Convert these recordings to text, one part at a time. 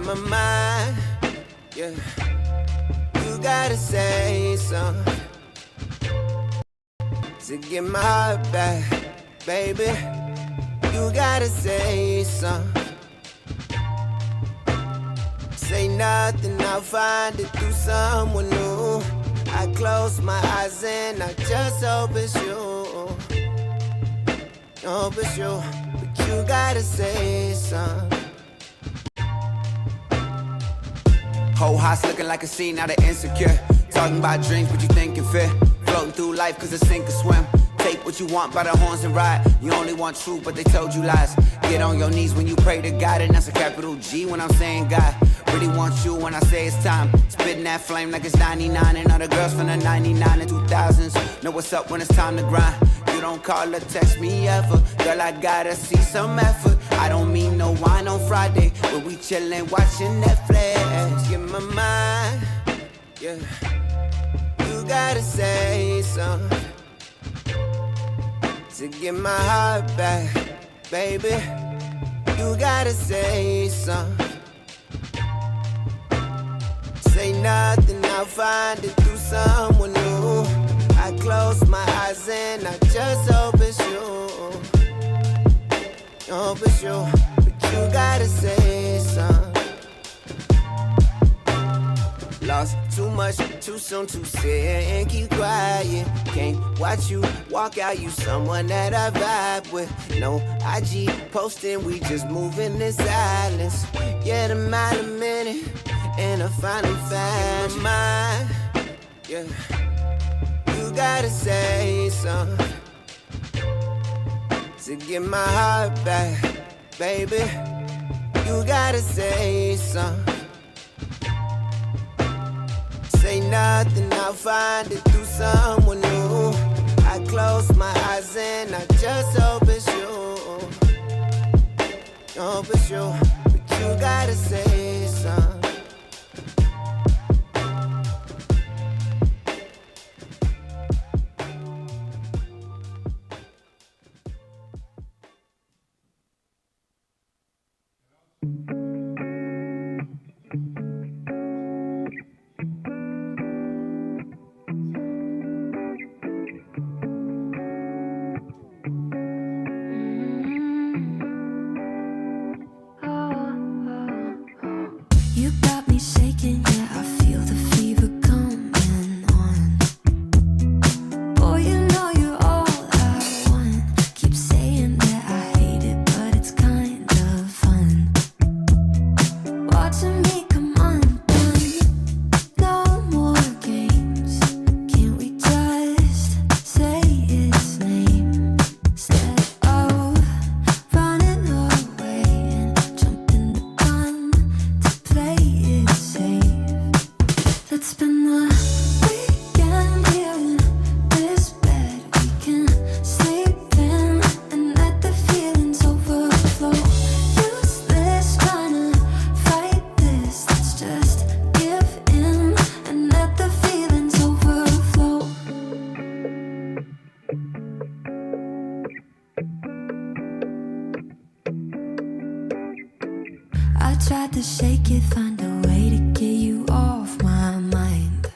my mind, yeah. You gotta say something to get my heart back, baby. You gotta say something. Say nothing, I'll find it through someone new. I close my eyes and I just hope it's you. Hope it's you, but you gotta say something. Whole house looking like a scene out of Insecure. Talking about dreams, but you thinking fair. Floating through life cause it's sink or swim. Take what you want by the horns and ride. You only want truth, but they told you lies. Get on your knees when you pray to God, and that's a capital G when I'm saying God. Really want you when I say it's time. Spitting that flame like it's 99. And all the girls from the 99 and 2000s know what's up when it's time to grind. You don't call or text me ever. Girl, I gotta see some effort. I don't mean no wine on Friday, but we chillin' watching Netflix. Get my mind, yeah. You gotta say something to get my heart back, baby. You gotta say something. Say nothing, I'll find it through someone new. I close my eyes and I just hope it's you. Hope it's you, but you gotta say something. Lost too much, too soon to say and keep quiet. Can't watch you walk out, you someone that I vibe with. No IG posting, we just moving in silence. Get a mile a minute, and I finally found my mind, yeah. You gotta say something to get my heart back, baby. You gotta say something. Say nothing, I'll find it through someone new. I close my eyes and I just hope it's you. Hope it's you, but you gotta say something. Tried to shake it, find a way to get you off my mind.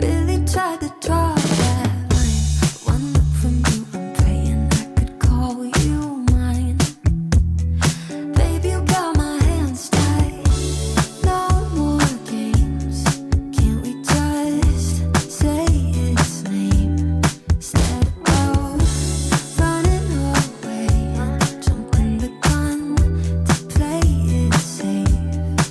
Really tried to draw that line. One look from you, I'm praying I could call you mine. Baby, you got my hands tied. No more games. Can't we just say its name instead of running away and jumping the gun to play it safe?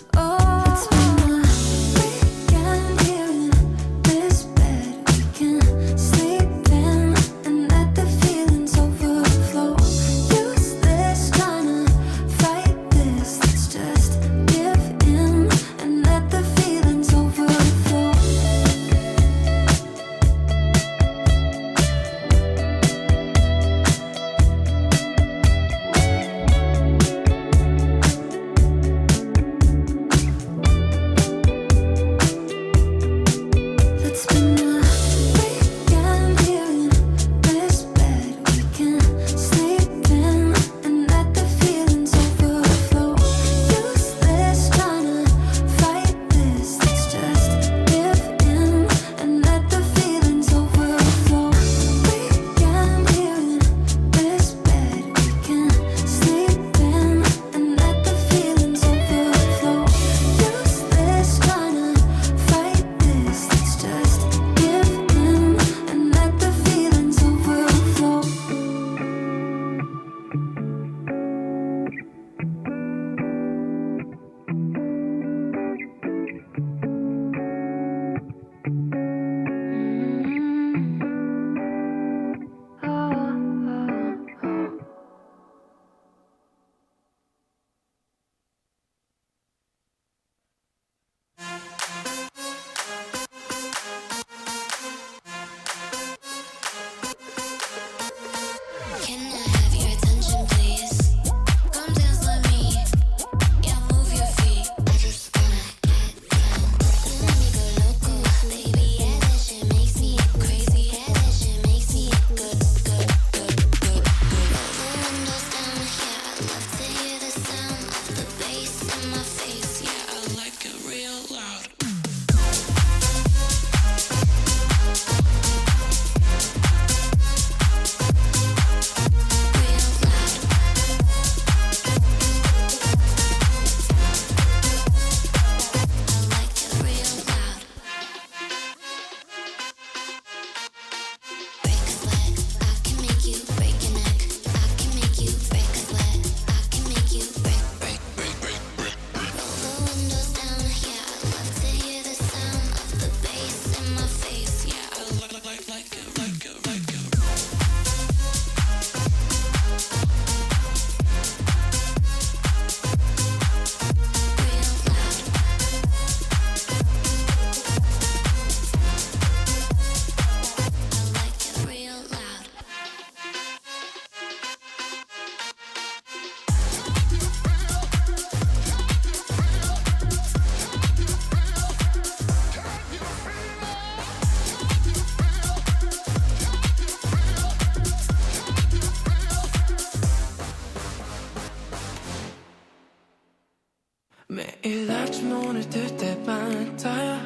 매일 아침 오늘 뜰 때마다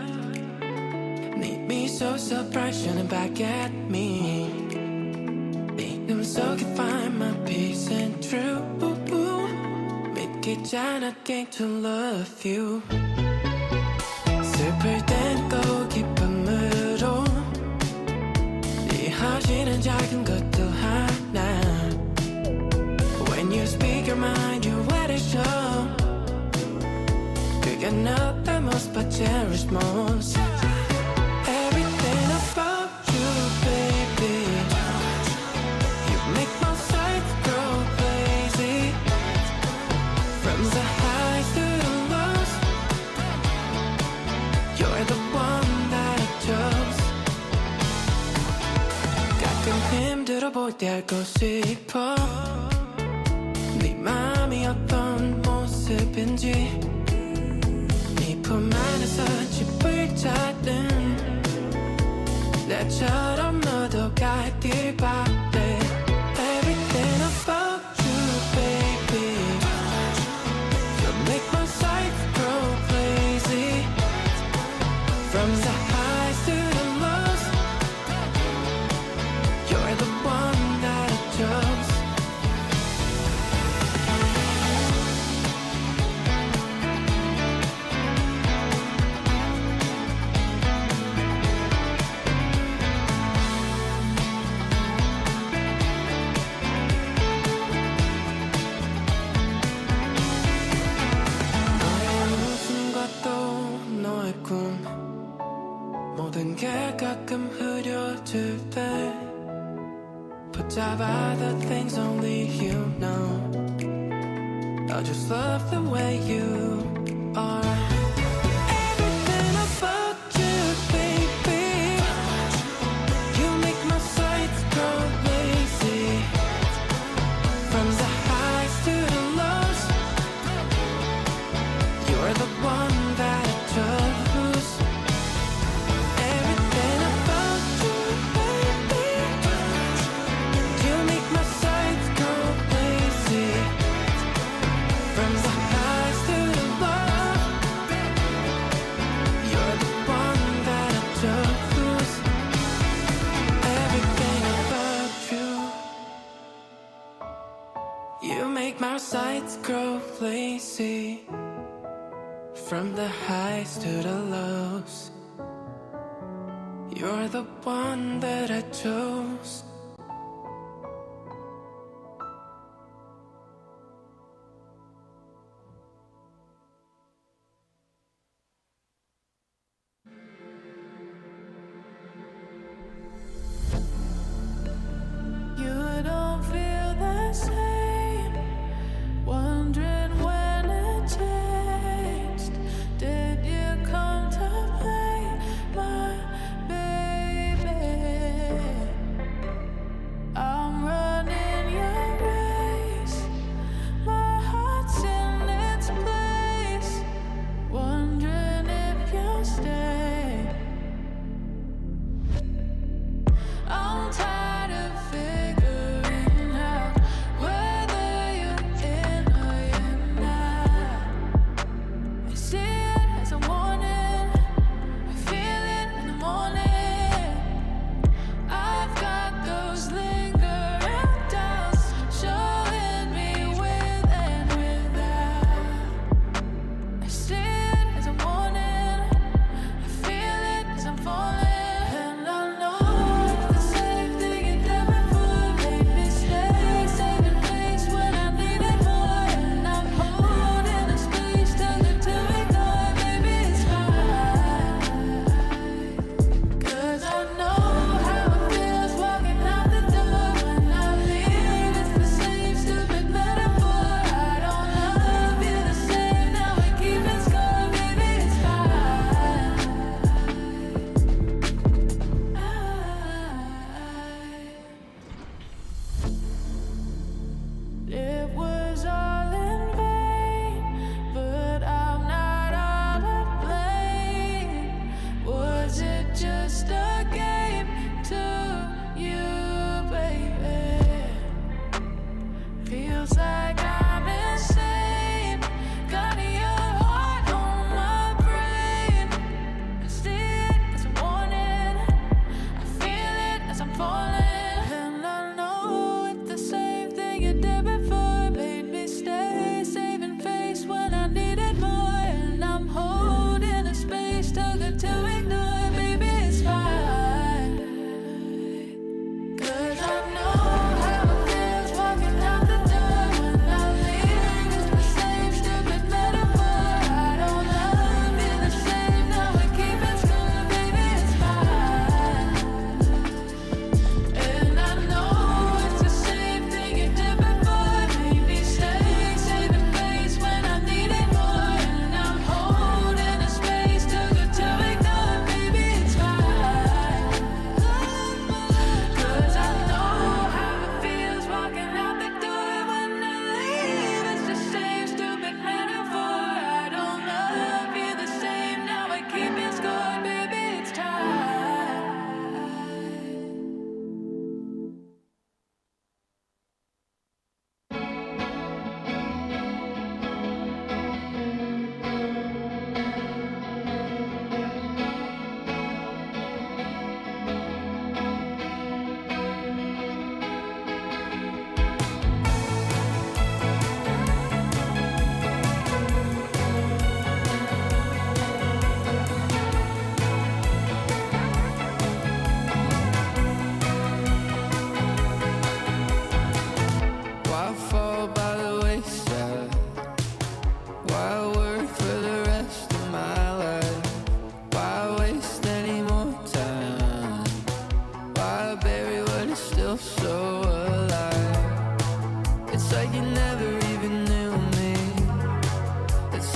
네 미소 surprise shining back at me 네 눈 속에 find my peace and truth 믿기지 않아 came to love you 슬플 땐 또 기쁨으로 이어지는 작은 것도 하나 When you speak your mind you let it show 그게 not the most but cherish most Everything about you baby You make my sights go crazy From the highs to the lows You're the one that I chose 가끔 힘들어 보일 때 알고 싶어 네 맘이 어떤 모습인지 네 품 안에서 짚을 찾는 나처럼 너도 가길 바래 Everything about you baby You make my sights go crazy From the highs to the lows You're the one that I chose 모든 게 가끔 흐려질 때 붙잡아 the things only you know I just love the way you are Everything about you baby You make my sights go lazy From the highs to the lows You're the one that I chose Everything about you, baby You make my sights go crazy From the highs to the lows You're the one that I chose Everything about you You make my sights grow lazy From the highs to the lows You're the one that I chose You don't feel the same Wondering when it changed Did you contemplate my baby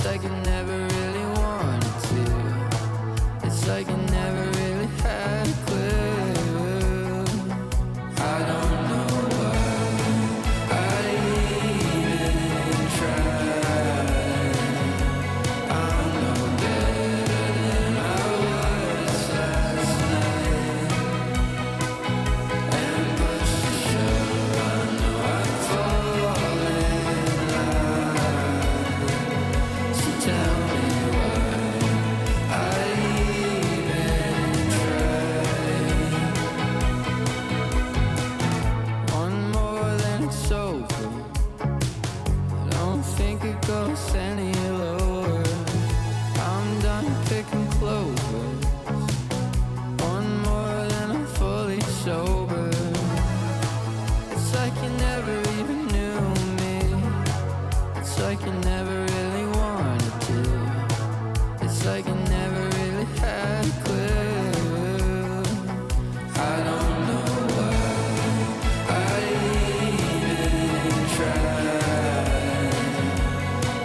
like you never really wanted to. It's like you never really had a clue. I don't know why I even tried. I'm no better than I was last night. And but for sure I know I'd fall in love. So tell me why I even tried. One more then it's over. I don't think it goes any lower. I'm done picking clovers. One more then I'm fully sober. It's like you never even knew me. It's like you never really wanted to. It's like you never really had a clue. I don't know why I even tried.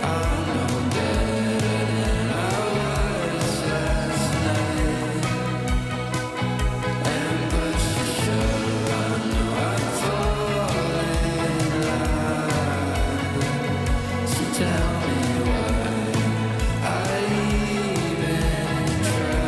I'm no better than I was last night. And but for sure I know I'd fall in love. So tell me why I even tried.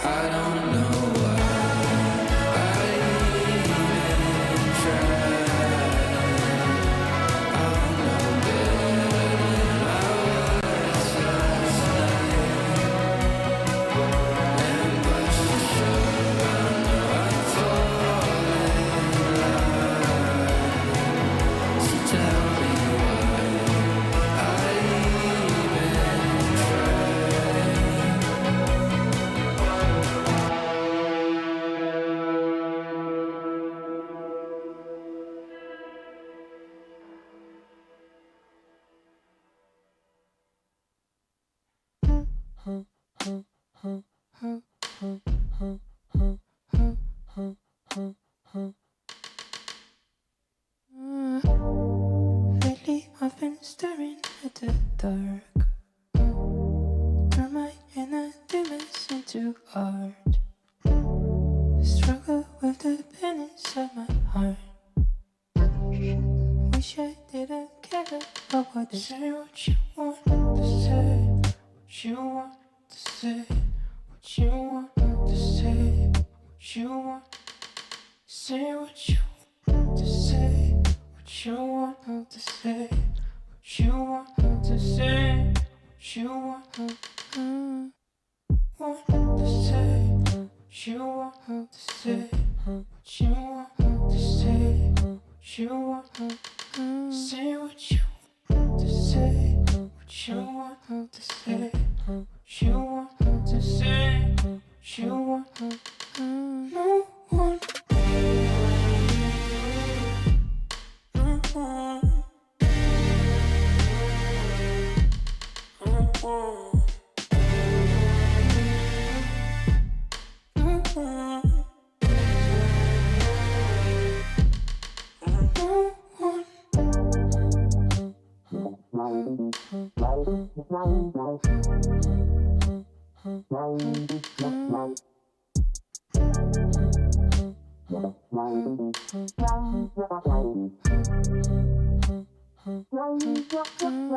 I don't know why I even tried. I'm no better than I was last night. And but for sure I know I'd fall in love. So tell me why I even tried. Lately I've been staring at the dark. Turn my inner demons into art. Struggle with the pain inside my heart. Wish I didn't care about what they say. What you want to say, what you want to say, what you want to say, what you want. Say what you want to say, what you want to say, what you want to say, what you want to say, what you want to say, what you want to say, what you want to say, what you want to say, what you want to say, what you want to say, what you want to no one.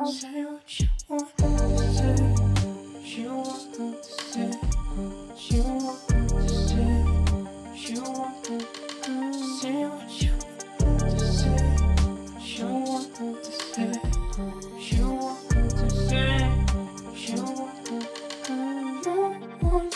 Say what you want to say, what you want to say, what you want to say, what you want to say, what you want to say, what you want to say, what you want to say, what you want to no one.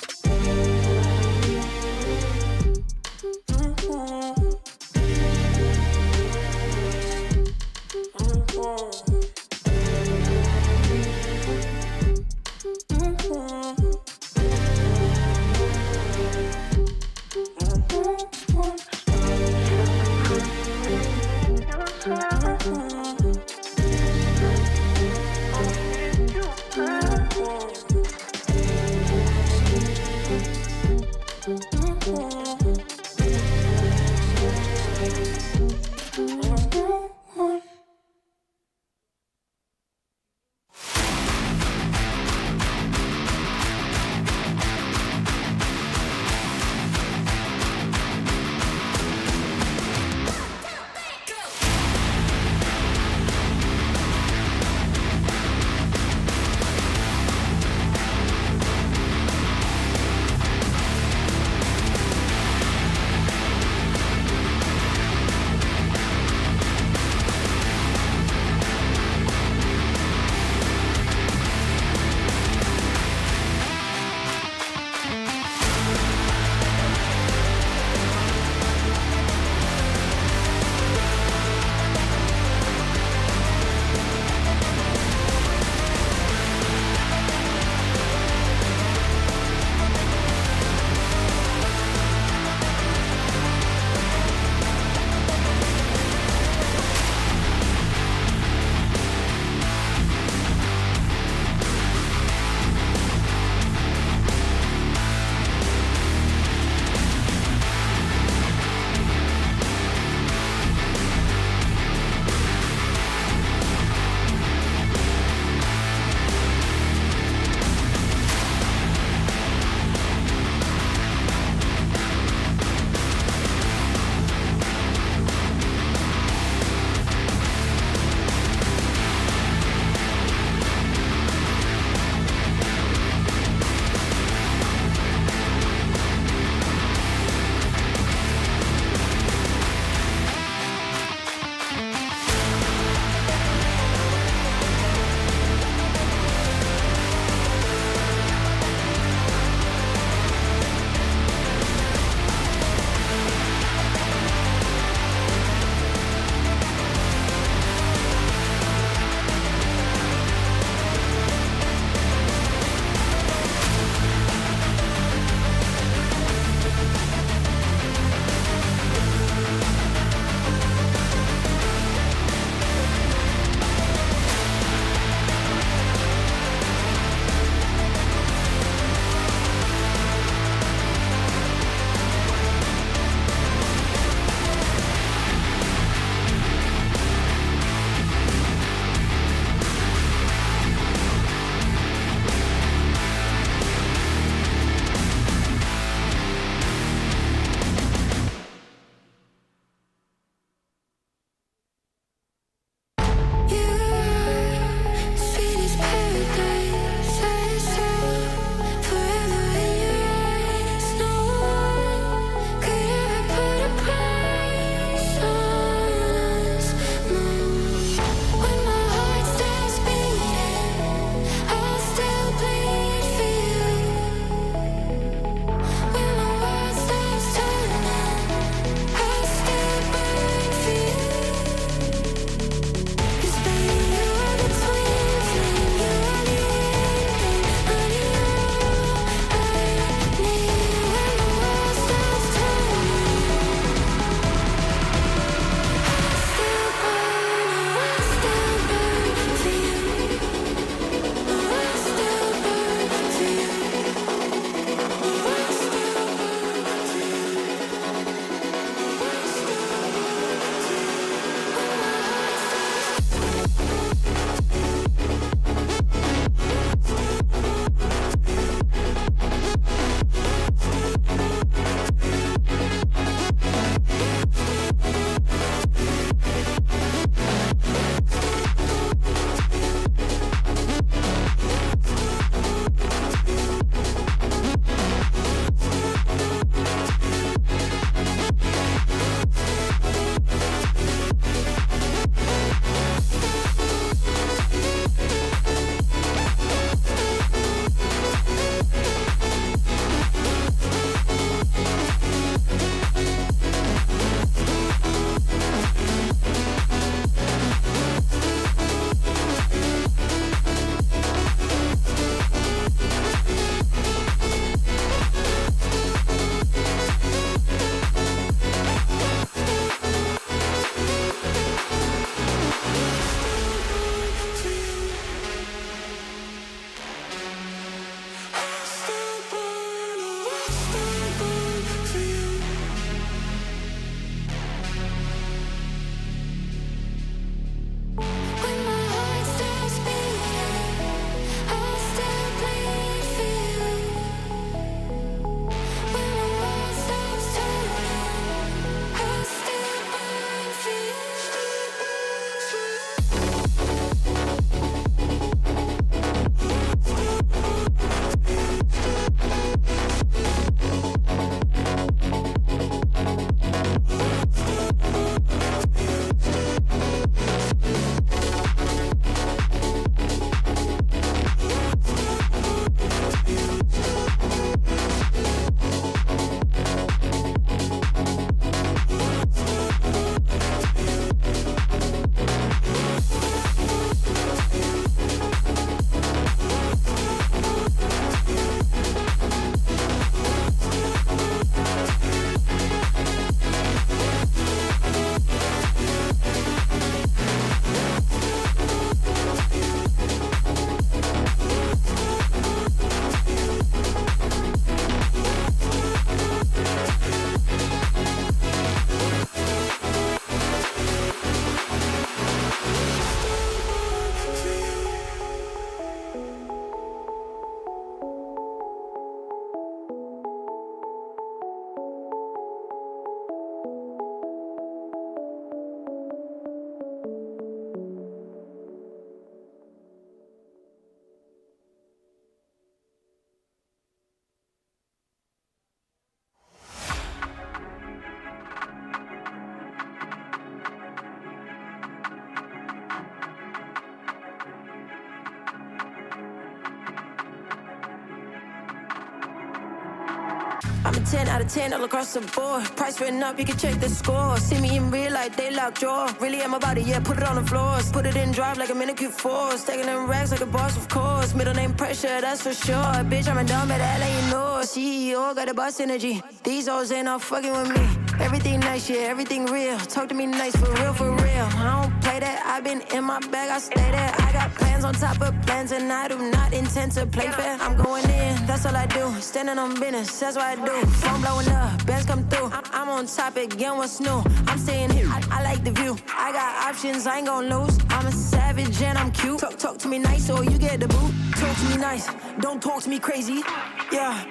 I'm a 10 out of 10 all across the board. Price written up, you can check the score. See me in real life, they lock jaw. Really am about it, yeah, put it on the floors. Put it in drive like a manicure force. Stacking them racks like a boss, of course. Middle name pressure, that's for sure. Bitch, I'm a dumb, but that ain't you know. CEO, got a boss energy. These hoes ain't all fucking with me. Everything nice, yeah, everything real. Talk to me nice, for real, for real. I don't play that, I've been in my bag, I stay there. I got plans on top of plans, and I do not intend to play fair. I'm going in, that's all I do. Standing on business, that's what I do. Phone blowing up, bands come through. I'm on top again, what's new? I'm staying here, I like the view. I got options, I ain't gon' lose. I'm a savage and I'm cute. Talk to me nice or you get the boot. Talk to me nice, don't talk to me crazy. Yeah,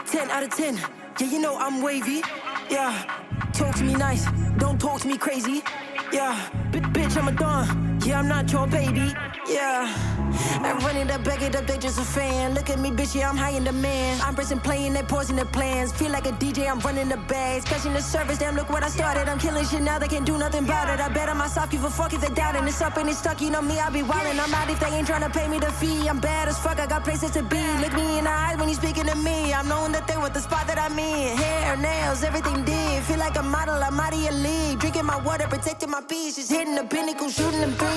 10 out of 10. Yeah, you know I'm wavy. Yeah, talk to me nice, don't talk to me crazy. Yeah, bitch, I'm a don. Yeah, I'm not your baby. Yeah, I'm running up, back it up, they just a fan. Look at me, bitch, yeah, I'm high in demand. I'm pressing play and they pausing their plans. Feel like a DJ, I'm running the bags. Catching the service, damn, look what I started. I'm killing shit now, they can't do nothing about it. I bet on myself, give a fuck if they doubt it. It's up and it's stuck, you know me, I be wildin'. I'm out if they ain't trying to pay me the fee. I'm bad as fuck, I got places to be. Look me in the eyes when you speaking to me. I'm knowing that they want the spot that I'm in. Hair, nails, everything did. Feel like a model, I'm out of your league. Drinking my water, protecting my peace. Just hitting the pinnacle, shooting them threes.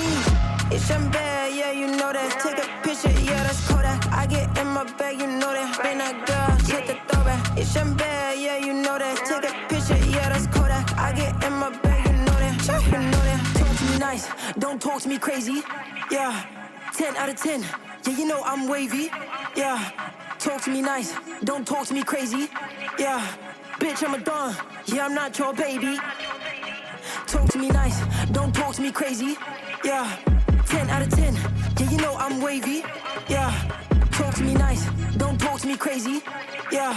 It's your bad, yeah, you know that. Take a picture, yeah, that's Kodak. I get in my bag, you know that. Been a girl, hit the throwback. It's your bad, yeah, you know that. Take a picture, yeah, that's Kodak. I get in my bag, you know that. You know that. Talk to me nice, don't talk to me crazy. Yeah, 10 out of 10. Yeah, you know I'm wavy. Yeah, talk to me nice, don't talk to me crazy. Yeah, bitch, I'm a don. Yeah, I'm not your baby. Talk to me nice, don't talk to me crazy. Yeah, 10 out of 10. Yeah, you know I'm wavy. Yeah, talk to me nice, don't talk to me crazy. Yeah,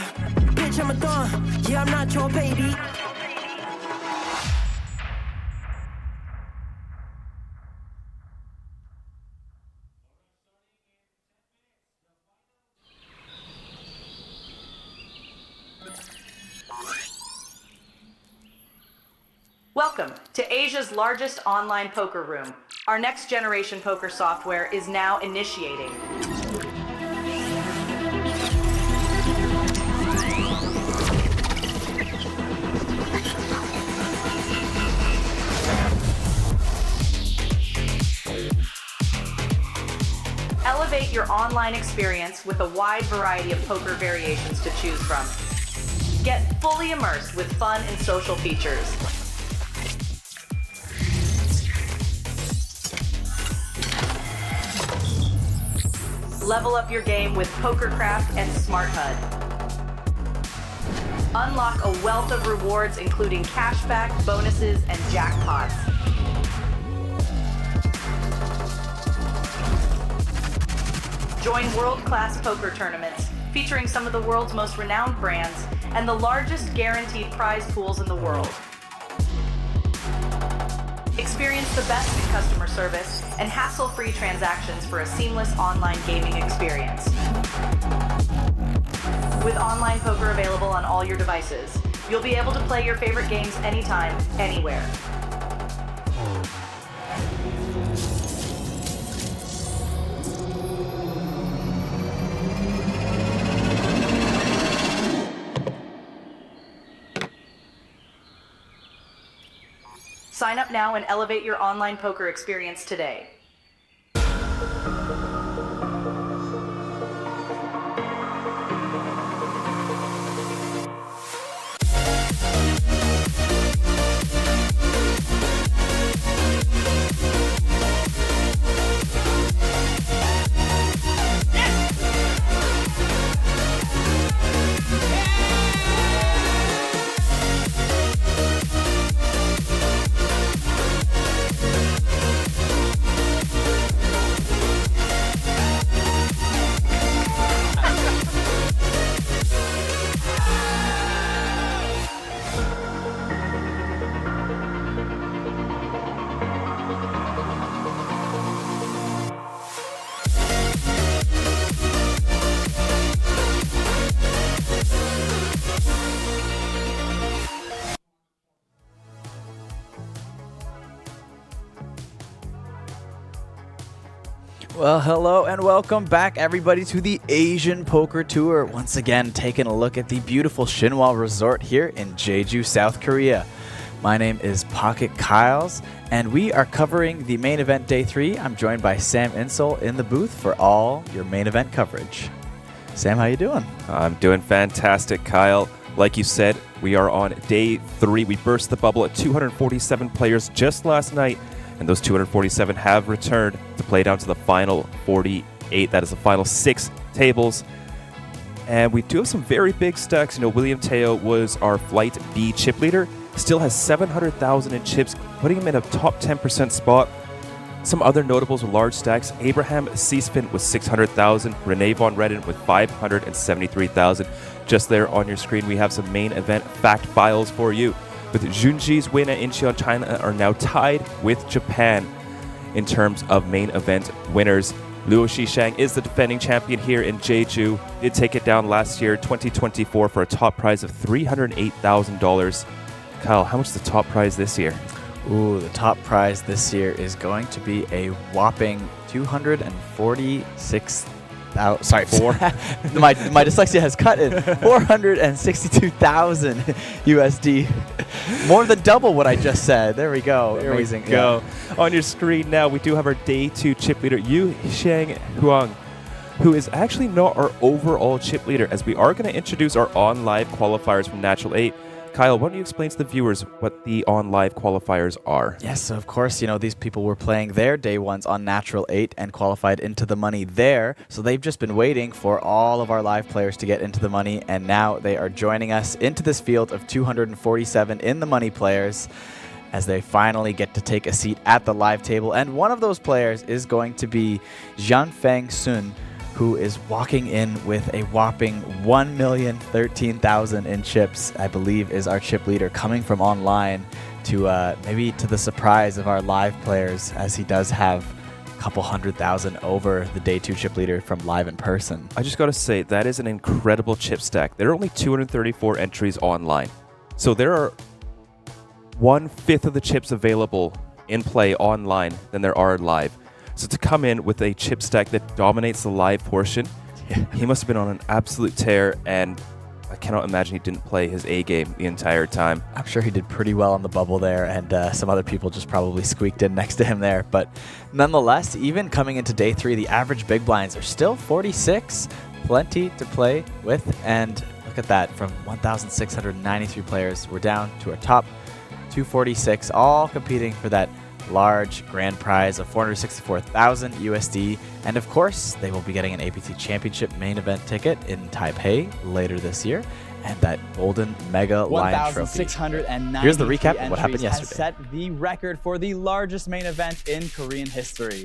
bitch, I'm a don. Yeah, I'm not your baby. Welcome to Asia's largest online poker room. Our next generation poker software is now initiating. Elevate your online experience with a wide variety of poker variations to choose from. Get fully immersed with fun and social features. Level up your game with PokerCraft and Smart HUD. Unlock a wealth of rewards including cashback, bonuses, and jackpots. Join world-class poker tournaments featuring some of the world's most renowned brands and the largest guaranteed prize pools in the world. Experience the best in customer service and hassle-free transactions for a seamless online gaming experience. With online poker available on all your devices, you'll be able to play your favorite games anytime, anywhere. Sign up now and elevate your online poker experience today. Well, hello and welcome back, everybody, to the Asian Poker Tour. Once again, taking a look at the beautiful Shinhwa Resort here in Jeju, South Korea. My name is Pocket Kyles, and we are covering the main event day 3. I'm joined by Sam Insole in the booth for all your main event coverage. Sam, how you doing? I'm doing fantastic, Kyle. Like you said, we are on day 3. We burst the bubble at 247 players just last night, and those 247 have returned to play down to the final 48. That is the final 6 tables. And we do have some very big stacks. You know, William Teo was our Flight B chip leader. Still has 700,000 in chips, putting him in a top 10% spot. Some other notables with large stacks. Abraham Seesfin with 600,000. Renee Von Redden with 573,000. Just there on your screen, we have some main event fact files for you. With Junji's win at Incheon, China are now tied with Japan in terms of main event winners. Luo Shishang is the defending champion here in Jeju. Did take it down last year, 2024, for a top prize of $308,000. Kyle, how much is the top prize this year? Ooh, the top prize this year is going to be a whopping 246,000. Sorry, my dyslexia has cut in. 462,000 USD. More than double what I just said. There we go. Amazing. Go. Yeah. On your screen now, we do have our day 2 chip leader, Yu Sheng Huang, who is actually not our overall chip leader, as we are going to introduce our on-live qualifiers from Natural 8. Kyle, why don't you explain to the viewers what the on-live qualifiers are? Yes, so of course, you know, these people were playing their day 1s on Natural 8 and qualified into the money there. So they've just been waiting for all of our live players to get into the money, and now they are joining us into this field of 247 in the money players as they finally get to take a seat at the live table. And one of those players is going to be Jianfeng Sun, who is walking in with a whopping 1,013,000 in chips, I believe is our chip leader, coming from online to maybe to the surprise of our live players, as he does have a couple 100,000 over the day 2 chip leader from live in person. I just got to say, that is an incredible chip stack. There are only 234 entries online. So there are 1/5 of the chips available in play online than there are live. So to come in with a chip stack that dominates the live portion, he must have been on an absolute tear, and I cannot imagine he didn't play his A game the entire time. I'm sure he did pretty well on the bubble there, and some other people just probably squeaked in next to him there. But nonetheless, even coming into day 3, the average big blinds are still 46. Plenty to play with, and look at that. From 1,693 players, we're down to our top 246, all competing for that large grand prize of 464,000 USD, and of course they will be getting an APT Championship main event ticket in Taipei later this year, and that golden Mega Lion Trophy. Here's the recap of what happened yesterday. Set the record for the largest main event in Korean history.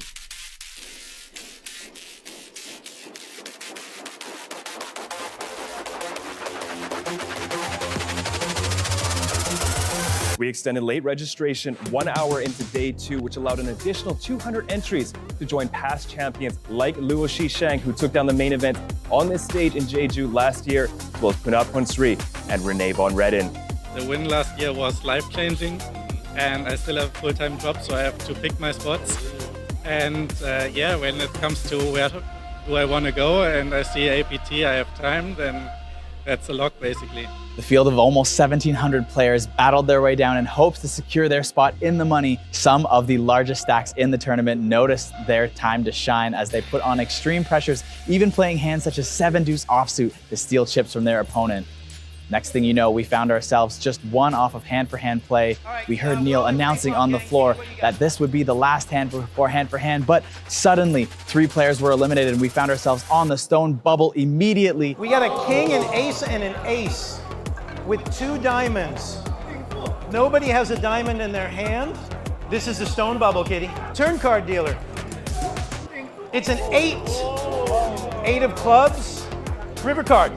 We extended late registration 1 hour into day 2, which allowed an additional 200 entries to join past champions like Luo Shishang, who took down the main event on this stage in Jeju last year, as well as Punat Ponsri and Renee Von Redden. The win last year was life-changing, and I still have a full-time job, so I have to pick my spots. And yeah, when it comes to where do I want to go and I see APT, I have time, then that's a lock, basically. The field of almost 1,700 players battled their way down in hopes to secure their spot in the money. Some of the largest stacks in the tournament noticed their time to shine as they put on extreme pressures, even playing hands such as 7-deuce offsuit to steal chips from their opponent. Next thing you know, we found ourselves just one off of hand-for-hand play. We heard Neil announcing on the floor that this would be the last hand for hand-for-hand, but suddenly 3 players were eliminated and we found ourselves on the stone bubble immediately. We got a king, an ace, and an ace with 2 diamonds. Nobody has a diamond in their hand. This is the stone bubble, Kitty. Turn card dealer. It's an 8. 8 of clubs. River card.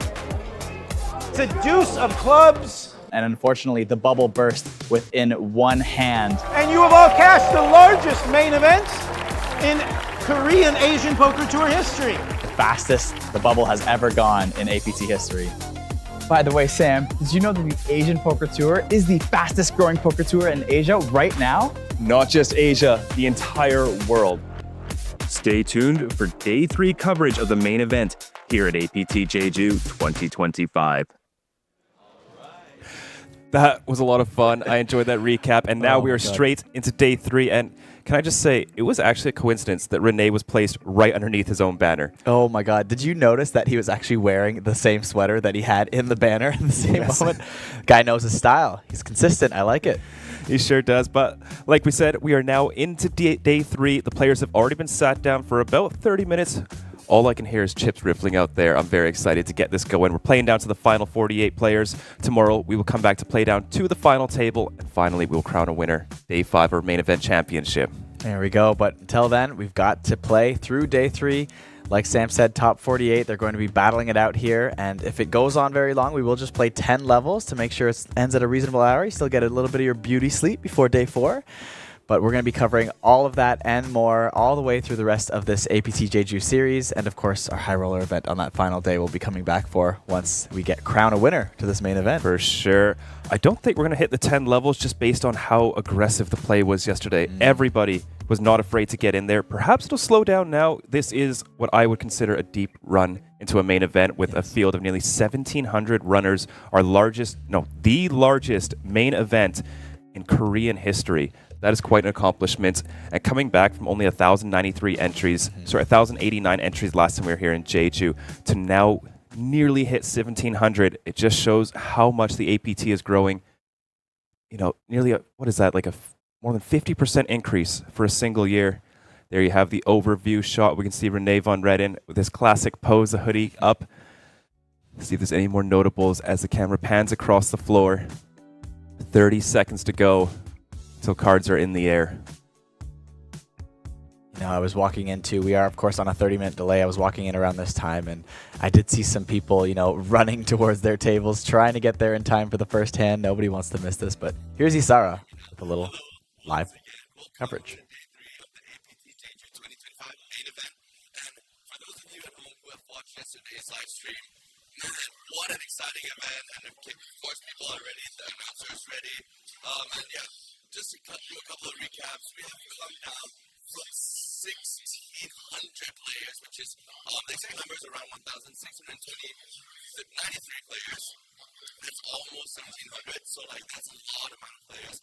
It's a deuce of clubs. And unfortunately, the bubble burst within one hand. And you have all cashed the largest main event in Korean Asian Poker Tour history. The fastest the bubble has ever gone in APT history. By the way, Sam, did you know that the Asian Poker Tour is the fastest growing poker tour in Asia right now? Not just Asia, the entire world. Stay tuned for day 3 coverage of the main event here at APT Jeju 2025. That was a lot of fun. I enjoyed that recap. And now we are straight into day 3. And can I just say, it was actually a coincidence that Rene was placed right underneath his own banner. Oh my God. Did you notice that he was actually wearing the same sweater that he had in the banner at the same moment? Guy knows his style. He's consistent. I like it. He sure does. But like we said, we are now into day 3. The players have already been sat down for about 30 minutes. All I can hear is chips riffling out there. I'm very excited to get this going. We're playing down to the final 48 players. Tomorrow, we will come back to play down to the final table. And finally, we'll crown a winner. Day 5 of main event championship. There we go. But until then, we've got to play through day 3. Like Sam said, top 48. They're going to be battling it out here. And if it goes on very long, we will just play 10 levels to make sure it ends at a reasonable hour. You still get a little bit of your beauty sleep before day 4. But we're going to be covering all of that and more all the way through the rest of this APT Jeju series. And of course, our high roller event on that final day we'll be coming back for once we get crown a winner to this main event. For sure. I don't think we're going to hit the 10 levels just based on how aggressive the play was yesterday. Everybody was not afraid to get in there. Perhaps it'll slow down now. This is what I would consider a deep run into a main event with a field of nearly 1,700 runners. The largest main event in Korean history. That is quite an accomplishment. And coming back from only 1,089 entries last time we were here in Jeju to now nearly hit 1,700, it just shows how much the APT is growing. Nearly more than 50% increase for a single year. There you have the overview shot. We can see Rene van Redden with his classic pose, the hoodie up. See if there's any more notables as the camera pans across the floor. 30 seconds to go until cards are in the air. I was walking into, we are of course on a 30-minute delay. I was walking in around this time and I did see some people, running towards their tables, trying to get there in time for the first hand. Nobody wants to miss this, but here's Isara with a little live coverage. Yesterday's live stream. What an exciting event, and of course people are ready, the announcers ready, and yeah, just to cut through a couple of recaps, we have come down from 1,600 players, which is, the exact number is around 1,693 players. That's almost 1,700, so that's a lot amount of players,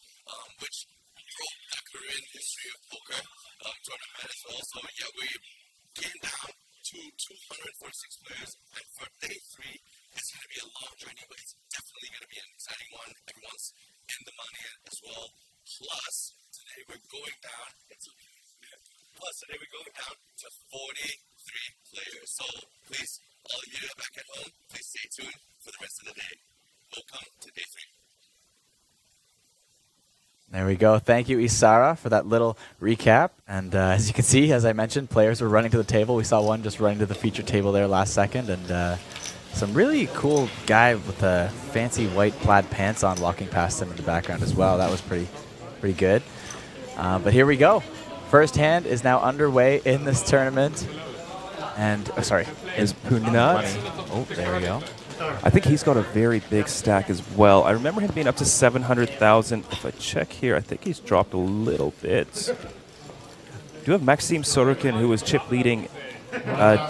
which broke the Korean history of poker tournament as well. So yeah, we came down to 246 players, and for day 3, it's going to be a long journey, but it's definitely going to be an exciting one. Everyone's in the money as well. Plus, today we're going down to 43 players. So please, all of you back at home, please stay tuned for the rest of the day. Welcome to day 3. There we go. Thank you, Isara, for that little recap. And as you can see, as I mentioned, players were running to the table. We saw one just running to the feature table there last second. And some really cool guy with the fancy white plaid pants on walking past him in the background as well. That was pretty good. But here we go. First hand is now underway in this tournament. And, is Punat. Oh, there we go. I think he's got a very big stack as well. I remember him being up to 700,000. If I check here, I think he's dropped a little bit. Do have Maxime Sorokin, who was chip leading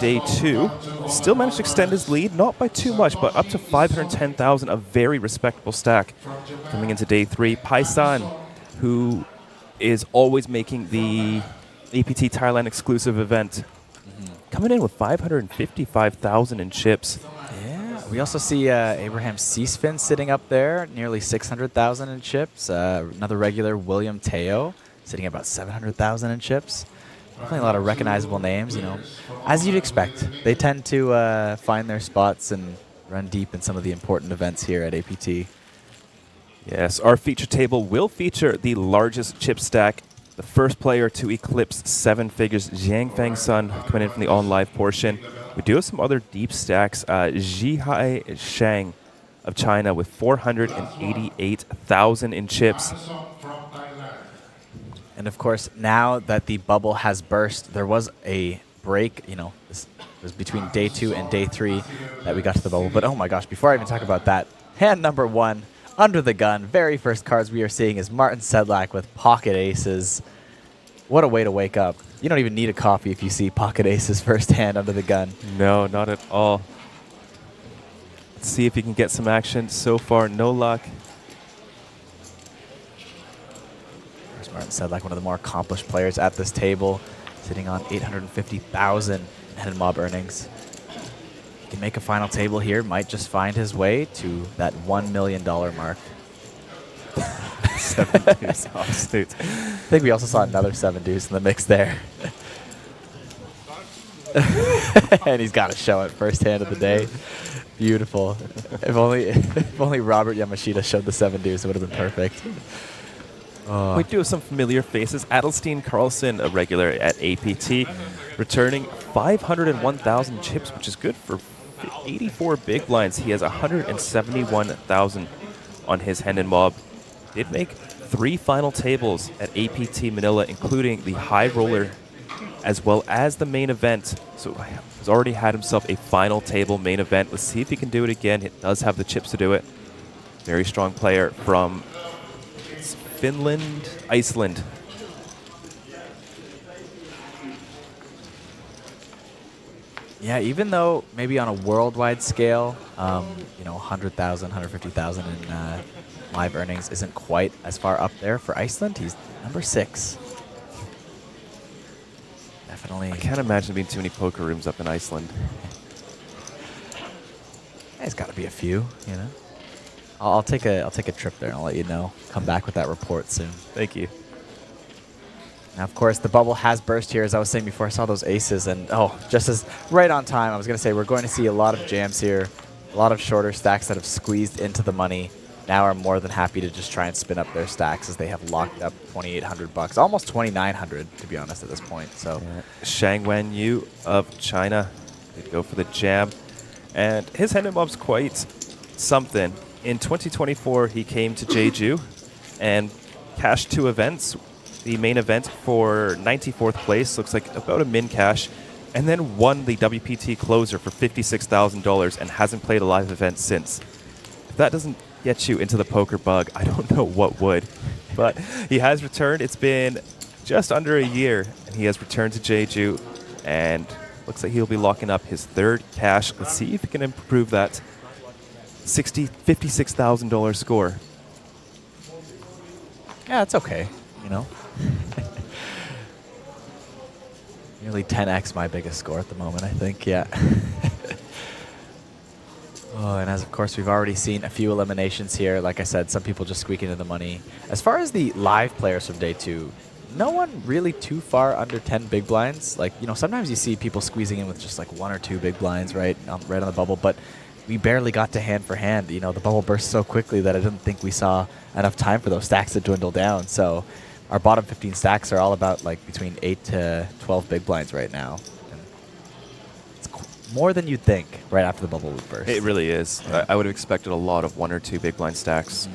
day 2. Still managed to extend his lead, not by too much, but up to 510,000, a very respectable stack. Coming into day 3, Paisan, who is always making the APT Thailand exclusive event, coming in with 555,000 in chips. We also see Abraham Seasfin sitting up there, nearly 600,000 in chips. Another regular, William Teo, sitting at about 700,000 in chips. Definitely a lot of recognizable names, As you'd expect, they tend to find their spots and run deep in some of the important events here at APT. Yes, our feature table will feature the largest chip stack. The first player to eclipse 7 figures, Jiang Feng Sun, coming in from the on-live portion. We do have some other deep stacks. Zhihai Shang of China with 488,000 in chips. And of course, now that the bubble has burst, there was a break, this was between day 2 and day 3 that we got to the bubble. But oh my gosh, before I even talk about that, hand number 1, under the gun, very first cards we are seeing is Martin Sedlak with pocket aces. What a way to wake up. You don't even need a coffee if you see pocket aces first hand under the gun. No, not at all. Let's see if he can get some action. So far, no luck. As Martin said, like one of the more accomplished players at this table, sitting on 850,000 head and mob earnings. He can make a final table here, might just find his way to that $1 million mark. 7 deuce offsuit. I think we also saw another 7 deuce in the mix there. And he's got to show it first hand of the day. Beautiful. If only Robert Yamashita showed the 7 deuce, it would have been perfect. We do have some familiar faces. Adelstein Carlson, a regular at APT, returning 501,000 chips, which is good for 84 big blinds. He has 171,000 on his hand and mob. Did make 3 final tables at APT Manila, including the high roller as well as the main event. So he's already had himself a final table main event. Let's see if he can do it again. He does have the chips to do it. Very strong player from Finland, Iceland. Yeah, even though maybe on a worldwide scale, 100,000, 150,000 in live earnings isn't quite as far up there for Iceland. He's number 6. Definitely. I can't imagine being too many poker rooms up in Iceland. There's got to be a few, you know. I'll take a trip there and I'll let you know. Come back with that report soon. Thank you. Now, of course, the bubble has burst here. As I was saying before, I saw those aces, and just as right on time, I was going to say we're going to see a lot of jams here, a lot of shorter stacks that have squeezed into the money. Now are more than happy to just try and spin up their stacks as they have locked up $2,800, almost $2,900 to be honest at this point. So, Shang Wen Yu of China did go for the jam, and his hand and mob's quite something. In 2024, he came to Jeju and cashed 2 events. The main event for 94th place, looks like about a min cash, and then won the WPT closer for $56,000 and hasn't played a live event since. If that doesn't get you into the poker bug, I don't know what would. But he has returned. It's been just under a year, and he has returned to Jeju, and looks like he'll be locking up his 3rd cash. Let's see if he can improve that $56,000 score. yeah, it's okay, you know. Nearly 10x my biggest score at the moment, I think, yeah. And as of course we've already seen a few eliminations here. Like I said, some people just squeak into the money. As far as the live players from day 2, no one really too far under 10 big blinds. Like, sometimes you see people squeezing in with just like 1 or 2 big blinds right on the bubble, but we barely got to hand for hand. The bubble burst so quickly that I didn't think we saw enough time for those stacks to dwindle down. So our bottom 15 stacks are all about like between 8 to 12 big blinds right now. And it's more than you'd think right after the bubble would burst. It really is. Yeah. I would have expected a lot of 1 or 2 big blind stacks.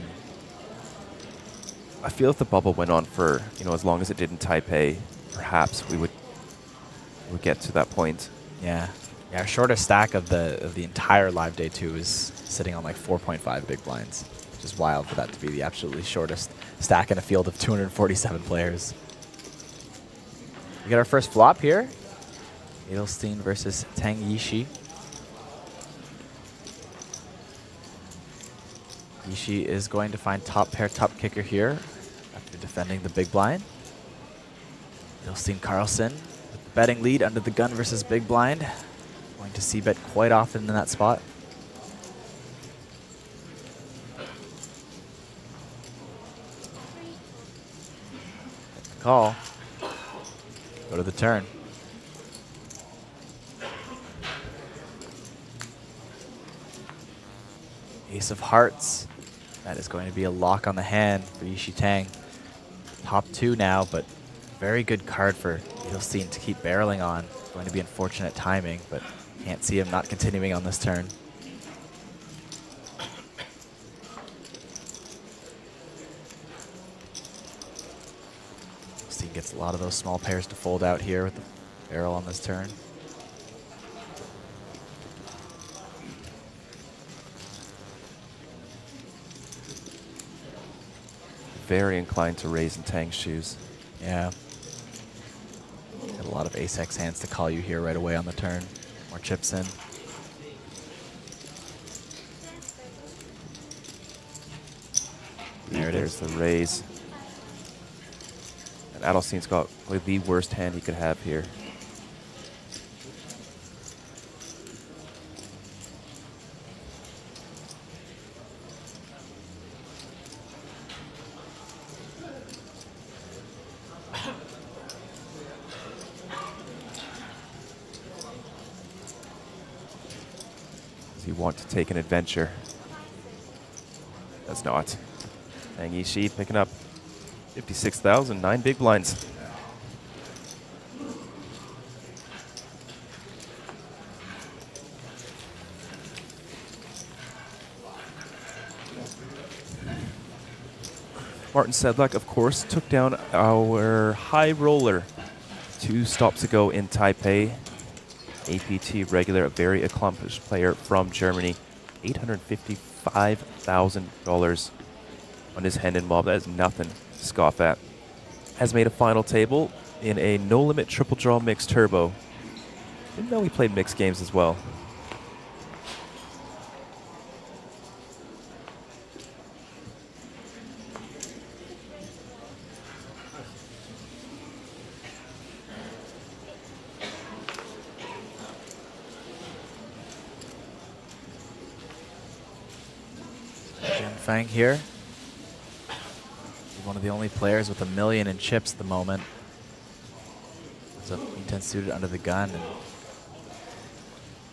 I feel if the bubble went on for, as long as it did in Taipei, perhaps we would get to that point. Yeah. Yeah, our shortest stack of the entire live day 2 is sitting on like 4.5 big blinds, which is wild for that to be the absolutely shortest stack in a field of 247 players. We get our first flop here. Edelstein versus Tang Yishi. Yishi is going to find top pair, top kicker here after defending the big blind. Edelstein Carlson with the betting lead under the gun versus big blind. Going to c-bet quite often in that spot. Call. Go to the turn. Ace of hearts. That is going to be a lock on the hand for Yishi Tang. Top 2 now, but very good card for Edelstein to keep barreling on. Going to be unfortunate timing, but can't see him not continuing on this turn. Edelstein gets a lot of those small pairs to fold out here with the barrel on this turn. Very inclined to raise in Tang's shoes. Yeah. lot of ace-x hands to call you here right away on the turn. More chips in. There it There's is. the raise. And Adelstein's got probably the worst hand he could have here. Does he want to take an adventure? Does not. Hang Yishi picking up 56,000, 9 big blinds. Martin Sedlak, of course, took down our high roller 2 stops ago in Taipei. APT regular, a very accomplished player from Germany. $855,000 on his hand and mob. That is nothing to scoff at. Has made a final table in a no-limit triple draw mixed turbo. Didn't know he played mixed games as well. Fang here. He's one of the only players with 1 million in chips at the moment. There's a Queen 10 suited under the gun. And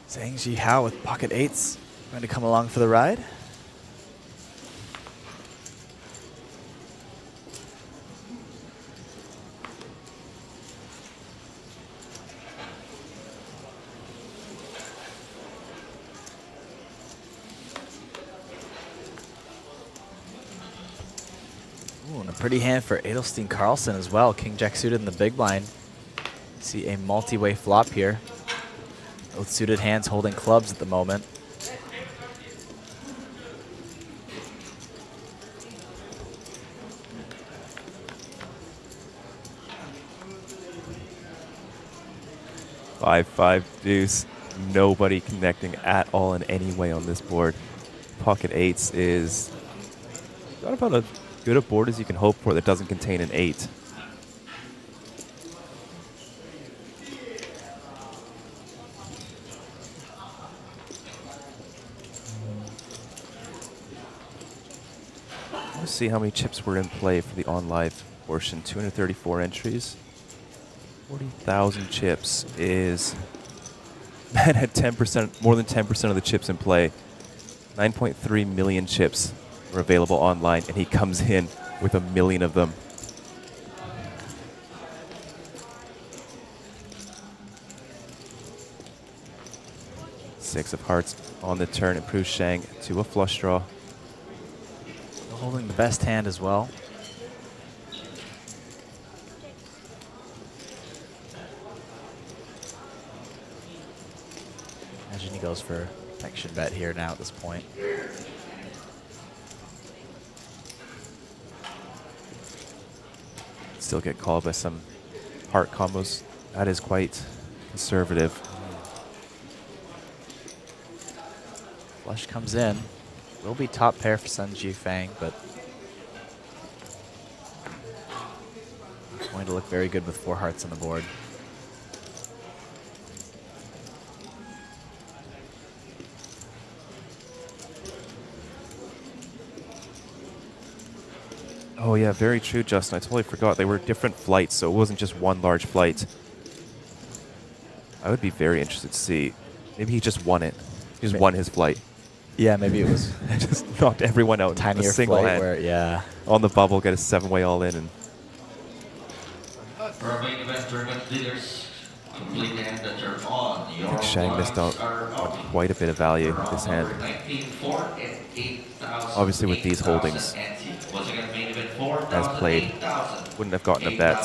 Zhang Jihao with pocket 8s going to come along for the ride. Ooh, and a pretty hand for Adelstein Carlson as well. King Jack suited in the big blind. See a multi-way flop here. Both suited hands holding clubs at the moment. Five deuce. Nobody connecting at all in any way on this board. Pocket 8s is not about as good a board as you can hope for that doesn't contain an 8. Let's see how many chips were in play for the on-live portion. 234 entries. 40,000 chips is... Man had 10%, more than 10% of the chips in play. 9.3 million chips were available online, and he comes in with 1 million of them. Six of hearts on the turn, improves Shang to a flush draw. Holding the best hand as well. Imagine he goes for protection bet here now at this point. Still get called by some heart combos. That is quite conservative. Flush comes in. Will be top pair for Sun Jifang, but it's going to look very good with 4 hearts on the board. Oh yeah, very true, Justin. I totally forgot. They were different flights, so it wasn't just one large flight. I would be very interested to see. Maybe he just won it. He just won his flight. Yeah, maybe it was just knocked everyone out. Tinier in a single flight hand. where, yeah. On the bubble, get a 7-way all in. And For our main event tournament leaders, complete the hand that turn on. I think Shang missed out on quite a bit of value with this hand. Obviously with these holdings, as played, wouldn't have gotten a bet.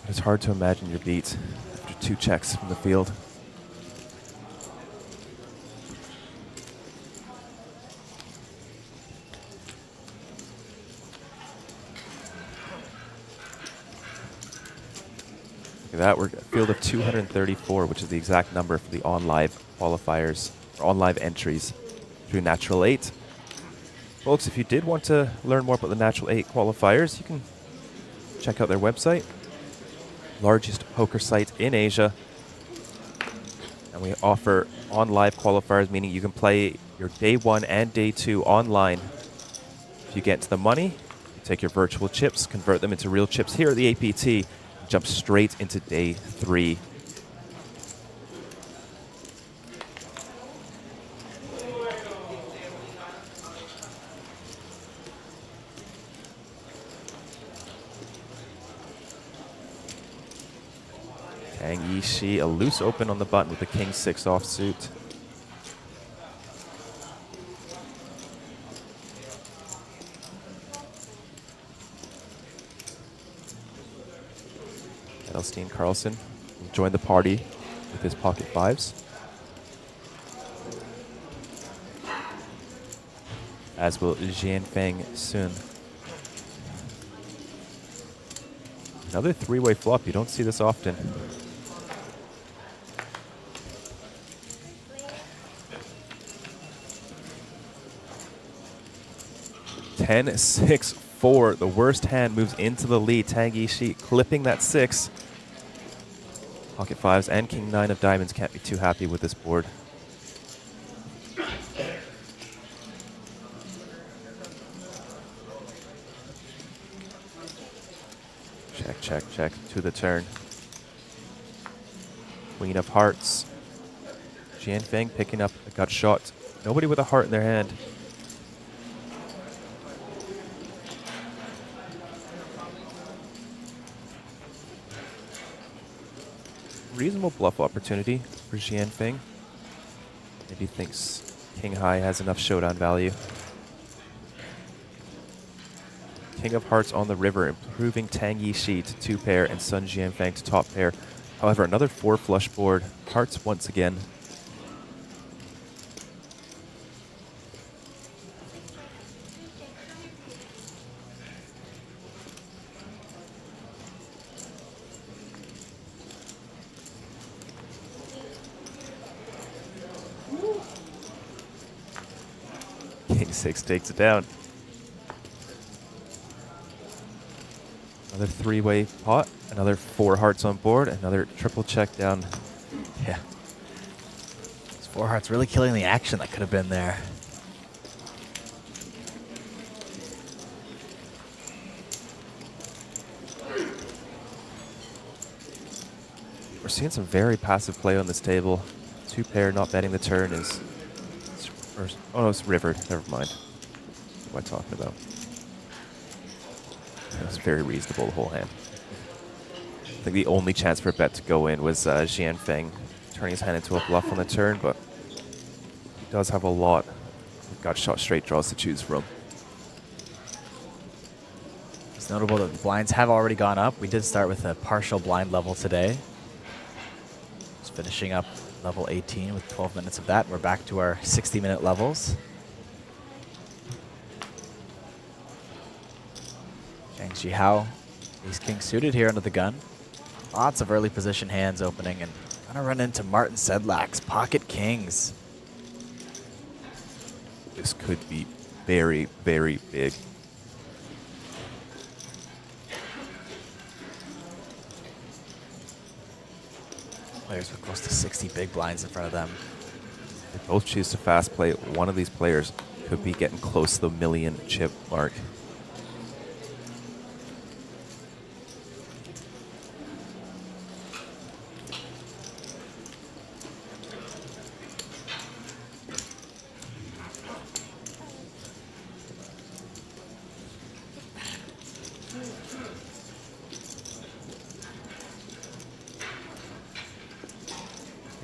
It's hard to imagine your beat after 2 checks from the field. Look at that, we're a field of 234, which is the exact number for the on-live qualifiers, or on-live entries through Natural 8. Folks, if you did want to learn more about the Natural 8 qualifiers, you can check out their website. Largest poker site in Asia. And we offer on-live qualifiers, meaning you can play your day 1 and day 2 online. If you get to the money, you take your virtual chips, convert them into real chips here at the APT, and jump straight into day 3. Tang Yishi, a loose open on the button with the King 6 offsuit. Edelstein Carlson will join the party with his pocket 5s. As will Jianfeng soon. Another 3-way flop, you don't see this often. 10-6-4. The worst hand moves into the lead. Tang Yishi clipping that 6. Pocket 5s and King 9 of diamonds can't be too happy with this board. Check, check, check to the turn. Queen of hearts. Jianfeng picking up a gut shot. Nobody with a heart in their hand. Reasonable bluff opportunity for Jianfeng. Maybe thinks King High has enough showdown value. King of Hearts on the river, improving Tang Yishi to 2 pair and Sun Jianfeng to top pair. However, another 4 flush board. Hearts once again. King 6 takes it down. Another 3-way pot, another 4 hearts on board, another triple check down. Yeah. Those 4 hearts really killing the action that could have been there. We're seeing some very passive play on this table. 2 pair not betting the turn is... oh no, it's rivered. Never mind. What am I talking about? It was very reasonable, the whole hand. I think the only chance for a bet to go in was Jianfeng turning his hand into a bluff on the turn, but he does have a lot of gut shot straight draws to choose from. It's notable that the blinds have already gone up. We did start with a partial blind level today. Just finishing up level 18 with 12 minutes of that. We're back to our 60-minute levels. Zhang Jihao, ace-king suited here under the gun. Lots of early position hands opening, and gonna run into Martin Sedlak's pocket kings. This could be very, very big. Players with close to 60 big blinds in front of them. They both choose to fast play. One of these players could be getting close to the 1 million chip mark.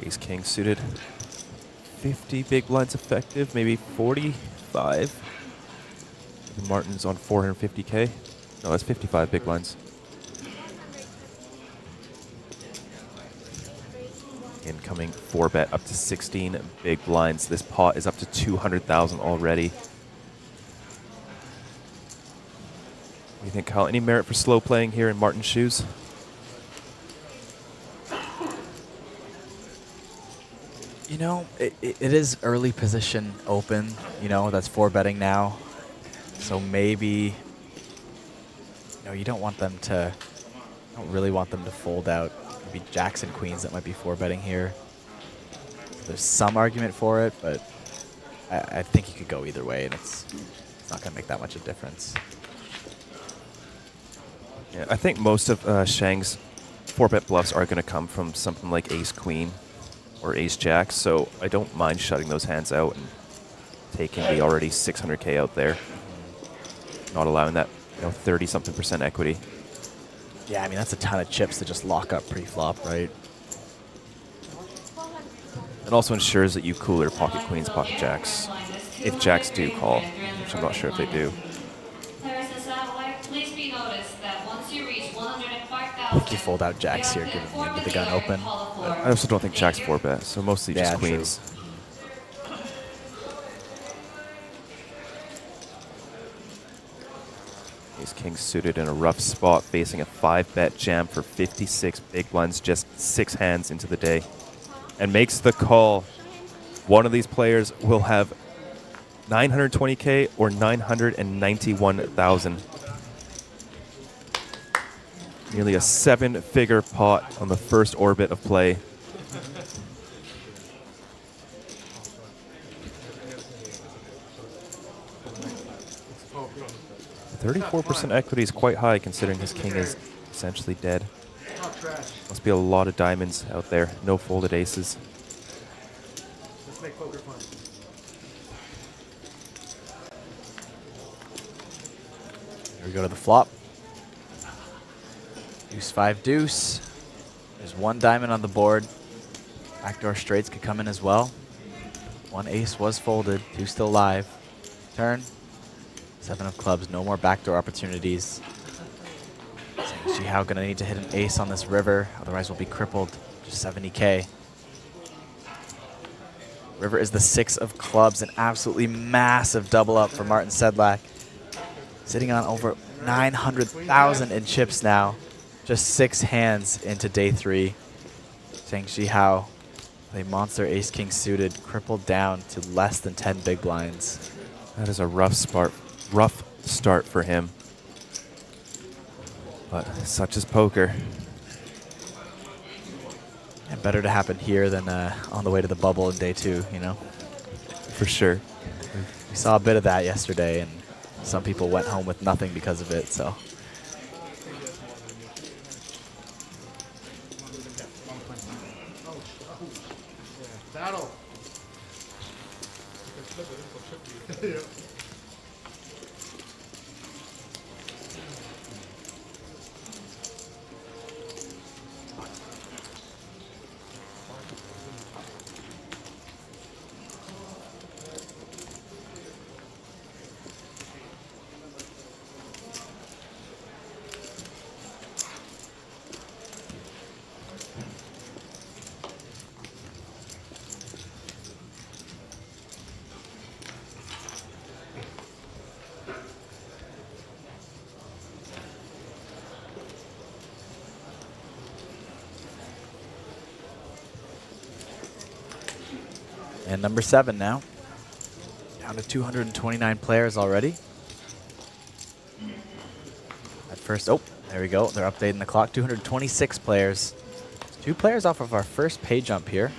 Ace King suited. 50 big blinds effective, maybe 45. Martin's on 450k. No, that's 55 big blinds. Incoming 4-bet up to 16 big blinds. This pot is up to 200,000 already. What do you think, Kyle? Any merit for slow playing here in Martin's shoes? You know, it is early position open, you know, that's 4-betting now. So maybe, you don't want them to, don't really want them to fold out. Maybe jacks and queens that might be 4-betting here. There's some argument for it, but I think you could go either way, and it's not going to make that much of a difference. Yeah, I think most of Shang's 4-bet bluffs are going to come from something like ace-queen or ace-jack, so I don't mind shutting those hands out and taking the already 600K out there. Not allowing that 30-something% equity. Yeah, I mean, that's a ton of chips to just lock up pre-flop, right? It also ensures that you cool your pocket queens, pocket jacks, if jacks do call, which I'm not sure if they do. I think you fold out jacks here, given the end of the gun open. I also don't think jacks 4-bet, so mostly just queens. True. Ace-king suited in a rough spot, facing a 5-bet jam for 56 big blinds, just 6 hands into the day. And makes the call. One of these players will have 920K or 991,000. Nearly a 7-figure pot on the first orbit of play. 34% equity is quite high considering his king is essentially dead. Must be a lot of diamonds out there. No folded aces. Let's make poker fun. Here we go to the flop. Deuce 5 deuce. There's 1 diamond on the board. Backdoor straights could come in as well. 1 ace was folded. 2 still live. Turn. 7 of clubs. No more backdoor opportunities. Jihao gonna need to hit an ace on this river, otherwise we'll be crippled. Just 70K. River is the 6 of clubs, an absolutely massive double up for Martin Sedlak. Sitting on over 900,000 in chips now. Just 6 hands into day 3. Zhang Jihao, a monster ace-king suited, crippled down to less than 10 big blinds. That is a rough start for him. But such is poker. And better to happen here than on the way to the bubble in day 2, you know? For sure. We saw a bit of that yesterday, and some people went home with nothing because of it, so. Battle. And number 7 now. Down to 229 players already. At first, oh, there we go. They're updating the clock. 226 players. 2 players off of our first pay jump here.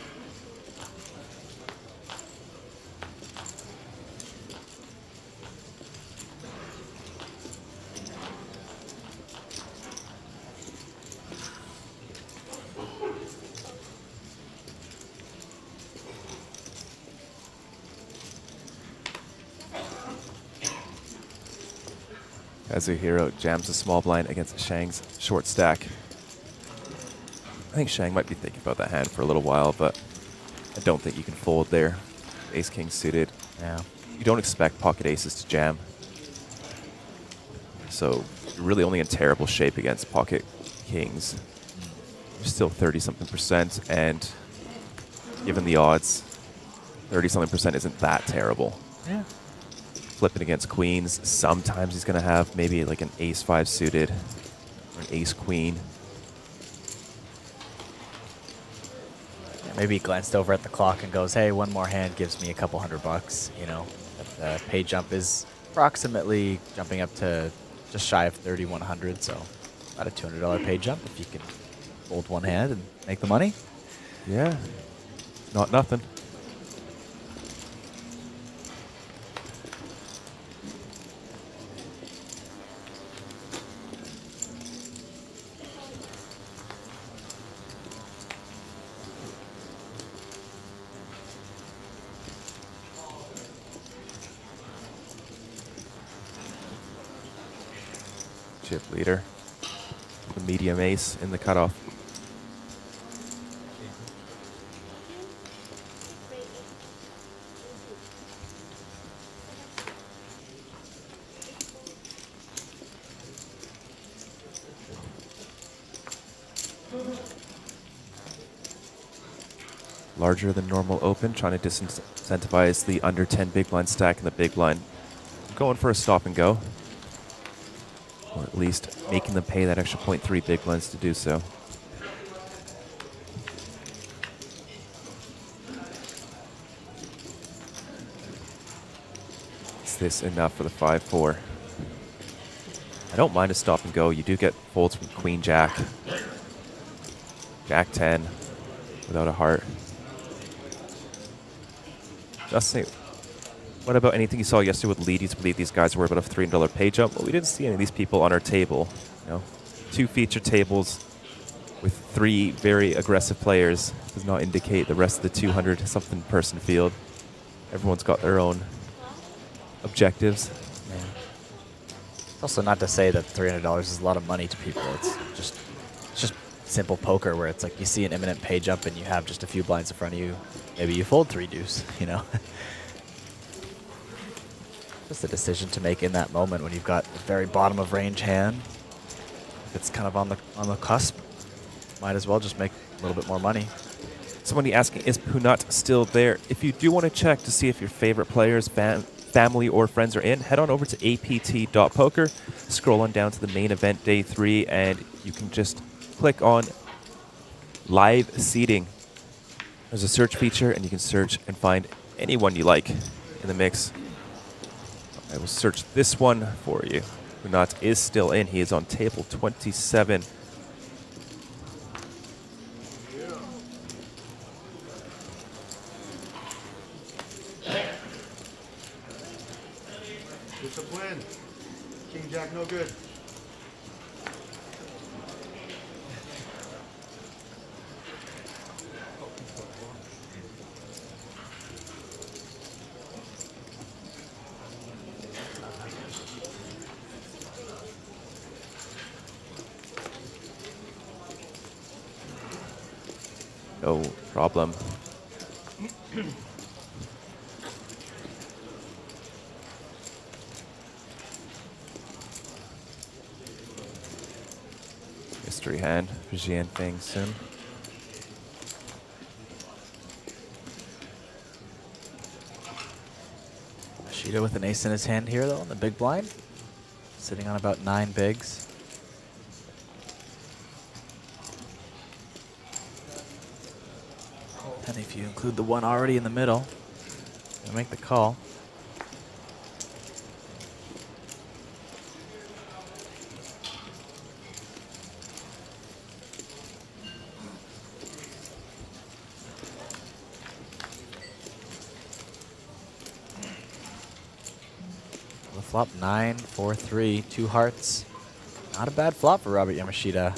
Kazuhiro jams a small blind against Shang's short stack. I think Shang might be thinking about that hand for a little while, but I don't think you can fold there. Ace-king suited. Yeah. You don't expect pocket aces to jam. So you're really only in terrible shape against pocket kings. You're still 30-something%, and given the odds, 30-something% isn't that terrible. Yeah. Flipping against queens, sometimes he's going to have maybe like an ace-5 suited or an ace-queen. Maybe he glanced over at the clock and goes, hey, one more hand gives me a couple $100, you know. The pay jump is approximately jumping up to just shy of 3,100, so about a $200 pay jump if you can fold one hand and make the money. Yeah, not nothing. Chip leader, the medium ace in the cutoff. Larger than normal open, trying to disincentivize the under 10 big blind stack in the big blind. Going for a stop and go. Or at least making them pay that extra 0.3 big blinds to do so. Is this enough for the 5-4? I don't mind a stop and go. You do get folds from Queen Jack. Jack 10 without a heart. Justin, what about anything you saw yesterday with lead? You believe these guys were about a $300 pay jump? Well, we didn't see any of these people on our table. You know, 2 feature tables with 3 very aggressive players does not indicate the rest of the 200-something person field. Everyone's got their own objectives. Yeah. It's also not to say that $300 is a lot of money to people. It's just simple poker where it's like you see an imminent pay jump and you have just a few blinds in front of you. Maybe you fold 3 deuce, you know. Just a decision to make in that moment when you've got the very bottom of range hand. It's kind of on the cusp. Might as well just make a little bit more money. Somebody asking, is Punat still there? If you do want to check to see if your favorite players, family, or friends are in, head on over to apt.poker, scroll on down to the main event day 3, and you can just click on live seating. There's a search feature, and you can search and find anyone you like in the mix. I will search this one for you. Punat is still in. He is on table 27. Discipline. King Jack, no good. No problem. Mystery hand for Jian Feng soon. Machida with an ace in his hand here, though, on the big blind. Sitting on about 9 bigs. And if you include the one already in the middle, you'll make the call. The flop 9, 4, 3, 2 hearts. Not a bad flop for Robert Yamashita.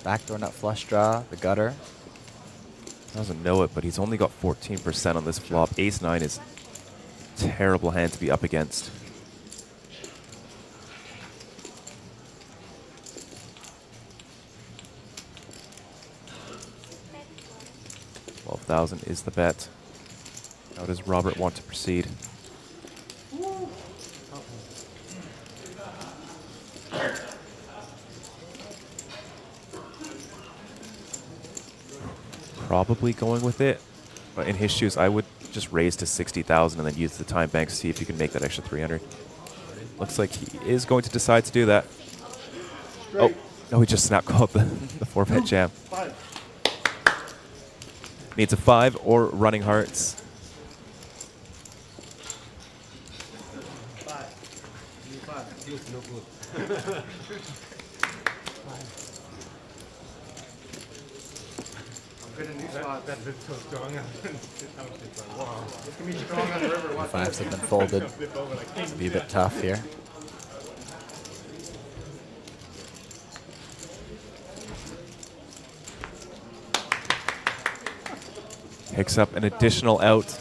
Backdoor nut flush draw, the gutter. Doesn't know it, but he's only got 14% on this flop. Ace-9 is a terrible hand to be up against. $12,000 is the bet. How does Robert want to proceed? Probably going with it, but in his shoes, I would just raise to 60,000 and then use the time bank to see if you can make that extra 300. Looks like he is going to decide to do that. Oh, no, he just snap called the 4-bet jam. Needs a 5 or running hearts. Fives have been folded. It'll be a bit tough here. Picks up an additional out.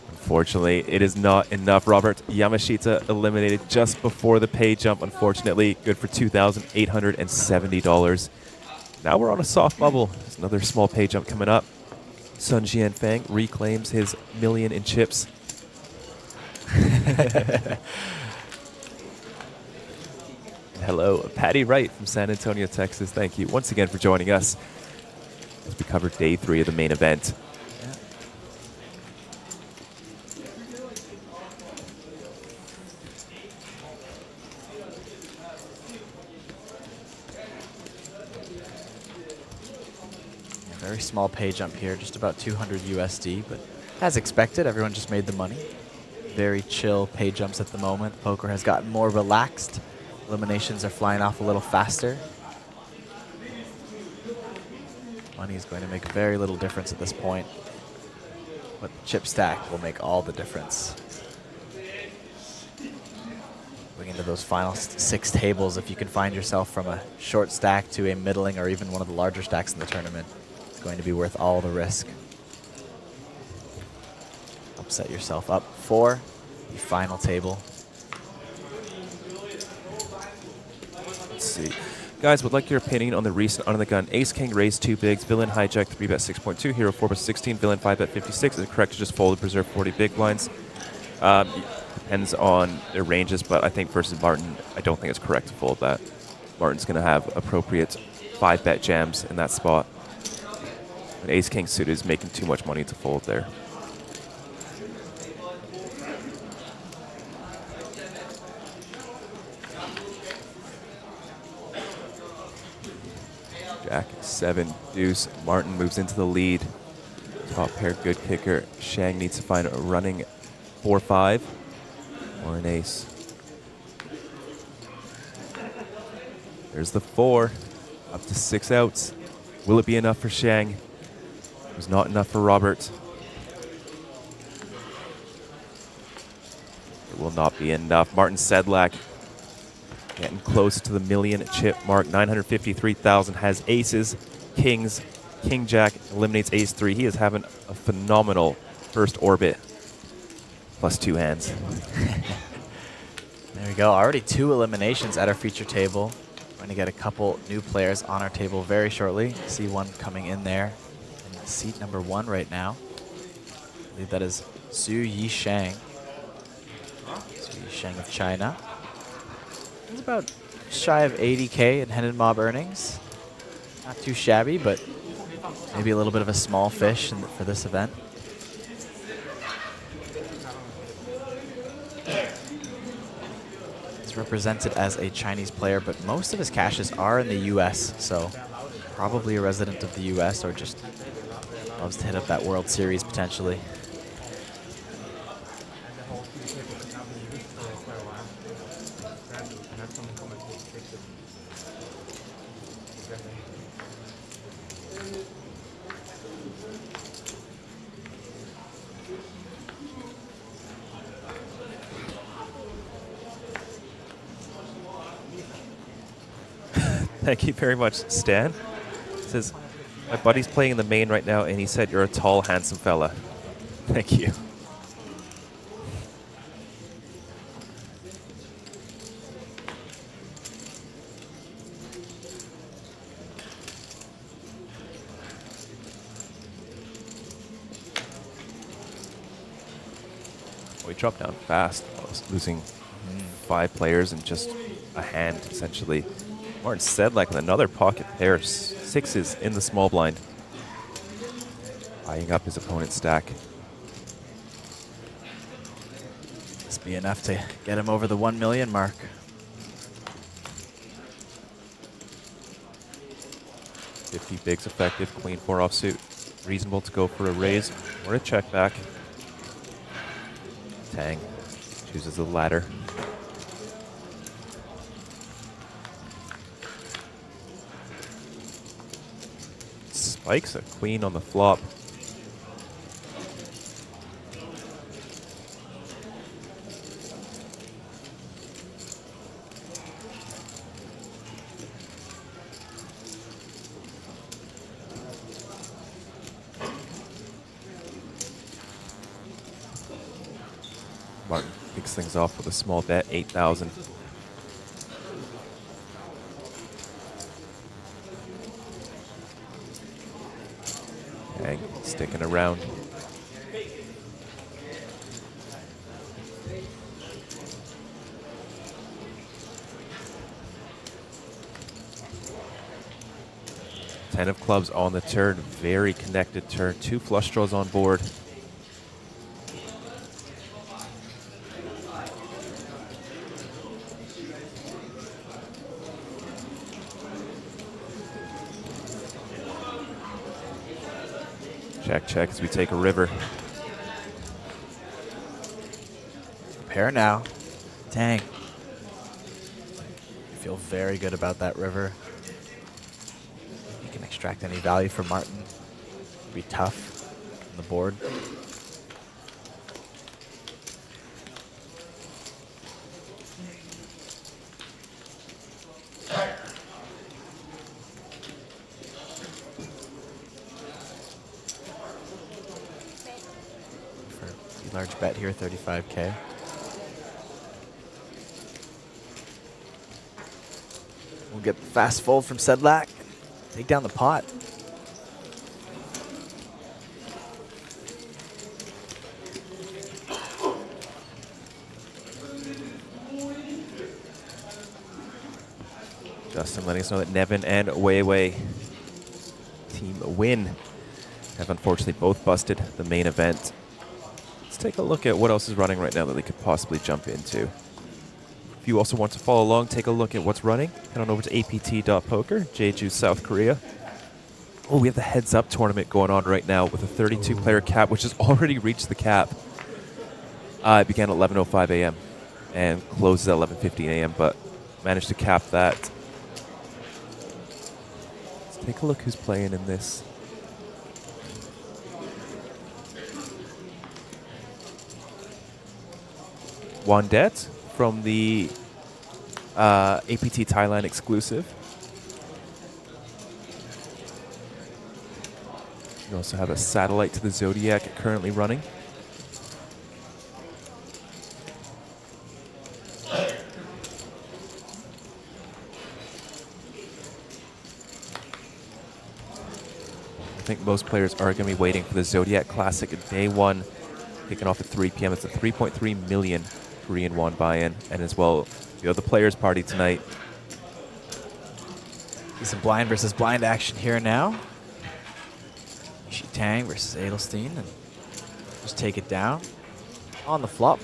Unfortunately, it is not enough. Robert Yamashita eliminated just before the pay jump, unfortunately. Good for $2,870. Now we're on a soft bubble. There's another small pay jump coming up. Sun Jianfang reclaims his million in chips. Hello, Patty Wright from San Antonio, Texas. Thank you once again for joining us as we cover day 3 of the main event. Very small pay jump here, just about 200 USD, but as expected, everyone just made the money. Very chill pay jumps at the moment. Poker has gotten more relaxed. Eliminations are flying off a little faster. Money is going to make very little difference at this point, but the chip stack will make all the difference. Going into those final 6 tables, if you can find yourself from a short stack to a middling or even one of the larger stacks in the tournament, it's going to be worth all the risk. Help set yourself up for the final table. Let's see. Guys, would like your opinion on the recent Under the Gun Ace King raise 2 bigs, villain hijack 3-bet 6.2, hero 4-bet 16, villain 5-bet 56. Is it correct to just fold and preserve 40 big blinds? Depends on their ranges, but I think versus Martin, I don't think it's correct to fold that. Martin's going to have appropriate 5-bet jams in that spot. An Ace King suited is making too much money to fold there. Jack 7 deuce. Martin moves into the lead. Top pair, good kicker. Shang needs to find a running 4-5 or an ace. There's the 4. Up to 6 outs. Will it be enough for Shang? It was not enough for Robert. It will not be enough. Martin Sedlak getting close to the million chip mark. 953,000, has aces, kings, king jack, eliminates ace 3. He is having a phenomenal first orbit. Plus 2 hands. There we go. Already 2 eliminations at our feature table. Going to get a couple new players on our table very shortly. See one coming in there. In seat number 1 right now. I believe that is Xu Yishang. Xu Yishang of China. He's about shy of 80K in Hendon Mob earnings. Not too shabby, but maybe a little bit of a small fish for this event. He's represented as a Chinese player, but most of his caches are in the US, so probably a resident of the US or just loves to hit up that World Series potentially. Thank you very much, Stan. He says, my buddy's playing in the main right now, and he said you're a tall, handsome fella. Thank you. We dropped down fast. I was losing 5 players in just a hand, essentially. Martin Sedlak with another pocket pair, 6s in the small blind. Eyeing up his opponent's stack. This be enough to get him over the 1 million mark. $50 bigs effective, queen 4 offsuit. Reasonable to go for a raise or a check back. Tang chooses the ladder. Spikes a queen on the flop. Martin kicks things off with a small bet, 8,000. Tang sticking around. Ten of clubs on the turn, very connected turn. 2 flush draws on board. Check, check as we take a river. Pair now. Dang. I feel very good about that river. You can extract any value from Martin. Be tough on the board. Large bet here, 35K. We'll get the fast fold from Sedlak. Take down the pot. Justin letting us know that Nevin and Weiwei team win have unfortunately both busted the main event. Let's take a look at what else is running right now that they could possibly jump into. If you also want to follow along, take a look at what's running. Head on over to apt.poker, Jeju, South Korea. Oh, we have the Heads Up tournament going on right now with a 32-player cap, which has already reached the cap. It began at 11:05 a.m. and closes at 11:15 a.m., but managed to cap that. Let's take a look who's playing in this. Wandet from the APT Thailand exclusive. We also have a satellite to the Zodiac currently running. I think most players are going to be waiting for the Zodiac Classic at day 1, kicking off at 3 p.m. It's a 3.3 million Korean won buy-in, and as well, you know, the players' party tonight. See some blind versus blind action here now. Ishi Tang versus Edelstein, and just take it down on the flop.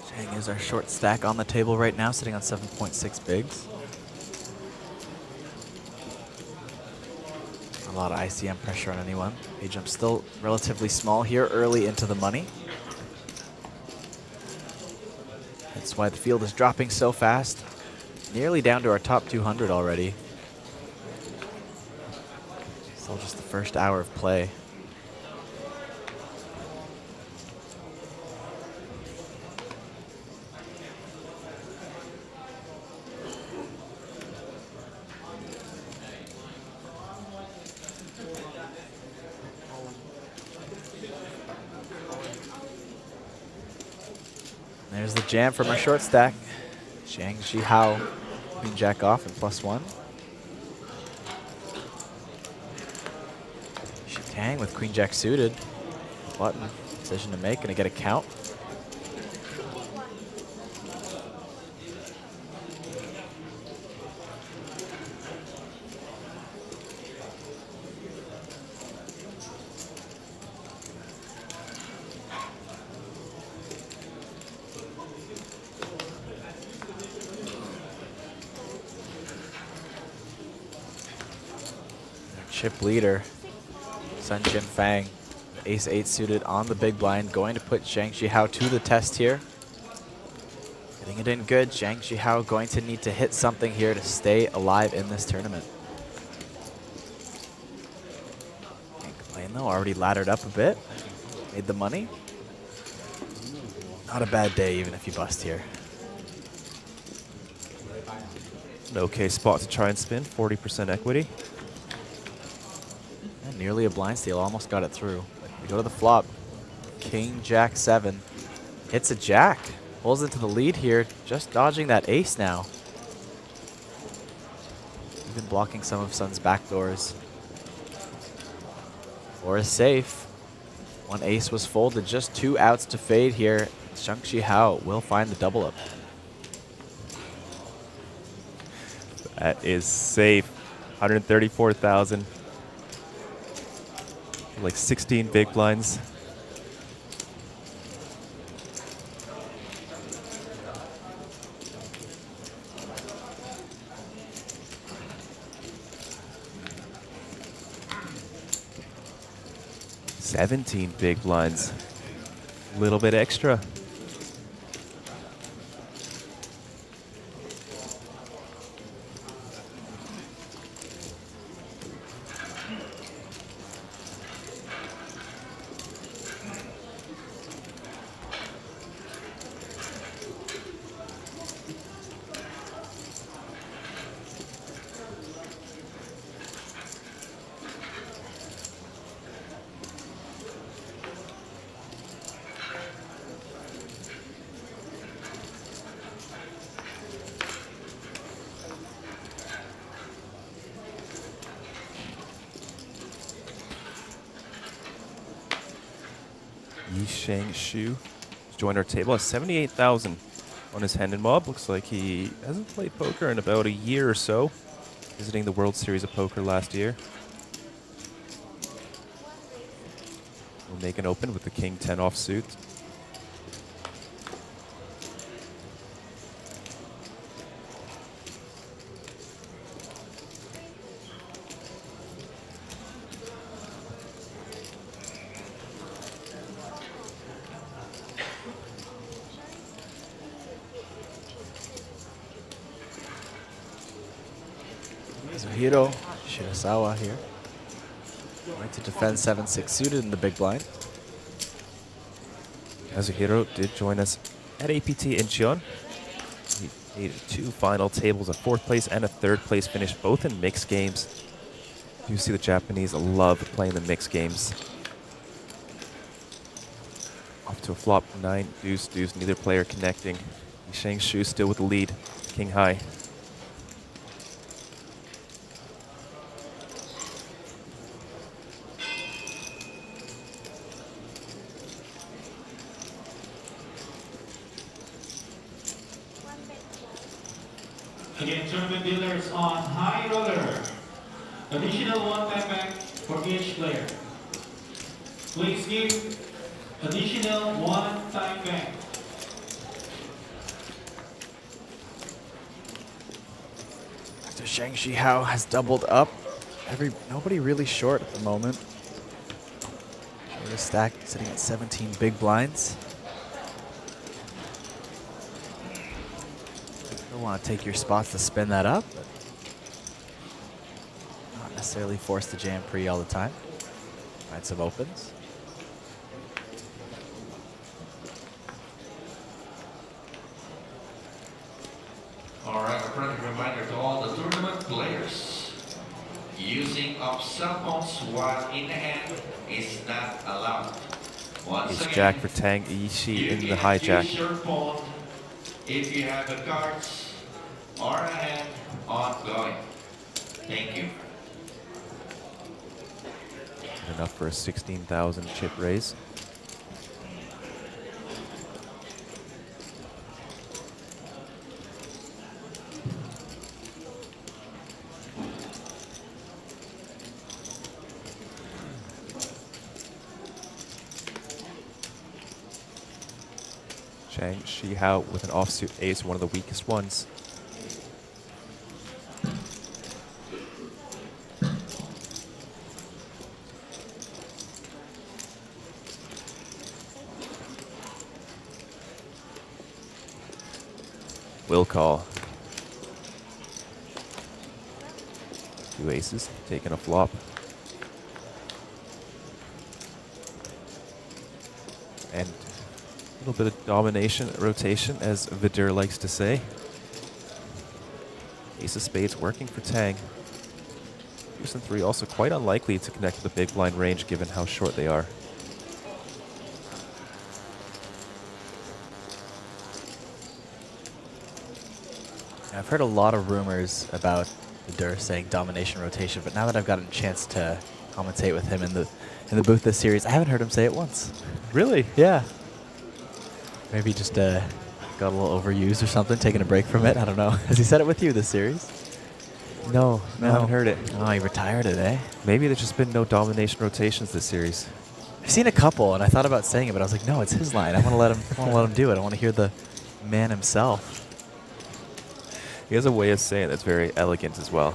Tang is our short stack on the table right now, sitting on 7.6 bigs. A lot of ICM pressure on anyone. Pay jump still relatively small here early into the money. That's why the field is dropping so fast. Nearly down to our top 200 already. Still just the first hour of play. There's the jam from our short stack. Zhang Zhihao, queen jack off and +1. Ishi Tang with queen jack suited. Button decision to make, gonna get a count. Chip leader, Sun Chin Fang. Ace-8 suited on the big blind, going to put Zhang Zhihao to the test here. Getting it in good. Zhang Zhihao going to need to hit something here to stay alive in this tournament. Can't complain though, already laddered up a bit. Made the money. Not a bad day even if you bust here. An okay spot to try and spin, 40% equity. And nearly a blind steal, almost got it through. We go to the flop. King, Jack 7. Hits a jack. Pulls into the lead here, just dodging that ace now. Even blocking some of Sun's backdoors. Four is safe. One ace was folded, just 2 outs to fade here. Zhang Zhihao will find the double up. That is safe. 134,000. Like 16 big blinds. $17 big blinds. A little bit extra. Shang Shu joined our table at 78,000 on his hand and mob. Looks like he hasn't played poker in about a year or so. Visiting the World Series of Poker last year. We'll make an open with the King 10 offsuit. Hiro Shirasawa here. Right to defend 7-6 suited in the big blind. Kazuhiro did join us at APT Incheon. He made 2 final tables, a 4th place and a 3rd place finish, both in mixed games. You see the Japanese love playing the mixed games. Off to a flop, 9, deuce, deuce, neither player connecting. Shang Shu still with the lead, King high. Again, tournament dealers on high roller. Additional 1 time bank for each player. Please give additional 1 time bank. So Zhang Zhihao has doubled up. Nobody really short at the moment. Shortest stack sitting at 17 big blinds. Want to take your spots to spin that up, but not necessarily force the jam pre all the time. Find some opens. All right, a friendly reminder to all the tournament players. Using of cell phones while in hand is not allowed. Once Ace again, Jack for Tang Yishi in the hijack. use your phone if you have the cards or a hand ongoing. Thank you. Enough for a 16,000 chip raise. Zhang Zhihao with an offsuit ace, one of the weakest ones. will call. 2 aces, taking a flop. And a little bit of domination, rotation, as Vidur likes to say. Ace of spades working for Tang. 2s and 3 also quite unlikely to connect to the big blind range given how short they are. I've heard a lot of rumors about Vidur saying domination rotation, but now that I've gotten a chance to commentate with him in the booth this series, I haven't heard him say it once. Really? Yeah. Maybe just got a little overused or something, taking a break from it. I don't know. Has he said it with you this series? No, I haven't heard it. Oh, he retired it, eh? Maybe there's just been no domination rotations this series. I've seen a couple, and I thought about saying it, but I was like, no, it's his line. I want to let him do it. I want to hear the man himself. He has a way of saying that's very elegant as well.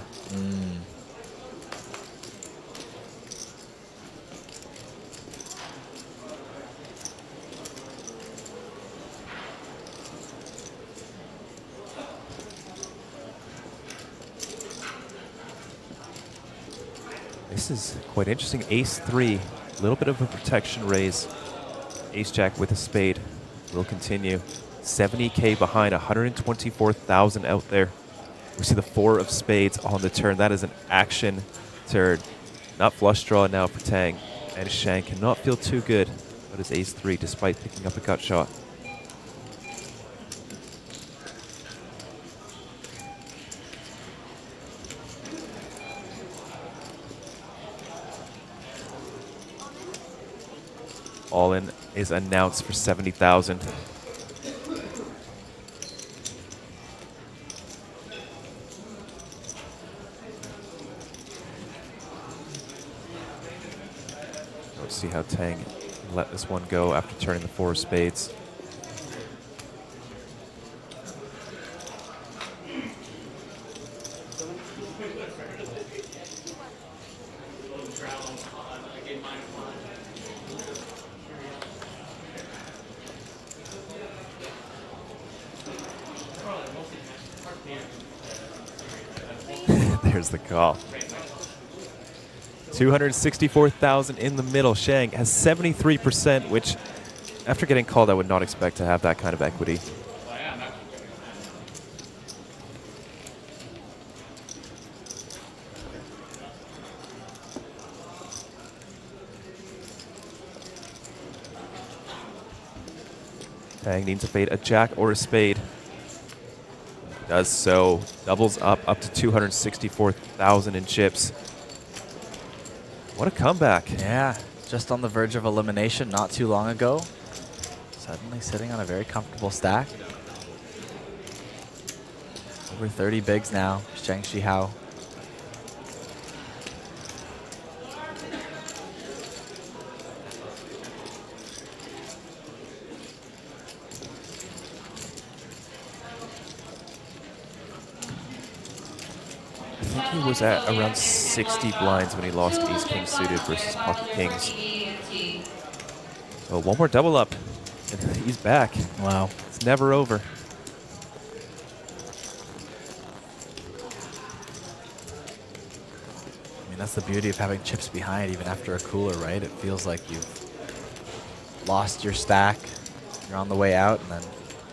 This is quite interesting. Ace 3, a little bit of a protection raise. Ace Jack with a spade will continue. 70K behind, 124,000 out there. We see the 4 of spades on the turn. That is an action turn. Not flush draw now for Tang. And Shang cannot feel too good about his ace 3 despite picking up a gut shot. All in is announced for 70,000. Let's see how Tang let this one go after turning the 4 of spades. There's the call. 264,000 in the middle. Shang has 73%, which after getting called, I would not expect to have that kind of equity. Tang needs to fade a jack or a spade. Does so. Doubles up to 264,000 in chips. What a comeback. Yeah, just on the verge of elimination not too long ago. Suddenly sitting on a very comfortable stack. Over 30 bigs now, Shang Shihao. He was at around 60 blinds when he lost Ace King suited versus Pocket Kings. So one more double up, and he's back. Wow. It's never over. I mean, that's the beauty of having chips behind even after a cooler, right? It feels like you've lost your stack, you're on the way out, and then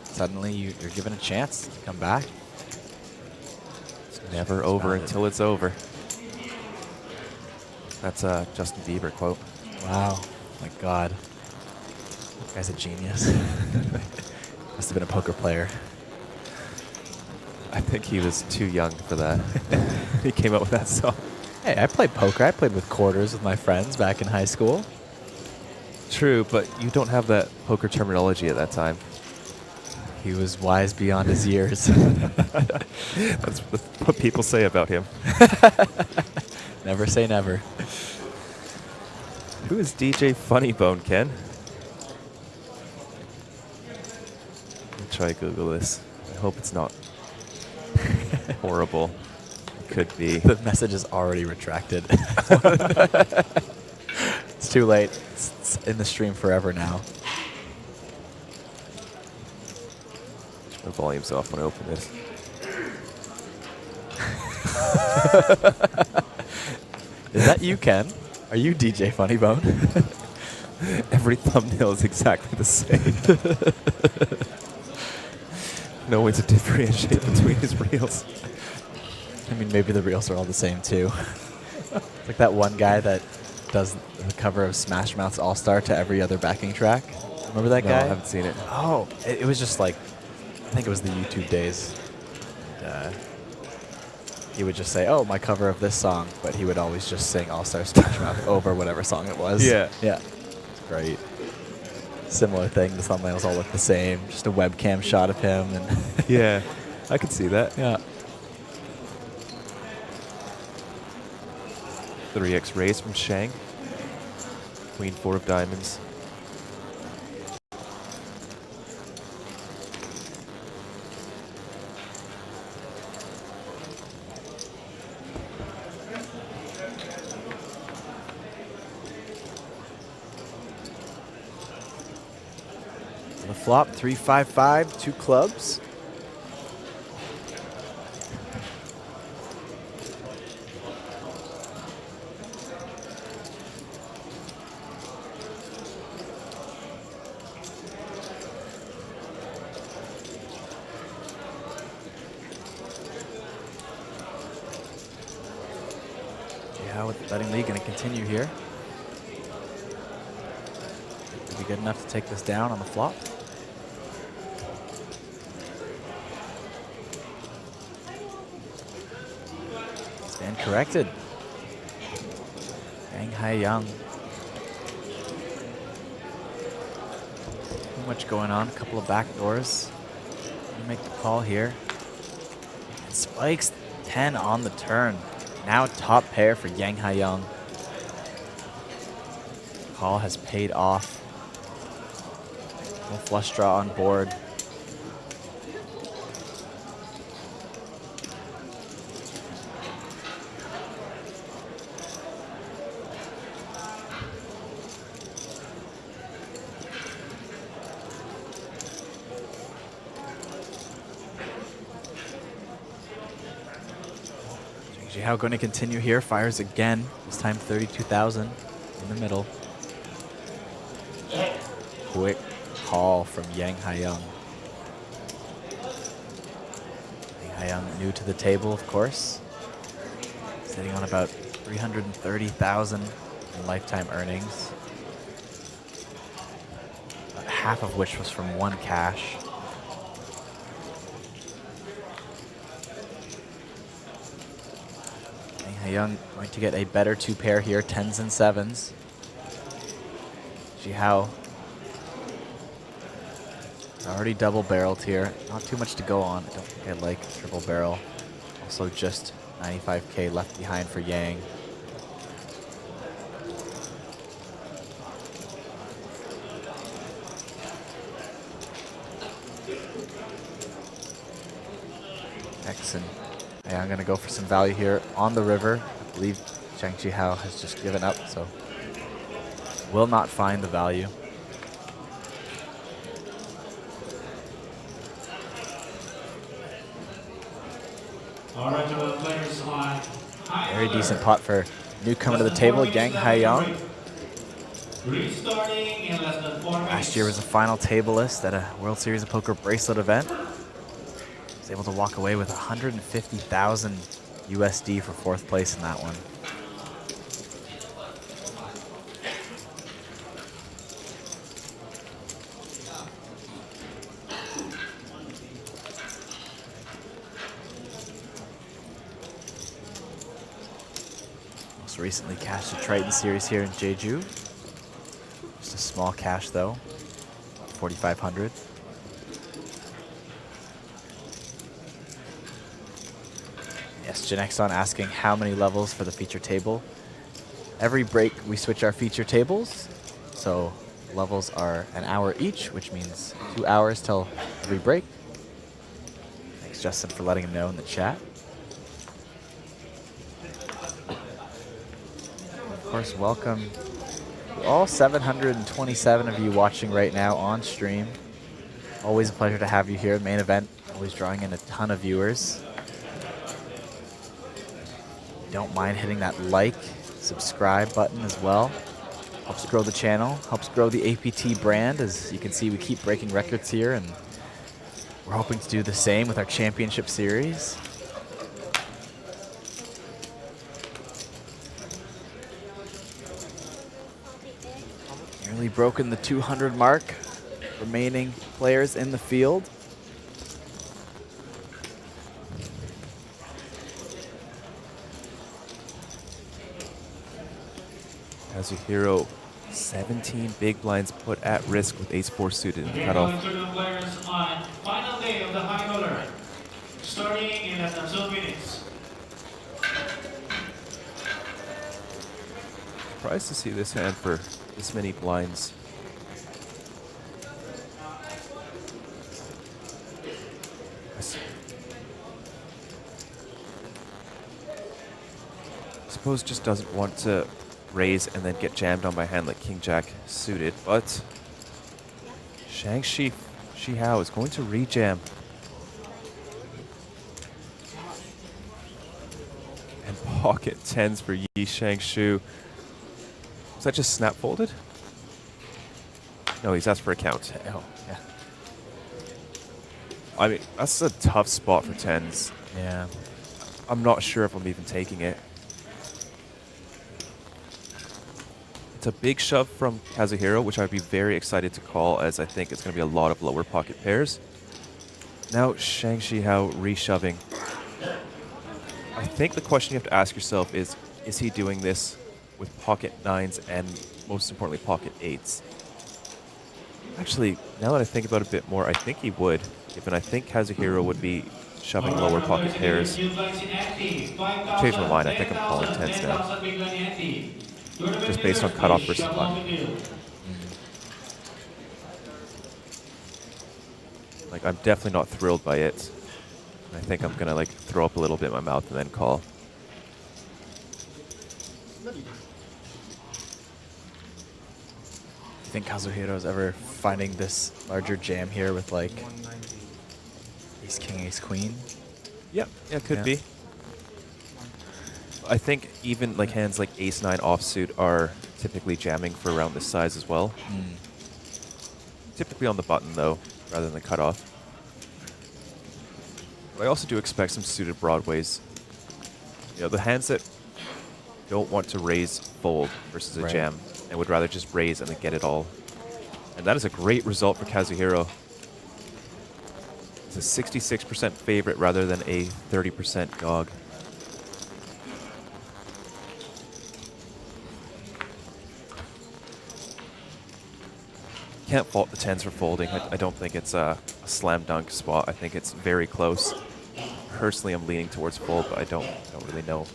suddenly you're given a chance to come back. Never over until it's over. That's a Justin Bieber quote. Wow. My God. That guy's a genius. Must have been a poker player. I think he was too young for that. He came up with that song. Hey, I played poker. I played with quarters with my friends back in high school. True, but you don't have that poker terminology at that time. He was wise beyond his years. That's what people say about him. Never say never. Who is DJ Funnybone, Ken? Let me try to Google this. I hope it's not horrible. It could be. The message is already retracted. It's too late. It's in the stream forever now. volume's off when I open this. Is that you, Ken? Are you DJ Funnybone? Every thumbnail is exactly the same. No way to differentiate between his reels. I mean, maybe the reels are all the same too. It's like that one guy that does the cover of Smash Mouth's All-Star to every other backing track. Remember that guy? I haven't seen it. Oh, it was just like, I think it was the YouTube days. And, he would just say, oh, my cover of this song, but he would always just sing All-Star Smash Mouth over whatever song it was. Yeah. Yeah. It's great. Similar thing, the thumbnails all look the same. Just a webcam shot of him. And Yeah, I could see that. yeah. 3x raise from Shang. Queen 4 of diamonds. The flop, 3-5-5, 2 clubs. Yeah, with the betting lead going to continue here. Will be good enough to take this down on the flop. Stand corrected. Yang Haiyang. Too much going on. A couple of back doors. Make the call here. And spikes 10 on the turn. Now top pair for Yang Haiyang. Call has paid off. No flush draw on board. How going to continue here, fires again, this time 32,000 in the middle. Quick call from Yang Haiyang. Yang Haiyang new to the table, of course. Sitting on about 330,000 in lifetime earnings. About half of which was from one cash. Haiyang going to get a better 2 pair here, 10s and 7s. Jihao already double barreled here. Not too much to go on. I don't think I like triple barrel. Also just 95K left behind for Yang. Excellent. Yeah, I'm going to go for some value here on the river. I believe Zhang Jihao has just given up, so will not find the value. All right, to the players on Very decent pot for newcomer to the table, Yang Haiyang. restarting in less than 4 minutes. Last year was a final tableist at a World Series of Poker bracelet event. Was able to walk away with 150,000 USD for 4th place in that one. Most recently cashed a Triton series here in Jeju. Just a small cash though, 4,500. Yes, Janexon asking how many levels for the feature table. Every break we switch our feature tables, so levels are an hour each, which means 2 hours till every break. Thanks Justin for letting him know in the chat. Of course, welcome to all 727 of you watching right now on stream. Always a pleasure to have you here. Main event Always drawing in a ton of viewers. Don't mind hitting that like, subscribe button as well. Helps grow the channel, helps grow the APT brand. As you can see, we keep breaking records here, and we're hoping to do the same with our championship series. Nearly broken the 200 mark. Remaining players in the field. Kazuhiro, 17 big blinds put at risk with ace-4 suited in the cutoff. Players on final day of the high roller, starting in less than 2 minutes. Surprised to see this hand for this many blinds. I suppose just doesn't want to raise and then get jammed on by a hand like King Jack suited, but Shihao is going to rejam. And pocket tens for Yi Shangshu. Was that just snap folded? No, he's asked for a count. Oh, yeah. I mean, that's a tough spot for tens. Yeah. I'm not sure if I'm even taking it. It's a big shove from Kazuhiro, which I'd be very excited to call, as I think it's going to be a lot of lower pocket pairs. Now Shihao reshoving. I think the question you have to ask yourself is he doing this with pocket nines and most importantly pocket eights? Actually, now that I think about it a bit more, I think he would, given I think Kazuhiro would be shoving lower pocket pairs. Changed my mind, I think I'm calling tens now. Just based on cutoff versus button. Like, I'm definitely not thrilled by it. I think I'm gonna like throw up a little bit in my mouth and then call. You think Kazuhiro's ever finding this larger jam here with like ace king, ace queen? Yeah, could be. I think even like hands like ace-9 offsuit are typically jamming for around this size as well. Typically on the button though, rather than the cutoff. But I also do expect some suited broadways. You know, the hands that don't want to raise fold versus a jam and would rather just raise and then get it all. And that is a great result for Kazuhiro. It's a 66% favorite rather than a 30% dog. Can't fault the tens for folding. I don't think it's a slam dunk spot. I think it's very close. Personally, I'm leaning towards fold, but I don't really know.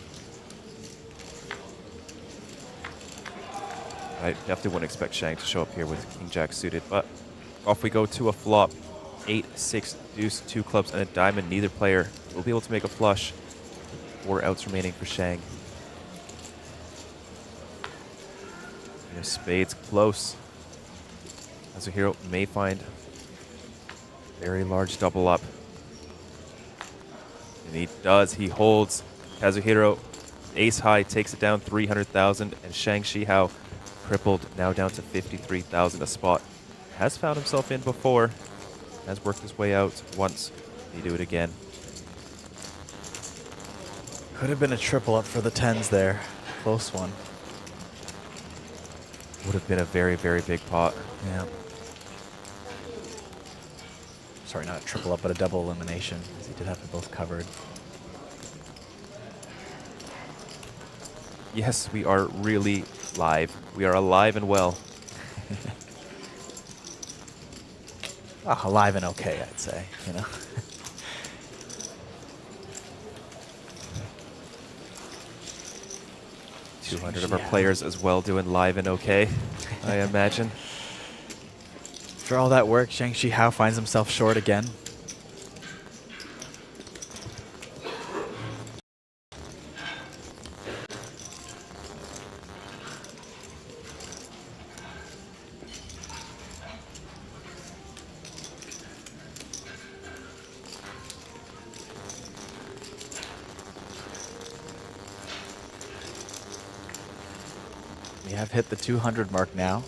I definitely wouldn't expect Shang to show up here with King Jack suited, but off we go to a flop. 8, 6, deuce, 2 clubs, and a diamond. Neither player will be able to make a flush. 4 outs remaining for Shang. And spades close. Kazuhiro may find very large double up. And he does. He holds. Kazuhiro, ace high, takes it down 300,000, and Shihao crippled, now down to 53,000 a spot. Has found himself in before. Has worked his way out once. He do it again. Could have been a triple up for the tens there. Close one. Would have been a very, very big pot. Yeah. Sorry, not a triple up, but a double elimination, because he did have them both covered. Yes, we are really live. We are alive and well. Alive and okay, I'd say, you know. 200 of our players as well doing live and okay, I imagine. After all that work, Shihao finds himself short again. We have hit the 200 mark now.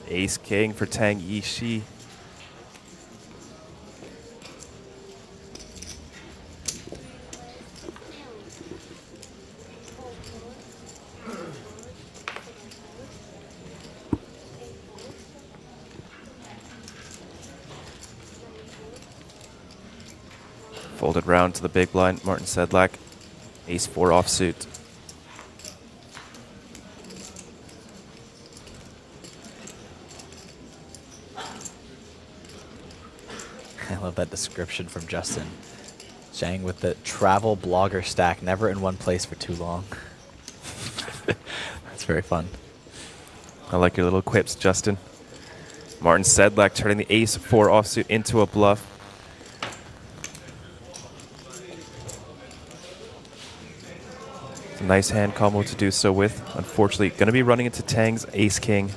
Ace King for Tang Yishi. Folded round to the big blind, Martin Sedlak. Ace 4 offsuit. I love that description from Justin. Zhang with the travel blogger stack, never in one place for too long. That's very fun. I like your little quips, Justin. Martin Sedlak turning the ace 4 offsuit into a bluff. It's a nice hand combo to do so with. Unfortunately, going to be running into Tang's ace king.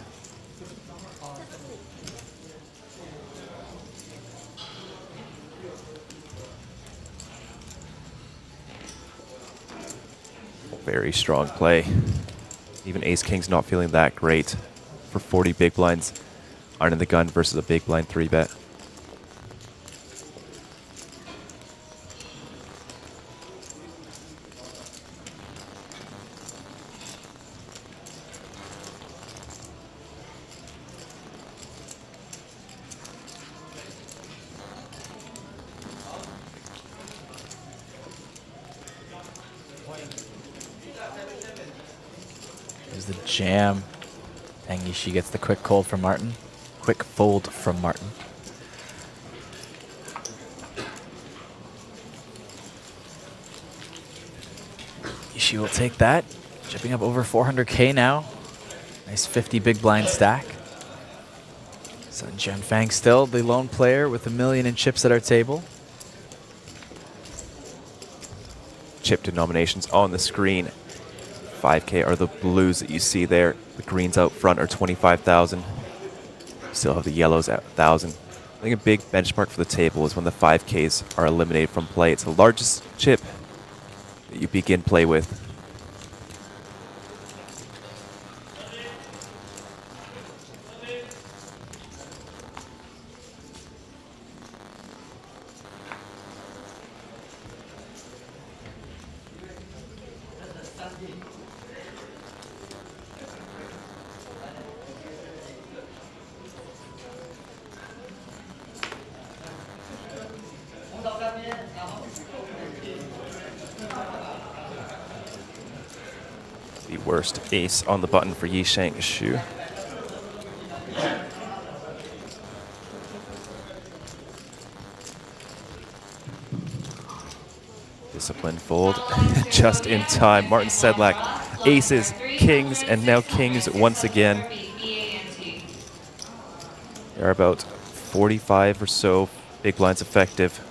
Very strong play. Even ace king's not feeling that great for 40 big blinds. Iron in the gun versus a big blind 3-bet. There's the jam. Tang Yishi gets the quick fold from Martin. Quick fold from Martin. Yishi will take that. Chipping up over 400K now. Nice 50 big blind stack. Sun Jianfang still the lone player with $1 million in chips at our table. Chip denominations on the screen. 5K are the blues that you see there. The greens out front are 25,000. Still have the yellows at 1,000. I think a big benchmark for the table is when the 5Ks are eliminated from play. It's the largest chip that you begin play with. The worst ace on the button for Yisheng Shu. Disciplined fold just in time. Martin Sedlak, aces, kings, and now kings once again. There are about 45 or so big blinds effective.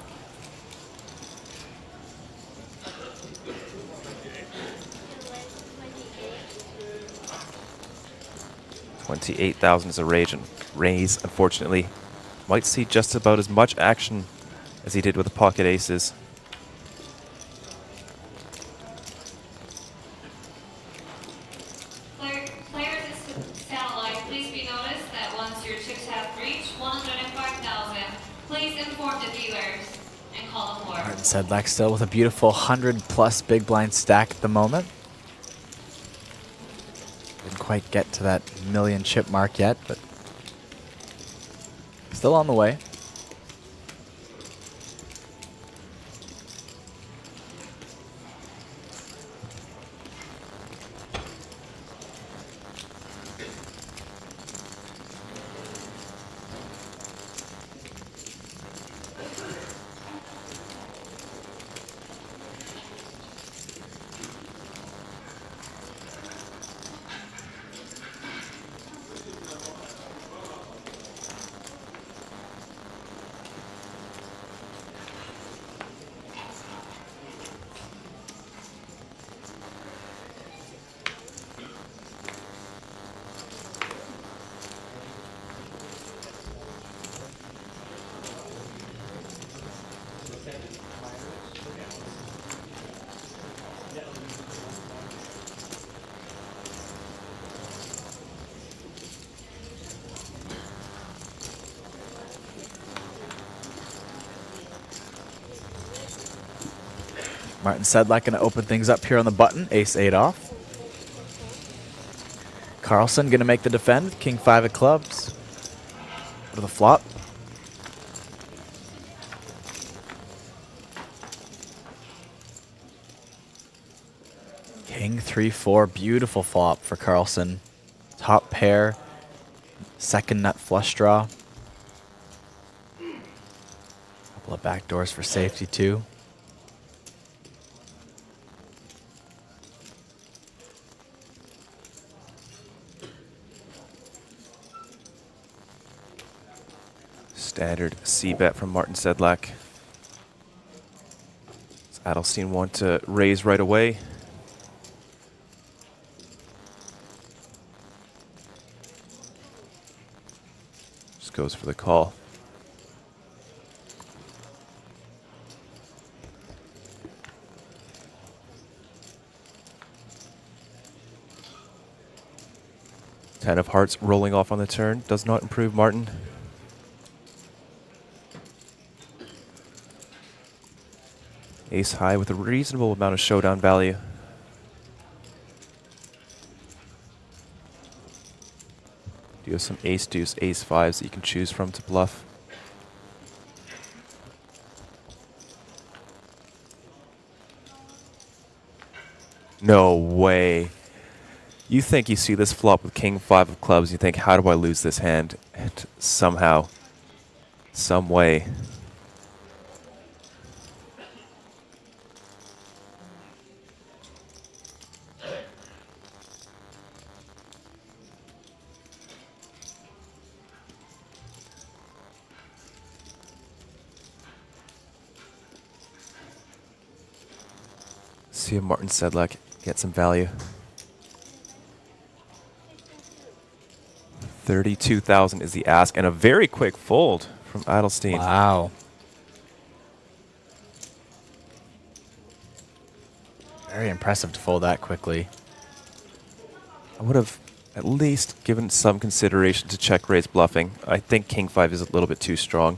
$28,000 is a raise, unfortunately. Might see just about as much action as he did with the pocket aces. Players and satellites, please be noticed that once your chips have reached 105,000, please inform the dealers and call the floor. Martin Sedlak still with a beautiful 100+ big blind stack at the moment. Didn't quite get to that $1 million chip mark yet, but still on the way. Martin Sedlak going to open things up here on the button. Ace-8 off. Carlsen going to make the defend. King-5 of clubs. Go to the flop. King-3-4. Beautiful flop for Carlsen. Top pair. Second nut flush draw. Couple of backdoors for safety too. Standard C-bet from Martin Sedlak. Does Adelstein want to raise right away? Just goes for the call. Ten of hearts rolling off on the turn. Does not improve Martin. Ace high with a reasonable amount of showdown value. Do have some ace deuce, ace fives that you can choose from to bluff. No way. You think you see this flop with king-5 of clubs, you think, how do I lose this hand? And somehow, some way. See if Martin Sedlak get some value. 32,000 is the ask, and a very quick fold from Adelstein. Wow. Very impressive to fold that quickly. I would have at least given some consideration to check raise bluffing. I think king-5 is a little bit too strong.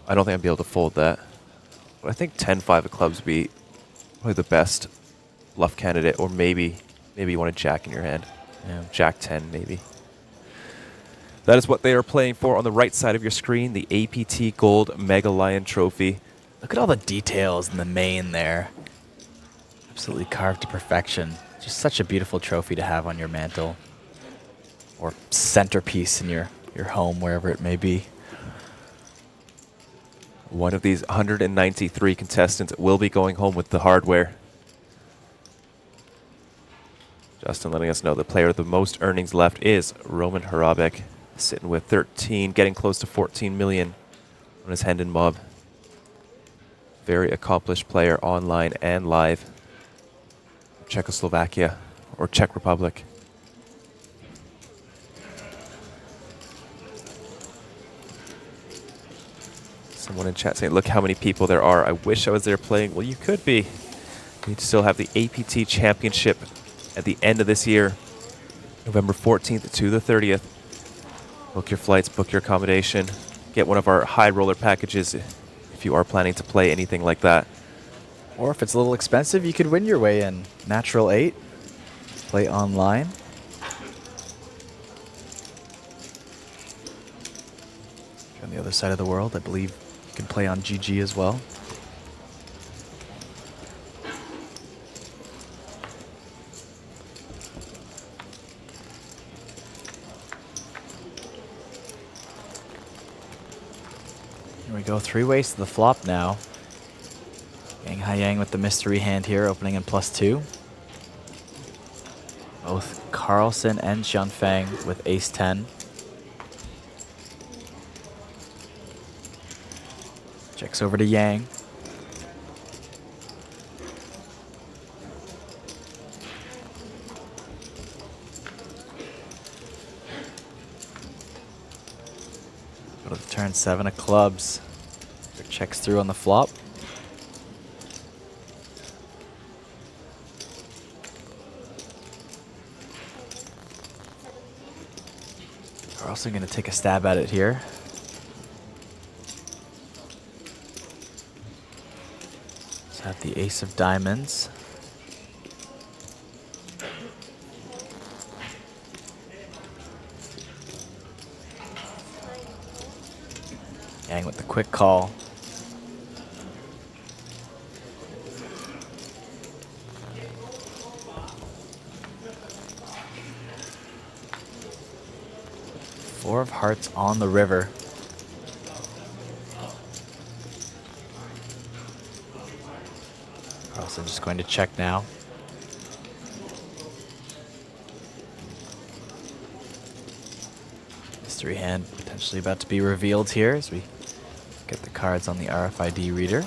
I don't think I'd be able to fold that. But I think 10-5 of clubs would be probably the best bluff candidate, or maybe you want a jack in your hand. Yeah. Jack 10 maybe. That is what they are playing for on the right side of your screen, the APT Gold Mega Lion Trophy. Look at all the details in the mane there. Absolutely carved to perfection. Just such a beautiful trophy to have on your mantle. Or centerpiece in your home, wherever it may be. One of these 193 contestants will be going home with the hardware. Justin letting us know the player with the most earnings left is Roman Harabek, sitting with 13, getting close to 14 million on his Hendon mob. Very accomplished player online and live. Czechoslovakia or Czech Republic. Someone in chat saying, look how many people there are. I wish I was there playing. Well, you could be. You still have the APT Championship at the end of this year, November 14th to the 30th. Book your flights, book your accommodation, get one of our high roller packages if you are planning to play anything like that. Or if it's a little expensive, you could win your way in. Natural 8, play online. On the other side of the world, I believe you can play on GG as well. Here we go, 3 ways to the flop now. Yang Hai Yang with the mystery hand here, opening in +2. Both Carlsen and Xianfeng with ace-10. Checks over to Yang. Go to the turn, 7 of clubs. Checks through on the flop. We're also going to take a stab at it here. At the ace of diamonds. Yang with the quick call. Four of hearts on the river. Also just going to check now. Mystery hand potentially about to be revealed here as we get the cards on the RFID reader.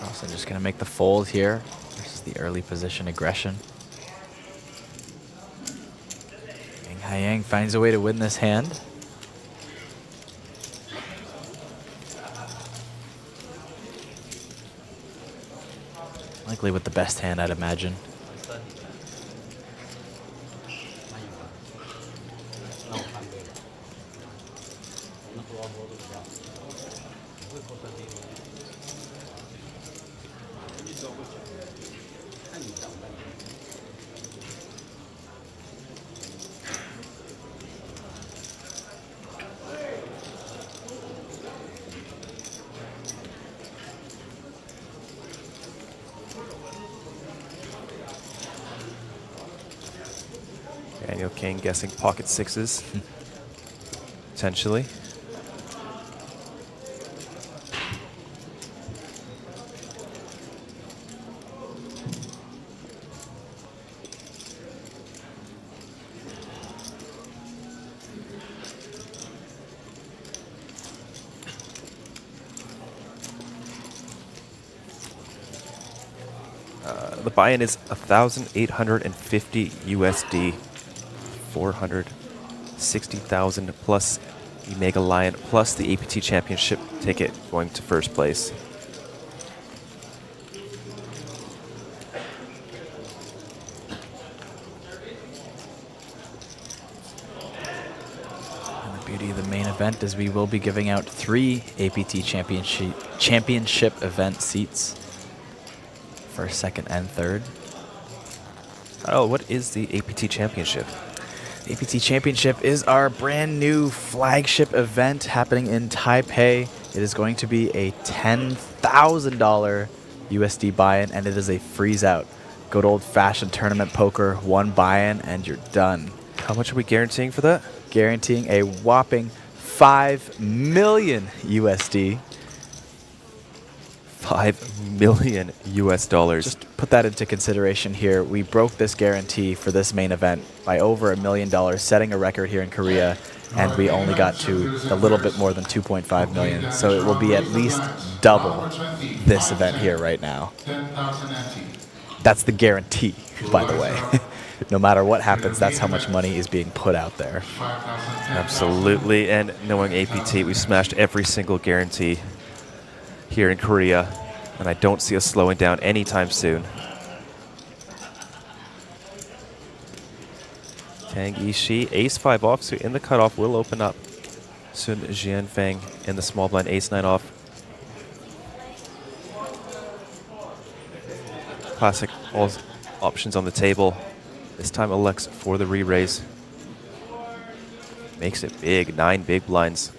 Also just going to make the fold here. This is the early position aggression. Yang Haiyang finds a way to win this hand. Likely with the best hand, I'd imagine. Daniel King guessing pocket sixes, potentially. The buy-in is 1,850 USD. 460,000 plus the Mega Lion plus the APT Championship ticket going to first place. And the beauty of the main event is we will be giving out 3 APT Championship event seats. First, second, and third. Oh, what is the APT Championship? APT Championship is our brand new flagship event happening in Taipei. It is going to be a $10,000 USD buy-in, and it is a freeze-out. Good old-fashioned tournament poker, 1 buy-in, and you're done. How much are we guaranteeing for that? Guaranteeing a whopping 5 million USD. 5 million US dollars. Just put that into consideration here. We broke this guarantee for this main event by over $1 million, setting a record here in Korea, and we only got to a little bit more than 2.5 million. So it will be at least double this event here right now. That's the guarantee, by the way. No matter what happens, that's how much money is being put out there. Absolutely, and knowing APT, we smashed every single guarantee here in Korea, and I don't see us slowing down anytime soon. Tang Yishi, ace-5 off, so in the cutoff will open up. Sun Jianfeng in the small blind, ace-9 off. Classic, all options on the table. This time elects for the re-raise. Makes it big, 9 big blinds.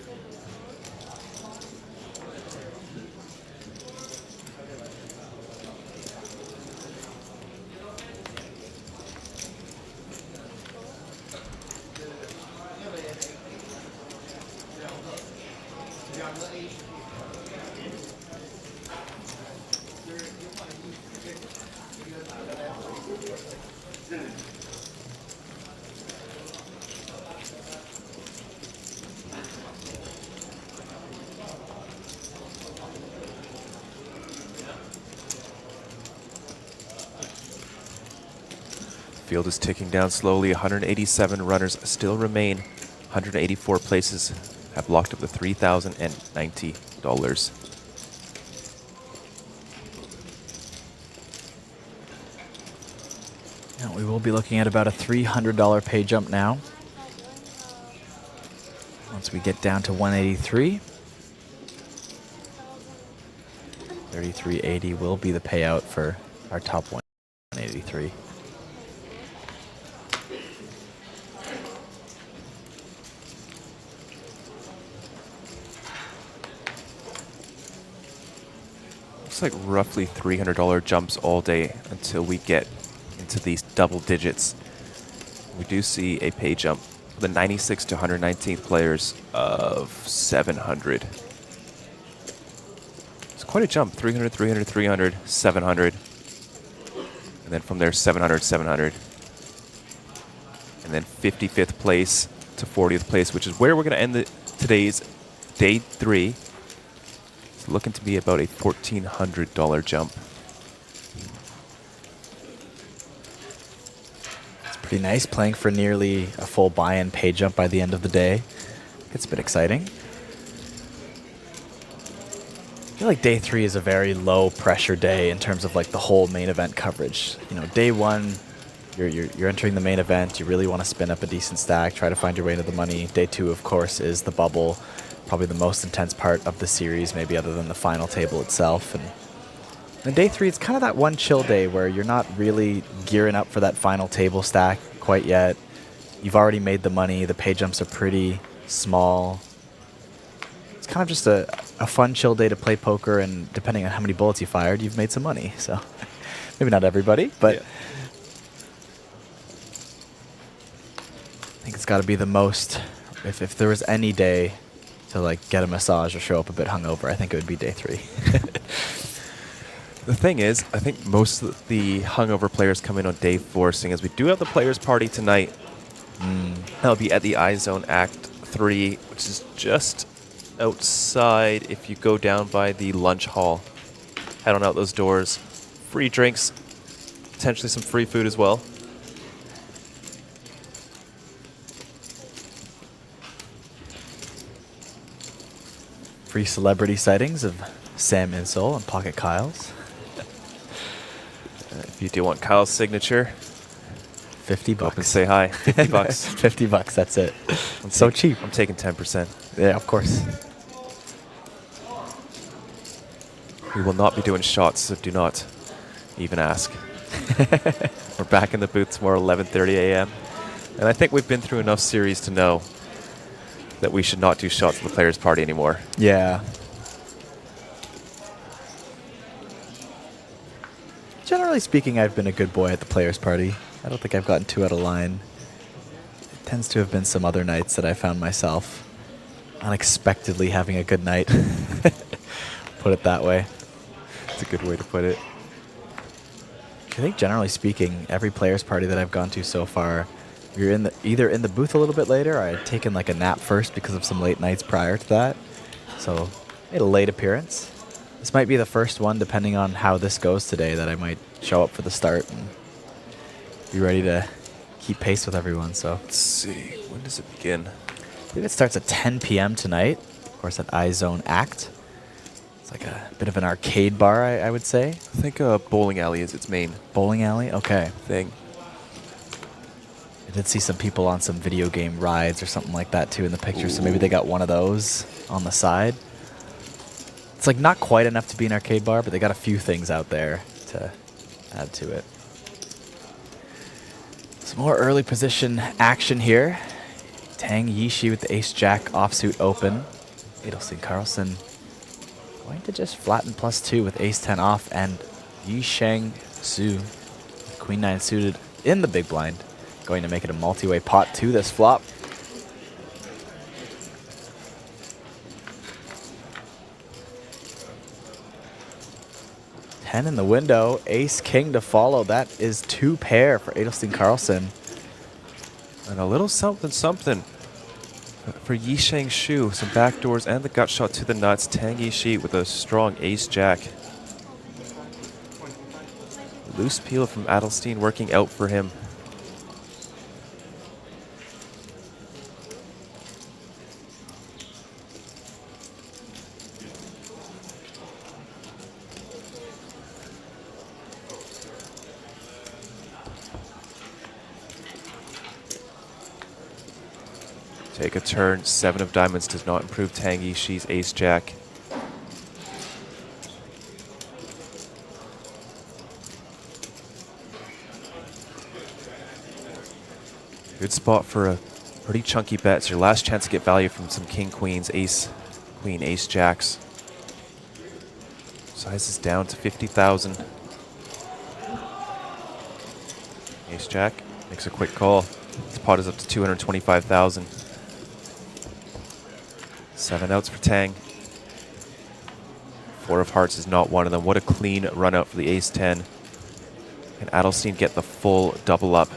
Field is ticking down slowly. 187 runners still remain. 184 places have locked up the $3,090. Now we will be looking at about a $300 pay jump now. Once we get down to 183. 33.80 will be the payout for our top 183. Looks like roughly $300 jumps all day until we get into these double digits. We do see a pay jump for the 96 to 119th players of 700. It's quite a jump. 300, 300, 300, 700. And then from there, 700, 700. And then 55th place to 40th place, which is where we're going to end today's day 3. It's looking to be about a $1,400 jump. It's pretty nice playing for nearly a full buy-in pay jump by the end of the day. It's been exciting. I feel like day 3 is a very low pressure day in terms of like the whole main event coverage. You know, day 1, you're entering the main event. You really want to spin up a decent stack, try to find your way into the money. Day 2, of course, is the bubble. Probably the most intense part of the series, maybe other than the final table itself. And then day 3, it's kind of that one chill day where you're not really gearing up for that final table stack quite yet. You've already made the money. The pay jumps are pretty small. It's kind of just a fun chill day to play poker, and depending on how many bullets you fired, you've made some money. So maybe not everybody, but yeah. I think it's got to be the most, if there was any day to like get a massage or show up a bit hungover, I think it would be day 3. The thing is, I think most of the hungover players come in on day 4, seeing as we do have the players' party tonight. That'll be at the iZone Act 3, which is just outside if you go down by the lunch hall. Head on out those doors. Free drinks, potentially some free food as well. Free celebrity sightings of Sam Insole and Pocket Kyle's. If you do want Kyle's signature, $50. Go up and say hi. $50. $50, that's it. So cheap. I'm taking 10%. Yeah, of course. We will not be doing shots, so do not even ask. We're back in the booth tomorrow, 11:30 a.m. And I think we've been through enough series to know that we should not do shots at the players' party anymore. Yeah. Generally speaking, I've been a good boy at the players' party. I don't think I've gotten too out of line. It tends to have been some other nights that I found myself unexpectedly having a good night. Put it that way. It's a good way to put it. I think generally speaking, every players' party that I've gone to so far, you're either in the booth a little bit later, or I'd taken like a nap first because of some late nights prior to that. So, made a late appearance. This might be the first one, depending on how this goes today, that I might show up for the start and be ready to keep pace with everyone. So let's see, when does it begin? I believe it starts at 10 p.m. tonight. Of course, at iZone Act. It's like a bit of an arcade bar, I would say. I think bowling alley is its main bowling alley. Okay. Thing. I did see some people on some video game rides or something like that too in the picture, so maybe they got one of those on the side. It's like not quite enough to be an arcade bar, but they got a few things out there to add to it. Some more early position action here. Tang Yishi with the ace-jack offsuit open. Adelstein Carlson going to just flatten +2 with ace-10 off, and Yisheng Su with queen-9 suited in the big blind. Going to make it a multi-way pot to this flop. Ten in the window, ace-king to follow. That is 2 pair for Adelstein Carlson. And a little something for Yisheng Shu. Some backdoors and the gut shot to the nuts. Tang Yishi with a strong ace-jack. Loose peel from Adelstein working out for him. Take a turn. 7 of diamonds does not improve Tangy. She's ace-jack. Good spot for a pretty chunky bet. It's your last chance to get value from some king, queens, ace, queen, ace, jacks. Size is down to 50,000. Ace jack makes a quick call. This pot is up to 225,000. 7 outs for Tang. 4 of hearts is not one of them. What a clean run out for the ace 10. Can Adelstein get the full double up?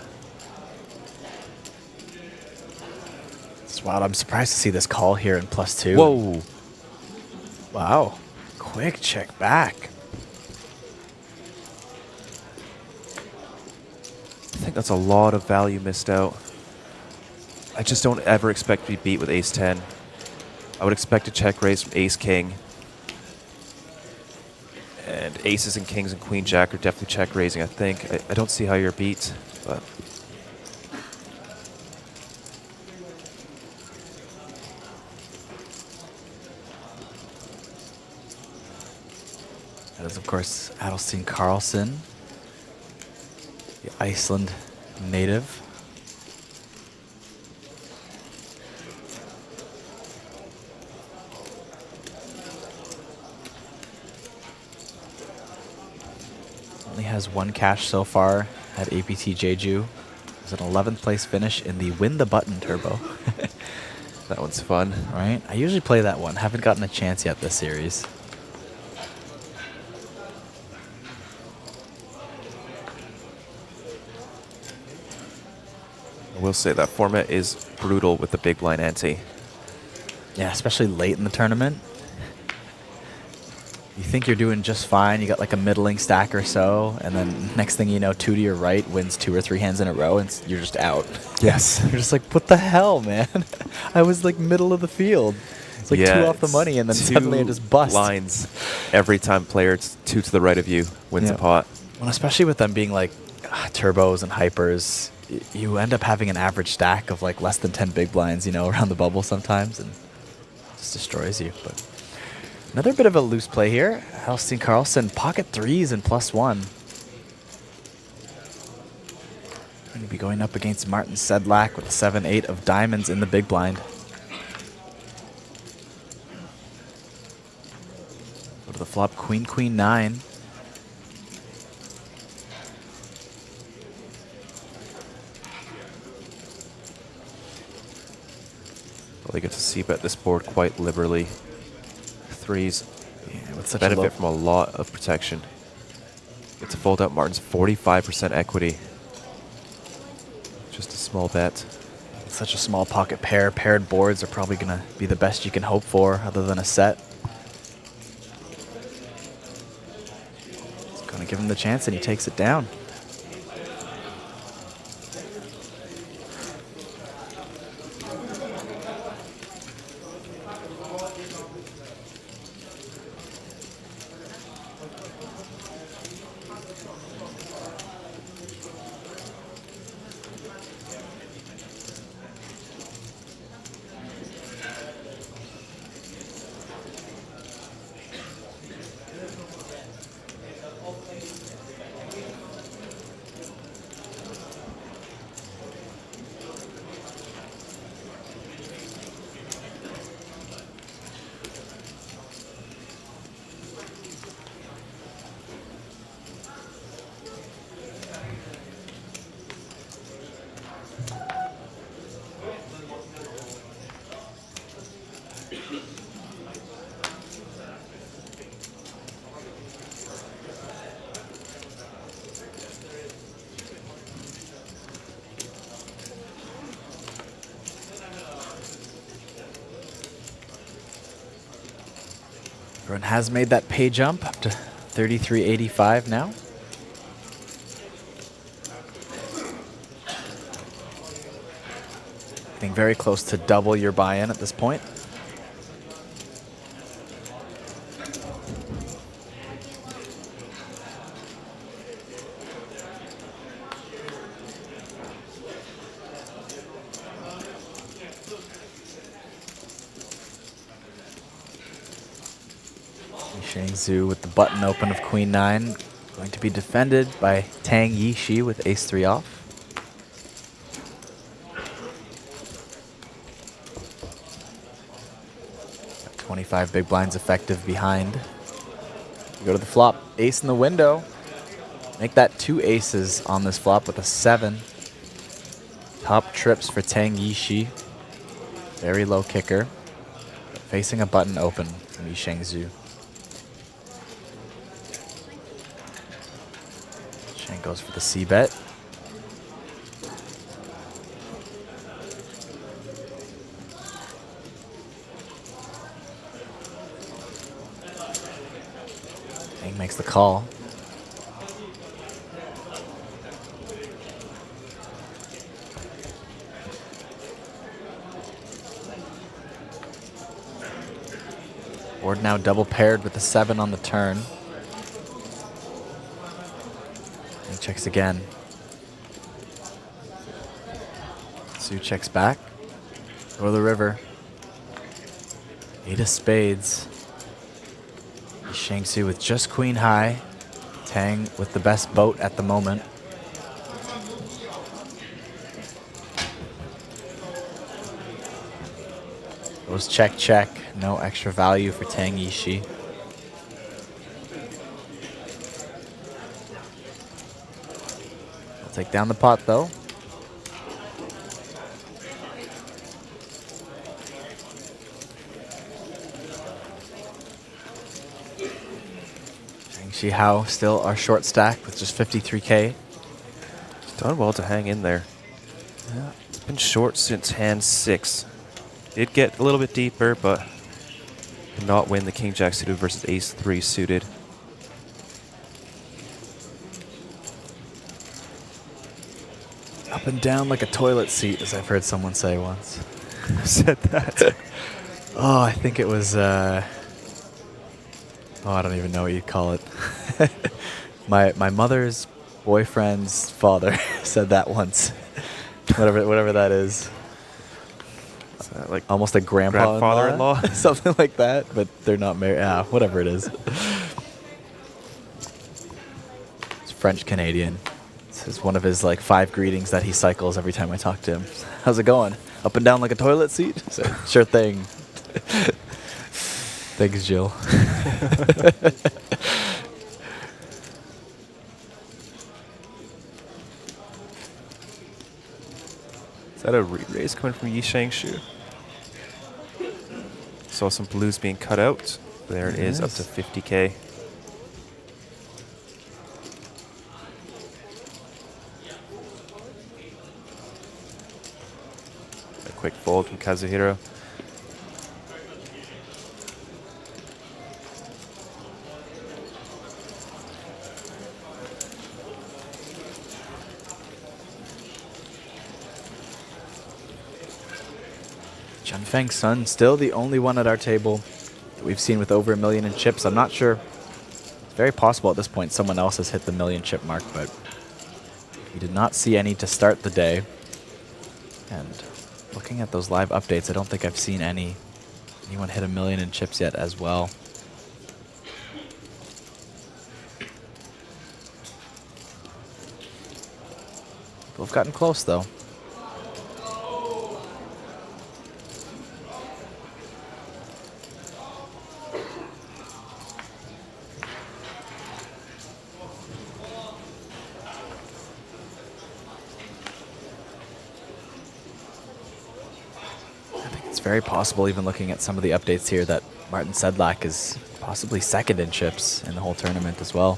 Wow, I'm surprised to see this call here in +2. Whoa. Wow. Quick check back. I think that's a lot of value missed out. I just don't ever expect to be beat with ace 10. I would expect a check raise from ace king. And aces and kings and queen jack are definitely check raising, I think. I don't see how you're beat, but... That is, of course, Adelstein Carlson, the Iceland native. Only has 1 cash so far at APT Jeju. It's an 11th place finish in the Win the Button Turbo. That one's fun. Right? I usually play that one. Haven't gotten a chance yet this series. I will say that format is brutal with the big blind ante. Yeah, especially late in the tournament. You think you're doing just fine. You got like a middling stack or so, and then next thing you know, 2 to your right wins 2 or 3 hands in a row, and you're just out. Yes. You're just like, what the hell, man? I was like middle of the field. It's like 2 off the money, and then suddenly I just bust. Lines every time player 2 to the right of you wins a pot. Well, especially with them being like turbos and hypers, you end up having an average stack of like less than 10 big blinds, you know, around the bubble sometimes, and it just destroys you. But another bit of a loose play here. Adelstein Carlson, pocket 3s and +1. Going to be going up against Martin Sedlak with a 7-8 of diamonds in the big blind. Go to the flop, queen, queen, 9. Well, they get to c-bet this board quite liberally. 3s with such benefit from a lot of protection. Get to fold out Martin's 45% equity. Just a small bet. Such a small pocket pair. Paired boards are probably going to be the best you can hope for other than a set. It's going to give him the chance, and he takes it down. Everyone has made that pay jump up to 33.85 now. Getting very close to double your buy-in at this point. Shangzhou with the button open of Queen 9. Going to be defended by Tang Yishi with Ace 3 off. 25 big blinds effective behind. We go to the flop. Ace in the window. Make that 2 aces on this flop with a 7. Top trips for Tang Yishi. Very low kicker. Facing a button open from Yi Shangzhou. Shang goes for the C bet. Tang makes the call. Board now double paired with the 7 on the turn. And checks again. Su checks back. Go to the river. 8 of spades. Shangsu with just queen high. Tang with the best boat at the moment. Goes check, check. No extra value for Tang Yishi. I'll take down the pot though. Tang Shihao still our short stack with just 53K. He's done well to hang in there. Yeah. It's been short since hand 6. Did get a little bit deeper, but did not win the King Jack suited versus Ace 3 suited. Up and down like a toilet seat, as I've heard someone say once. Who said that? Oh, I think it was, I don't even know what you'd call it. my mother's boyfriend's father said that once. whatever that is. Like almost a grandfather-in-law, something like that, but they're not married. Yeah, whatever it is. It's French-Canadian. This is one of his like 5 greetings that he cycles every time I talk to him. How's it going? Up and down like a toilet seat? So, sure thing. Thanks, Jill. Is that a re-raise coming from Yi Shangzhou? Saw some blues being cut out. There it is, up to 50K. A quick fold from Kazuhiro. Feng's son, still the only one at our table that we've seen with over 1 million in chips. I'm not sure. It's very possible at this point someone else has hit the 1 million chip mark, but we did not see any to start the day. And looking at those live updates, I don't think I've seen anyone hit 1 million in chips yet as well. People have gotten close though. Very possible, even looking at some of the updates here, that Martin Sedlak is possibly 2nd in chips in the whole tournament as well.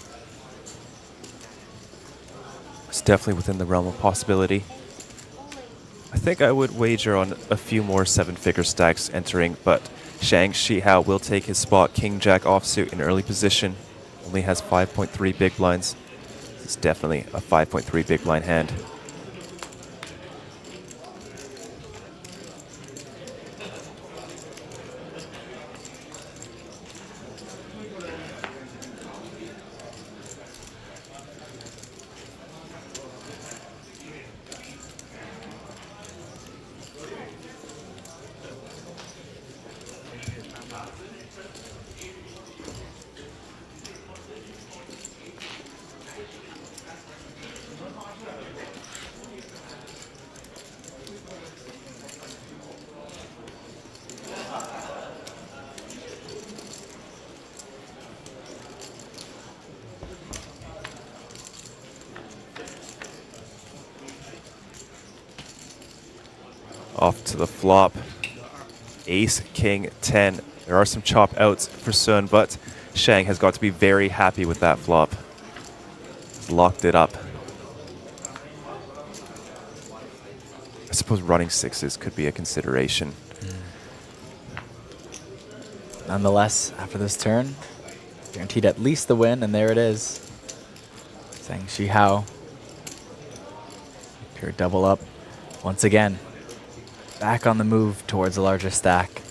It's definitely within the realm of possibility. I think I would wager on a few more 7-figure stacks entering, but Shang Shihao will take his spot. King Jack offsuit in early position. Only has 5.3 big blinds. This is definitely a 5.3 big blind hand. Off to the flop. Ace, king, 10. There are some chop outs for Sun, but Shang has got to be very happy with that flop. He's locked it up. I suppose running sixes could be a consideration. Nonetheless, after this turn, guaranteed at least the win, and there it is. Zhang Shihao. Pure double up once again. Back on the move towards a larger stack.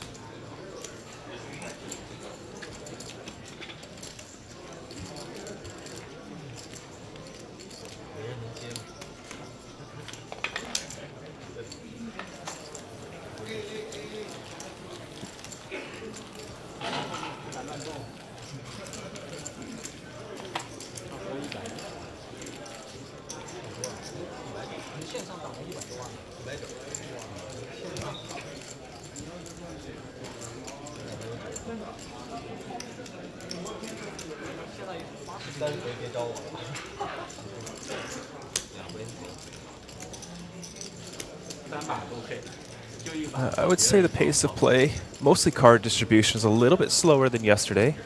I would say the pace of play, mostly card distribution, is a little bit slower than yesterday.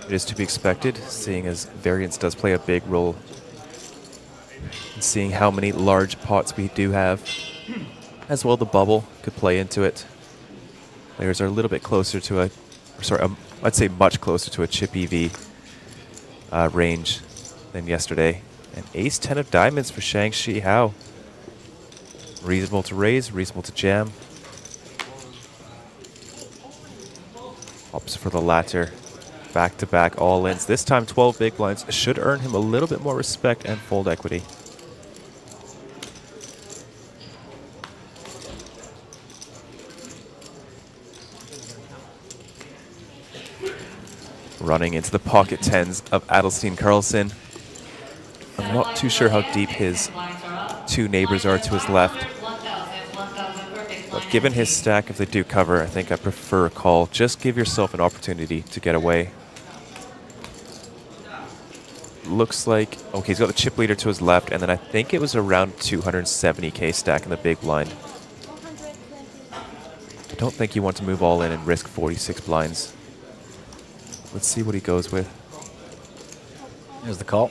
It is to be expected, seeing as variance does play a big role in seeing how many large pots we do have. As well, the bubble could play into it. Players are a little bit closer to a, I'd say much closer to a chip EV range than yesterday. And ace 10 of diamonds for Shang Shihao. Reasonable to raise, reasonable to jam. Opts for the latter. Back-to-back all-ins. This time 12 big blinds should earn him a little bit more respect and fold equity. Running into the pocket tens of Adelstein Carlson. I'm not too sure how deep his two neighbors are to his left. But given his stack, if they do cover, I think I prefer a call. Just give yourself an opportunity to get away. Looks like, okay, he's got the chip leader to his left, and then I think it was around 270k stack in the big blind. I don't think you want to move all in and risk 46 blinds. Let's see what he goes with. Here's the call.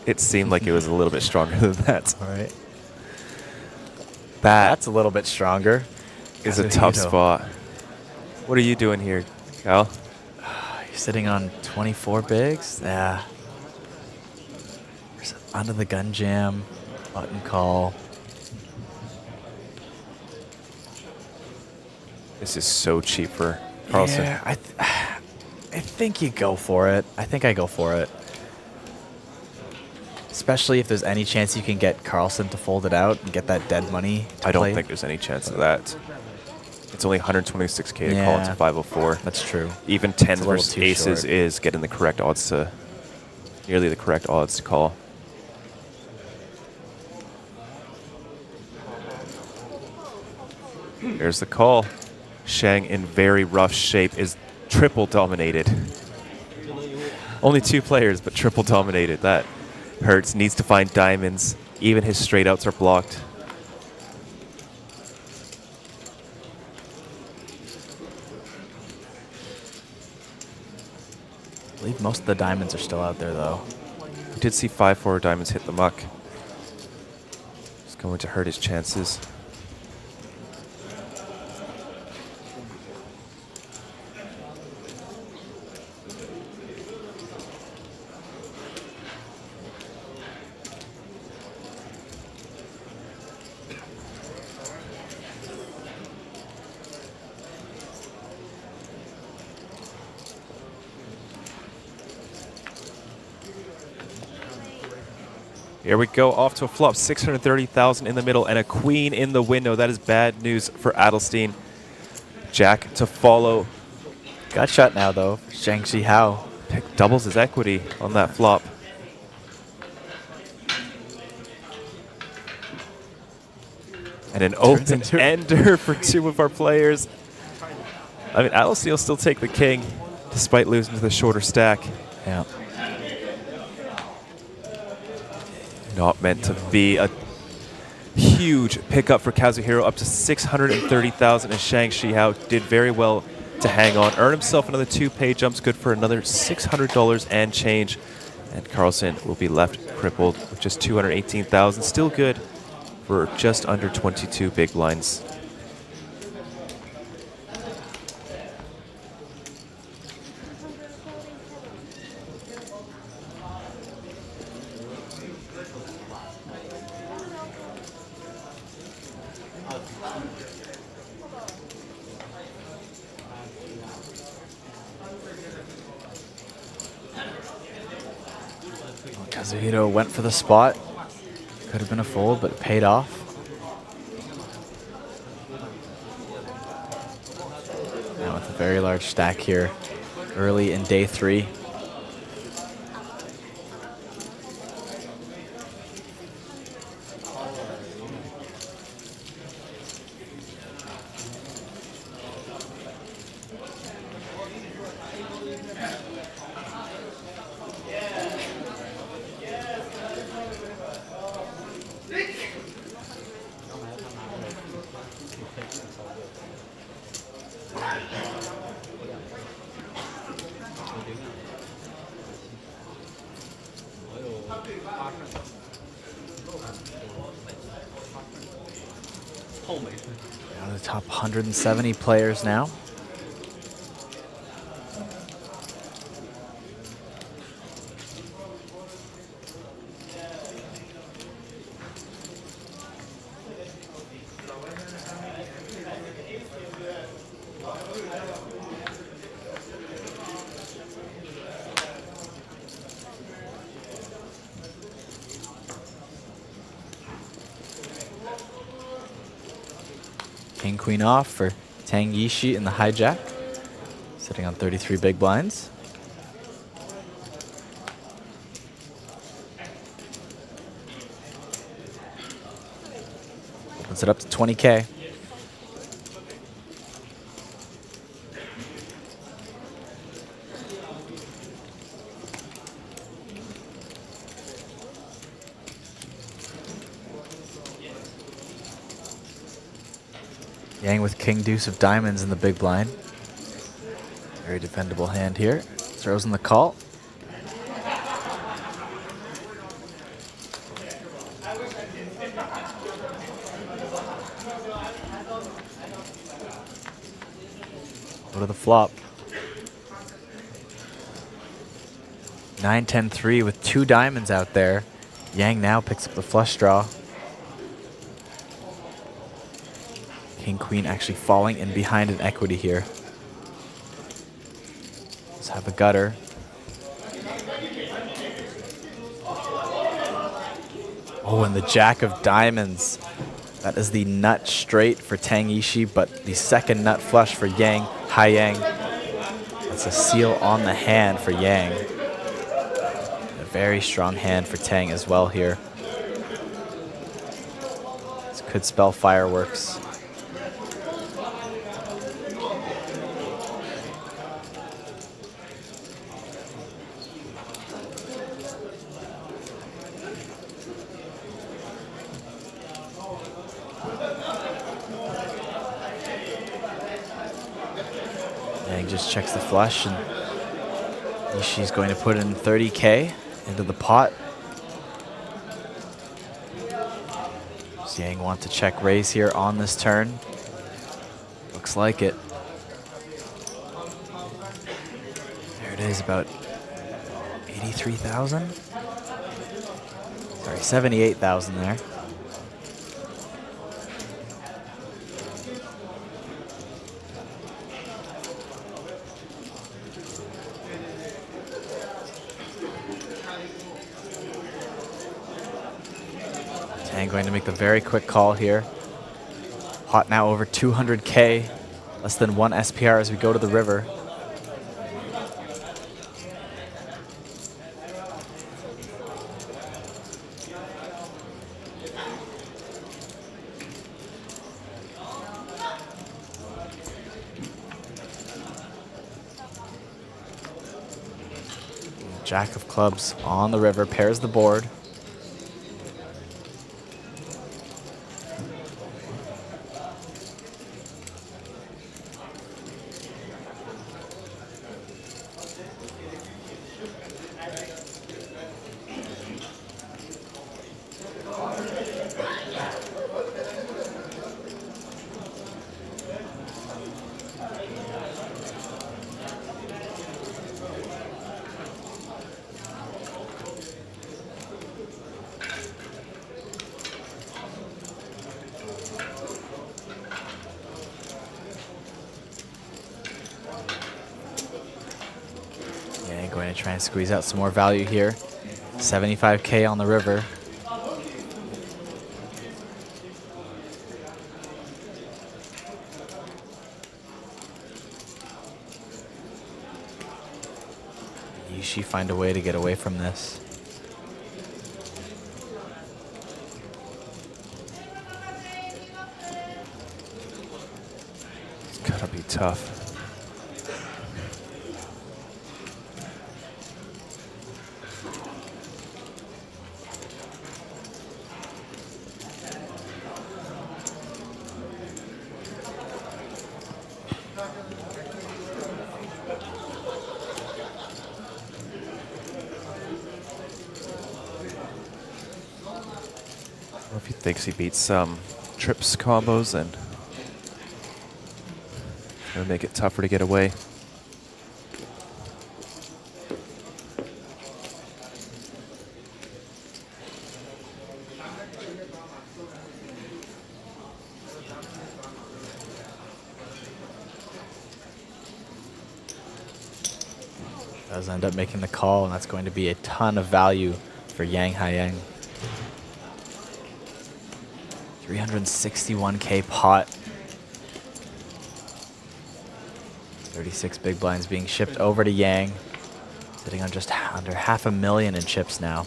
It seemed like it was a little bit stronger than that. All right. That's a little bit stronger. Is a tough spot. What are you doing here, Cal? You're sitting on 24 bigs? Yeah. Onto the gun jam, button call. This is so cheap for Carlson. Yeah, I think you go for it. I think I go for it. Especially if there's any chance you can get Carlson to fold it out and get that dead money to I don't play. think there's any chance of that. It's only 126k to call into 504. That's true. Even 10s little versus too aces short. is getting the correct odds to, nearly the correct odds to call. There's the call. Shang in very rough shape is triple dominated. Only two players, but triple dominated. That hurts. Needs to find diamonds. Even his straight outs are blocked. I believe most of the diamonds are still out there, though. We did see 5-4 diamonds hit the muck. It's going to hurt his chances. Here we go, off to a flop, 630,000 in the middle and a queen in the window. That is bad news for Adelstein. Jack to follow. Got shot now, though. Shang Shihao doubles his equity on that flop. And an open ender for two of our players. I mean, Adelstein will still take the king, despite losing to the shorter stack. Yeah. Not meant to be. A huge pickup for Kazuhiro, up to 630,000, and Shang Shihao did very well to hang on. Earn himself another 2 pay jumps, good for another $600 and change. And Carlson will be left crippled with just 218,000. Still good for just under 22 big blinds. Kazuhiro went for the spot. Could have been a fold, but it paid off. Now with a very large stack here early in day 3. Down to the top 170 players now. King Queen off for Tang Yishi in the hijack, sitting on 33 big blinds. Opens it up to 20K. Yang with King Deuce of Diamonds in the big blind. Very defendable hand here. Throws in the call. Go to the flop. 9-10-3 with 2 diamonds out there. Yang now picks up the flush draw. King Queen actually falling in behind an equity here. Let's have a gutter. Oh, and the Jack of Diamonds. That is the nut straight for Tang Yishi, but the second nut flush for Yang, Hai Yang. That's a seal on the hand for Yang. A very strong hand for Tang as well here. This could spell fireworks. Just checks the flush, and Ishii's going to put in 30K into the pot. Does Yang want to check raise here on this turn? Looks like it. There it is, about 83,000. Sorry, 78,000 there. Going to make the very quick call here. Pot now over 200K, less than 1 SPR as we go to the river. Jack of clubs on the river, pairs the board. Gonna try and squeeze out some more value here. 75K on the river. Yishi find a way to get away from this. It's gotta be tough. Well, if he thinks he beats some trips combos, and it'll make it tougher to get away. Does end up making the call, and that's going to be a ton of value for Yang Haiyang. 361K pot. 36 big blinds being shipped over to Yang. Sitting on just under $500,000 in chips now.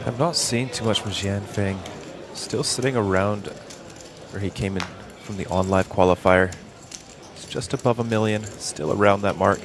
I'm not seeing too much from Jianfeng. Still sitting around where he came in from the on-live qualifier. It's just above $1 million, still around that mark.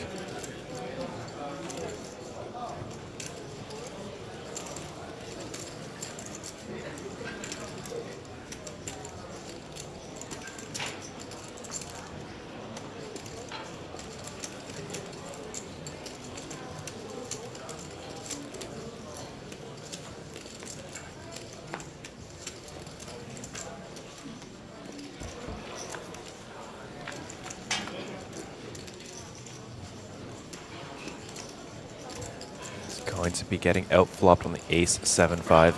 Going to be getting outflopped on the ace 7-5.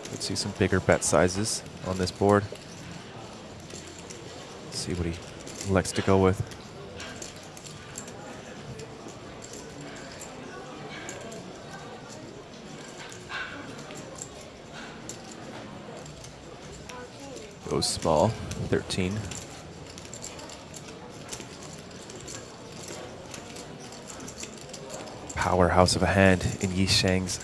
Let's see some bigger bet sizes on this board. Let's see what he likes to go with. Goes small, 13. Powerhouse of a hand in Yisheng's.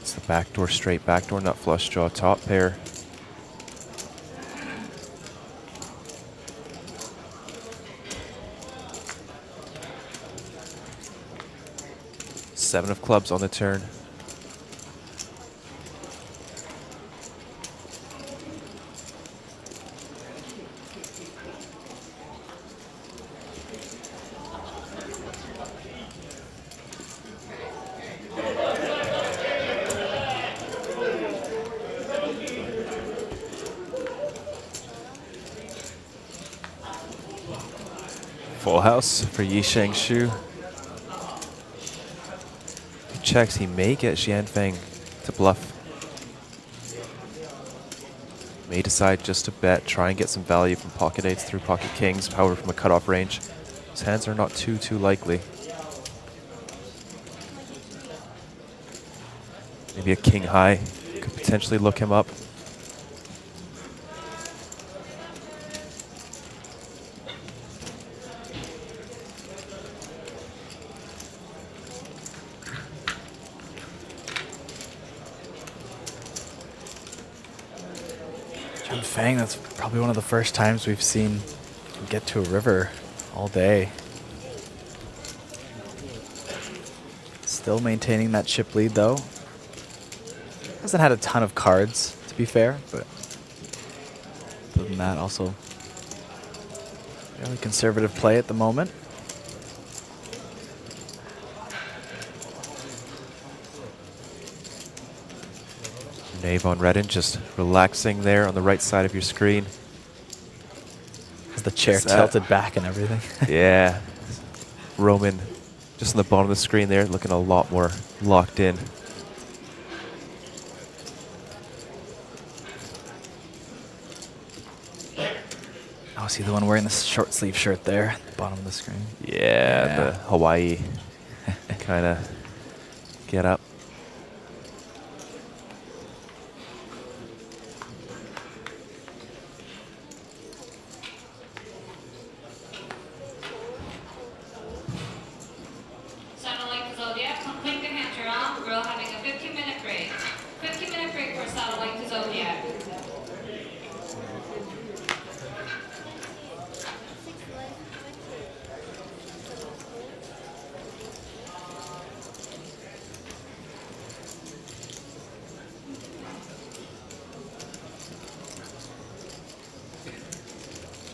It's the backdoor, straight backdoor, nut flush draw, top pair. Seven of clubs on the turn. Full house for Yisheng Shu. He checks, he may get Jianfeng to bluff. May decide just to bet, try and get some value from pocket eights through pocket kings, power from a cutoff range. His hands are not too likely. Maybe a king high could potentially look him up. Jun Fang, that's probably one of the first times we've seen him get to a river all day. Still maintaining that chip lead though. Hasn't had a ton of cards, to be fair, but other than that, also fairly conservative play at the moment. Knave on Redden, just relaxing there on the right side of your screen. Has the chair tilted back and everything. Yeah. Roman just on the bottom of the screen there, looking a lot more locked in. Oh, is he the one wearing the short sleeve shirt there at the bottom of the screen? Yeah, the Hawaii kind of get up. Sounding like the Zodiac, complete the hand round. We're having a 15-minute break. 15-minute break for Satellite to Zodiac.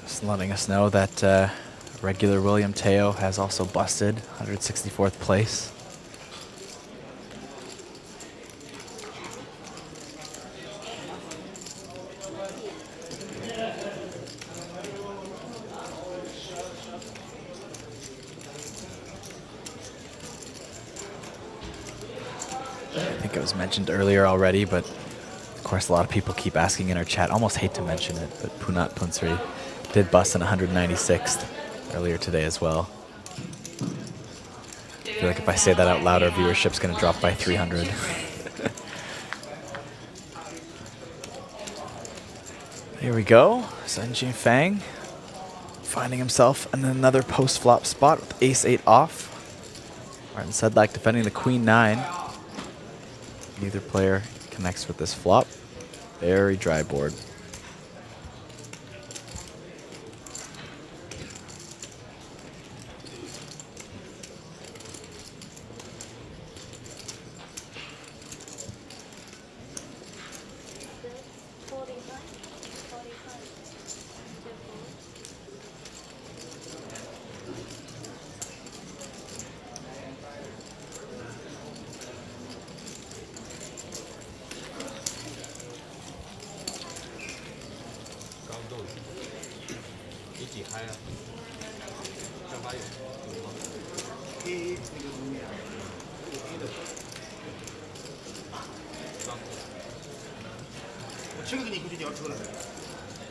Just letting us know that regular William Teo has also busted 164th place. I think it was mentioned earlier already, but of course a lot of people keep asking in our chat. Almost hate to mention it, but Punat Punsri did bust in 196th earlier today as well. I feel like if I say that out loud, our viewership's going to drop by 300. Here we go. Sun Jin Fang finding himself in another post-flop spot with ace-8 off. Martin Sedlak defending the queen-9. Neither player connects with this flop. Very dry board.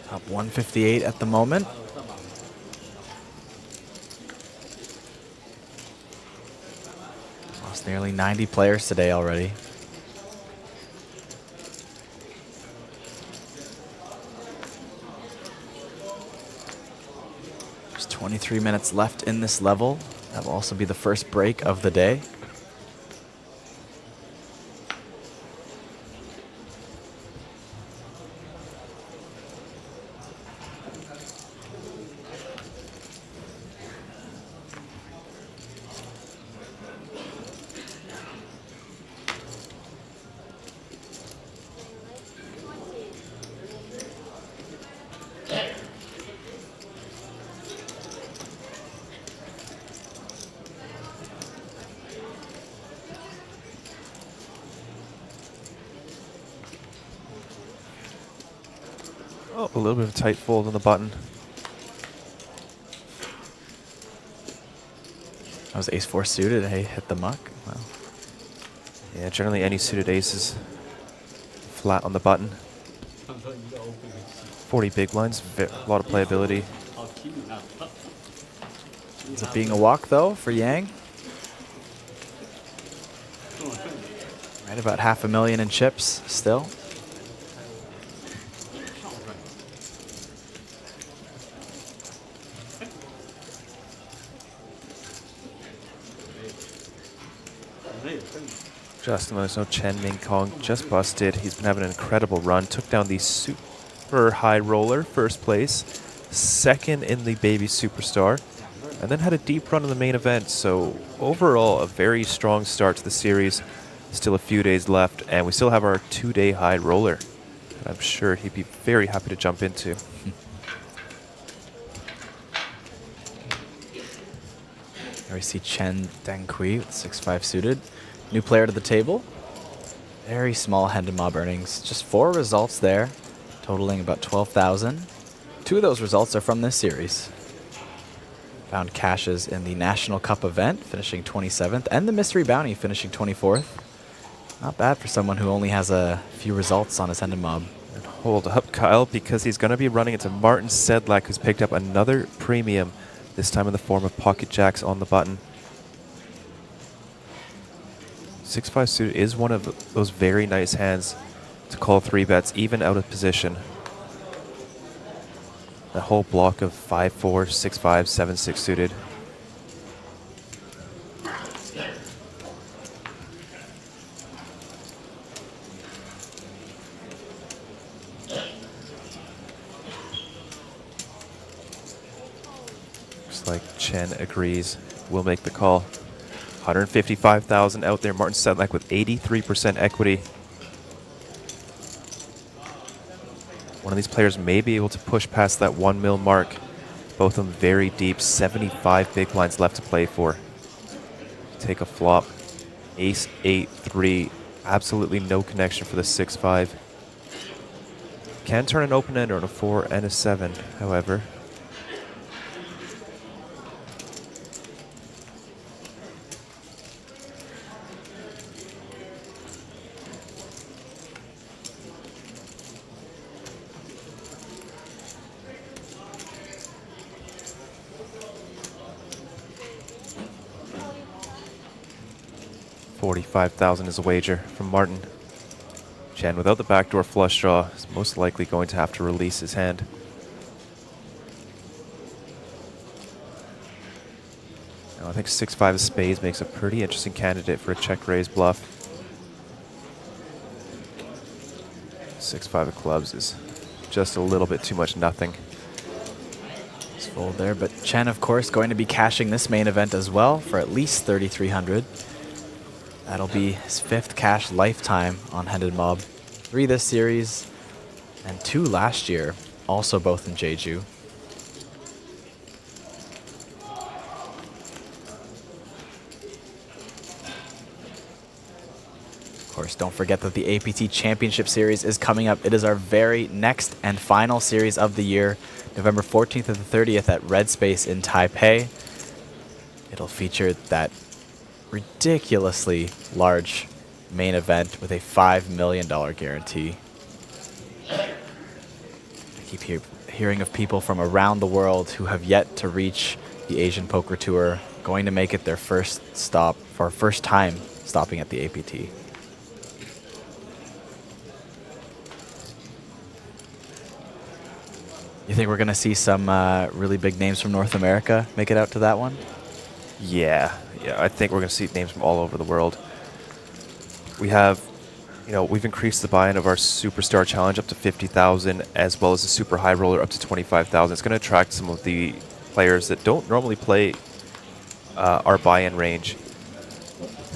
Top 158 at the moment. Lost nearly 90 players today already. There's 23 minutes left in this level. That will also be the first break of the day. Oh, a little bit of a tight fold on the button. That was ace-4 suited. Hey, hit the muck. Wow. Yeah, generally any suited aces flat on the button. 40 big blinds, a lot of playability. Ends up being a walk though for Yang. Right about 500,000 in chips still. Just no Chen Ming Kong just busted. He's been having an incredible run. Took down the super high roller, first place. Second in the baby superstar. And then had a deep run in the main event. So overall, a very strong start to the series. Still a few days left. And we still have our 2-day high roller. That I'm sure he'd be very happy to jump into. There we see Chen Dengqi with 6-5 suited. New player to the table. Very small hand and mob earnings. Just 4 results there, totaling about 12,000. 2 of those results are from this series. Found cashes in the National Cup event, finishing 27th, and the Mystery Bounty, finishing 24th. Not bad for someone who only has a few results on his hand and mob. And hold up, Kyle, because he's going to be running into Martin Sedlak, who's picked up another premium, this time in the form of pocket jacks on the button. 6-5 suited is one of those very nice hands to call 3 bets, even out of position. That whole block of 5-4, 6-5, 7-6 suited. Looks like Chen agrees. We'll make the call. 155,000 out there. Martin Sedlak with 83% equity. One of these players may be able to push past that 1 mil mark. Both of them very deep. 75 big blinds left to play for. Take a flop. Ace 8-3. Absolutely no connection for the 6-5. Can turn an open ender on a 4 and a 7, however. $45,000 is a wager from Martin. Chen, without the backdoor flush draw, is most likely going to have to release his hand. Now, I think 6-5 of spades makes a pretty interesting candidate for a check raise bluff. 6-5 of clubs is just a little bit too much nothing. It's fold there, but Chen, of course, going to be cashing this main event as well for at least 3,300. That'll be his 5th cash lifetime on Handed Mob. 3 this series, and 2 last year, also both in Jeju. Of course, don't forget that the APT Championship Series is coming up. It is our very next and final series of the year, November 14th and the 30th at Red Space in Taipei. It'll feature that ridiculously large main event with a $5 million guarantee. I keep hearing of people from around the world who have yet to reach the Asian Poker Tour, going to make it their first stop, for first time stopping at the APT. You think we're going to see some really big names from North America make it out to that one? Yeah, I think we're going to see names from all over the world. We have, we've increased the buy-in of our Superstar Challenge up to 50,000, as well as the Super High Roller up to 25,000. It's going to attract some of the players that don't normally play our buy-in range,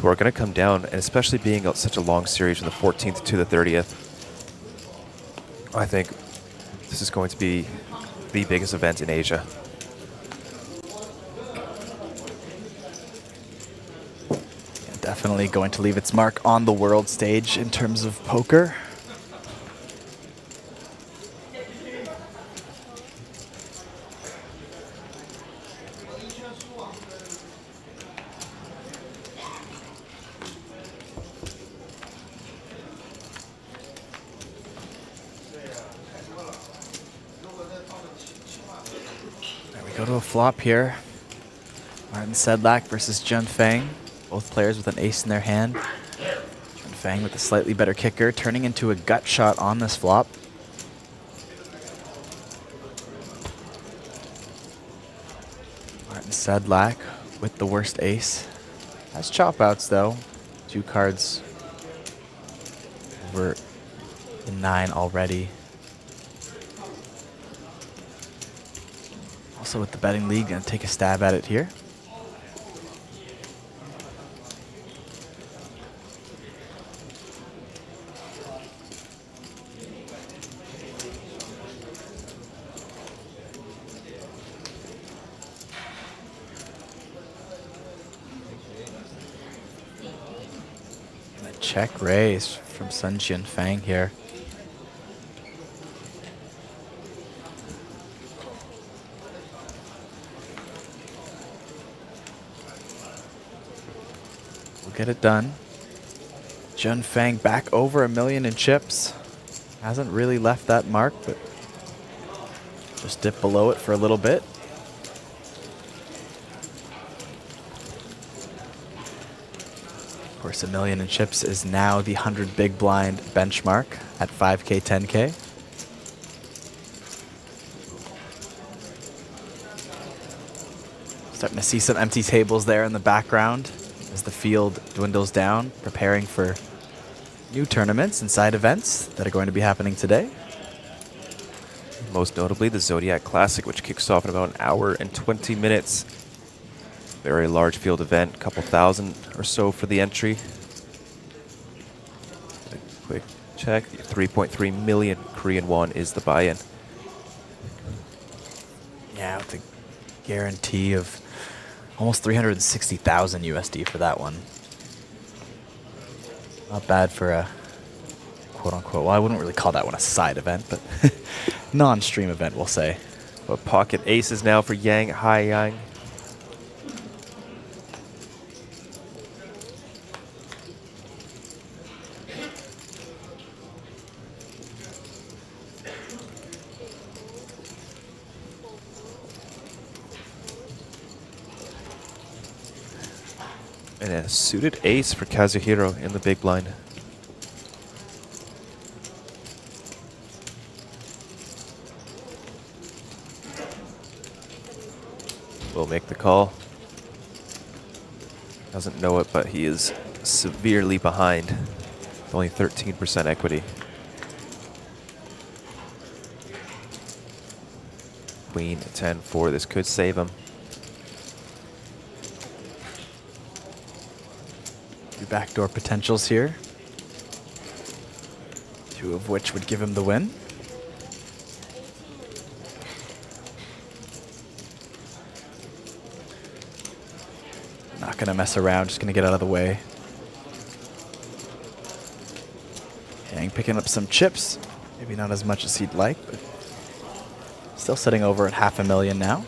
who are going to come down, and especially being such a long series from the 14th to the 30th. I think this is going to be the biggest event in Asia. Definitely going to leave its mark on the world stage in terms of poker. There we go to a flop here. Martin Sedlak versus Jun Feng. Both players with an ace in their hand. Fang with a slightly better kicker, turning into a gut shot on this flop. Martin Sedlak with the worst ace. Has chop outs though. 2 cards over the 9 already. Also with the betting league, gonna take a stab at it here. Check raise from Sun Jian Fang here. We'll get it done. Jun Fang back over $1 million in chips. Hasn't really left that mark, but just dipped below it for a little bit. Of course, $1 million in chips is now the 100 big blind benchmark at 5K, 10K. Starting to see some empty tables there in the background as the field dwindles down, preparing for new tournaments and side events that are going to be happening today. Most notably the Zodiac Classic, which kicks off in about 1 hour and 20 minutes. Very large field event, a couple thousand or so for the entry. A quick check, 3.3 million Korean won is the buy-in. Yeah, with a guarantee of almost 360,000 USD for that one. Not bad for a quote-unquote, well, I wouldn't really call that one a side event, but non-stream event, we'll say. But pocket aces now for Yang Haiyang. And a suited ace for Kazuhiro in the big blind. Will make the call. Doesn't know it, but he is severely behind. Only 13% equity. Queen 10-4. This could save him. Backdoor potentials here, 2 of which would give him the win. Not gonna mess around, just gonna get out of the way. Yang picking up some chips, maybe not as much as he'd like, but still sitting over at $500,000 now.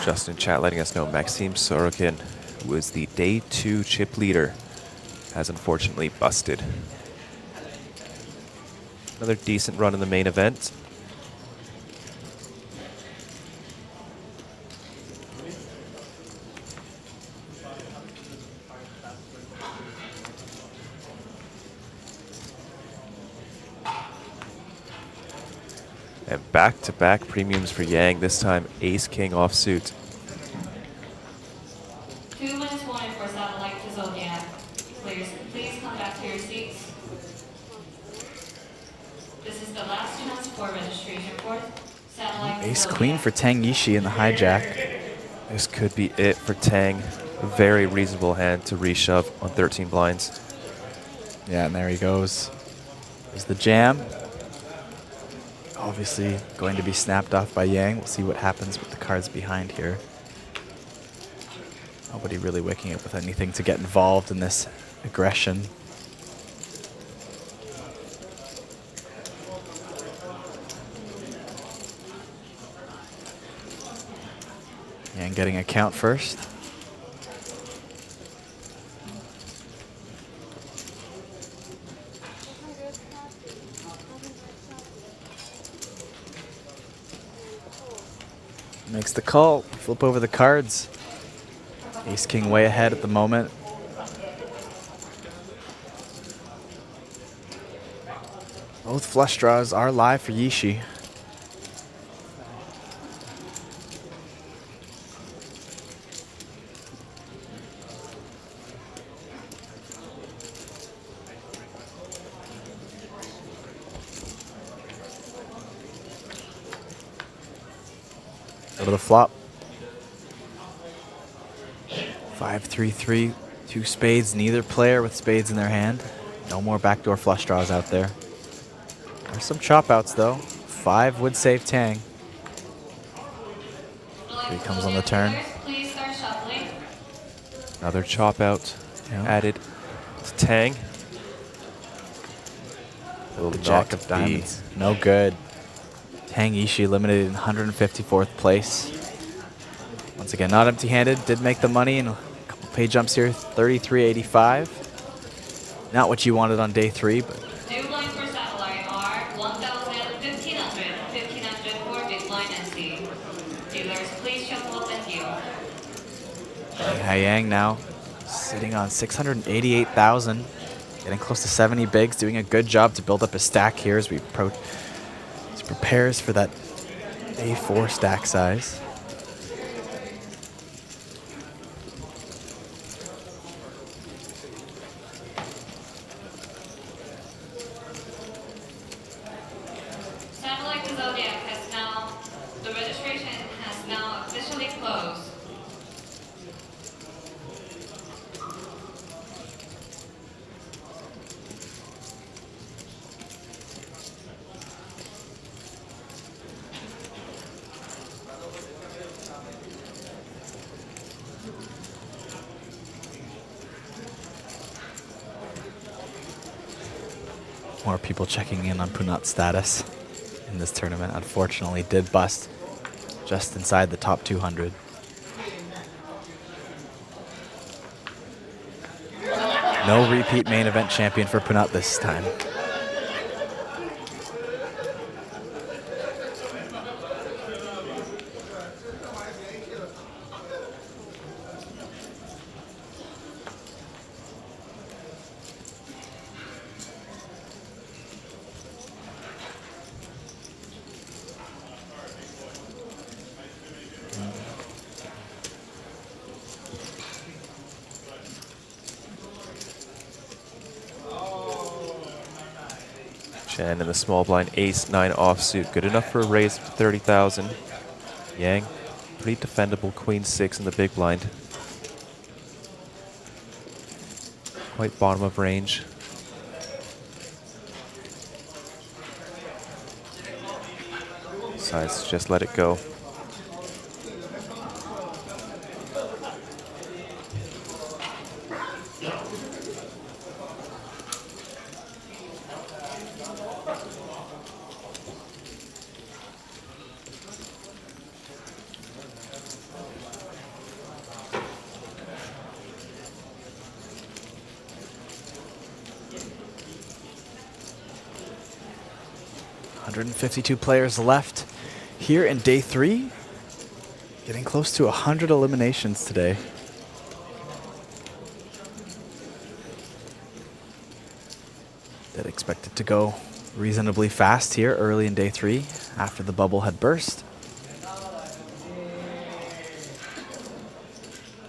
Just in chat letting us know Maxime Sorokin, who was the day 2 chip leader, has unfortunately busted. Another decent run in the main event. And back-to-back premiums for Yang, this time ace-king offsuit. 2 minutes warning for satellite to Zodiac. Players, please come back to your seats. This is the last chance for registration for satellite to Ace Zodiac. queen for Tang Yishi in the hijack. This could be it for Tang. A very reasonable hand to reshove on 13 blinds. Yeah, and there he goes. There's the jam. Obviously going to be snapped off by Yang. We'll see what happens with the cards behind here. Nobody really wicking it with anything to get involved in this aggression. Yang getting a count first. Makes the call. Flip over the cards. Ace King way ahead at the moment. Both flush draws are live for Yishi. Go to the flop. 5-3-3, 2 spades, neither player with spades in their hand. No more backdoor flush draws out there. There's some chop outs though. 5 would save Tang. 3 comes on the turn. Another chop out added to Tang. The Jack of Diamonds. No good. Tang Yishi eliminated in 154th place. Once again, not empty-handed. Did make the money in a couple pay jumps here. 33.85. Not what you wanted on day 3, but New line for satellite are 1,000, 1,500, 1,500 for big line and C. Dealers, please shuffle. Thank you. Yang now sitting on 688,000. Getting close to 70 bigs. Doing a good job to build up his stack here as we prepares for that A4 stack size. Satellite to Zodiac has now, the registration has now officially closed. More people checking in on Punat's status in this tournament. Unfortunately, did bust just inside the top 200. No repeat main event champion for Punat this time. Chen in the small blind, ace-9 offsuit. Good enough for a raise to 30,000. Yang, pretty defendable, queen-6 in the big blind. Quite bottom of range. Decides to just let it go. $152 players left here in day 3. Getting close to 100 eliminations today. That expected to go reasonably fast here early in day 3 after the bubble had burst.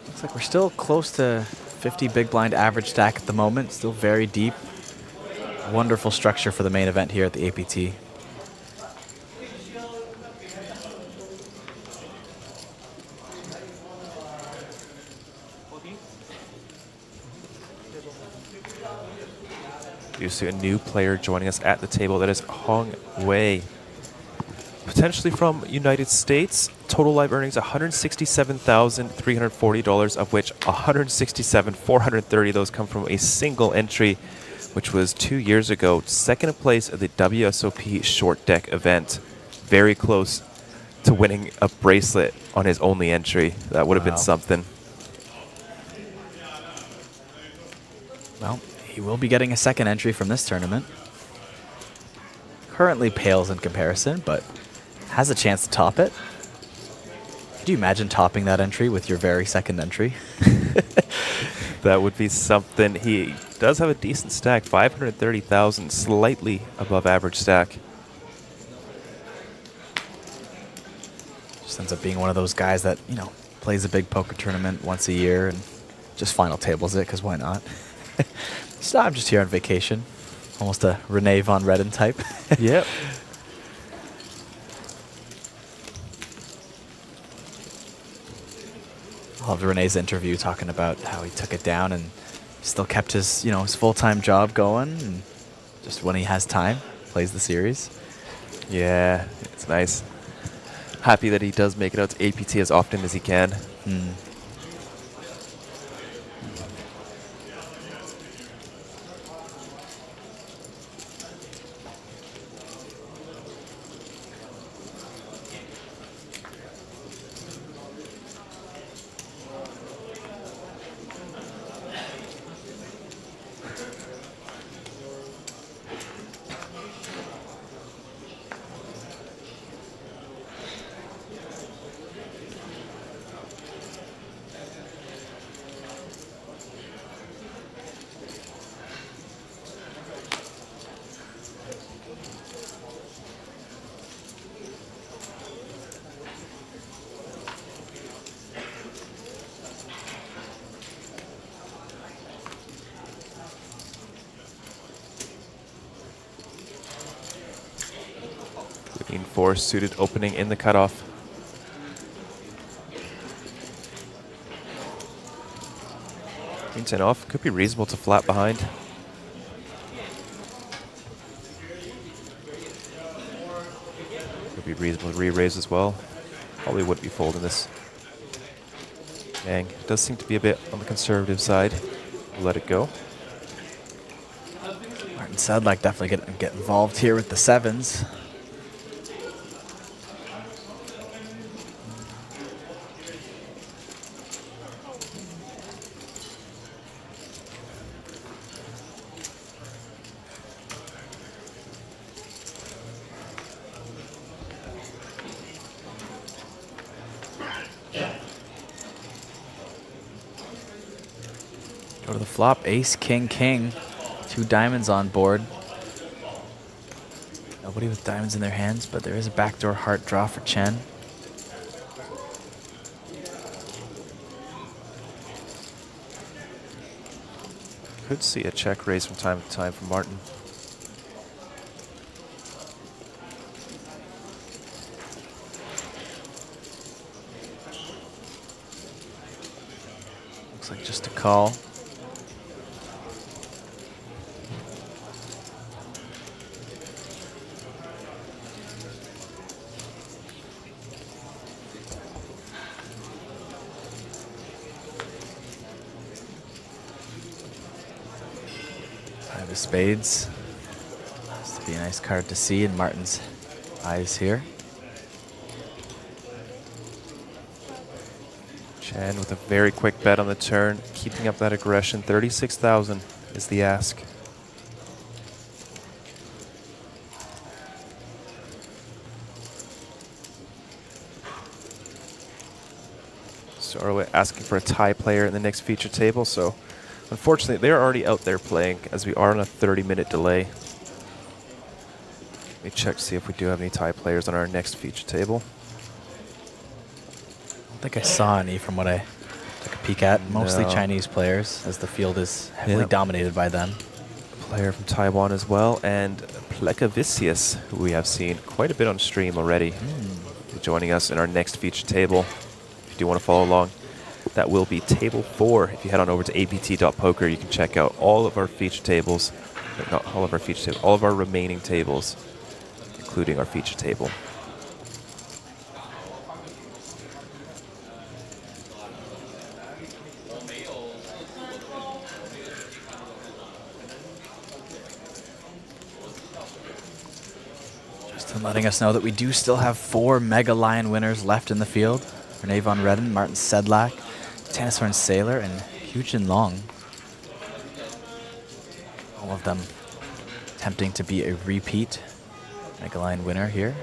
Looks like we're still close to 50 big blind average stack at the moment. Still very deep. Wonderful structure for the main event here at the APT. You see a new player joining us at the table. That is Hong Wei. Potentially from United States. Total live earnings $167,340, of which $167,430 those come from a single entry, which was 2 years ago. Second place at the WSOP short deck event. Very close to winning a bracelet on his only entry. That would have been something. Well, he will be getting a second entry from this tournament. Currently pales in comparison, but has a chance to top it. Could you imagine topping that entry with your very second entry? That would be something. He does have a decent stack, 530,000, slightly above average stack. Just ends up being one of those guys that, you know, plays a big poker tournament once a year and just final tables it, because why not? So I'm just here on vacation. Almost a Renee von Redden type. Yep. I loved Renee's interview talking about how he took it down and still kept his, you know, his full-time job going, and just when he has time, plays the series. Yeah, it's nice. Happy that he does make it out to APT as often as he can. Queen 4 suited opening in the cutoff. Queen 10 off, could be reasonable to flat behind. Could be reasonable to re-raise as well. Probably would be folding this. Dang, does seem to be a bit on the conservative side. Let it go. Martin Sedlak definitely get involved here with the sevens. Go to the flop, ace, king, king. 2 diamonds on board. Nobody with diamonds in their hands, but there is a backdoor heart draw for Chen. Could see a check raise from time to time from Martin. Looks like just a call. Five of spades. This would be a nice card to see in Martin's eyes here. Chen with a very quick bet on the turn, keeping up that aggression. 36,000 is the ask. Sorowit asking for a tie player in the next feature table, so unfortunately they're already out there playing as we are on a 30-minute delay. Let me check to see if we do have any tie players on our next feature table. I think I saw any from what I took a peek at. Mostly No. Chinese players, as the field is heavily dominated by them. Player from Taiwan as well, and Plekavicius, who we have seen quite a bit on stream already, joining us in our next feature table. If you do want to follow along, that will be table 4. If you head on over to apt.poker, you can check out all of our feature tables, not all of our feature tables, all of our remaining tables, including our feature table. And letting us know that we do still have 4 Mega Lion winners left in the field. Renee von Redden, Martin Sedlak, Tannishorn Sailor, and Hyujin Long. All of them attempting to be a repeat Mega Lion winner here.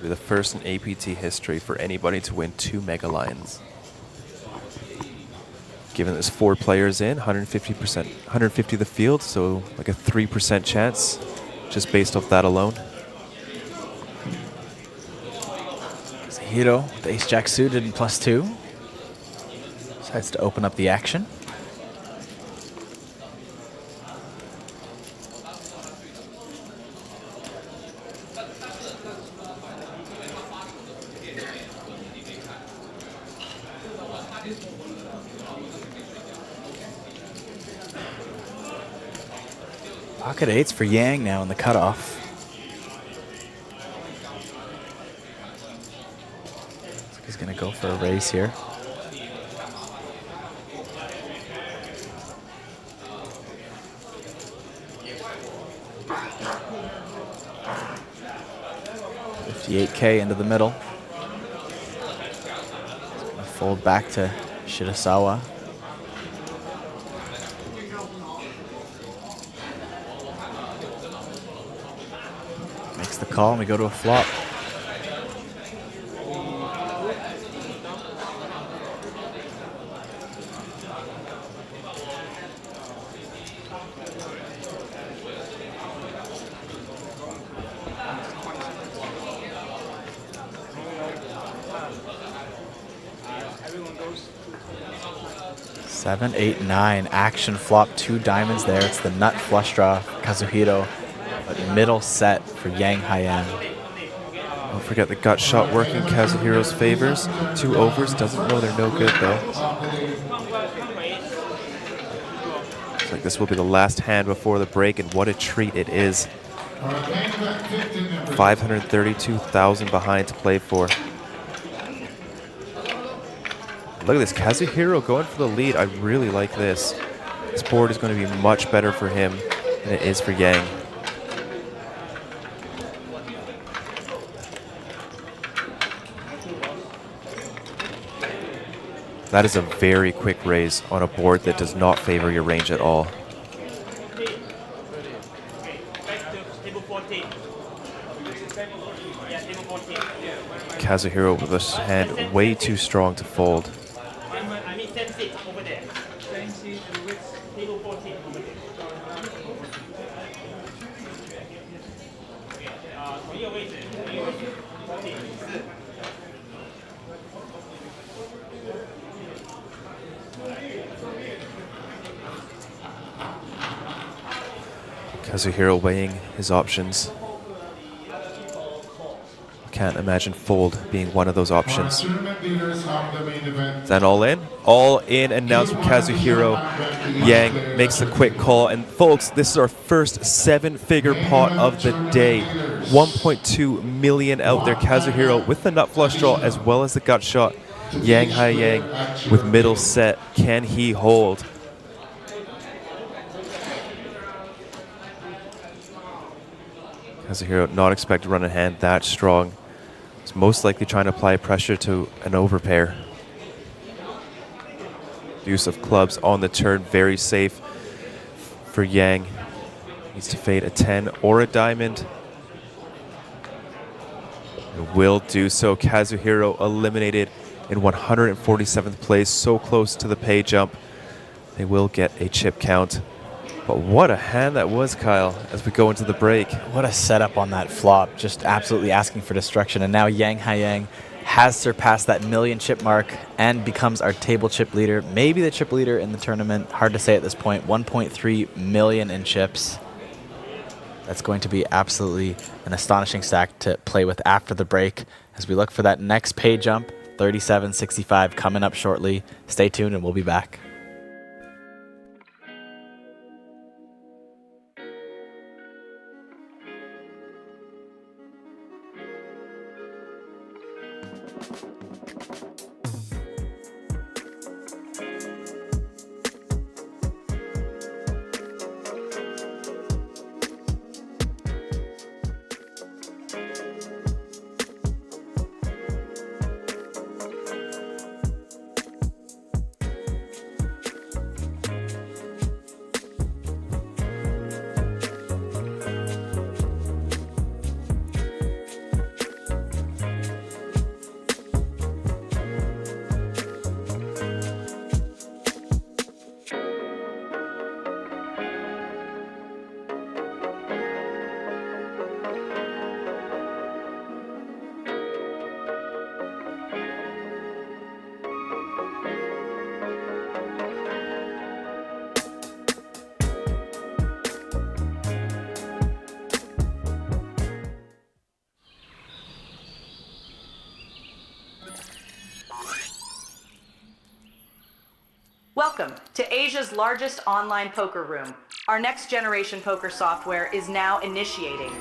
It'll be the first in APT history for anybody to win 2 Mega Lions. Given there's 4 players in, 150 the field, so like a 3% chance, just based off that alone. Hiro, with ace-jack suited and +2. Decides to open up the action. Pocket eights for Yang now in the cutoff. Looks like he's going to go for a raise here. $58K into the middle. He's going to fold back to Shirasawa. Makes the call and we go to a flop. Seven, 8, 9. Action flop, 2 diamonds there. It's the nut flush draw for Kazuhiro. But middle set for Yang Haiyan. Don't forget the gut shot working Kazuhiro's favors. 2 overs, doesn't know they're no good though. Looks like this will be the last hand before the break, and what a treat it is. 532,000 behind to play for. Look at this, Kazuhiro going for the lead. I really like this. This board is going to be much better for him than it is for Yang. That is a very quick raise on a board that does not favor your range at all. Kazuhiro with this hand way too strong to fold. Kazuhiro weighing his options. Can't imagine fold being one of those options. Is that all in? All in announced from Kazuhiro. Yang makes the quick call. And folks, this is our first 7-figure pot of the day. 1.2 million out there. Kazuhiro with the nut flush draw as well as the gut shot. Yang Haiyan with middle set. Can he hold? Kazuhiro not expect to run a hand that strong. He's most likely trying to apply pressure to an overpair. Deuce of clubs on the turn, very safe for Yang. Needs to fade a 10 or a diamond. It will do so. Kazuhiro eliminated in 147th place, so close to the pay jump. They will get a chip count. But what a hand that was, Kyle, as we go into the break. What a setup on that flop, just absolutely asking for destruction. And now Yang Haiyan has surpassed that million chip mark and becomes our table chip leader, maybe the chip leader in the tournament. Hard to say at this point. 1.3 million in chips. That's going to be absolutely an astonishing stack to play with after the break as we look for that next pay jump. 37.65 coming up shortly. Stay tuned and we'll be back. Welcome to Asia's largest online poker room. Our next generation poker software is now initiating.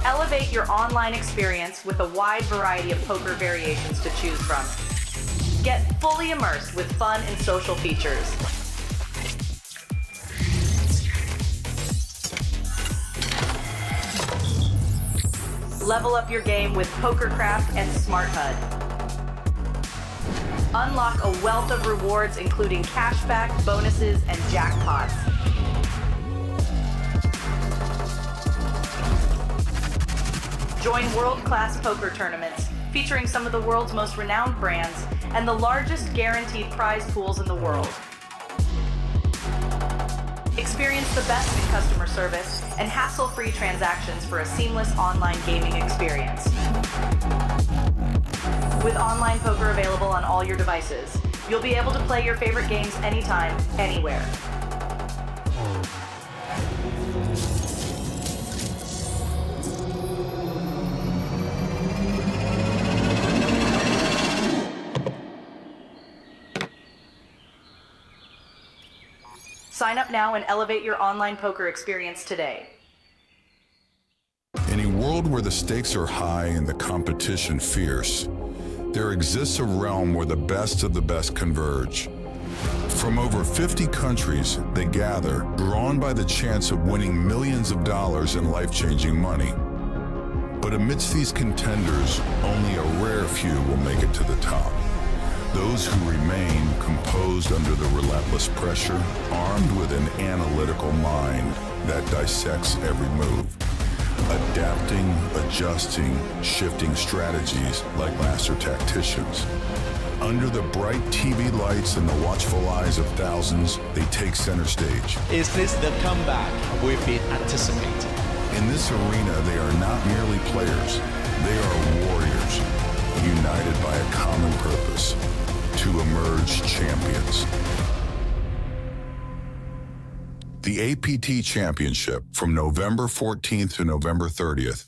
Elevate your online experience with a wide variety of poker variations to choose from. Get fully immersed with fun and social features. Level up your game with PokerCraft and Smart HUD. Unlock a wealth of rewards including cashback, bonuses, and jackpots. Join world-class poker tournaments featuring some of the world's most renowned brands and the largest guaranteed prize pools in the world. Experience the best in customer service and hassle-free transactions for a seamless online gaming experience. With online poker available on all your devices, you'll be able to play your favorite games anytime, anywhere. Sign up now and elevate your online poker experience today. In a world where the stakes are high and the competition fierce, there exists a realm where the best of the best converge. From over 50 countries, they gather, drawn by the chance of winning millions of dollars in life-changing money. But amidst these contenders, only a rare few will make it to the top. Those who remain composed under the relentless pressure, armed with an analytical mind that dissects every move, adapting, adjusting, shifting strategies like master tacticians. Under the bright TV lights and the watchful eyes of thousands, they take center stage. Is this the comeback we've been anticipating? In this arena, they are not merely players, they are warriors, united by a common purpose: to emerge champions. The APT Championship from November 14th to November 30th.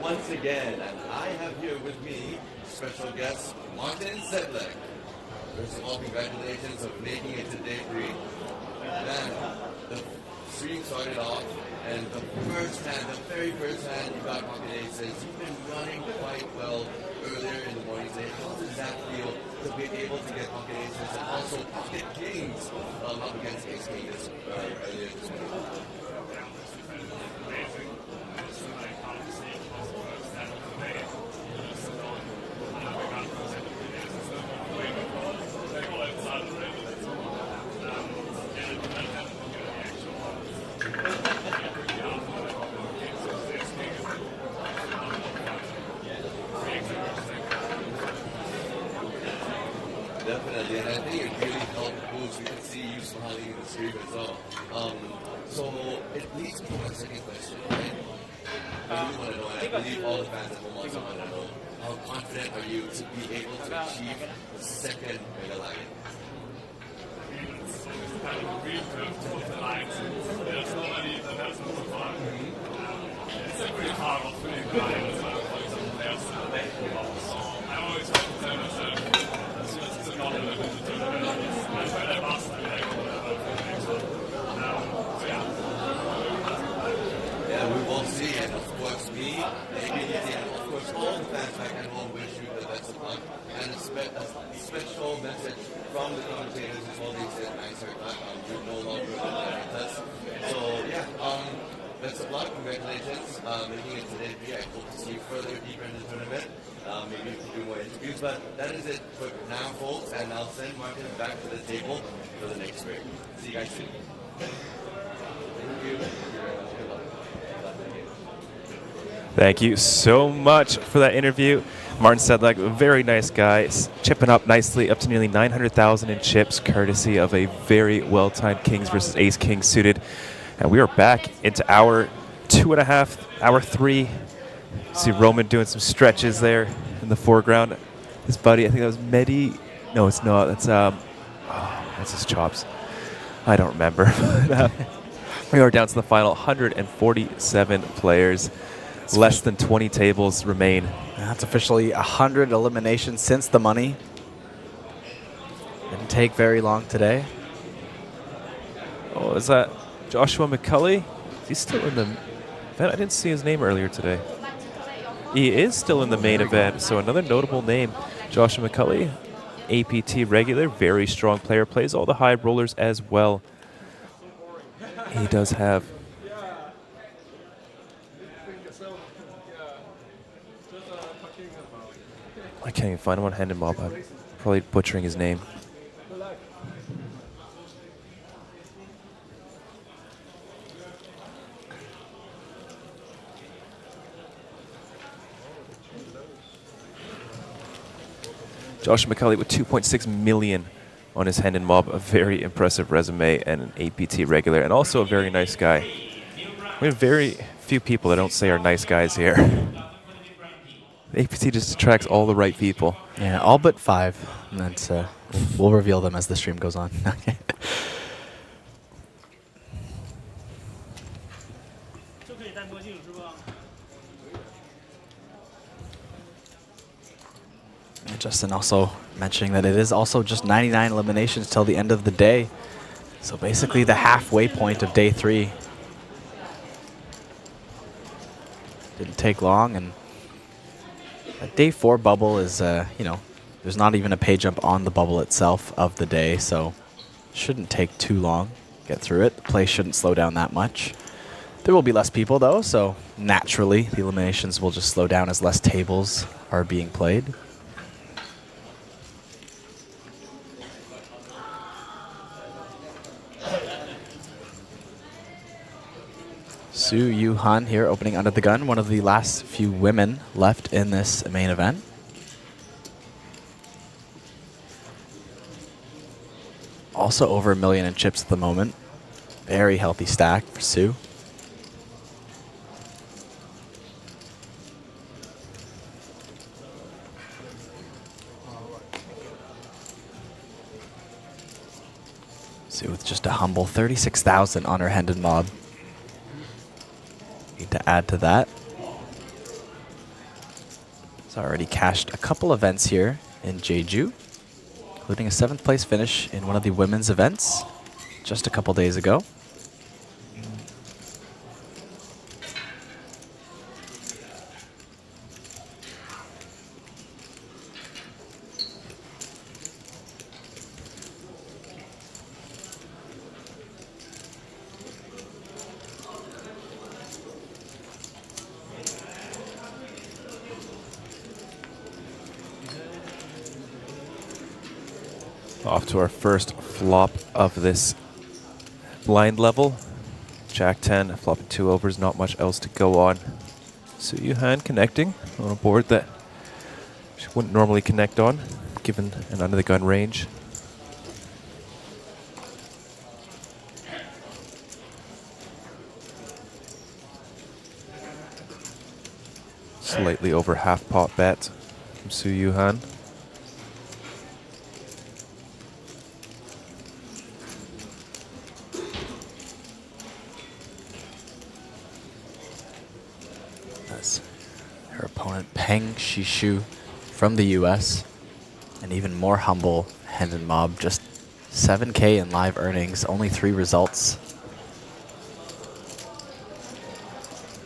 Once again, and I have here with me special guest Martin Sedlak. First of all, congratulations on making it to day 3. Man, the stream started off, and the very first hand, you got pocket aces. You've been running quite well earlier in the morning today. How does that feel to be able to get pocket aces and also pocket kings up against ace king earlier this morning? Definitely, and I think it really helped boost. You can see you smiling in the stream as well. So it leads me to my second question, right? I really want to know, and I believe all the fans at home also want to know, how confident are you to be able to achieve the second Mega Lion? It's a pretty hard one for the guy as well. I always hope that it's not a little bit Yeah, we will see, and of course me, APT, and of course all the fans back at home wish you the best of luck, and a special message from the commentators as well. They said, you're no longer with us. So yeah, best of luck, congratulations, making it today 3. I hope to see you further deeper in the tournament. Maybe we can do more interviews, but that is it for now, folks, and I'll send Martin back to the table for the next break. See you guys soon. Thank you. Thank you so much for that interview. Martin Sedlak, a very nice guy, chipping up nicely up to nearly 900,000 in chips, courtesy of a very well-timed Kings versus Ace King suited. And we are back into hour 2.5, hour 3. See Roman doing some stretches there in the foreground. His buddy, I think that was Medi. No, it's not. That's his chops. I don't remember. We are down to the final 147 players. Less than 20 tables remain. That's officially 100 eliminations since the money. Didn't take very long today. Oh, is that Joshua McCulley? Is he still in the event? I didn't see his name earlier today. He is still in the main event, so another notable name, Joshua McCulley, APT regular, very strong player, plays all the high rollers as well. He does have... I can't even find him on Hand and Mob. I'm probably butchering his name. Josh McCulley with 2.6 million on his Hand and Mob, a very impressive resume and an APT regular, and also a very nice guy. We have very few people that don't say are nice guys here. APT just attracts all the right people. Yeah, all but 5. And that's we'll reveal them as the stream goes on. And Justin also mentioning that it is also just 99 eliminations till the end of the day. So basically the halfway point of day 3. Didn't take long, and that day 4 bubble is, you know, there's not even a pay jump on the bubble itself of the day, so shouldn't take too long. Get through it. The play shouldn't slow down that much. There will be less people though, so naturally the eliminations will just slow down as less tables are being played. Su Yu-han here opening under the gun, one of the last few women left in this main event. Also over 1 million in chips at the moment. Very healthy stack for Su. Su with just a humble 36,000 on her Hendon Mob. Need to add to that. It's already cashed a couple events here in Jeju, including a 7th place finish in one of the women's events just a couple days ago. Off to our first flop of this blind level. Jack 10, flopping 2 overs, not much else to go on. Su Yu-han connecting on a board that she wouldn't normally connect on, given an under the gun range. Slightly over half pot bet from Su Yu-han. Her opponent, Peng Shishu from the US, an even more humble Hendon Mob, just 7K in live earnings, only 3 results.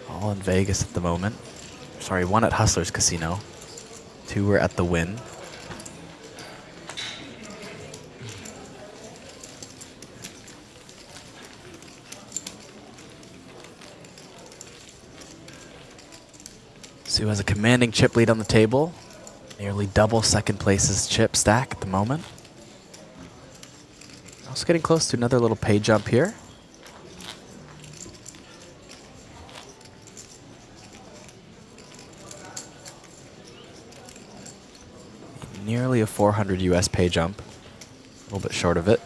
All in Vegas at the moment. Sorry, 1 at Hustlers Casino. 2 were at the Win. Su has a commanding chip lead on the table. Nearly double second place's chip stack at the moment. Also getting close to another little pay jump here. Nearly a 400 US pay jump. A little bit short of it.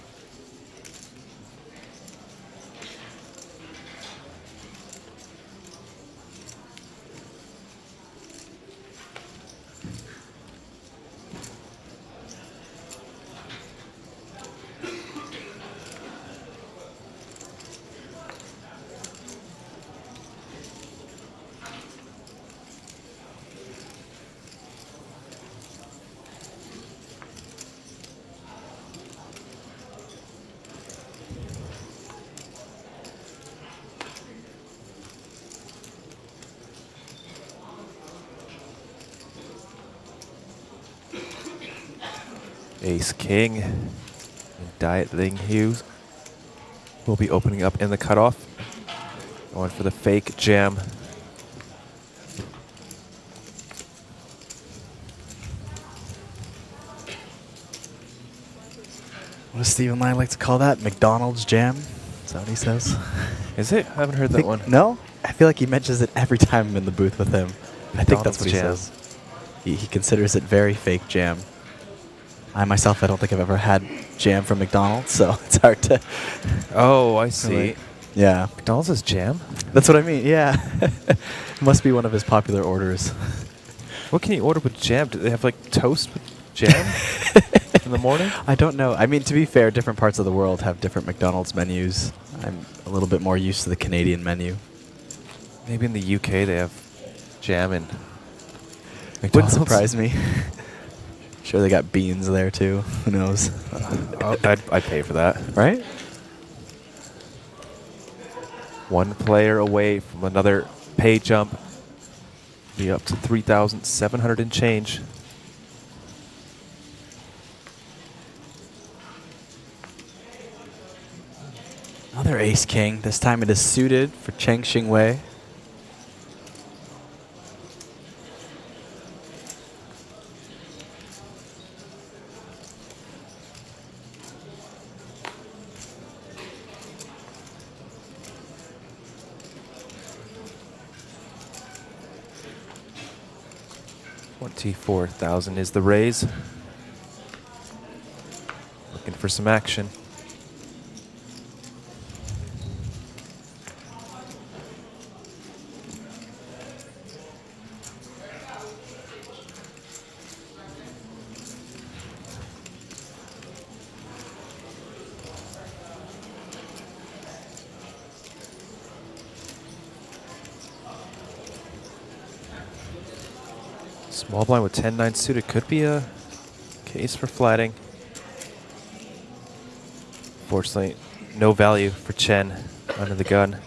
Ace King and Diet Ling Hughes will be opening up in the cutoff. Going for the fake jam. What does Stephen Lai like to call that? McDonald's jam? Is that what he says? Is it? I haven't heard that one. No? I feel like he mentions it every time I'm in the booth with him. I think that's what he jam. says. He considers it very fake jam. I myself, I don't think I've ever had jam from McDonald's, so it's hard to... Oh, I see. Really, yeah. McDonald's is jam? That's what I mean, yeah. Must be one of his popular orders. What can you order with jam? Do they have like toast with jam in the morning? I don't know. I mean, to be fair, different parts of the world have different McDonald's menus. I'm a little bit more used to the Canadian menu. Maybe in the UK they have jam and McDonald's. Wouldn't surprise me. Sure they got beans there too. Who knows? I'd pay for that. Right? One player away from another pay jump. Be up to 3,700 and change. Another ace king. This time it is suited for Cheng Xingwei. $24,000 is the raise. Looking for some action. Small blind with 10-9 suited could be a case for flatting. Fortunately, no value for Chen under the gun.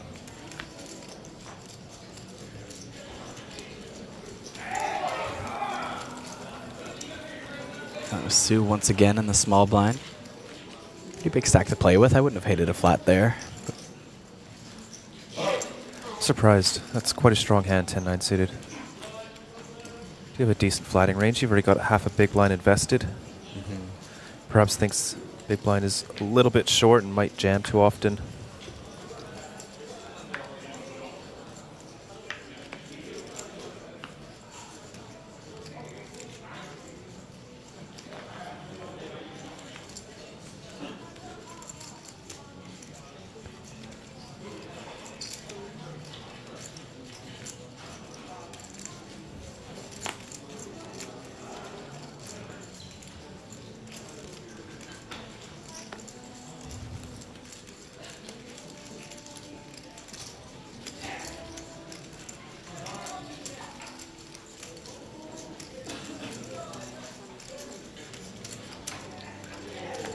That was Sue once again in the small blind. Pretty big stack to play with. I wouldn't have hated a flat there. Surprised. That's quite a strong hand, 10-9 suited. You have a decent flatting range. You've already got half a big blind invested. Perhaps thinks big blind is a little bit short and might jam too often.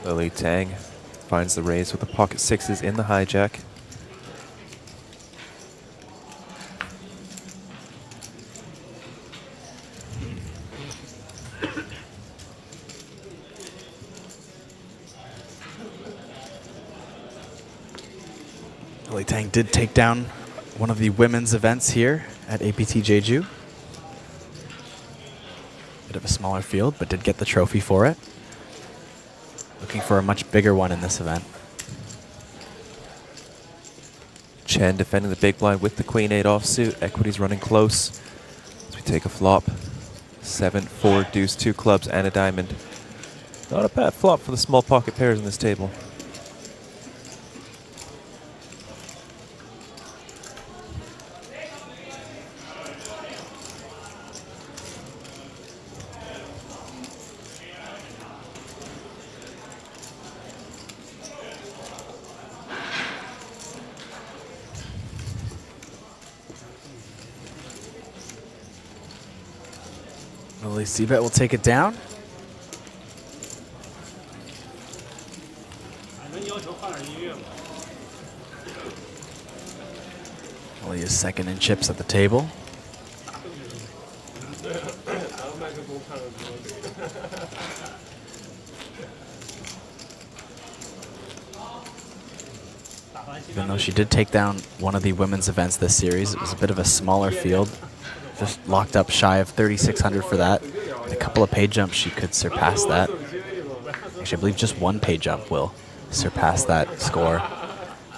Lily Tang finds the raise with the pocket sixes in the hijack. Lily Tang did take down one of the women's events here at APT Jeju. Bit of a smaller field, but did get the trophy for it. Looking for a much bigger one in this event. Chen defending the big blind with the queen-8 offsuit. Equity's running close as we take a flop. 7-4 deuce, 2 clubs and a diamond. Not a bad flop for the small pocket pairs in this table. Lily C-Bet will take it down. Lily is second in chips at the table. Even though she did take down one of the women's events this series, it was a bit of a smaller field. Just locked up shy of 3,600 for that. With a couple of pay jumps, she could surpass that. Actually, I believe just one pay jump will surpass that score.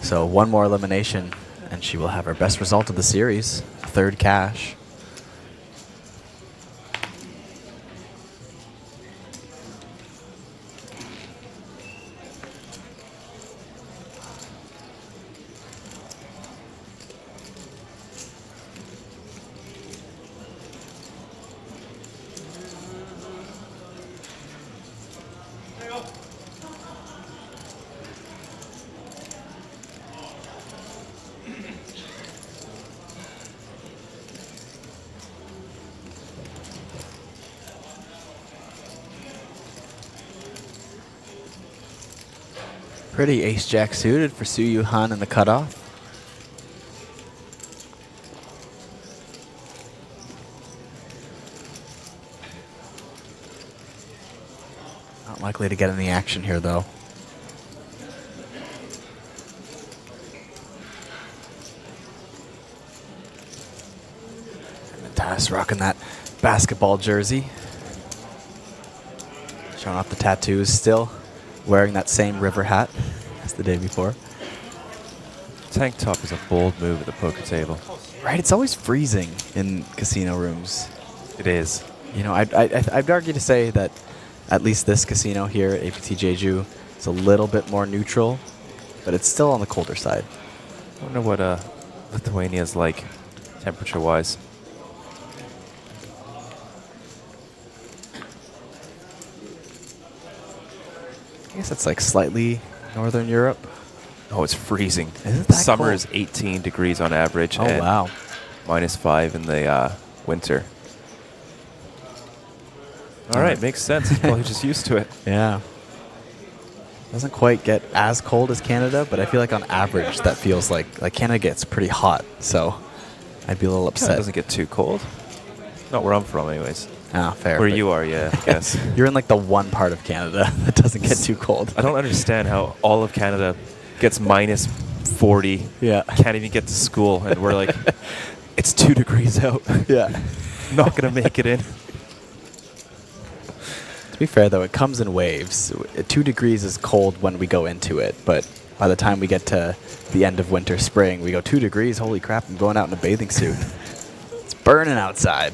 So one more elimination, and she will have her best result of the series, third cash. Pretty ace-jack suited for Su Yu Han in the cutoff. Not likely to get any action here, though. Just rocking that basketball jersey. Showing off the tattoos still. Wearing that same river hat as the day before. Tank top is a bold move at the poker table. Right, it's always freezing in casino rooms. It is. You know, I'd argue to say that at least this casino here at APT Jeju is a little bit more neutral, but it's still on the colder side. I wonder what Lithuania is like temperature-wise. I guess it's like slightly Northern Europe. Oh, it's freezing. Isn't that Summer cold? is 18 degrees on average. Oh, and wow. -5 in the winter. All right, makes sense. He's probably just used to it. Yeah. Doesn't quite get as cold as Canada, but I feel like on average that feels like Canada gets pretty hot. So I'd be a little upset. It doesn't get too cold. Not where I'm from, anyways. Ah, fair. Where but you are, yeah, I guess. You're in like the one part of Canada that doesn't get too cold. I don't understand how all of Canada gets -40. Yeah. Can't even get to school, and we're like, it's 2 degrees out. Yeah. Not gonna make it in. To be fair, though, it comes in waves. 2 degrees is cold when we go into it, but by the time we get to the end of winter, spring, we go 2 degrees. Holy crap, I'm going out in a bathing suit. It's burning outside.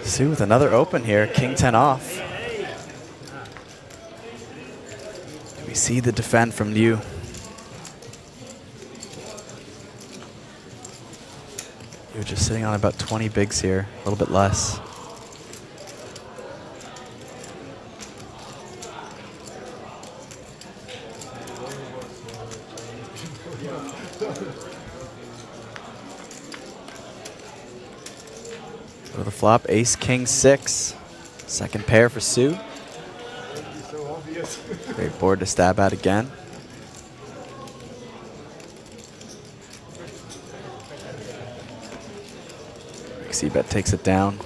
Sue with another open here, king 10 off. We see the defend from Liu. You're just sitting on about 20 bigs here, a little bit less. Go to the flop, ace, king, 6. Second pair for Sue. Great board to stab at again. C-bet takes it down.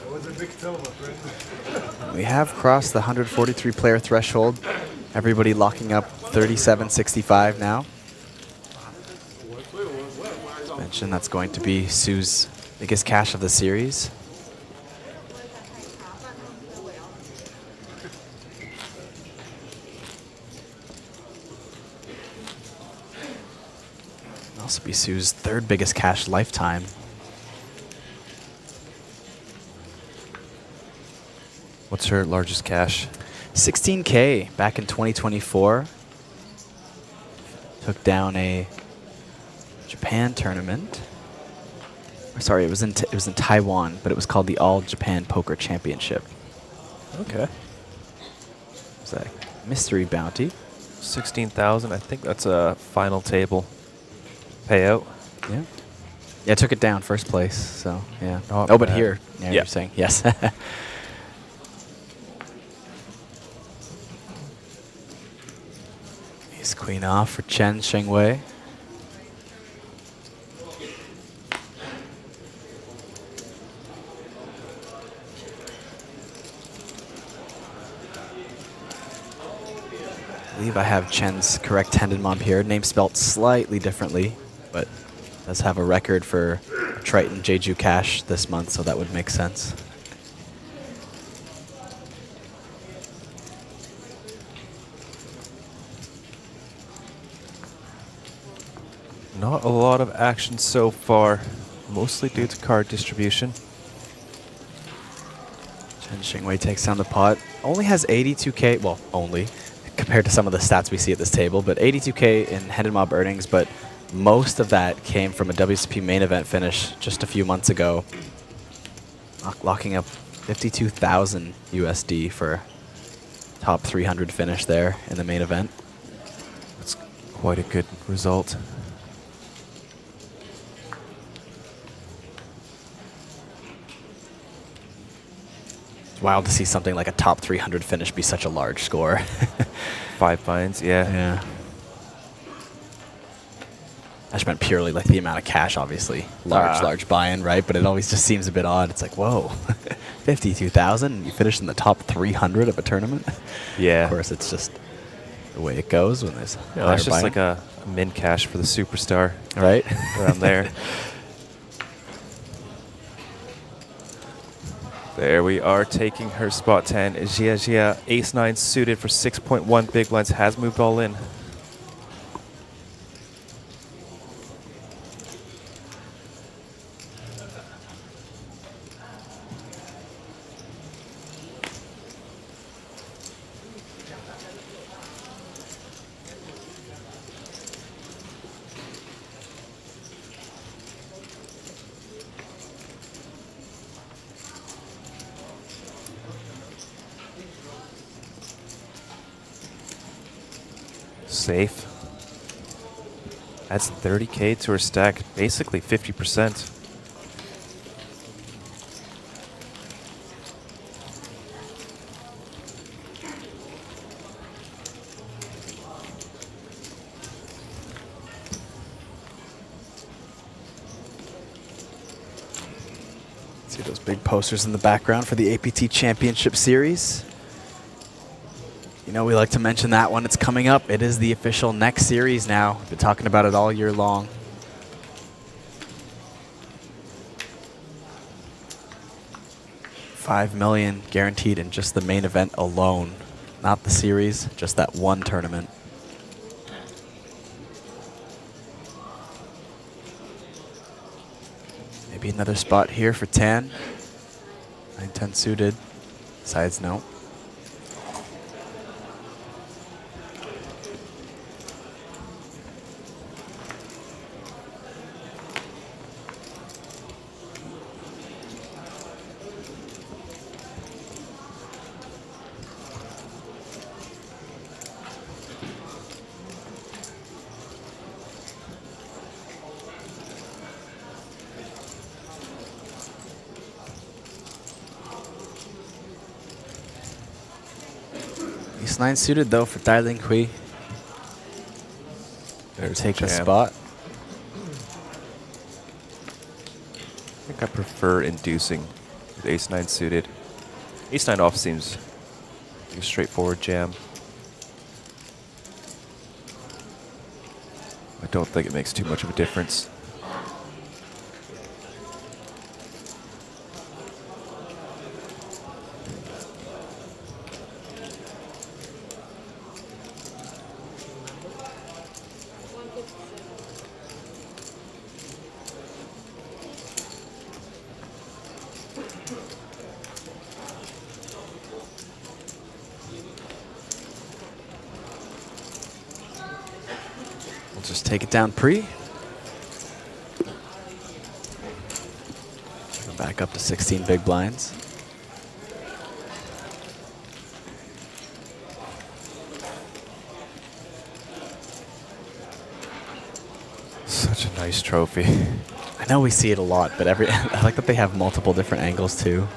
We have crossed the 143 player threshold. Everybody locking up 37.65 now. As mentioned, that's going to be Sue's biggest cash of the series. Also be Sue's third biggest cash lifetime. What's her largest cash? 16K back in 2024. Took down a Japan tournament. Or sorry, it was in Taiwan, but it was called the All Japan Poker Championship. Okay. It's a mystery bounty. 16,000. I think that's a final table payout. Yeah. Yeah, I took it down first place. So yeah. Not oh, but bad. here, yeah, you're saying yes. Ace queen off for Chen Shengwei. I believe I have Chen's correct tendon mob here. Name spelt slightly differently, but does have a record for Triton Jeju Cash this month, so that would make sense. Not a lot of action so far, mostly due to card distribution. Chen Xingwei takes down the pot. Only has 82K, well, only, compared to some of the stats we see at this table, but 82K in Hendon Mob earnings, but most of that came from a WSOP main event finish just a few months ago, locking up 52,000 USD for top 300 finish there in the main event. That's quite a good result. Wild to see something like a top 300 finish be such a large score. 5 fines, yeah. Yeah. I just meant purely like the amount of cash, obviously. Large buy-in, right? But it always just seems a bit odd. It's like, whoa, 52,000, you finished in the top 300 of a tournament? Yeah. Of course, it's just the way it goes when there's Yeah, that's just like a min cash for the superstar. Right? Around there. There we are taking her spot 10. Jia ace-9 suited for 6.1 big blinds has moved all in. Safe. Adds 30K to her stack, basically 50%. See those big posters in the background for the APT Championship Series. You know, we like to mention that one. It's coming up. It is the official next series now. We've been talking about it all year long. $5 million guaranteed in just the main event alone. Not the series, just that one tournament. Maybe another spot here for Tan. 9-10 suited. Sides no. Ace-9 suited though for Tai Ling Hui. Better take the spot. I think I prefer inducing with ace-9 suited. Ace-9 off seems like a straightforward jam. I don't think it makes too much of a difference. We'll just take it down pre. Go back up to 16 big blinds. Such a nice trophy. I know we see it a lot, but I like that they have multiple different angles too.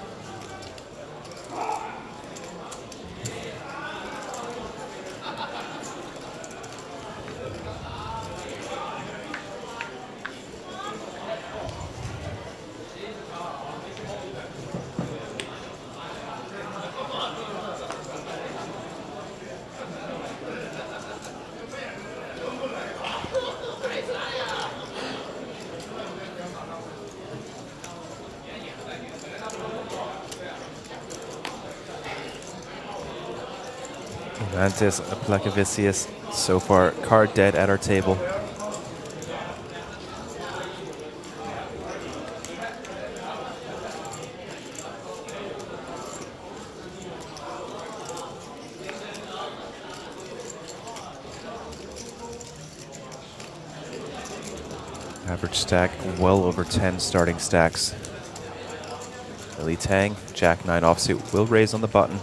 Mantis, Placavicius, so far card dead at our table. Average stack well over 10 starting stacks. Lily Tang, Jack 9 offsuit will raise on the button.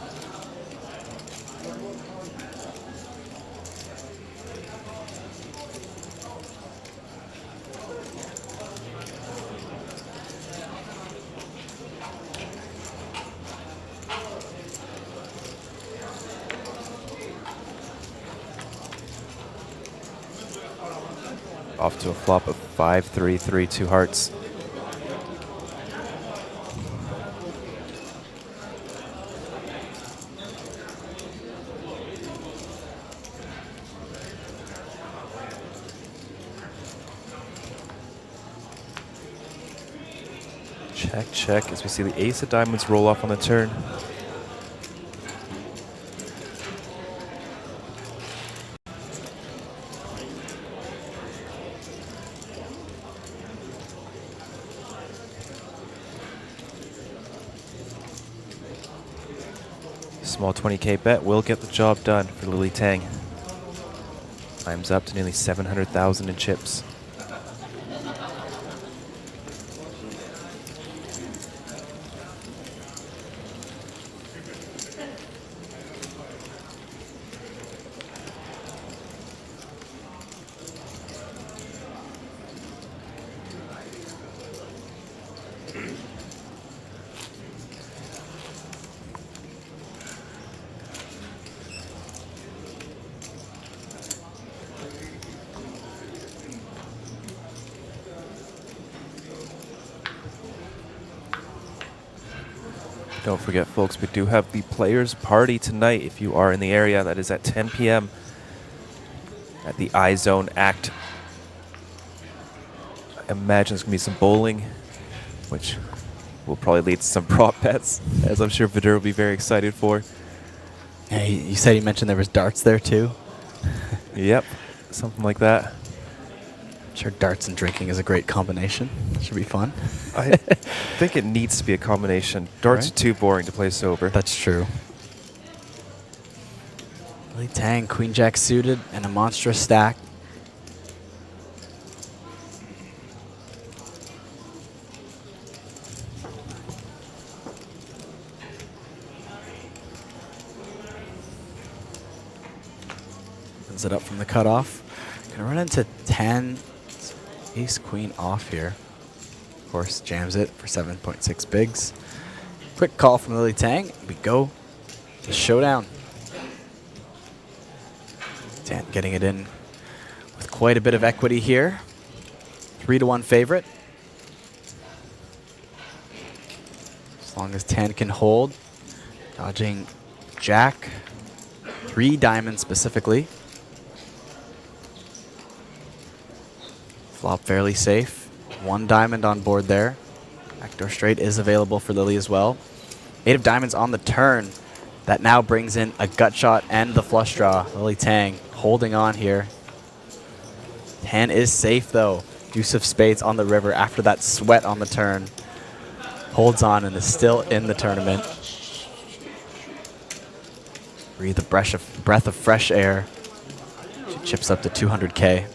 Off to a flop of 5-3-3, 2 hearts. Check, check, as we see the ace of diamonds roll off on the turn. Small 20K bet will get the job done for Lily Tang. Climbs up to nearly 700,000 in chips. Don't forget, folks, we do have the Players Party tonight. If you are in the area, that is at 10 p.m. at the iZone Act. I imagine there's going to be some bowling, which will probably lead to some prop bets, as I'm sure Vidur will be very excited for. Yeah, you said you mentioned there was darts there too? Yep, something like that. I'm sure darts and drinking is a great combination. Should be fun. I think it needs to be a combination. Darts are too boring to play sober. That's true. Lily Tang, Queen Jack suited, and a monstrous stack. Opens it up from the cutoff. Gonna run into 10. Ace Queen off here. Of course, jams it for 7.6 bigs. Quick call from Lily Tang. We go to showdown. Dan getting it in with quite a bit of equity here. 3-1 favorite. As long as Tan can hold. Dodging Jack. 3 diamonds specifically. Flop fairly safe. 1 diamond on board there. Backdoor straight is available for Lily as well. 8 of diamonds on the turn. That now brings in a gut shot and the flush draw. Lily Tang holding on here. 10 is safe though. Deuce of spades on the river after that sweat on the turn. Holds on and is still in the tournament. Breathe a breath of fresh air. She chips up to 200K.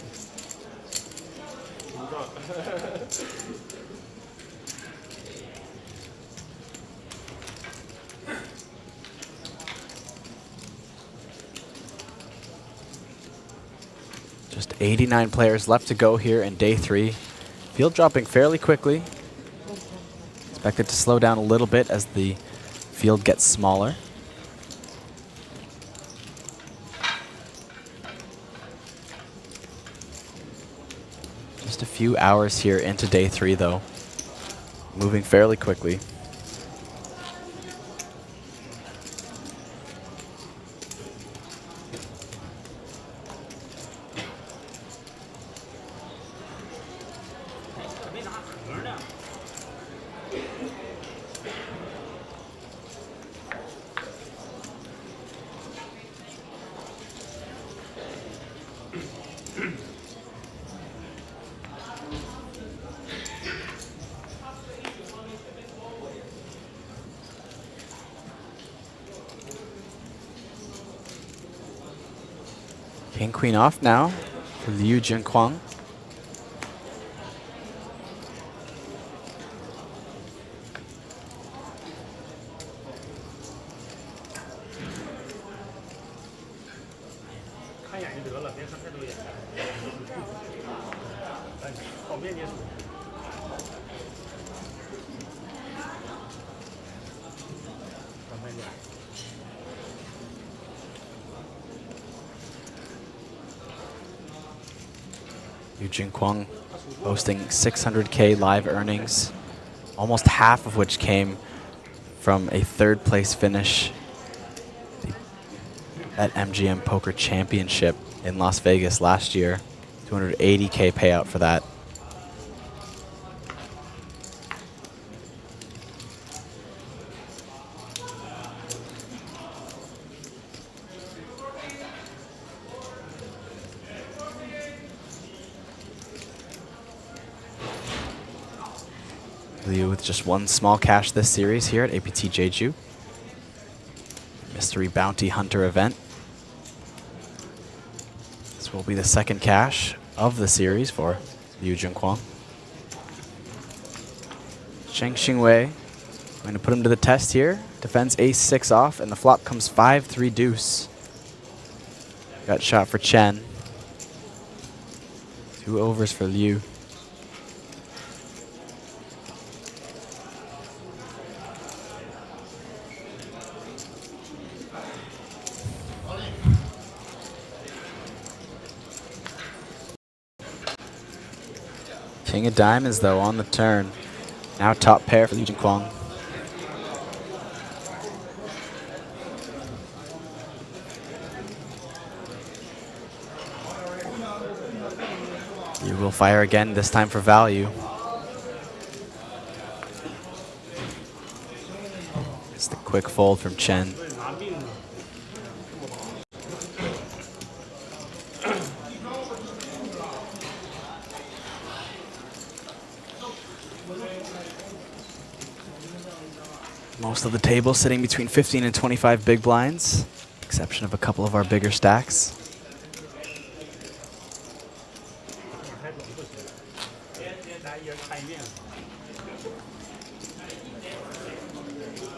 Just 89 players left to go here in day 3. Field dropping fairly quickly. Expected to slow down a little bit as the field gets smaller. Just a few hours here into day 3 though. Moving fairly quickly. King Queen off now for Liu Jinquang. Liu Jinquang posting 600K live earnings, almost half of which came from a 3rd place finish at MGM Poker Championship in Las Vegas last year. 280K payout for that. Liu with just one small cash this series here at APT Jeju. Mystery Bounty Hunter event. This will be the second cash of the series for Liu Junquan. Sheng Xingwei going to put him to the test here. Defends ace-6 off, and the flop comes 5-3 deuce. Got shot for Chen. 2 overs for Liu. King of diamonds, though, on the turn. Now top pair for Liu Junquan. You will fire again, this time for value. It's the quick fold from Chen. Most of the table sitting between 15 and 25 big blinds, exception of a couple of our bigger stacks.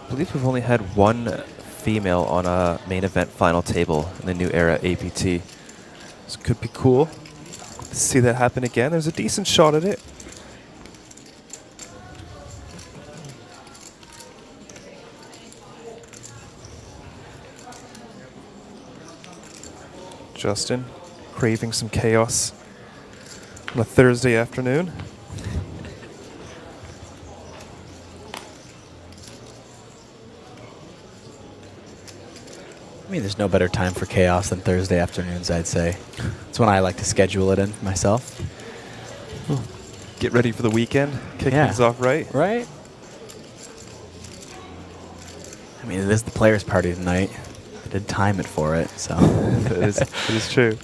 I believe we've only had one female on a main event final table in the new era APT. This could be cool to see that happen again. There's a decent shot at it. Justin, craving some chaos on a Thursday afternoon. I mean, there's no better time for chaos than Thursday afternoons, I'd say. It's when I like to schedule it in myself. Get ready for the weekend. Kick things off right. Right? I mean, it is the players' party tonight. I did time it for it, so. it is true.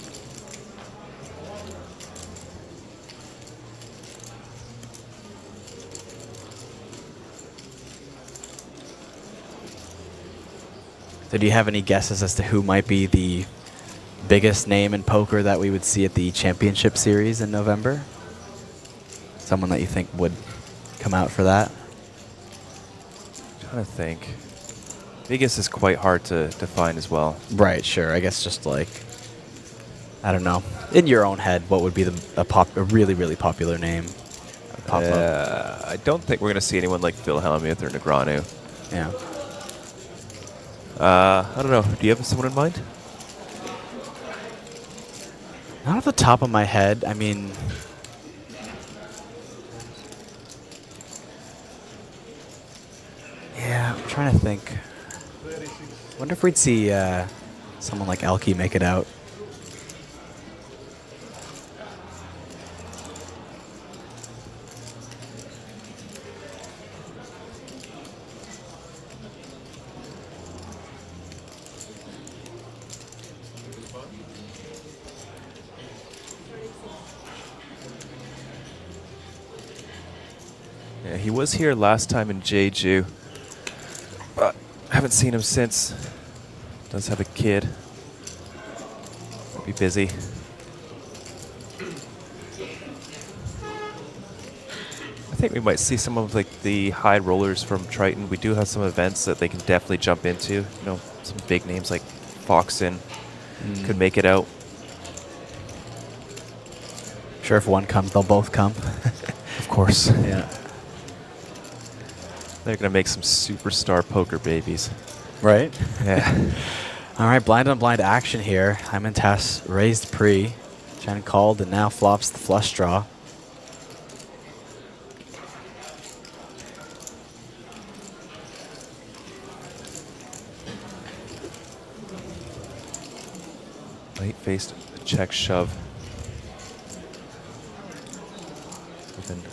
So do you have any guesses as to who might be the biggest name in poker that we would see at the championship series in November? Someone that you think would come out for that? I'm trying to think. Vegas is quite hard to define as well. Right, sure. I guess just like, I don't know. In your own head, what would be a really, really popular name? Pop up? I don't think we're going to see anyone like Phil Hellmuth or Negreanu. Yeah. I don't know. Do you have someone in mind? Not off the top of my head. I mean, yeah, I'm trying to think. Wonder if we'd see someone like Elke make it out. Yeah, he was here last time in Jeju, but I haven't seen him since. Does have a kid. Be busy. I think we might see some of like the high rollers from Triton. We do have some events that they can definitely jump into. You know, some big names like Foxen could make it out. Sure, if one comes, they'll both come. Of course. Yeah. They're going to make some superstar poker babies. Right? Yeah. All right, blind on blind action here. Hyman Tass raised pre. Chen called and now flops the flush draw. Late faced check shove. Even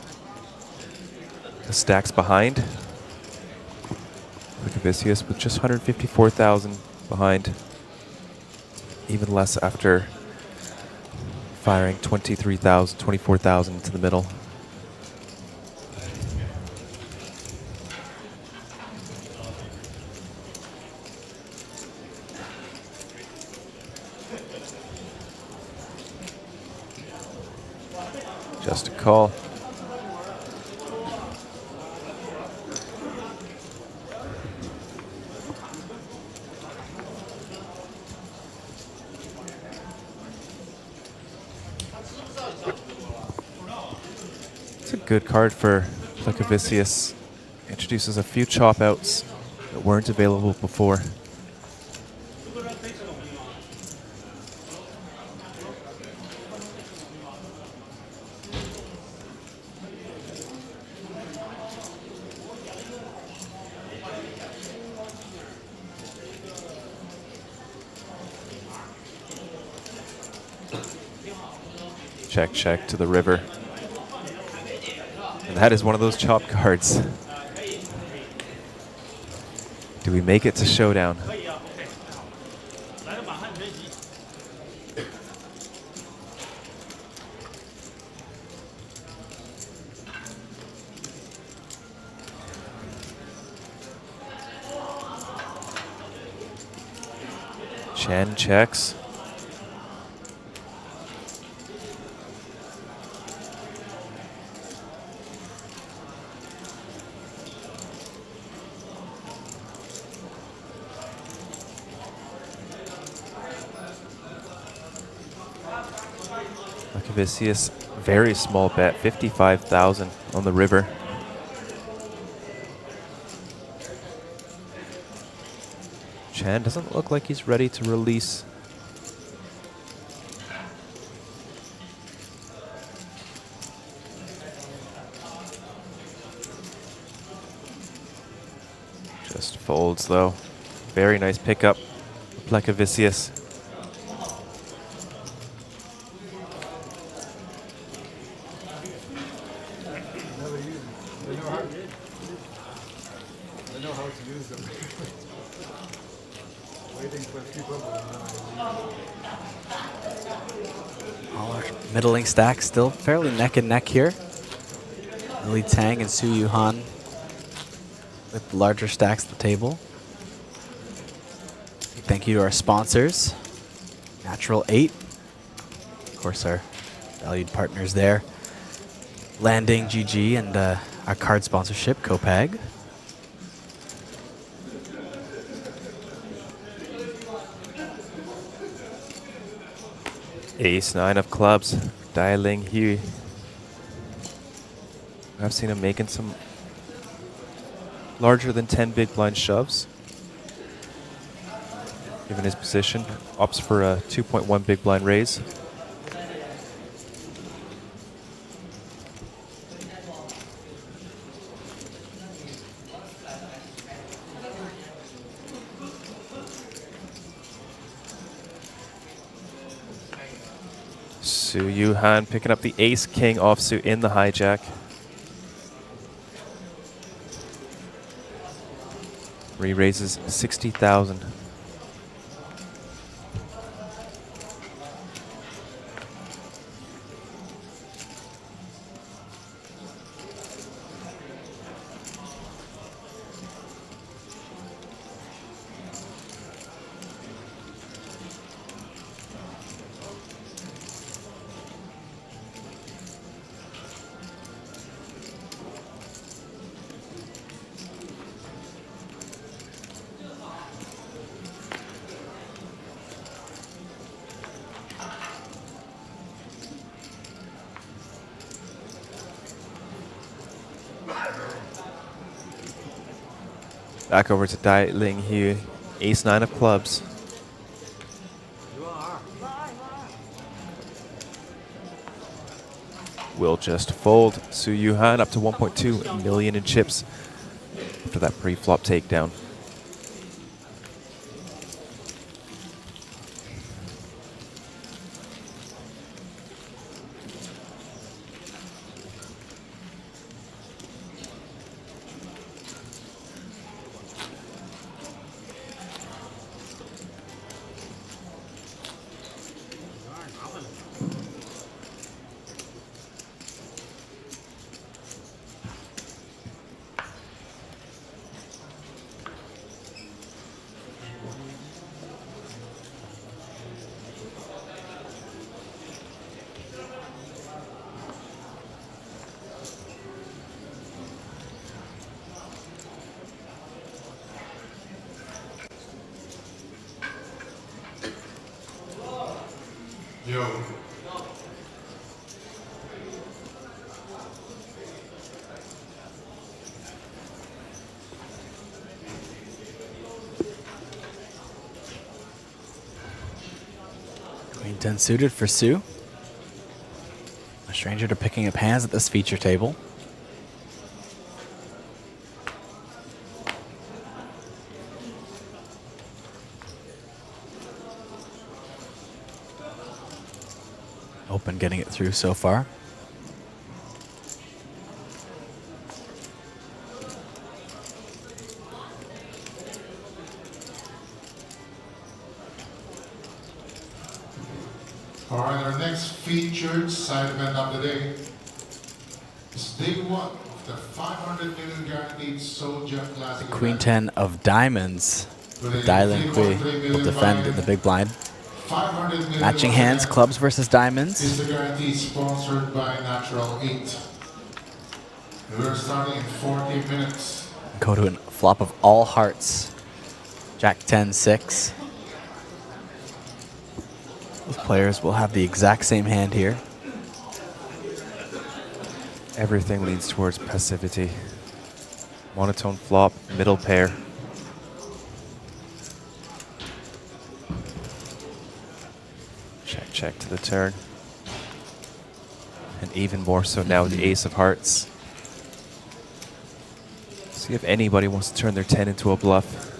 the stacks behind. Vicious with just 154,000 behind. Even less after firing 23,000, 24,000 into the middle. Just a call. It's a good card for Plecavicius. Introduces a few chop outs that weren't available before. Check, check to the river. And that is one of those chop cards. Do we make it to showdown? Chen checks. Plecavicius, very small bet, 55,000 on the river. Chan doesn't look like he's ready to release. Just folds though. Very nice pickup, Plecavicius. All our middling stacks still fairly neck and neck here. Lily Tang and Su Yuhan with the larger stacks at the table. Thank you to our sponsors, Natural 8, of course our valued partners there, Landing GG, and our card sponsorship, Copag. Ace 9 of clubs, Dai Ling Hui. I've seen him making some larger than 10 big blind shoves. Given his position, opts for a 2.1 big blind raise. Su Yuhan picking up the ace-king offsuit in the hijack. Re-raises 60,000. Back over to Dai Ling Hui, ace 9 of clubs. Will just fold. Su Yuhan up to 1.2 million in chips after that pre-flop takedown. Yo. Queen 10 suited for Sue. A stranger to picking up hands at this feature table. Open getting it through so far. All right, our next featured side event of the day is day one of the 500 million guaranteed Zodiac Classic. Queen 10 of diamonds. Dai Lin Hui will defend in the big blind. Matching hands, clubs versus diamonds. Is the guarantee sponsored by Natural 8. We're starting in 40 minutes. Go to a flop of all hearts. Jack 10, 6. Both players will have the exact same hand here. Everything leads towards passivity. Monotone flop, middle pair. Check, check to the turn. And even more so now, the ace of hearts. See if anybody wants to turn their 10 into a bluff.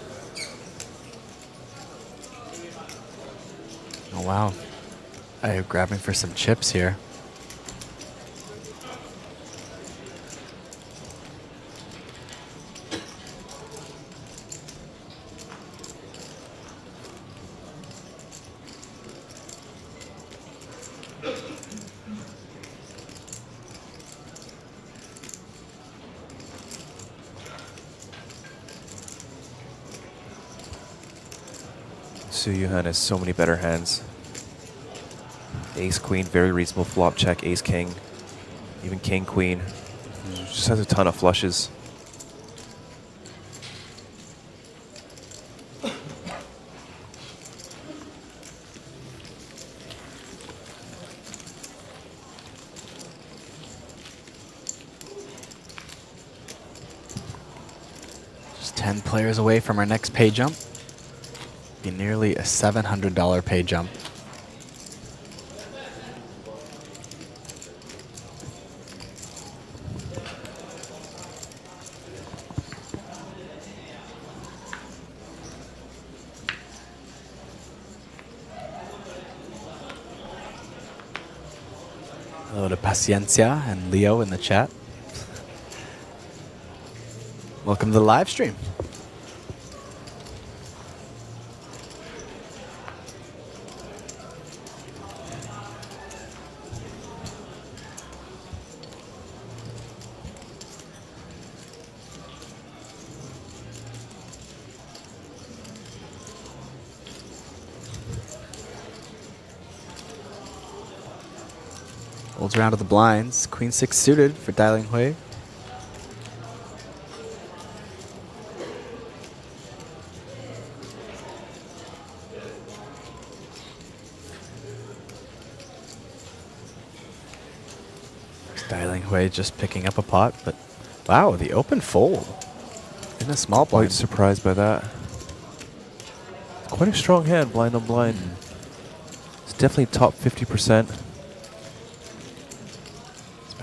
Oh, wow. I am grabbing for some chips here. Su Yuhan has so many better hands. Ace Queen, very reasonable flop check. Ace King, even King Queen. Just has a ton of flushes. Just 10 players away from our next pay jump. Be nearly a $700 pay jump. Hello to Paciencia and Leo in the chat. Welcome to the live stream. Holds around to the blinds. Queen 6 suited for Dai Lin Hui. Dai Lin Hui just picking up a pot, but wow, the open fold in a small blind. Quite surprised by that. Quite a strong hand, blind on blind. It's definitely top 50%.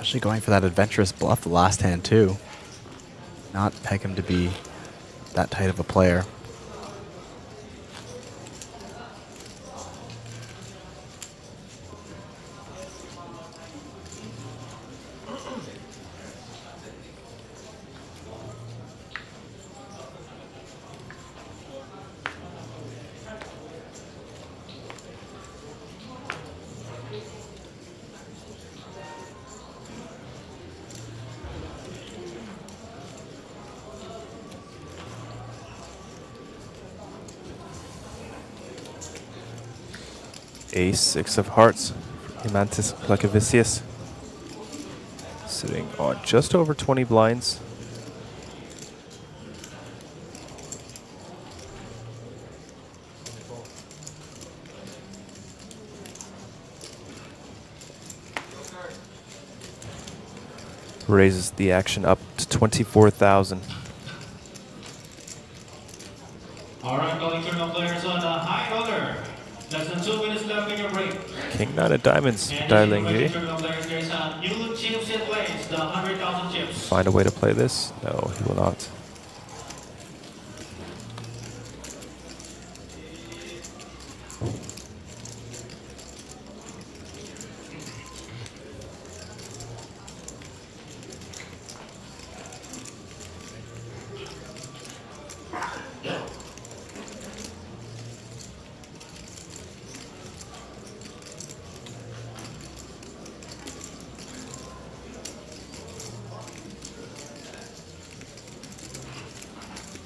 Especially going for that adventurous bluff the last hand too. Not peg him to be that tight of a player. Ace, 6 of hearts. Imantis Placavicius. Sitting on just over 20 blinds. Raises the action up to 24,000. All right, calling turn of players on the high roller. Less than 2 minutes left in your break. King 9 of diamonds And dialing this is here. turn of players. There's a new chips in place, the 100,000 chips. Find a way to play this? No, he will not.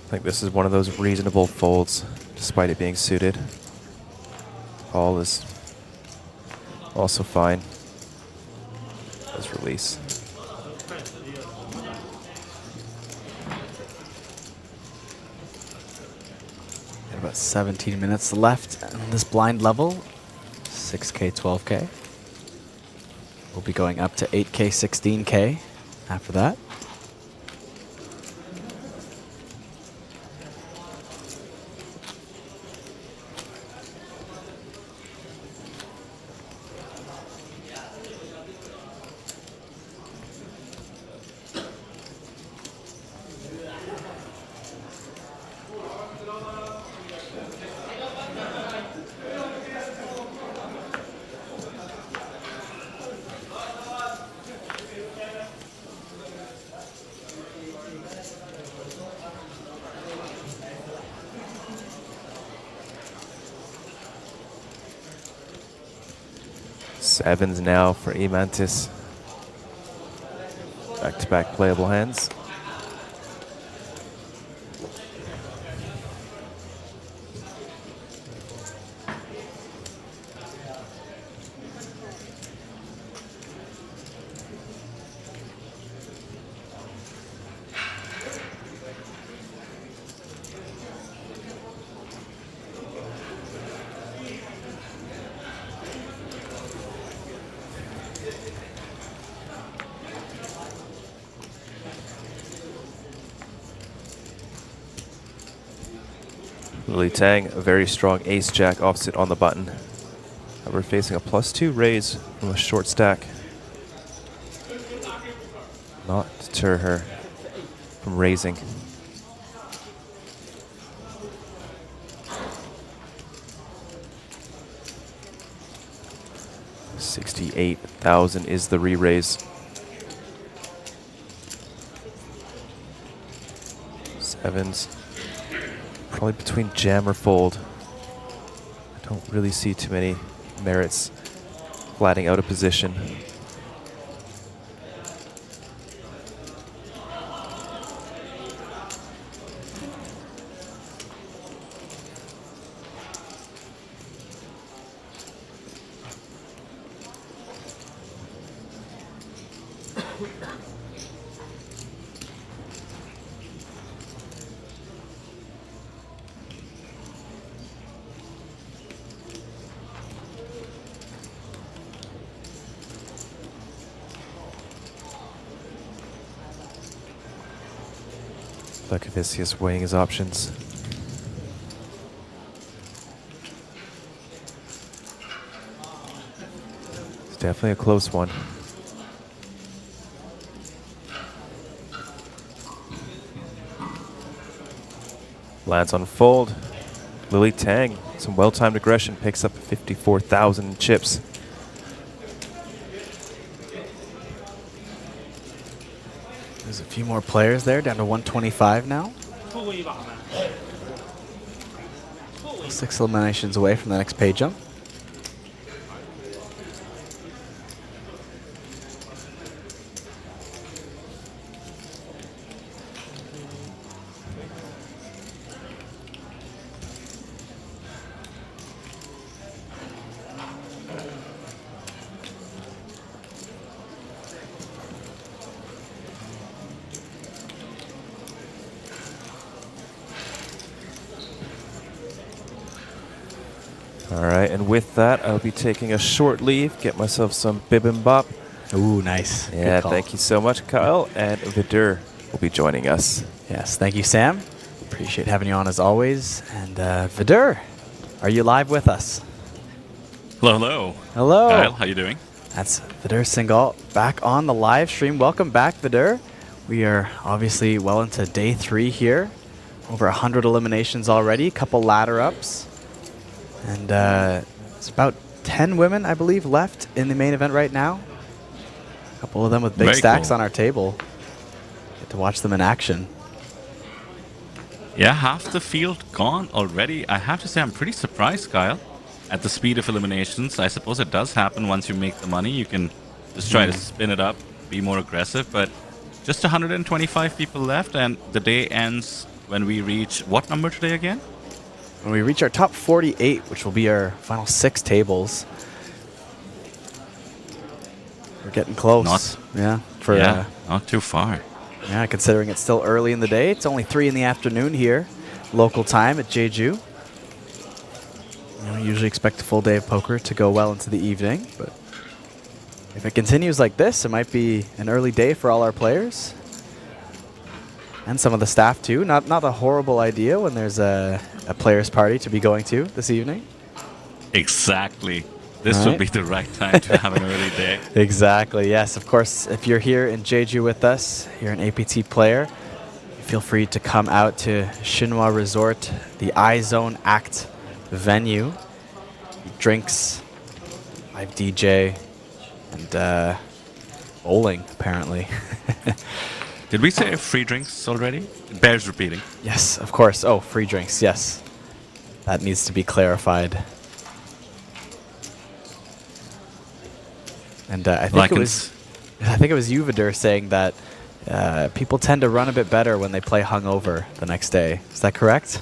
I think this is one of those reasonable folds, despite it being suited. All is also fine. Let's release. Got about 17 minutes left on this blind level. 6K, 12K. We'll be going up to 8K, 16K after that. Sevens now for Emantis. Back-to-back playable hands. Lily Tang, a very strong ace-jack offset on the button. We're facing a +2 raise from a short stack. Not deter her from raising. $68,000 is the re-raise. Sevens. Probably between jam or fold. I don't really see too many merits flatting out a position. Vicious weighing his options. It's definitely a close one. Lands on fold. Lily Tang, some well-timed aggression, picks up 54,000 chips. There's a few more players there, down to 125 now. 6 eliminations away from the next pay jump. All right, and with that, I'll be taking a short leave, get myself some bibimbap, Ooh, nice. Good Yeah, call. thank you so much, Kyle. And Vidur will be joining us. Yes, thank you, Sam. Appreciate having you on as always. And Vidur, are you live with us? Hello, hello. Hello. Kyle, how you doing? That's Vidur Singhal back on the live stream. Welcome back, Vidur. We are obviously well into day 3 here. Over 100 eliminations already, a couple ladder ups. And it's about 10 women, I believe, left in the main event right now. A couple of them with big Very stacks cool. on our table. Get to watch them in action. Yeah, half the field gone already. I have to say I'm pretty surprised, Kyle, at the speed of eliminations. I suppose it does happen once you make the money. You can just try to spin it up, be more aggressive, but just 125 people left, and the day ends when we reach what number today again? When we reach our top 48, which will be our final 6 tables. We're getting close. Not too far. Yeah, considering it's still early in the day. It's only 3 in the afternoon here, local time at Jeju. We usually expect a full day of poker to go well into the evening, but if it continues like this, it might be an early day for all our players. And some of the staff too. Not a horrible idea when there's a players' party to be going to this evening. Exactly. This All would right. be the right time to have an early day. Exactly, yes. Of course, if you're here in Jeju with us, you're an APT player, feel free to come out to Shinhwa Resort, the iZone Act venue. Drinks, live DJ, and bowling, apparently. Did we say free drinks already? It bears repeating. Yes, of course. Oh, free drinks, yes. That needs to be clarified. And I think it was you, Vidur, saying that people tend to run a bit better when they play hungover the next day. Is that correct?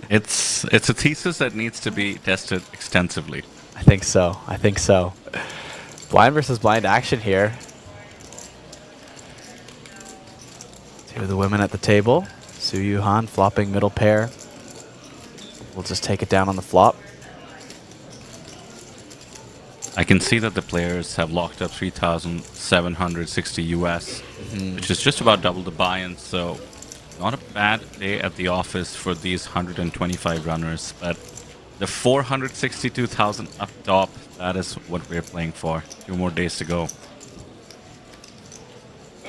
It's a thesis that needs to be tested extensively. I think so. I think so. Blind versus blind action here. 2 of the women at the table. Su Yuhan flopping middle pair. We'll just take it down on the flop. I can see that the players have locked up 3,760 US, which is just about double the buy-in, so not a bad day at the office for these 125 runners, but the 462,000 up top, that is what we're playing for. 2 more days to go.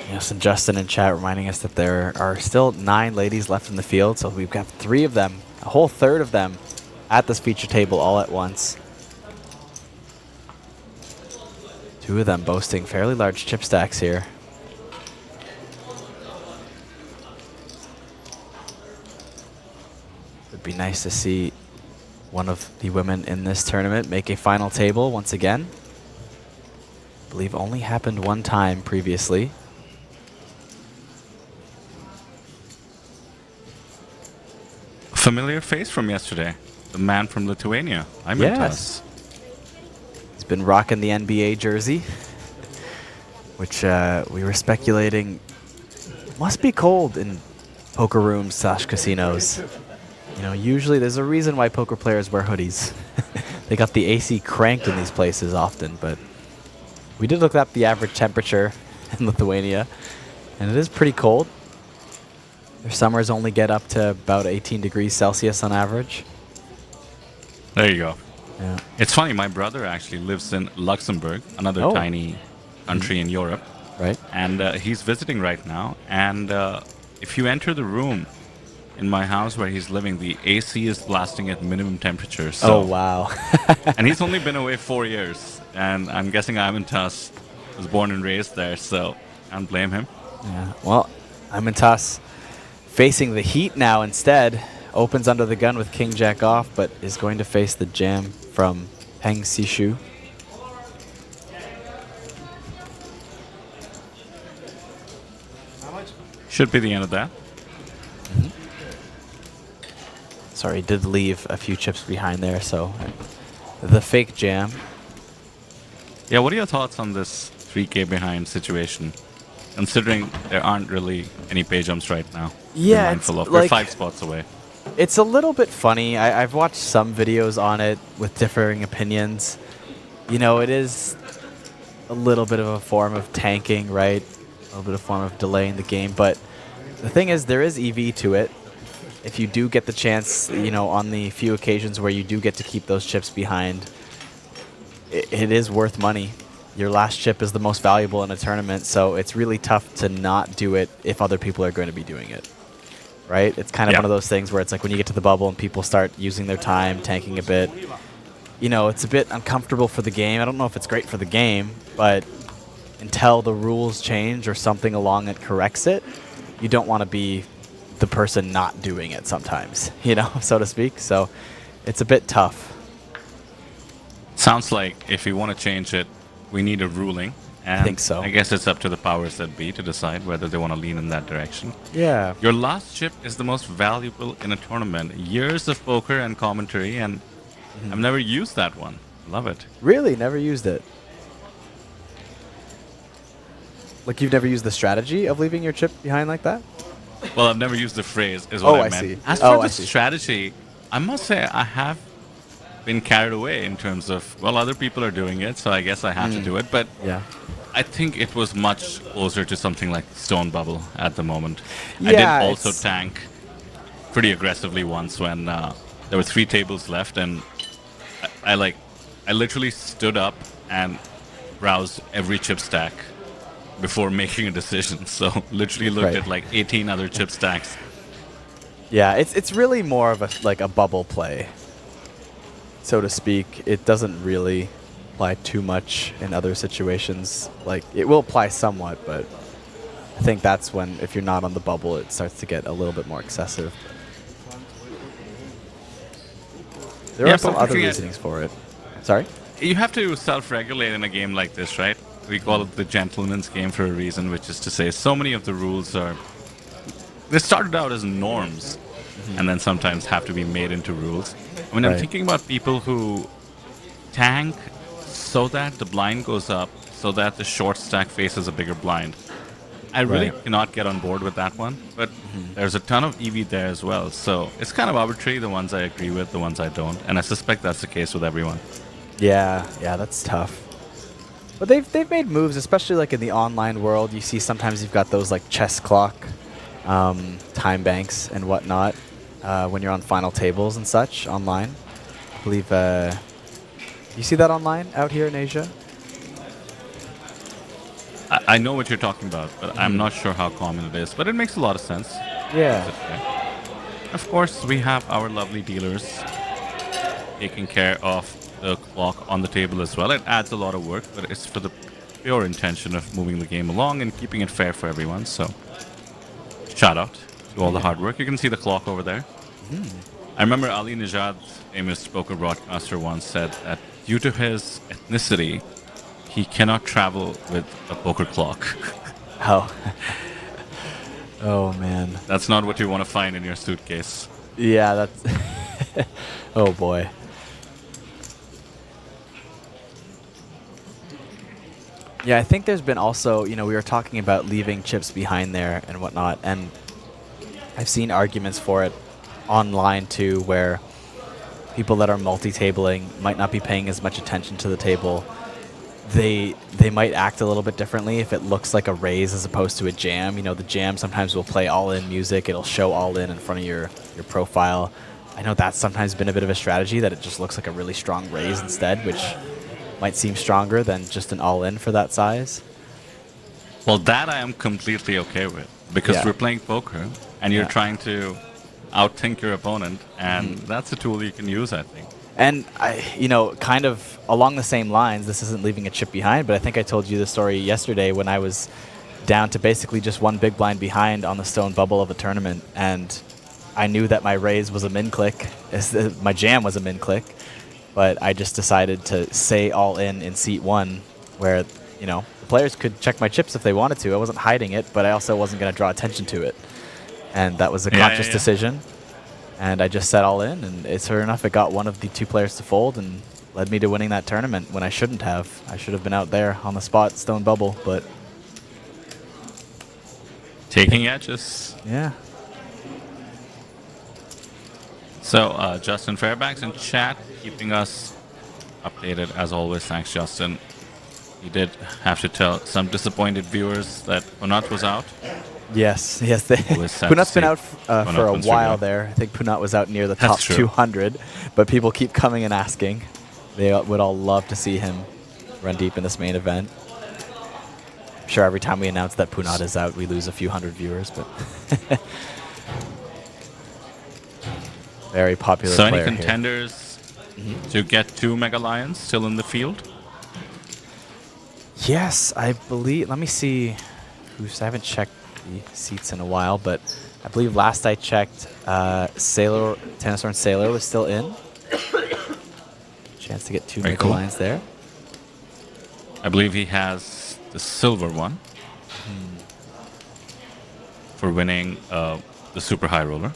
Yes, and Justin in chat reminding us that there are still 9 ladies left in the field, so we've got 3 of them, a whole third of them, at this feature table all at once. 2 of them boasting fairly large chip stacks here. It'd be nice to see one of the women in this tournament make a final table once again. I believe only happened one time previously. Familiar face from yesterday. The man from Lithuania. I met us. He's been rocking the NBA jersey, which we were speculating must be cold in poker rooms / casinos. You know, usually there's a reason why poker players wear hoodies. They got the AC cranked in these places often, but we did look up the average temperature in Lithuania, and it is pretty cold. Their summers only get up to about 18 degrees Celsius on average. There you go. Yeah. It's funny, my brother actually lives in Luxembourg, another tiny country in Europe. Right. And he's visiting right now. And if you enter the room in my house where he's living, the AC is blasting at minimum temperature. So Oh, wow. and he's only been away 4 years. And I'm guessing Amantas was born and raised there, so I don't blame him. Yeah. Well, Amantas facing the heat now instead. Opens under the gun with King Jack off, but is going to face the jam from Peng Sishu. Should be the end of that. Sorry, he did leave a few chips behind there, so the fake jam. Yeah, what are your thoughts on this 3K behind situation? Considering there aren't really any pay jumps right now. Yeah, Be mindful it's of. We're like- 5 spots away. It's a little bit funny. I've watched some videos on it with differing opinions. You know, it is a little bit of a form of tanking, right? A little bit of form of delaying the game. But the thing is, there is EV to it. If you do get the chance, on the few occasions where you do get to keep those chips behind, it is worth money. Your last chip is the most valuable in a tournament, so it's really tough to not do it if other people are going to be doing it, right? It's kind of one of those things where it's like when you get to the bubble and people start using their time, tanking a bit, it's a bit uncomfortable for the game. I don't know if it's great for the game, but until the rules change or something along it corrects it, you don't want to be the person not doing it sometimes, so to speak. So it's a bit tough. Sounds like if we want to change it, we need a ruling. And I think so. I guess it's up to the powers that be to decide whether they want to lean in that direction. Yeah. Your last chip is the most valuable in a tournament. Years of poker and commentary, and I've never used that one. Love it. Really? Never used it? Like you've never used the strategy of leaving your chip behind like that? Well, I've never used the phrase, is what I meant. See. As for the strategy, I must say I have been carried away in terms of, other people are doing it, so I guess I have to do it. But yeah, I think it was much closer to something like Stone Bubble at the moment. Yeah, I did also tank pretty aggressively once when there were 3 tables left, and I literally stood up and browsed every chip stack before making a decision. So literally looked at like 18 other chip stacks. Yeah, it's really more of a bubble play, so to speak. It doesn't really apply too much in other situations. Like, it will apply somewhat, but I think that's when, if you're not on the bubble, it starts to get a little bit more excessive. There are some other reasonings for it. Sorry? You have to self-regulate in a game like this, right? We call it the gentleman's game for a reason, which is to say so many of the rules they started out as norms and then sometimes have to be made into rules. I mean, I'm thinking about people who tank so that the blind goes up, so that the short stack faces a bigger blind. I really cannot get on board with that one, but there's a ton of EV there as well. So it's kind of arbitrary, the ones I agree with, the ones I don't. And I suspect that's the case with everyone. Yeah, that's tough. But they've made moves, especially like in the online world. You see sometimes you've got those like chess clock time banks and whatnot when you're on final tables and such online. I believe you see that online out here in Asia? I know what you're talking about, but I'm not sure how common it is. But it makes a lot of sense. Yeah. Of course, we have our lovely dealers taking care of the clock on the table as well. It adds a lot of work, but it's for the pure intention of moving the game along and keeping it fair for everyone. So, shout out to all the hard work. You can see the clock over there. I remember Ali Nejad, famous poker broadcaster, once said that due to his ethnicity, he cannot travel with a poker clock. Oh, man. That's not what you want to find in your suitcase. Yeah, that's... Oh, boy. Yeah, I think there's been also, we were talking about leaving chips behind there and whatnot, and I've seen arguments for it online too, where people that are multi-tabling might not be paying as much attention to the table. They might act a little bit differently if it looks like a raise as opposed to a jam. The jam sometimes will play all-in music. It'll show all-in in front of your profile. I know that's sometimes been a bit of a strategy, that it just looks like a really strong raise instead, which might seem stronger than just an all-in for that size. Well, that I am completely okay with, because we're playing poker and you're trying to outthink your opponent, and that's a tool you can use, I think. And kind of along the same lines, this isn't leaving a chip behind, but I think I told you the story yesterday when I was down to basically just one big blind behind on the stone bubble of a tournament, and I knew that my raise was a min click, my jam was a min click, but I just decided to say all in seat 1, where the players could check my chips if they wanted to. I wasn't hiding it, but I also wasn't going to draw attention to it, and that was a conscious decision. And I just set all in, and sure enough, it got one of the 2 players to fold and led me to winning that tournament when I shouldn't have. I should have been out there on the spot, stone bubble, but... Taking edges. Yeah. So, Justin Fairbanks in chat, keeping us updated as always. Thanks, Justin. he did have to tell some disappointed viewers that Punat was out. Yes. Always sad to Punat's been see out Punat for a went through while that. there. I think Punat was out near the That's top true. 200, but people keep coming and asking. They would all love to see him run deep in this main event. I'm sure every time we announce that Punat is out, we lose a few hundred viewers, but very popular So player any here. contenders to get 2 Mega Lions still in the field? Yes, I believe. Let me see. I haven't checked the seats in a while, but I believe last I checked, Sailor, Tennisorn Sailor was still in. Chance to get 2 Very Mega cool. Lions there. I believe he has the silver one for winning the Super High Roller.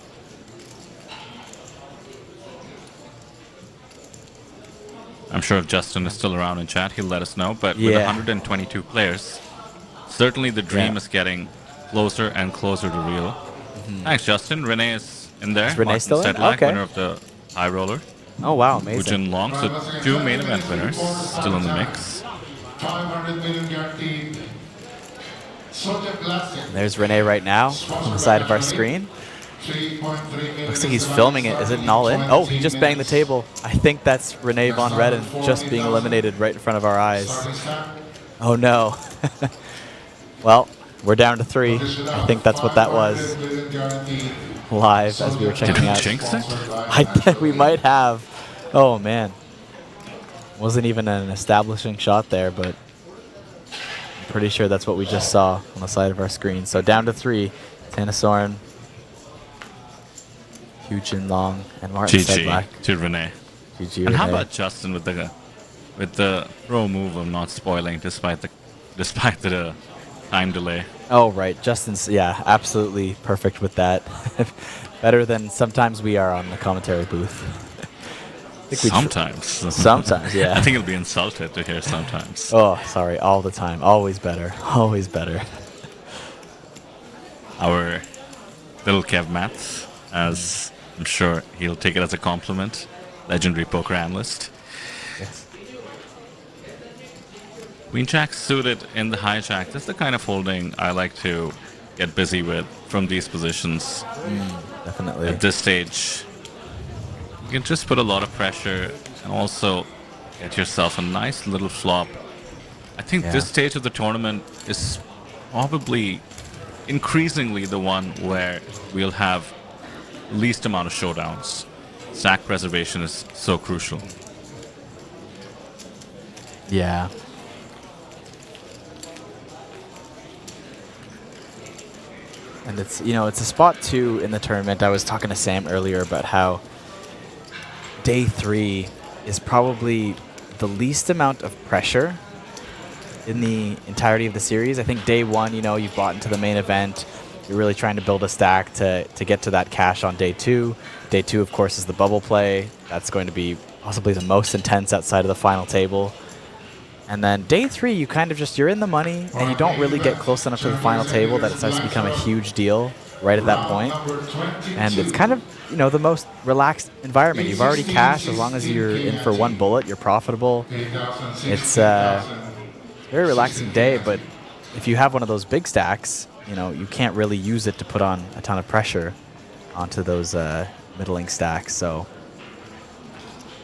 I'm sure if Justin is still around in chat, he'll let us know. But with Yeah. 122 players, certainly the dream is getting closer and closer to real. Thanks, Justin. Renee is in there. Is Renee Martin still in? Sedlak, Okay. winner of the High Roller. Oh, wow, amazing. Wujin Long, so 2 main event winners still in the mix. 500 million guaranteed. Zodiac Classic. There's Renee right now on the side of our screen. 3.3 million. Looks like he's filming it. Is it an all-in? Oh, he just banged the table. I think that's Renee Von Redden just being eliminated right in front of our eyes. Oh, no. Well, we're down to 3. I think that's what that was. Live as we were checking Did we out. jinx it? I think we might have. Oh, man. Wasn't even an establishing shot there, but I'm pretty sure that's what we just saw on the side of our screen. So down to 3. Tennisorn, Hyujin Long, and Martin Sedlak. GG to Renee. GG And how Renee. about Justin with the pro move of not spoiling despite the time delay? Oh, right. Justin's, yeah, absolutely perfect with that. Better than sometimes we are on the commentary booth. I think we Sometimes. Sometimes, yeah. I think he'll be insulted to hear sometimes. Oh, sorry. All the time. Always better. Always better. Our little Kev Mats, as I'm sure he'll take it as a compliment, legendary poker analyst. Yes. Queen Jack suited in the hijack. That's the kind of holding I like to get busy with from these positions. Definitely. At this stage, you can just put a lot of pressure and also get yourself a nice little flop. I think Yeah. this stage of the tournament is probably increasingly the one where we'll have least amount of showdowns. Stack preservation is so crucial. Yeah. And it's, you know, it's a spot too in the tournament. I was talking to Sam earlier about how day 3 is probably the least amount of pressure in the entirety of the series. I think day 1, you know, you've bought into the main event. You're really trying to build a stack to get to that cash on day 2. Day 2, of course, is the bubble play. That's going to be possibly the most intense outside of the final table. And then day 3, you kind of just, you're in the money, and you don't really get close enough to the final table that it starts to become a huge deal right at that point. And it's kind of, you know, the most relaxed environment. You've already cashed. As long as you're in for 1 bullet, you're profitable. It's a very relaxing day, but if you have one of those big stacks, you know, you can't really use it to put on a ton of pressure onto those middling stacks. So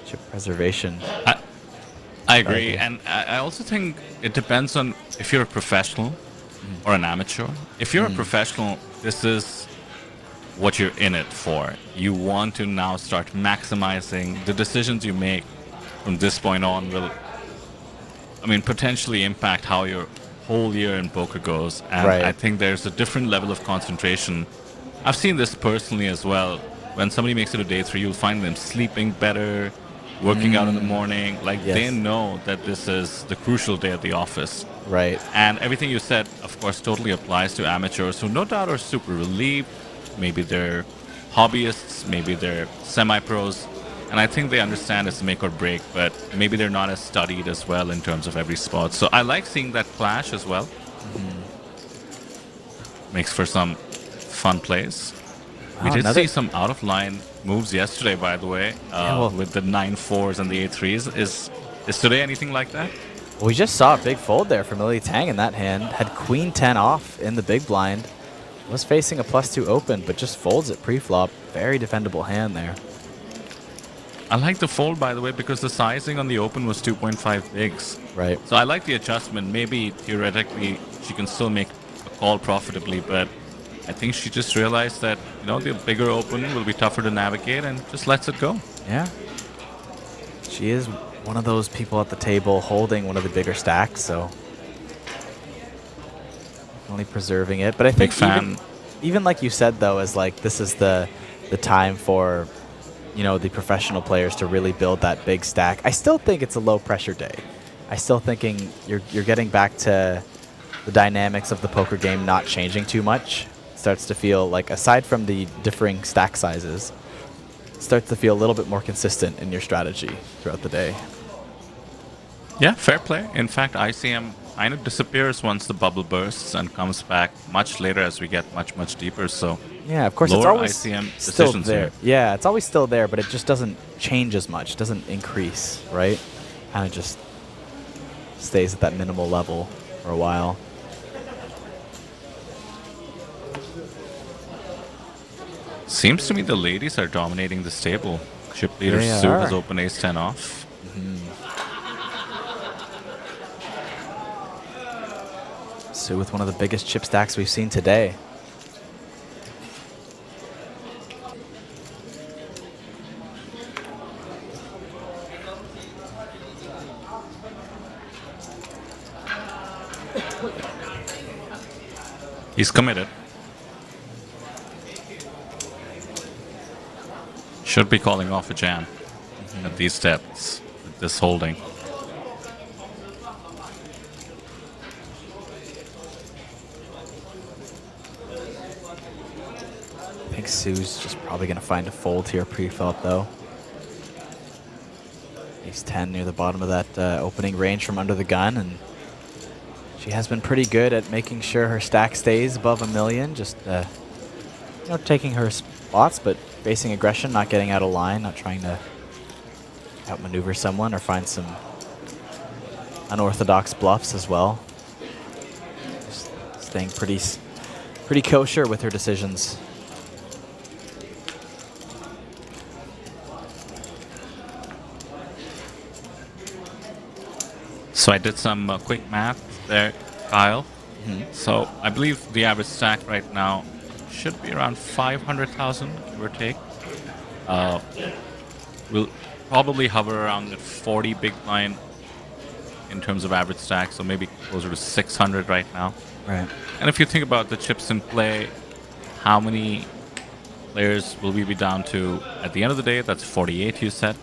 chip preservation. I agree, and I also think it depends on if you're a professional or an amateur. If you're a professional, this is what you're in it for. You want to now start maximizing the decisions you make from this point on will, I mean, potentially impact how your whole year in poker goes. And Right. I think there's a different level of concentration. I've seen this personally as well. When somebody makes it to day 3, you'll find them sleeping better, working out in the morning. Like, Yes. they know that this is the crucial day at the office. Right. And everything you said, of course, totally applies to amateurs who no doubt are super relieved. Maybe they're hobbyists, maybe they're semi-pros. And I think they understand it's make or break, but maybe they're not as studied as well in terms of every spot. So I like seeing that clash as well. Makes for some fun plays. We Wow, did another- see some out-of-line moves yesterday, by the way, Yeah, well- with the 9-4s and the 8-3s. Is today anything like that? Well, we just saw a big fold there from Lily Tang in that hand. Had queen 10 off in the big blind. Was facing a +2 open, but just folds it pre-flop. Very defendable hand there. I like the fold, by the way, because the sizing on the open was 2.5 bigs. Right. So I like the adjustment. Maybe theoretically she can still make a call profitably, but I think she just realized that, you know, the bigger open will be tougher to navigate and just lets it go. Yeah. She is one of those people at the table holding one of the bigger stacks, so only preserving it. But I think even like you said, though, is like this is the time for, you know, the professional players to really build that big stack. I still think it's a low pressure day. I still thinking you're getting back to the dynamics of the poker game not changing too much. Starts to feel like, aside from the differing stack sizes, starts to feel a little bit more consistent in your strategy throughout the day. Yeah, fair play. In fact, ICM kind of disappears once the bubble bursts and comes back much later as we get much deeper. So yeah, of course, it's always ICM still decisions there. here. Yeah, it's always still there, but it just doesn't change as much. It doesn't increase, right? Kind of just stays at that minimal level for a while. Seems to me the ladies are dominating this table. Chip leader They Sue are. has open ace-10 off. Sue with one of the biggest chip stacks we've seen today. He's committed. Should be calling off a jam at these steps with this holding. I think Sue's just probably going to find a fold here pre-flop, though. Ace 10 near the bottom of that opening range from under the gun, and she has been pretty good at making sure her stack stays above $1 million. Just you know, taking her spots, but facing aggression, not getting out of line, not trying to outmaneuver someone or find some unorthodox bluffs as well. Just staying pretty kosher with her decisions. So I did some quick math there, Kyle. So I believe the average stack right now should be around 500,000, give or take. We'll probably hover around the 40 big blind in terms of average stack, so maybe closer to 600 right now. Right. And if you think about the chips in play, how many players will we be down to at the end of the day? That's 48, you said.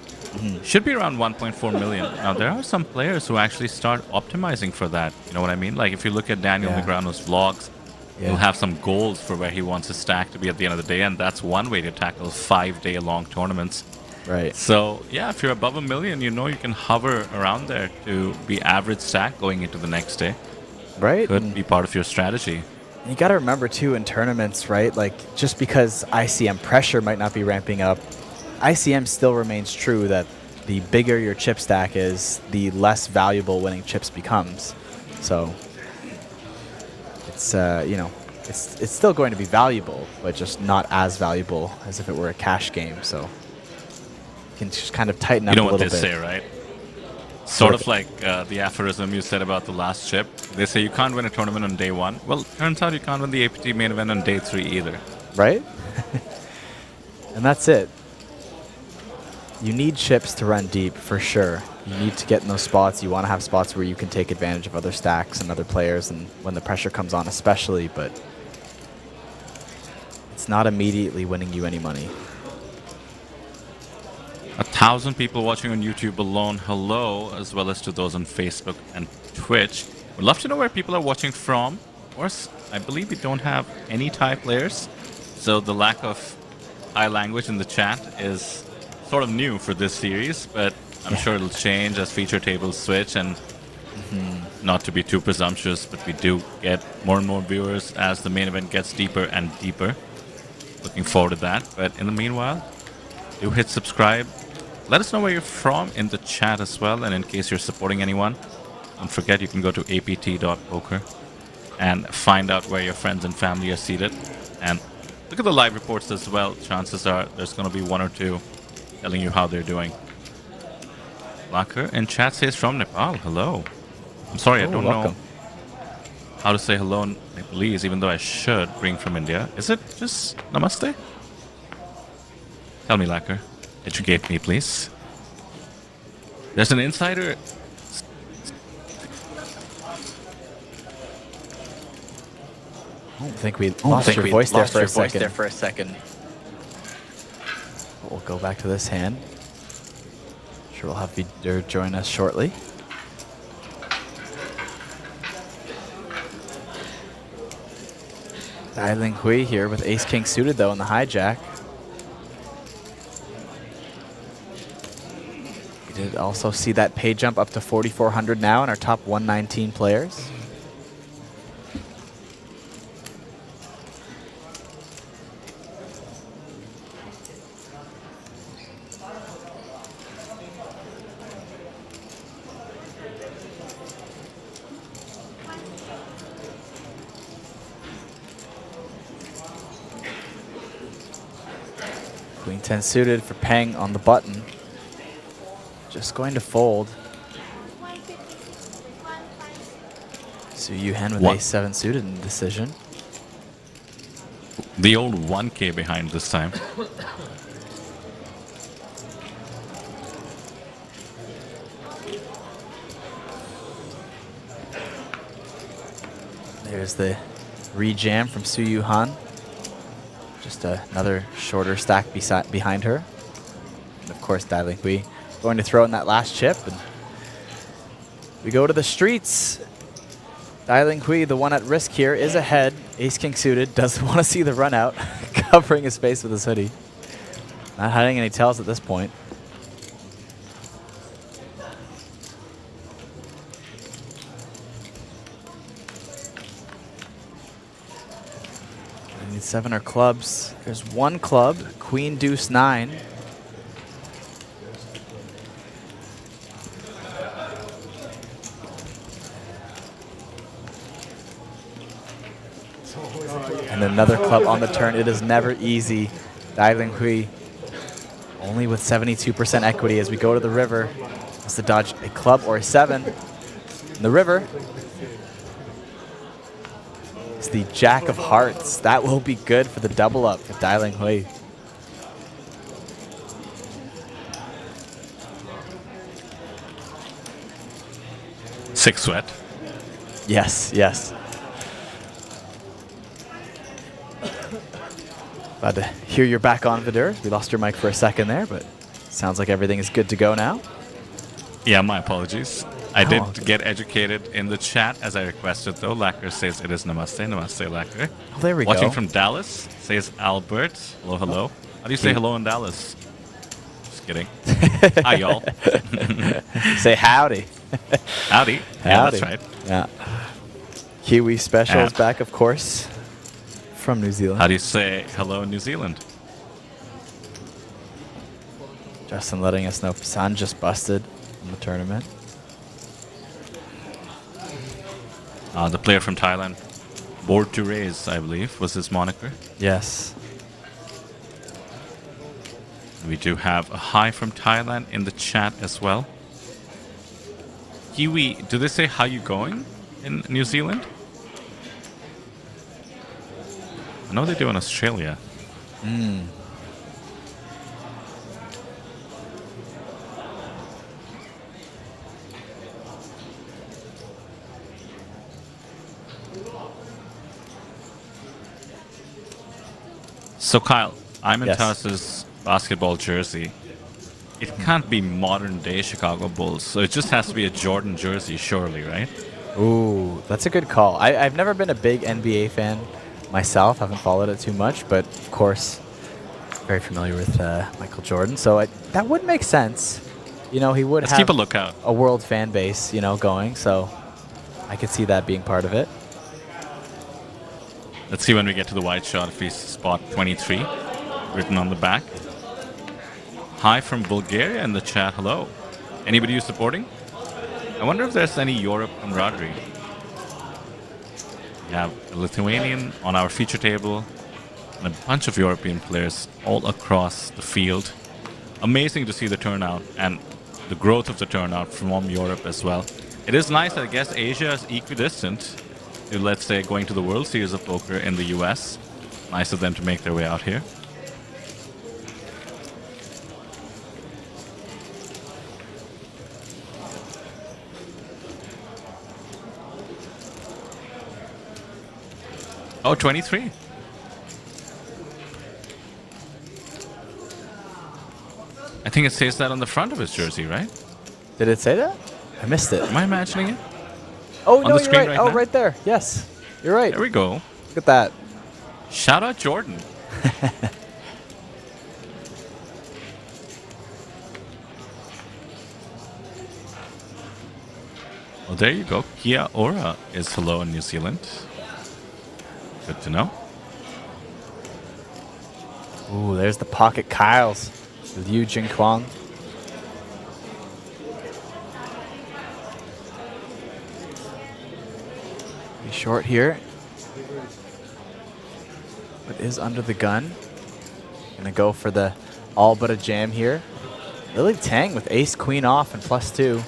Should be around 1.4 million. Now, there are some players who actually start optimizing for that. You know what I mean? Like, if you look at Daniel Negreanu's vlogs, he'll have some goals for where he wants his stack to be at the end of the day, and that's one way to tackle 5-day-long tournaments. Right. So, yeah, if you're above $1 million, you know you can hover around there to be average stack going into the next day. Right. Could be part of your strategy. You got to remember, too, in tournaments, right? Like, just because ICM pressure might not be ramping up, ICM still remains true that the bigger your chip stack is, the less valuable winning chips becomes. So it's you know, it's still going to be valuable, but just not as valuable as if it were a cash game. So you can just kind of tighten up a little bit. You know what they say, right? Sort of like the aphorism you said about the last chip. They say you can't win a tournament on day 1. Well, turns out you can't win the APT main event on day 3 either. Right? And that's it. You need chips to run deep, for sure. You need to get in those spots. You want to have spots where you can take advantage of other stacks and other players, and when the pressure comes on especially, but it's not immediately winning you any money. 1,000 people watching on YouTube alone. Hello, as well as to those on Facebook and Twitch. Would love to know where people are watching from. Of course, I believe we don't have any Thai players, so the lack of Thai language in the chat is sort of new for this series, but I'm sure it'll change as feature tables switch, and not to be too presumptuous, but we do get more and more viewers as the main event gets deeper and deeper. Looking forward to that. But in the meanwhile, do hit subscribe. Let us know where you're from in the chat as well, and in case you're supporting anyone, Don't forget, you can go to apt.poker and find out where your friends and family are seated. And look at the live reports as well. Chances are there's going to be one or two telling you how they're doing. Laker in chat says from Nepal. Hello. I'm sorry, I don't know how to say hello in Nepalese, even though I should bring from India. Is it just namaste? Tell me, Laker. Educate me, please. There's an insider. I don't think we lost your voice there for a second. We'll go back to this hand. Sure, we'll have Vidur join us shortly. Dai Ling Hui here with Ace King suited though in the hijack. We did also see that pay jump up to 4,400 now in our top 119 players. Queen 10 suited for Peng on the button. Just going to fold. Su Yuhen with Ace 7 suited in the decision. The old 1K behind this time. There's the re-jam from Su Yuhan. Just another shorter stack behind her. And of course, Dai Ling Hui going to throw in that last chip. And we go to the streets. Dai Ling Hui, the one at risk here, is ahead. Ace King suited, doesn't want to see the run out, covering his face with his hoodie. Not hiding any tells at this point. I need 7 are clubs. There's one club, Queen Deuce 9. And another club on the turn. It is never easy. Dai Ling Hui only with 72% equity as we go to the river. Has to dodge a club or a 7. In the river is the Jack of Hearts. That will be good for the double up for Dai Ling Hui. Six sweat. Yes, yes. Glad to hear you're back on, Vidur. We lost your mic for a second there, but sounds like everything is good to go now. Yeah, my apologies. I did get educated in the chat as I requested, though. Lacker says it is namaste. Namaste, Lacker. Oh, there we go. Watching from Dallas, says Albert. Hello, hello. How do you say hello in Dallas? Just kidding. Hi, y'all. Say howdy. Howdy. Yeah, that's right. Yeah. Kiwi Specials back, of course, from New Zealand. How do you say hello in New Zealand? Justin letting us know San just busted in the tournament. The player from Thailand, Board to Raise, I believe, was his moniker. Yes. We do have a hi from Thailand in the chat as well. Kiwi, do they say how you going in New Zealand? I know they do in Australia. So Kyle, I'm in Tas's basketball jersey. It can't be modern day Chicago Bulls, so it just has to be a Jordan jersey, surely, right? Ooh, that's a good call. I've never been a big NBA fan myself, haven't followed it too much, but of course, very familiar with Michael Jordan, so that would make sense. You know, he would Let's have keep a lookout. A world fan base, you know, going, so I could see that being part of it. Let's see when we get to the wide shot if we spot 23 written on the back. Hi from Bulgaria in the chat. Hello. Anybody you supporting? I wonder if there's any Europe camaraderie. We have a Lithuanian on our feature table and a bunch of European players all across the field. Amazing to see the turnout and the growth of the turnout from Europe as well. It is nice that I guess Asia is equidistant to, let's say, going to the World Series of Poker in the US. Nice of them to make their way out here. Oh, 23. I think it says that on the front of his jersey, right? Did it say that? I missed it. Am I imagining it? Oh, On no, the you're screen right. right Oh, now? right there. Yes, you're right. There we go. Look at that. Shout out Jordan. Well, there you go. Kia Ora is hello in New Zealand. Good to know. Ooh, there's the pocket Kyles with Yu Jin Kwang. Be short here. But is under the gun. Gonna go for the all but a jam here. Lily Tang with ace queen off and +2.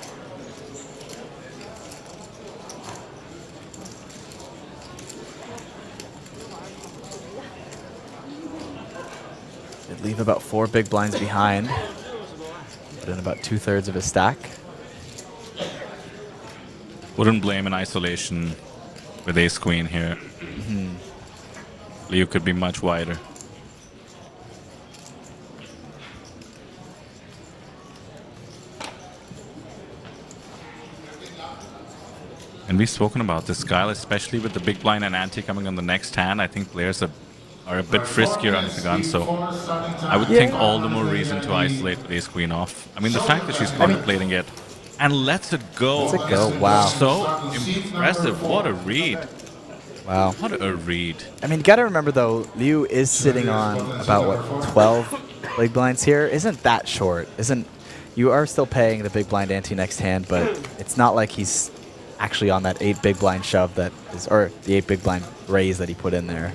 They'd leave about 4 big blinds behind. Put in about 2/3 of his stack. Wouldn't blame an isolation with ace queen here. Liu could be much wider. And we've spoken about this, Kyle, especially with the big blind and ante coming on the next hand. I think players are a bit friskier under the gun, so I would think all the more reason to isolate with ace queen off. I mean, the fact that she's contemplating it and lets it go. Lets it go, wow. So impressive. What a read. Wow. What a read. I mean, you gotta remember though, Liu is sitting on about what, 12 big blinds here. Isn't that short? You are still paying the big blind ante next hand, but it's not like he's actually on that 8 big blind shove that is, or the 8 big blind raise that he put in there.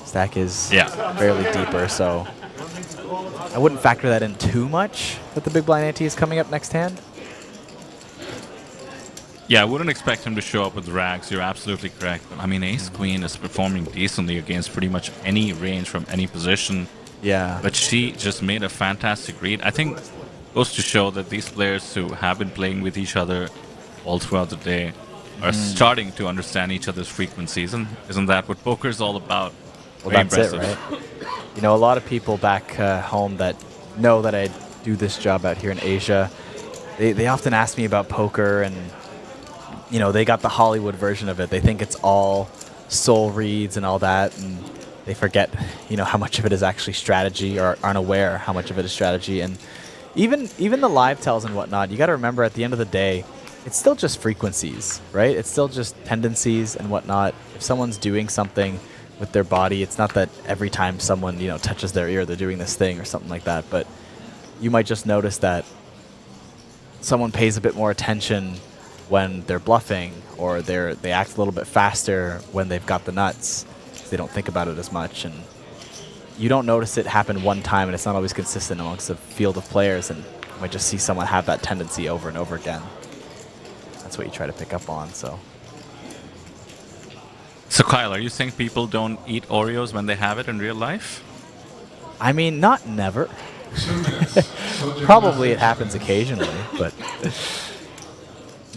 Stack is fairly deeper, so I wouldn't factor that in too much that the big blind ante is coming up next hand. Yeah, I wouldn't expect him to show up with rags. You're absolutely correct. But I mean, ace queen is performing decently against pretty much any range from any position. Yeah. But she just made a fantastic read. I think goes to show that these players who have been playing with each other all throughout the day are starting to understand each other's frequencies. And isn't that what poker is all about? Well, Very that's impressive. it, right? You know, a lot of people back home that know that I do this job out here in Asia, they often ask me about poker, and you know, they got the Hollywood version of it. They think it's all soul reads and all that, and they forget, you know, how much of it is actually strategy, or aren't aware how much of it is strategy. And even the live tells and whatnot, you got to remember at the end of the day, it's still just frequencies, right? It's still just tendencies and whatnot. If someone's doing something with their body, it's not that every time someone, you know, touches their ear, they're doing this thing or something like that. But you might just notice that someone pays a bit more attention when they're bluffing, or they act a little bit faster when they've got the nuts. They don't think about it as much, and you don't notice it happen one time, and it's not always consistent amongst a field of players, and you might just see someone have that tendency over and over again. That's what you try to pick up on. So Kyle, are you saying people don't eat Oreos when they have it in real life? I mean, not never. Probably it happens occasionally, but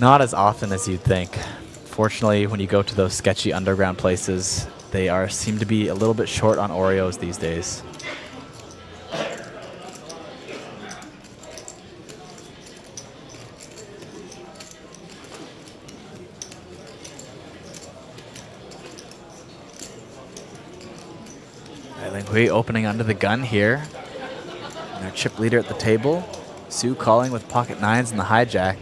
not as often as you'd think. Fortunately, when you go to those sketchy underground places, they seem to be a little bit short on Oreos these days. Ling Hui opening under the gun here. And our chip leader at the table. Su calling with pocket nines and the hijack.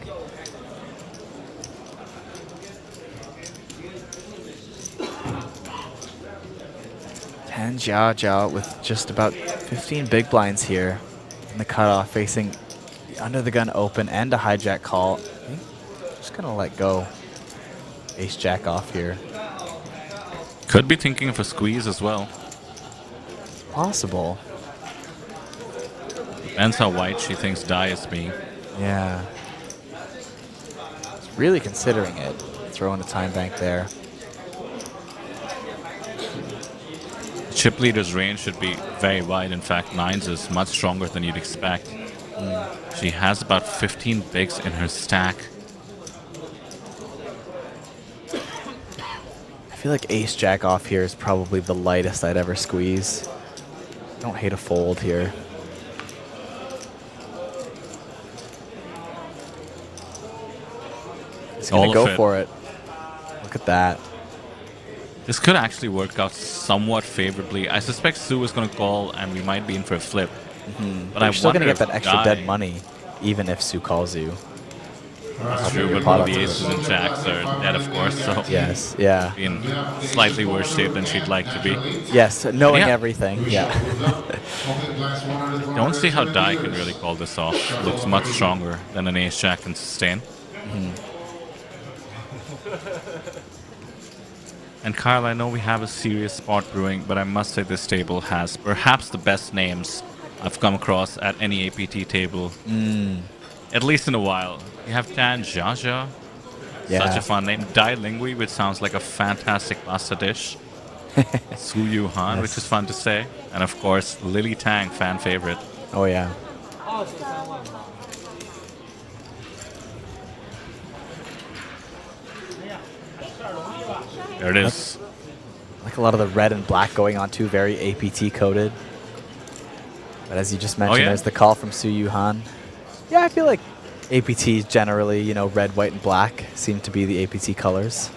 Tan Jiao Jiao with just about 15 big blinds here in the cutoff, facing the under the gun open and a hijack call. Just gonna let go. Ace Jack off here. Could be thinking of a squeeze as well. Possible. Depends how white she thinks die is being. Yeah. It's really considering it. Throwing a time bank there. Chip leader's range should be very wide. In fact, nines is much stronger than you'd expect. She has about 15 bigs in her stack. I feel like Ace Jack off here is probably the lightest I'd ever squeeze. Don't hate a fold here. He's gonna go for it. Look at that. This could actually work out somewhat favorably. I suspect Sue is going to call, and we might be in for a flip. But you're still gonna get that extra dead money, even if Sue calls you. That's true, but both the aces and jacks are dead, of course. So yes, yeah. In slightly worse shape than she'd like to be. Yes, knowing everything. Yeah. Don't see how Die can really call this off. Looks much stronger than an ace jack can sustain. And Kyle, I know we have a serious spot brewing, but I must say this table has perhaps the best names I've come across at any APT table. At least in a while. You have Tan Jaja, such a fun name. Dai Lingui, which sounds like a fantastic pasta dish. Su Yu Han, which is fun to say. And of course, Lily Tang, fan favorite. Oh yeah. There it is. Like a lot of the red and black going on too, very APT coded. But as you just mentioned, there's the call from Su Yu Han. Yeah, I feel like APTs generally, you know, red, white, and black seem to be the APT colors.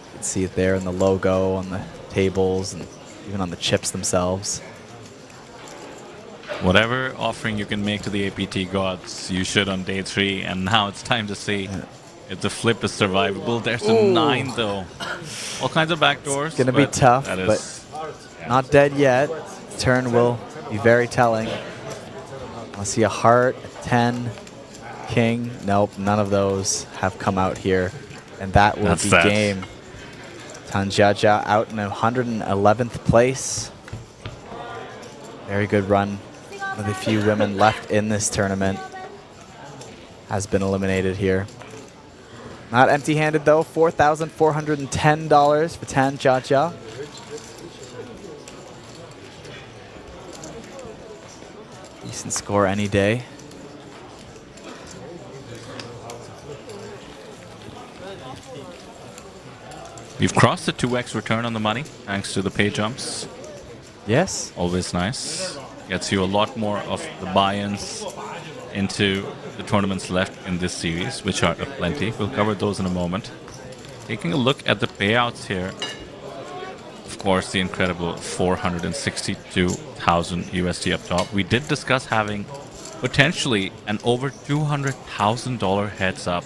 You can see it there in the logo, on the tables, and even on the chips themselves. Whatever offering you can make to the APT gods, you should on day 3. And now it's time to see if the flip is survivable. There's a 9, though. All kinds of backdoors. It's going to be tough, but not dead yet. Turn will be very telling. I see a heart, a 10, king. Nope, none of those have come out here. And that will be game. Tanjaja out in 111th place. Very good run. One of the few women left in this tournament has been eliminated here. Not empty-handed though, $4,410 for Tan Jaja. Decent score any day. We've crossed the 2x return on the money, thanks to the pay jumps. Yes. Always nice. Gets you a lot more of the buy-ins into the tournaments left in this series, which are plenty. We'll cover those in a moment. Taking a look at the payouts here. Of course, the incredible 462,000 USD up top. We did discuss having potentially an over $200,000 heads up.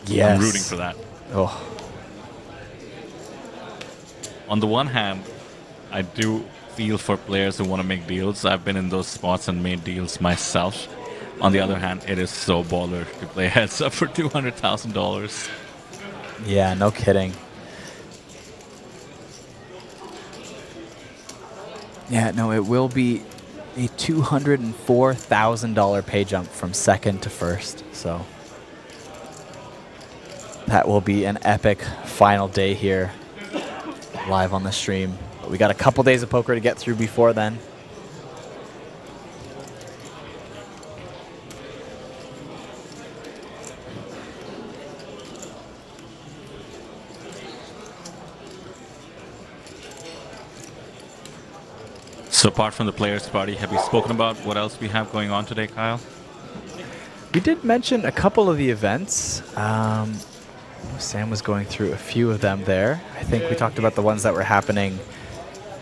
Yes. I'm rooting for that. Oh. On the one hand, I do feel for players who want to make deals. I've been in those spots and made deals myself. On the other hand, it is so baller to play heads up for $200,000. Yeah, no kidding. Yeah, no, it will be a $204,000 pay jump from second to first. So that will be an epic final day here live on the stream. But we got a couple days of poker to get through before then. So apart from the players' party, have you spoken about what else we have going on today, Kyle? We did mention a couple of the events. Sam was going through a few of them there. I think we talked about the ones that were happening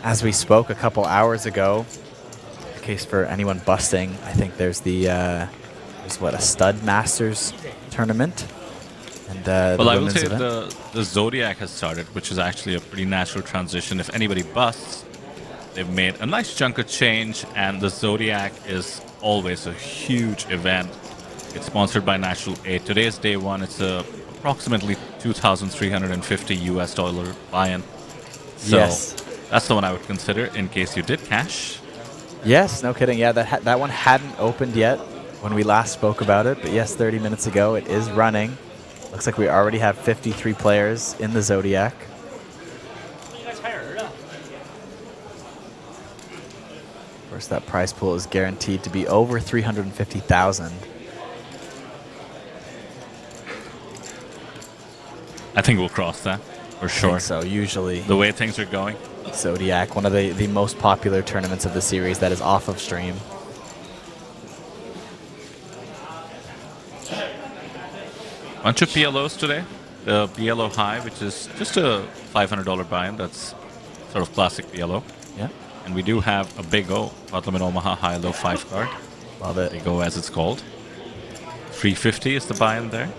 as we spoke a couple hours ago. In case for anyone busting, I think there's the there's what, a Stud Masters tournament. And well, I will say the Zodiac has started, which is actually a pretty natural transition. If anybody busts, they've made a nice chunk of change, and the Zodiac is always a huge event. It's sponsored by Natural 8. Today's day one. It's approximately $2,350 buy-in. So Yes. that's the one I would consider in case you did cash. Yes, no kidding. Yeah, that one hadn't opened yet when we last spoke about it. But yes, 30 minutes ago, it is running. Looks like we already have 53 players in the Zodiac. Of course, that prize pool is guaranteed to be over 350,000. I think we'll cross that for sure. I think so, usually. The way things are going. Zodiac, one of the most popular tournaments of the series that is off of stream. Bunch of PLOs today. The PLO High, which is just a $500 buy-in. That's sort of classic PLO. Yeah. And we do have a Big O, Tottenham Omaha High-Low 5 card. Love it. Big O as it's called. 350 is the buy-in there.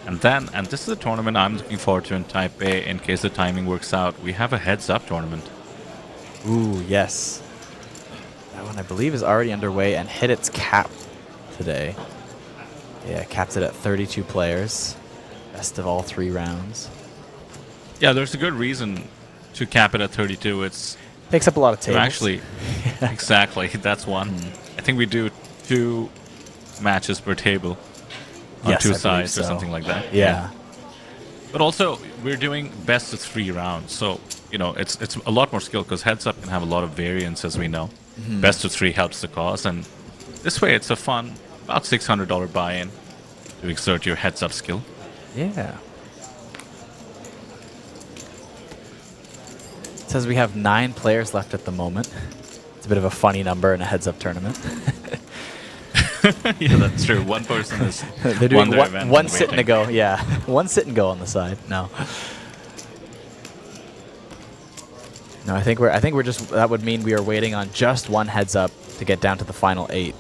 And then, and this is a tournament I'm looking forward to in Taipei in case the timing works out. We have a heads-up tournament. Ooh, yes. That one I believe is already underway and hit its cap today. Yeah, capped it at 32 players. Best of all 3 rounds. Yeah, there's a good reason to cap it at 32. It's takes up a lot of tables. Actually, exactly. That's one. I think we do 2 matches per table on 2 sides or something like that. Yeah. But also, we're doing best of 3 rounds. So, you know, it's a lot more skill because heads up can have a lot of variance, as we know. Mhm. Best of 3 helps the cause. And this way, it's a fun, about $600 buy-in to exert your heads up skill. Yeah. It says we have 9 players left at the moment. It's a bit of a funny number in a heads-up tournament. Yeah, that's true. One person is They're doing their event one and sit and a waiting. go. Yeah, one sit and go on the side. No. No, I think we're just, that would mean we are waiting on just one heads up to get down to the final 8,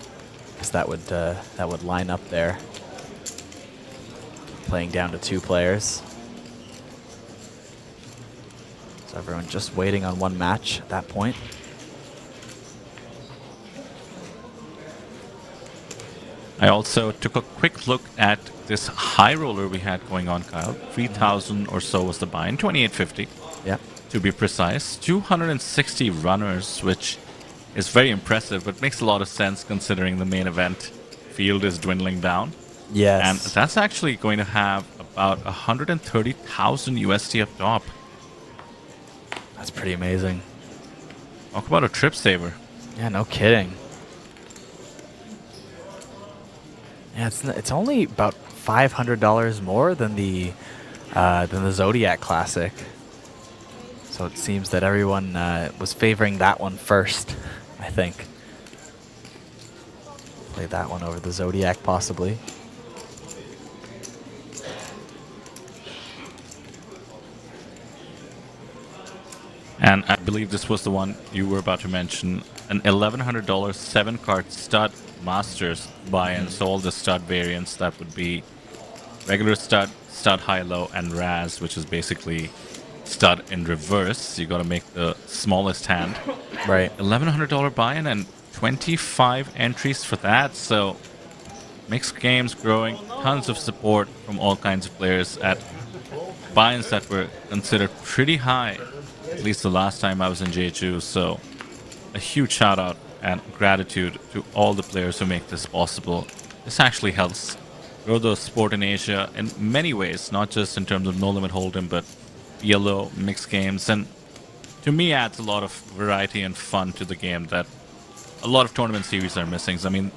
because that would line up there. Playing down to 2 players. So everyone just waiting on one match at that point. I also took a quick look at this high roller we had going on, Kyle. 3,000 or so was the buy-in, 2,850. Yeah. To be precise, 260 runners, which is very impressive, but makes a lot of sense considering the main event field is dwindling down. Yes. And that's actually going to have about 130,000 USD up top. That's pretty amazing. Talk about a trip saver. Yeah, no kidding. Yeah, it's only about $500 more than the Zodiac Classic. So it seems that everyone was favoring that one first, I think. Play that one over the Zodiac, possibly. And I believe this was the one you were about to mention. An $1,100 7-card stud Masters buy-in. So all the stud variants, that would be regular stud, stud high-low, and Raz, which is basically stud in reverse. You got to make the smallest hand. Right. $1,100 buy-in and 25 entries for that. So mixed games growing, tons of support from all kinds of players at buy-ins that were considered pretty high, at least the last time I was in Jeju. So a huge shout out and gratitude to all the players who make this possible. This actually helps grow the sport in Asia in many ways, not just in terms of No Limit Hold'em, but PLO, mixed games, and to me adds a lot of variety and fun to the game that a lot of tournament series are missing. I mean,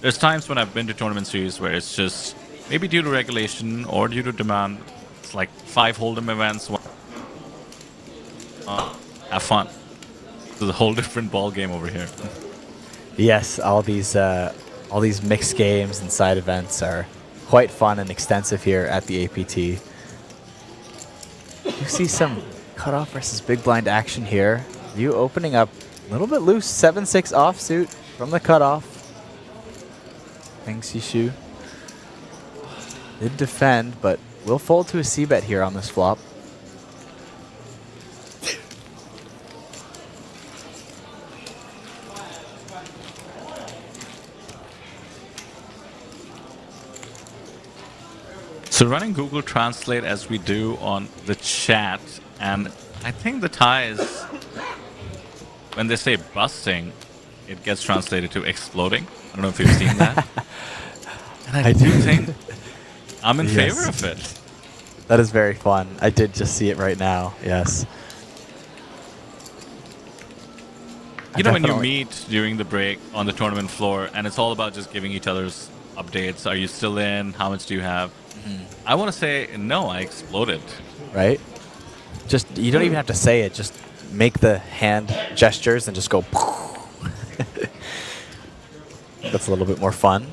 there's times when I've been to tournament series where it's just, maybe due to regulation or due to demand, it's like 5 Hold'em events. Have fun. It's a whole different ball game over here. Yes, all these mixed games and side events are quite fun and extensive here at the APT. You see some cutoff versus big blind action here. You opening up a little bit loose, 7-6 offsuit from the cutoff. Feng Xishu did defend, but will fold to a C-bet here on this flop. So running Google Translate as we do on the chat, and I think the Thai is, when they say busting, it gets translated to exploding. I don't know if you've seen that. And I do think I'm in favor of it. That is very fun. I did just see it right now. Yes. You know, when you meet during the break on the tournament floor, and it's all about just giving each other's updates. Are you still in? How much do you have? I want to say, no, I exploded. Right? Just, you don't even have to say it. Just make the hand gestures and just go. That's a little bit more fun.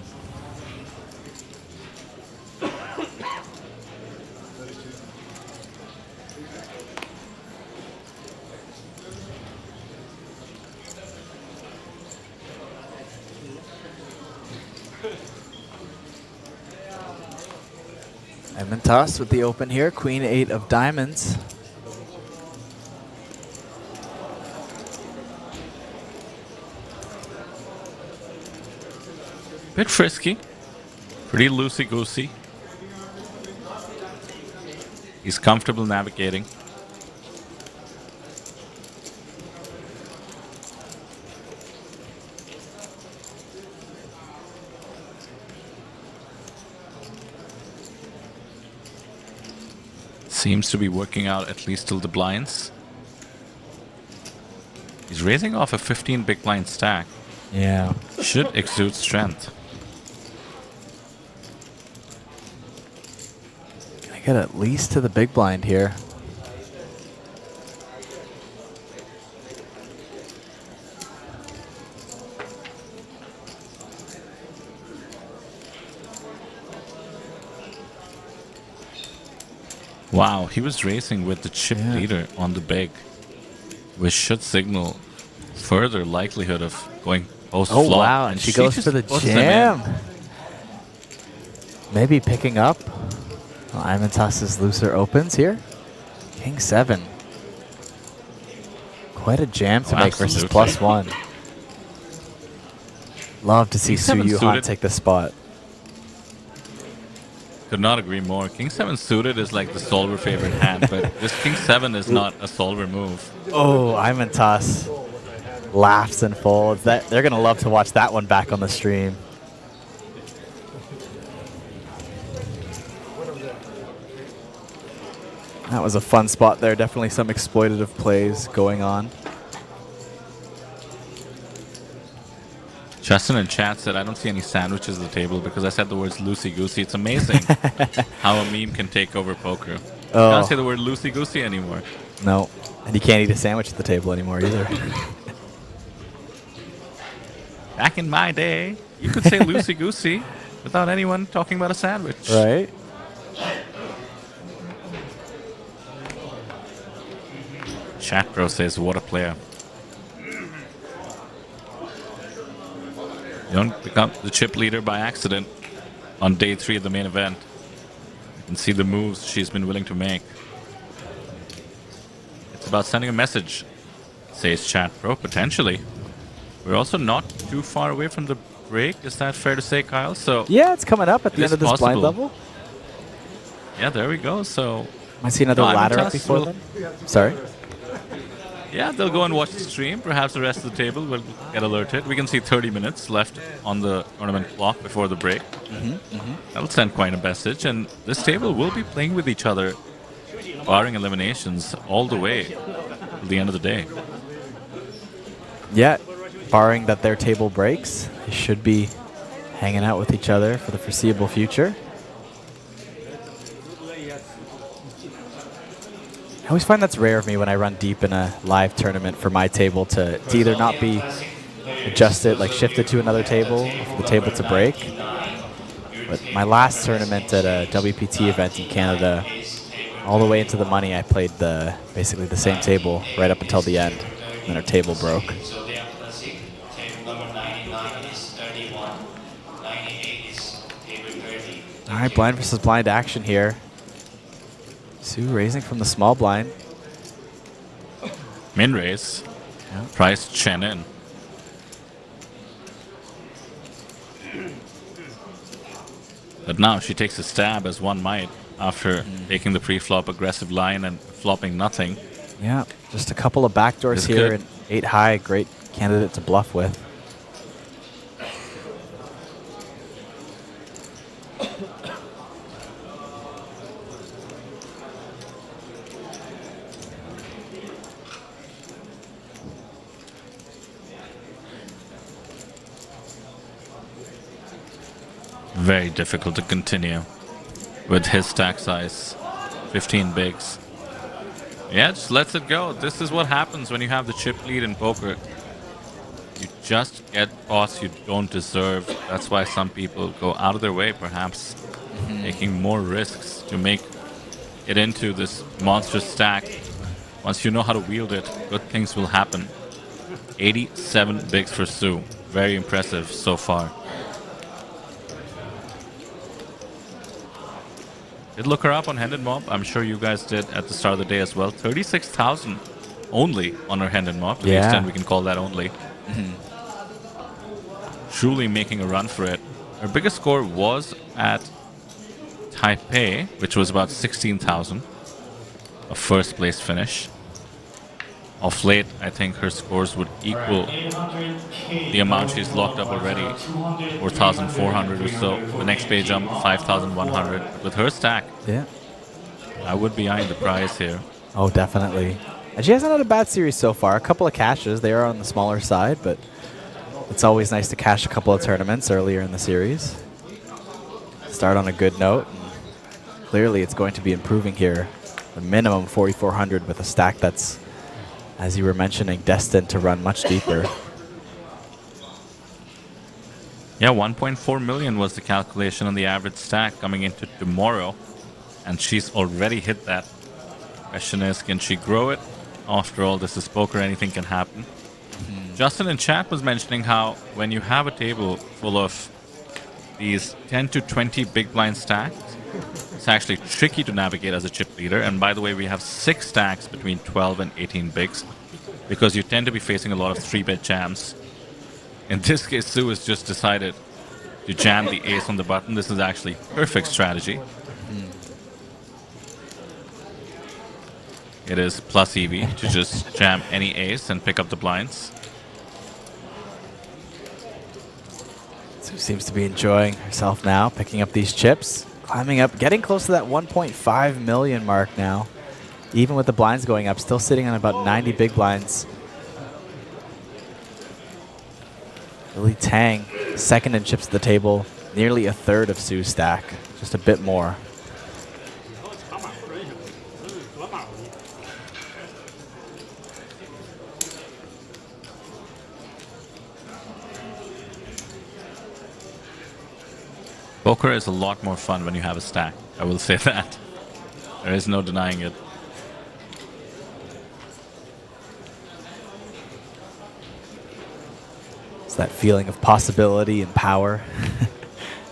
Diamond toss with the open here. Queen 8 of diamonds. Bit frisky. Pretty loosey-goosey. He's comfortable navigating. Seems to be working out at least till the blinds. He's raising off a 15 big blind stack. Yeah. Should exude strength. Can I get at least to the big blind here? Wow, he was racing with the chip leader on the big, which should signal further likelihood of going post flop. Oh wow, and she goes for the jam. Maybe picking up. Well, Imantas's looser opens here. King 7. Quite a jam to make versus +1. Love to see Su Yuhan take the spot. Could not agree more. King 7 suited is like the solver favorite hand, but this King 7 is not a solver move. Oh, Imantas laughs and folds. They're gonna love to watch that one back on the stream. That was a fun spot there. Definitely some exploitative plays going on. Justin in chat said, I don't see any sandwiches at the table because I said the words loosey-goosey. It's amazing how a meme can take over poker. Oh. You can't say the word loosey-goosey anymore. No, and you can't eat a sandwich at the table anymore either. Back in my day, you could say loosey-goosey without anyone talking about a sandwich. Right? Chat Bro says, what a player. You don't become the chip leader by accident on day 3 of the main event. You can see the moves she's been willing to make. It's about sending a message, says Chat Pro, potentially. We're also not too far away from the break. Is that fair to say, Kyle? So yeah, it's coming up at the end of this blind level. Yeah, there we go. So might see another ladder up before then. Sorry. Yeah, they'll go and watch the stream. Perhaps the rest of the table will get alerted. We can see 30 minutes left on the tournament clock before the break. That'll send quite a message. And this table will be playing with each other, barring eliminations, all the way till the end of the day. Yeah, barring that their table breaks, they should be hanging out with each other for the foreseeable future. I always find that's rare of me when I run deep in a live tournament for my table to either not be adjusted, like shifted to another table, or for the table to break. But my last tournament at a WPT event in Canada, all the way into the money, I played basically the same table right up until the end, and then our table broke. Zodiac Classic, table number 99 is 31, 98 is table 30. All right, blind versus blind action here. Su raising from the small blind. Min raise. Yeah. Price Chen in. But now she takes a stab, as one might, after taking the pre-flop aggressive line and flopping nothing. Yeah, just a couple of backdoors It's here, good. and 8 high, great candidate to bluff with. Very difficult to continue with his stack size, 15 bigs. Yeah, just lets it go. This is what happens when you have the chip lead in poker. You just get pots you don't deserve. That's why some people go out of their way, perhaps, taking more risks to make it into this monster stack. Once you know how to wield it, good things will happen. 87 bigs for Sue. Very impressive so far. Did look her up on Hand and Mob. I'm sure you guys did at the start of the day as well. 36,000 only on her Hand and Mob, to the extent we can call that only. Truly making a run for it. Her biggest score was at Taipei, which was about 16,000. A first place finish. Of late, I think her scores would equal the amount she's locked up already, 4,400 or so. The next pay jump, 5,100. With her stack, yeah, I would be eyeing the prize here. Oh, definitely. And she hasn't had a bad series so far. A couple of cashes. They are on the smaller side, but it's always nice to cash a couple of tournaments earlier in the series. Start on a good note. And clearly, it's going to be improving here. A minimum 4,400 with a stack that's, as you were mentioning, destined to run much deeper. Yeah, 1.4 million was the calculation on the average stack coming into tomorrow, and she's already hit that. Question is, can she grow it? After all, this is poker, anything can happen. Justin in chat was mentioning how when you have a table full of these 10 to 20 big blind stacks, it's actually tricky to navigate as a chip leader. And by the way, we have 6 stacks between 12 and 18 bigs because you tend to be facing a lot of 3-bet jams. In this case, Sue has just decided to jam the ace on the button. This is actually perfect strategy. It is plus EV to just jam any ace and pick up the blinds. Sue seems to be enjoying herself now, picking up these chips. Climbing up, getting close to that 1.5 million mark now. Even with the blinds going up, still sitting on about 90 big blinds. Lily Tang, second in chips at the table, nearly a third of Sue's stack, just a bit more. Poker is a lot more fun when you have a stack. I will say that. There is no denying it. It's that feeling of possibility and power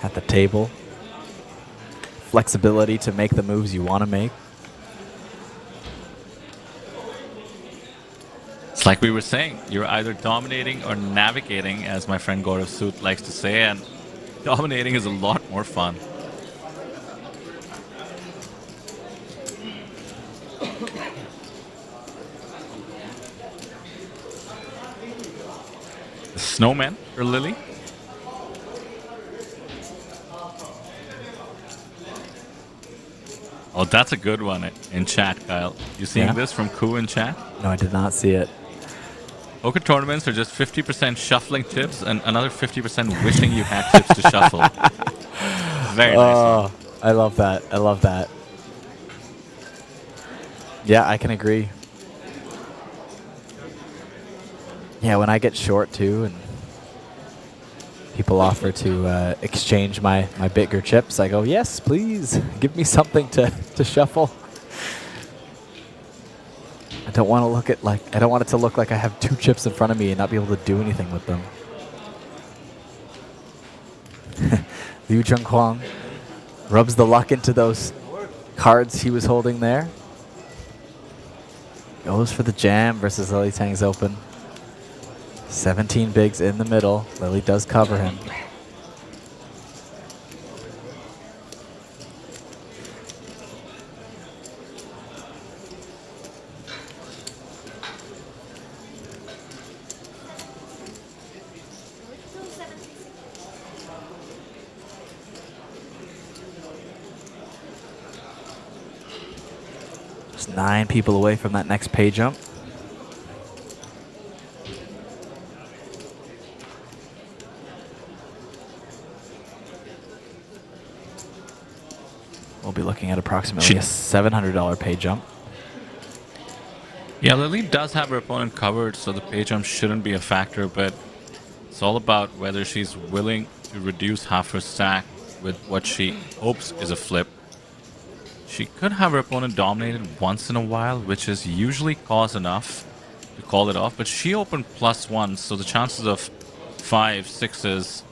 at the table. Flexibility to make the moves you want to make. It's like we were saying, you're either dominating or navigating, as my friend Gaurav Soot likes to say, and dominating is a lot more fun. The snowman for Lily. Oh, that's a good one in chat, Kyle. You seeing this from Koo in chat? No, I did not see it. Poker tournaments are just 50% shuffling chips and another 50% wishing you had chips to shuffle. Very nice one. I love that. I love that. Yeah, I can agree. Yeah, when I get short too and people offer to exchange my bigger chips, I go, yes, please. Give me something to shuffle. I don't want to look at I don't want it to look like I have 2 chips in front of me and not be able to do anything with them. Liu Chenghuang rubs the luck into those cards he was holding there. Goes for the jam versus Lily Tang's open. 17 bigs in the middle. Lily does cover him. Just 9 people away from that next pay jump. We'll be looking at approximately a $700 pay jump. Yeah, Lily does have her opponent covered, so the pay jump shouldn't be a factor, but it's all about whether she's willing to reduce half her stack with what she hopes is a flip. She could have her opponent dominated once in a while, which is usually cause enough to call it off, but she opened +1, so the chances of 5, 6s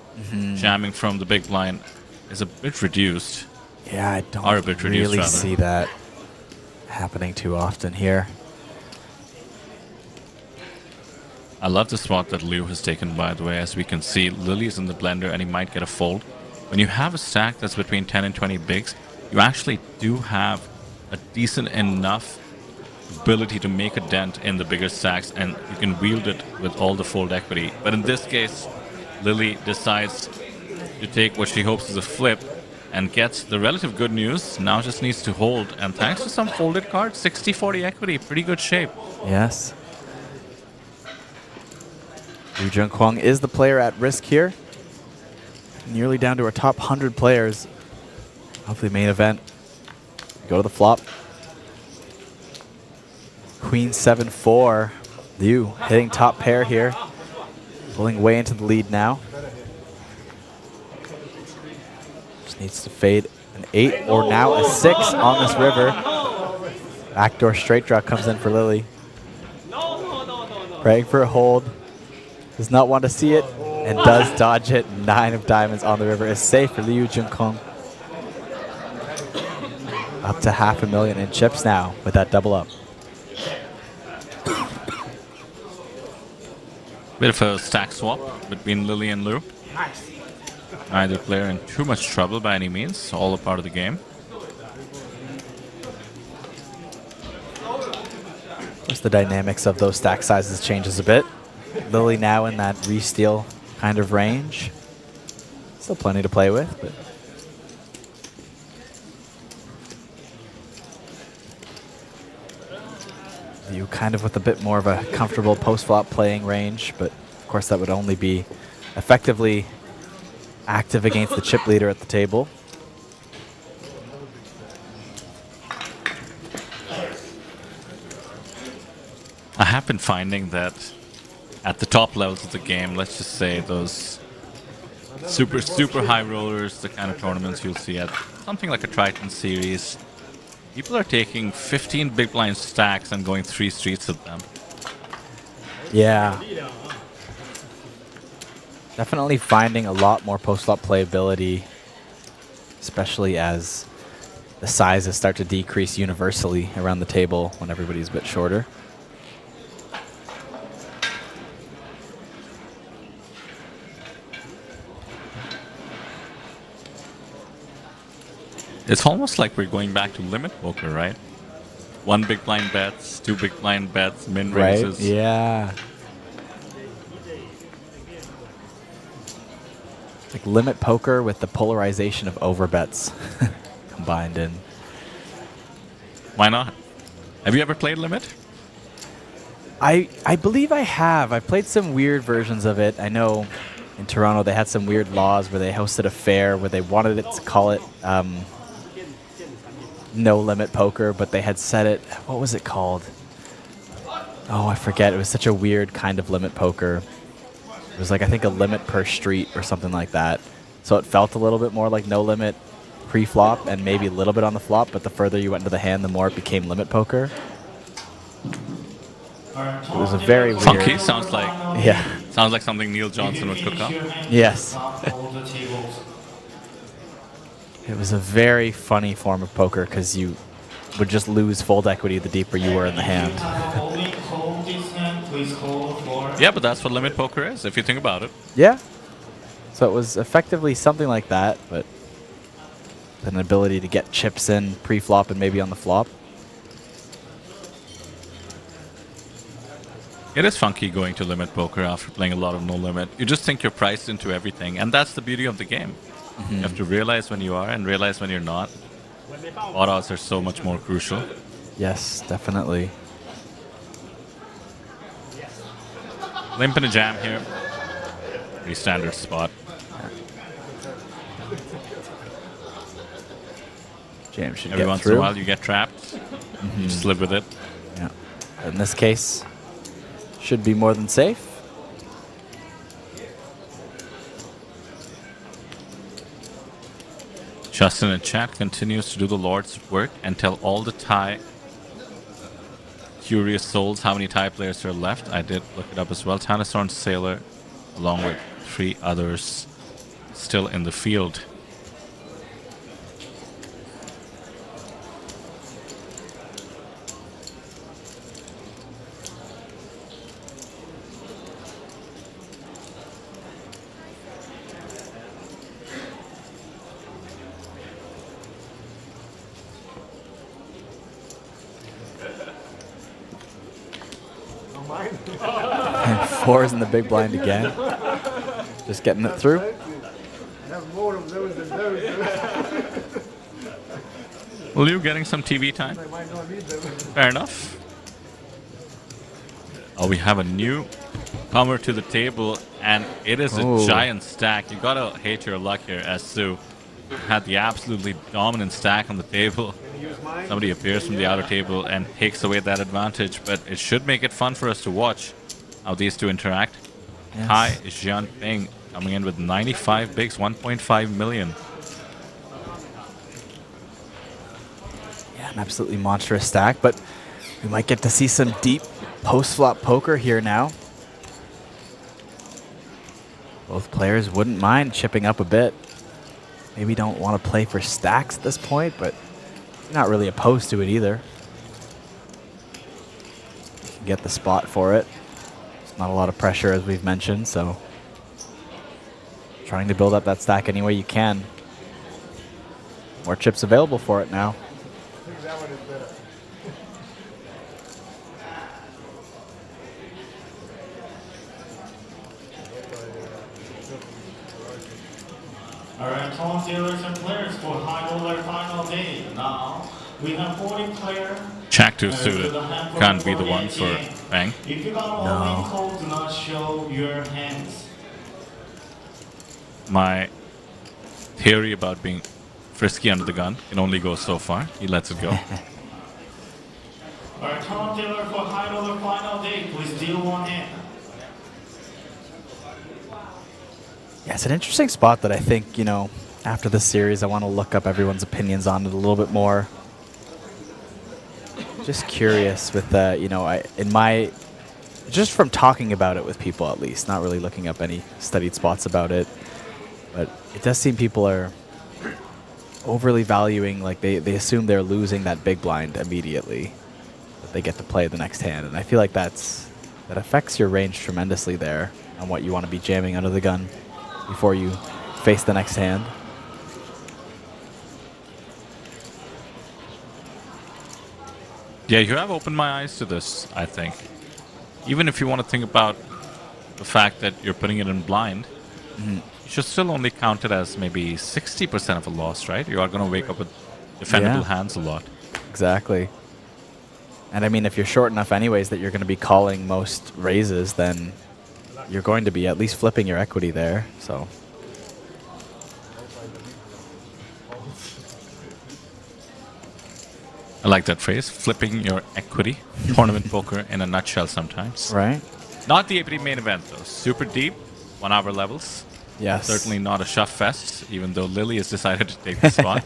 jamming from the big blind is a bit reduced. Yeah, I don't Are a bit reduced, really rather. see that happening too often here. I love the spot that Liu has taken, by the way. As we can see, Lily's in the blender and he might get a fold. When you have a stack that's between 10 and 20 bigs, you actually do have a decent enough ability to make a dent in the bigger stacks, and you can wield it with all the fold equity. But in this case, Lily decides to take what she hopes is a flip and gets the relative good news. Now just needs to hold, and thanks to some folded cards, 60-40 equity, pretty good shape. Yes. Yu Jung-kwang is the player at risk here. Nearly down to our top 100 players. Hopefully main event. Go to the flop. Queen 7-4. Liu hitting top pair here. Pulling way into the lead now. Just needs to fade an 8 or now a 6 on this river. Backdoor straight draw comes in for Lily. Praying for a hold. Does not want to see it and does dodge it. 9 of diamonds on the river is safe for Liu Jung-kwang. Up to $500,000 in chips now with that double up. Bit of a stack swap between Lily and Liu. Neither player in too much trouble by any means. All a part of the game. Of course, the dynamics of those stack sizes changes a bit. Lily now in that re-steal kind of range. Still plenty to play with, but you kind of with a bit more of a comfortable post-flop playing range, but of course that would only be effectively active against the chip leader at the table. I have been finding that at the top levels of the game, let's just say those super high rollers, the kind of tournaments you'll see at something like a Triton series, people are taking 15 big blind stacks and going 3 streets of them. Yeah. Definitely finding a lot more post-flop playability, especially as the sizes start to decrease universally around the table when everybody's a bit shorter. It's almost like we're going back to limit poker, right? 1 big blind bets, 2 big blind bets, min raises. Right? Yeah. Like limit poker with the polarization of overbets combined in. Why not? Have you ever played limit? I believe I have. I've played some weird versions of it. I know in Toronto they had some weird laws where they hosted a fair where they wanted it to call it no limit poker, but they had set it, what was it called? Oh, I forget. It was such a weird kind of limit poker. It was like, I think a limit per street or something like that. So it felt a little bit more like no limit pre-flop and maybe a little bit on the flop, but the further you went into the hand, the more it became limit poker. It was a very weird. Funky, sounds like. Yeah. Sounds like something Neil Johnson would cook up. Yes. It was a very funny form of poker because you would just lose fold equity the deeper you were in the hand. Yeah, but that's what limit poker is, if you think about it. Yeah. So it was effectively something like that, but an ability to get chips in pre-flop and maybe on the flop. It is funky going to limit poker after playing a lot of no limit. You just think you're priced into everything, and that's the beauty of the game. You have to realize when you are and realize when you're not. Odd odds are so much more crucial. Yes, definitely. Limp in a jam here. Pretty standard spot. Jam should Every get once through. in a while you get trapped. You just live with it. Yeah. In this case, should be more than safe. Justin in chat continues to do the Lord's work and tell all the Thai curious souls how many Thai players are left. I did look it up as well. Tanasorn Sailor, along with 3 others, still in the field. And 4 is in the big blind again. Just getting it through. Liu getting some TV time. Fair enough. Oh, we have a new comer to the table, and it is a Ooh. giant stack. You gotta hate your luck here, as Su had the absolutely dominant stack on the table. Somebody appears from the outer table and takes away that advantage, but it should make it fun for us to watch how these two interact. Yes. Hi, Jian Ping coming in with 95 bigs, 1.5 million. Yeah, an absolutely monstrous stack, but we might get to see some deep post-flop poker here now. Both players wouldn't mind chipping up a bit. Maybe don't want to play for stacks at this point, but not really opposed to it either. You can get the spot for it. It's not a lot of pressure, as we've mentioned, so trying to build up that stack any way you can. More chips available for it now. Alright, Tom dealers and players for high roller final day. Now, we have 40 players. Jack 2 suited. Can't be the one for Bang. If you got a link code, do not show your hands. My theory about being frisky under the gun can only go so far. He lets it go. Alright, Tom dealer for high roller final day. Please deal 1 hand. Yeah, it's an interesting spot that I think, you know, after this series, I want to look up everyone's opinions on it a little bit more. Just curious with the, you know, just from talking about it with people at least, not really looking up any studied spots about it, but it does seem people are overly valuing, like they assume they're losing that big blind immediately, that they get to play the next hand, and I feel like that affects your range tremendously there on what you want to be jamming under the gun before you face the next hand. Yeah, you have opened my eyes to this, I think. Even if you want to think about the fact that you're putting it in blind, you should still only count it as maybe 60% of a loss, right? You are going to wake up with defendable hands a lot. Exactly. And I mean, if you're short enough anyways that you're going to be calling most raises, then you're going to be at least flipping your equity there, so. I like that phrase, flipping your equity. Tournament poker in a nutshell sometimes. Right. Not the APT main event though. Super deep, 1 hour levels. Yes. Certainly not a shove fest, even though Lily has decided to take the spot.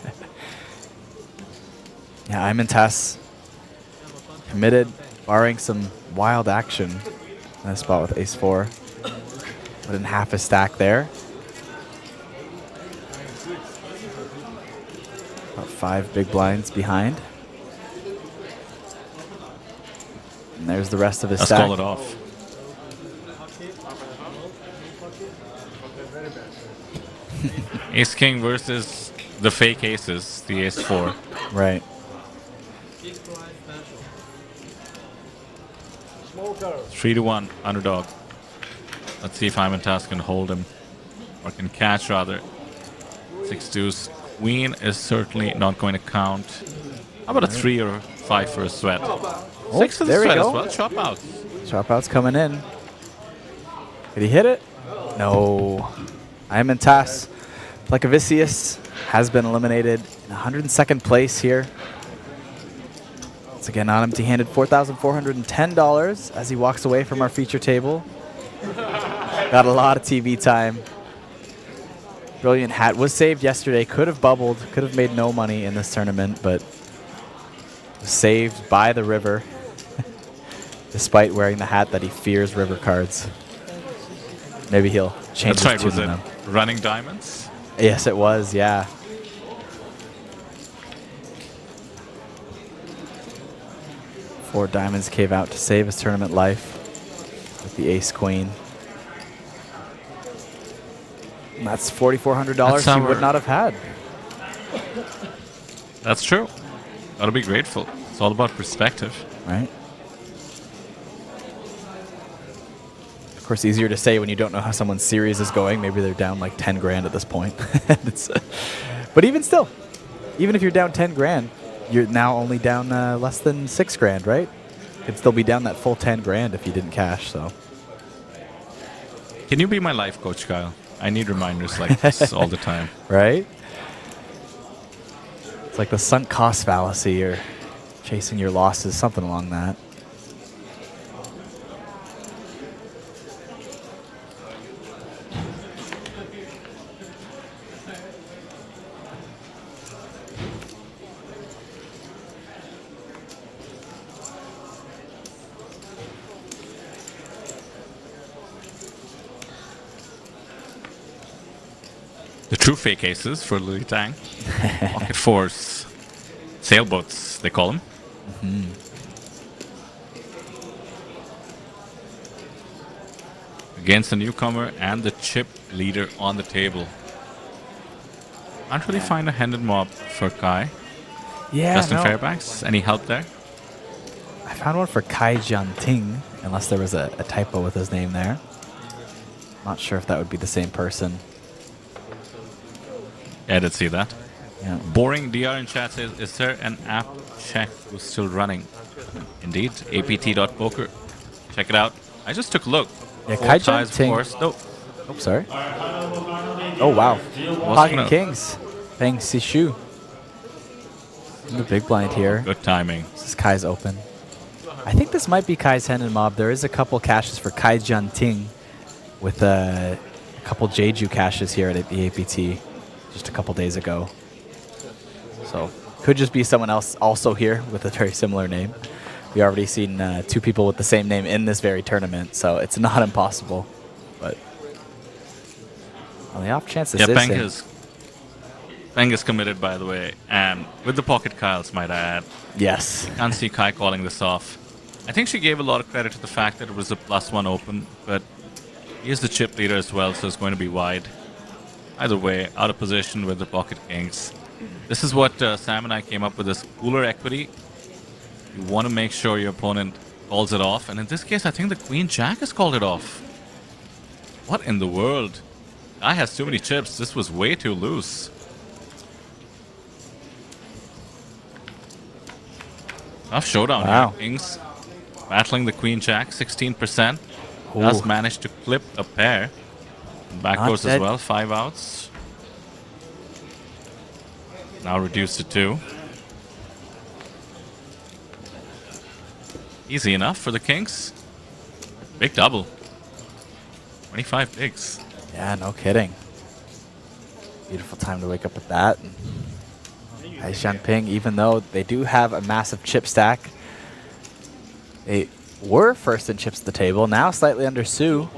Yeah, I'm in TAS. Committed, barring some wild action in a spot with ace-4. Put in half a stack there. About 5 big blinds behind. And there's the rest of his Let's stack. call it off. Ace King versus the fake aces, the ace 4. Right. Three to 1 underdog. Let's see if Hymantas can hold him, or can catch rather. 6 deuce. Queen is certainly not going to count. How about a 3 or 5 for a sweat. Oh, 6 for the there we sweat as go. well. Chop out. Chop out's coming in. Did he hit it? No. I'm in TAS. Plekavicius has been eliminated in 102nd place here. Once again, on empty-handed, $4,410 as he walks away from our feature table. Got a lot of TV time. Brilliant hat was saved yesterday. Could have bubbled. Could have made no money in this tournament, but was saved by the river. Despite wearing the hat that he fears river cards. Maybe he'll change That's his right. tune Was on it them. running diamonds? Yes, it was, yeah. Four diamonds cave out to save his tournament life with the ace queen. And that's $4,400 he would not have had. That's true. Gotta be grateful. It's all about perspective. Right. Of course, easier to say when you don't know how someone's series is going. Maybe they're down like 10 grand at this point. But even still, even if you're down 10 grand, you're now only down less than 6 grand, right? You'd still be down that full 10 grand if you didn't cash, so. Can you be my life coach, Kyle? I need reminders like this all the time. Right? It's like the sunk cost fallacy or chasing your losses, something along that. The true fake aces for Lily Tang. Pocket fours. Sailboats, they call them. Mm-hmm. Against the newcomer and the chip leader on the table. Can't really find a handed mob for Kai. Yeah, Justin no. Fairbanks, any help there? I found one for Kai Jianting, unless there was a typo with his name there. Not sure if that would be the same person. Yeah, I did see that. Yeah. Boring DR in chat says, is there an app check who's still running? Indeed, apt.poker. Check it out. I just took a look. Yeah, 4 Kai ties, of Jianting. course. No. Oh, sorry. Oh, wow. Pocket Kings. Peng Sishu. The big blind here. Good timing. This is Kai's open. I think this might be Kai's hand and mob. There is a couple caches for Kai Jianting with a couple Jeju caches here at the APT just a couple days ago. So could just be someone else also here with a very similar name. We already seen 2 people with the same name in this very tournament, so it's not impossible. But on the off chance this is him. Peng is committed, by the way, and with the pocket Kyles, might I add. Yes. Can't see Kai calling this off. I think she gave a lot of credit to the fact that it was a +1 open, but he is the chip leader as well, so it's going to be wide. Either way, out of position with the pocket kings. This is what Sam and I came up with, this cooler equity. You want to make sure your opponent calls it off, and in this case, I think the Queen Jack has called it off. What in the world? Guy has too many chips. This was way too loose. Tough showdown Wow. here. Kings battling the Queen Jack, 16%. Ooh. Does manage to clip a pair. Back Not goes as dead. well, 5 outs. Now reduced to 2. Easy enough for the Kings. Big double. 25 bigs. Yeah, no kidding. Beautiful time to wake up with that. Hai Shanping, even though they do have a massive chip stack, they were first in chips at the table, now slightly under Sue.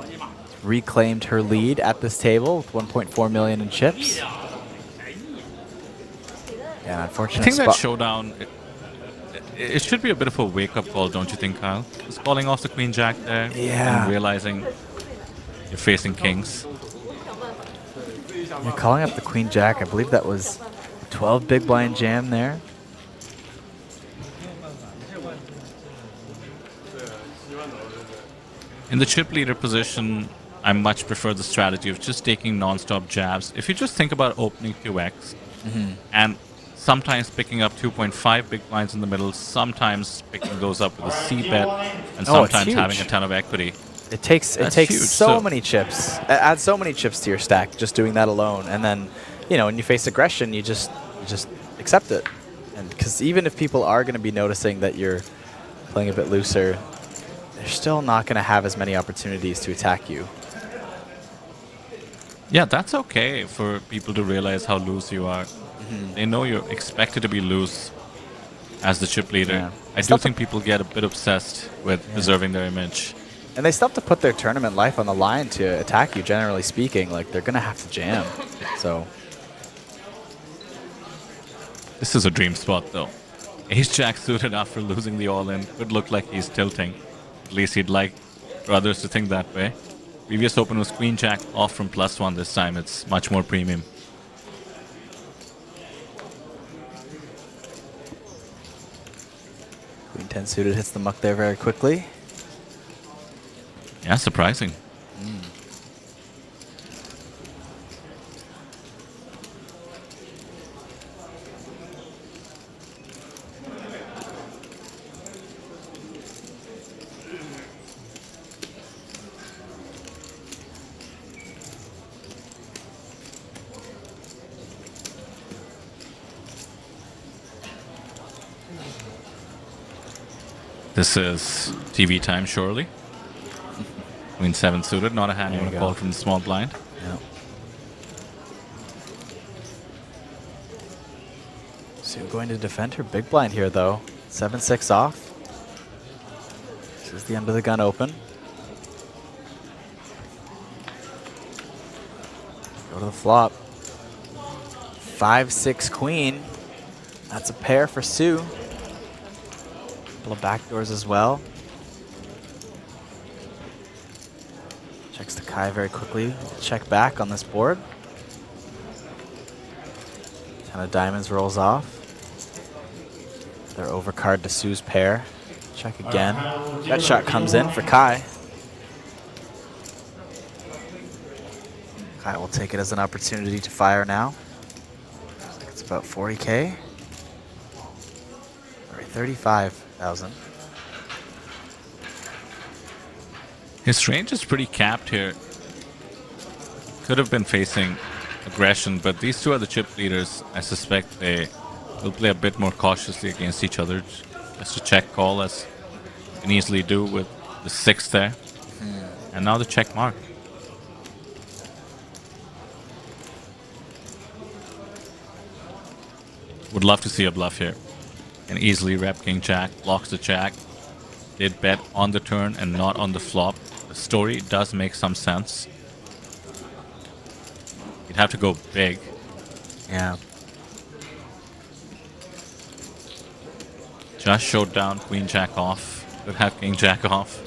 Reclaimed her lead at this table with 1.4 million in chips. Yeah, unfortunate I think that spot. showdown, it should be a bit of a wake-up call, don't you think, Kyle? Just calling off the Queen Jack there. Yeah. And realizing you're facing Kings. You're calling up the Queen Jack. I believe that was 12 big blind jam there. In the chip leader position, I much prefer the strategy of just taking non-stop jabs. If you just think about opening 2x and sometimes picking up 2.5 big blinds in the middle, sometimes picking those up with a C bet, and Oh, it's sometimes having huge. a ton of equity. It takes That's huge. huge. So many chips. Add so many chips to your stack just doing that alone, and then, you know, when you face aggression, you just accept it. And because even if people are going to be noticing that you're playing a bit looser, they're still not going to have as many opportunities to attack you. Yeah, that's okay for people to realize how loose you are. They know you're expected to be loose as the chip leader. Yeah. I do think people get a bit obsessed with preserving their image. And they still have to put their tournament life on the line to attack you, generally speaking. Like, they're going to have to jam. So This is a dream spot, though. Ace-Jack suited after losing the all-in could look like he's tilting. At least he'd like for others to think that way. Previous open was Queen-Jack off from +1 this time. It's much more premium. Queen 10 suited hits the muck there very quickly. Yeah, surprising. This is TV time, surely. Queen 7 suited, not a hand you want to call from the small blind. Yeah. Sue going to defend her big blind here, though. 7-6 off. This is the end of the gun open. Go to the flop. 5-6 queen. That's a pair for Sue. Couple of backdoors as well. Checks to Kai very quickly. Check back on this board. 10 of diamonds rolls off. Their overcard to Sue's pair. Check again. That shot comes in for Kai. Kai will take it as an opportunity to fire now. Looks like it's about 40K. Sorry, 35,000. His range is pretty capped here. Could have been facing aggression, but these two are the chip leaders. I suspect they will play a bit more cautiously against each other. Just a check call, as you can easily do with the 6 there. And now the check mark. Would love to see a bluff here. Can easily rep King Jack, blocks the Jack. Did bet on the turn and not on the flop. The story does make some sense. You'd have to go big. Yeah. Just showed down Queen Jack off. Could have King Jack off.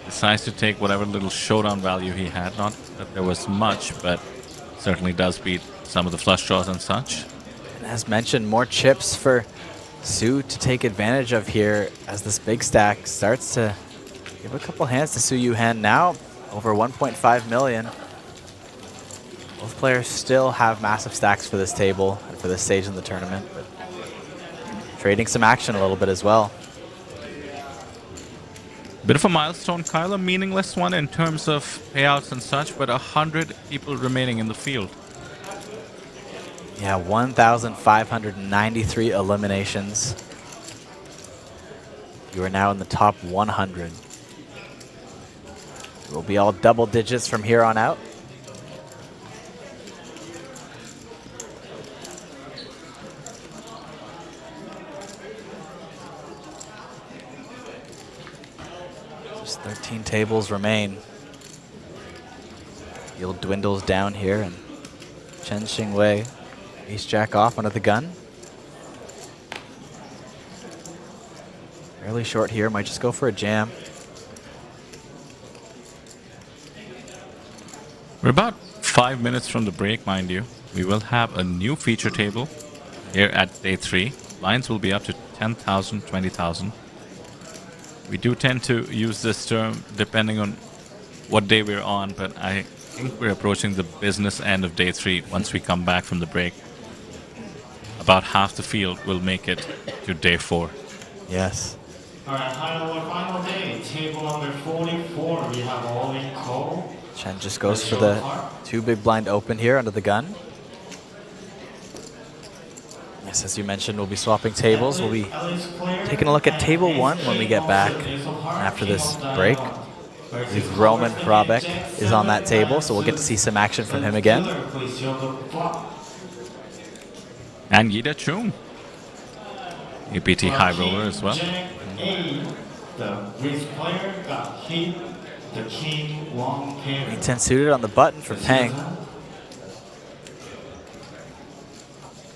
Decides to take whatever little showdown value he had. Not that there was much, but certainly does beat some of the flush draws and such. And as mentioned, more chips for Sue to take advantage of here as this big stack starts to give a couple hands to Sue Yuhan. Now over 1.5 million. Both players still have massive stacks for this table and for this stage in the tournament, but trading some action a little bit as well. Bit of a milestone, Kyle, a meaningless one in terms of payouts and such, but 100 people remaining in the field. Yeah, 1,593 eliminations. You are now in the top 100. It will be all double digits from here on out. Just 13 tables remain. Yield dwindles down here, and Chen Xingwei, ace jack off under the gun. Fairly short here, might just go for a jam. We're about 5 minutes from the break, mind you. We will have a new feature table here at day 3. Lines will be up to 10,000, 20,000. We do tend to use this term depending on what day we're on, but I think we're approaching the business end of day 3 once we come back from the break. about half the field will make it to day 4. Yes. All right, final day, table number 44. We have all in call. Chen just goes for the 2 big blind open here under the gun. Yes, as you mentioned, we'll be swapping tables. We'll be taking a look at table 1 when we get back after this break. I believe Roman Hrabek is on that table, so we'll get to see some action from him again. And Yida Chung, APT high roller as well. The race player got hit. The king long pair. 10 suited on the button for Peng.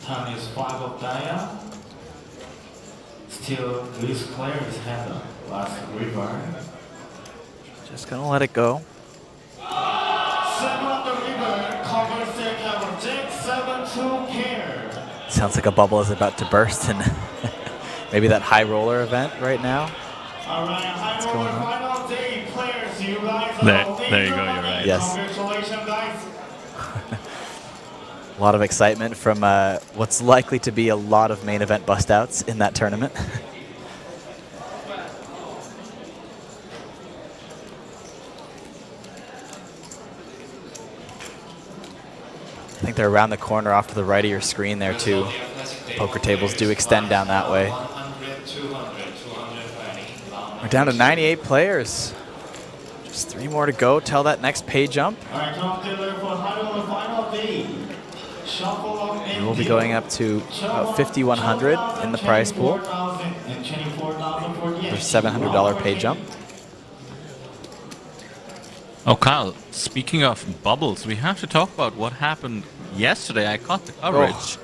Time is 5 of dia. Still, race player is had the last river. Just gonna let it go. 7 on the river. Cover second. Jack 7-2 pair. Sounds like a bubble is about to burst in maybe that high roller event right now. All right, high roller final day players. You guys are there you go, you're right. Yes. Congratulations, guys. A lot of excitement from what's likely to be a lot of main event bust outs in that tournament. I think they're around the corner off to the right of your screen there too. Poker tables do extend down that way. We're down to 98 players. Just 3 more to go till that next pay jump. And we'll be going up to about 5,100 in the prize pool for $700 pay jump. Oh, Kyle, speaking of bubbles, we have to talk about what happened yesterday. I caught the coverage. Oh.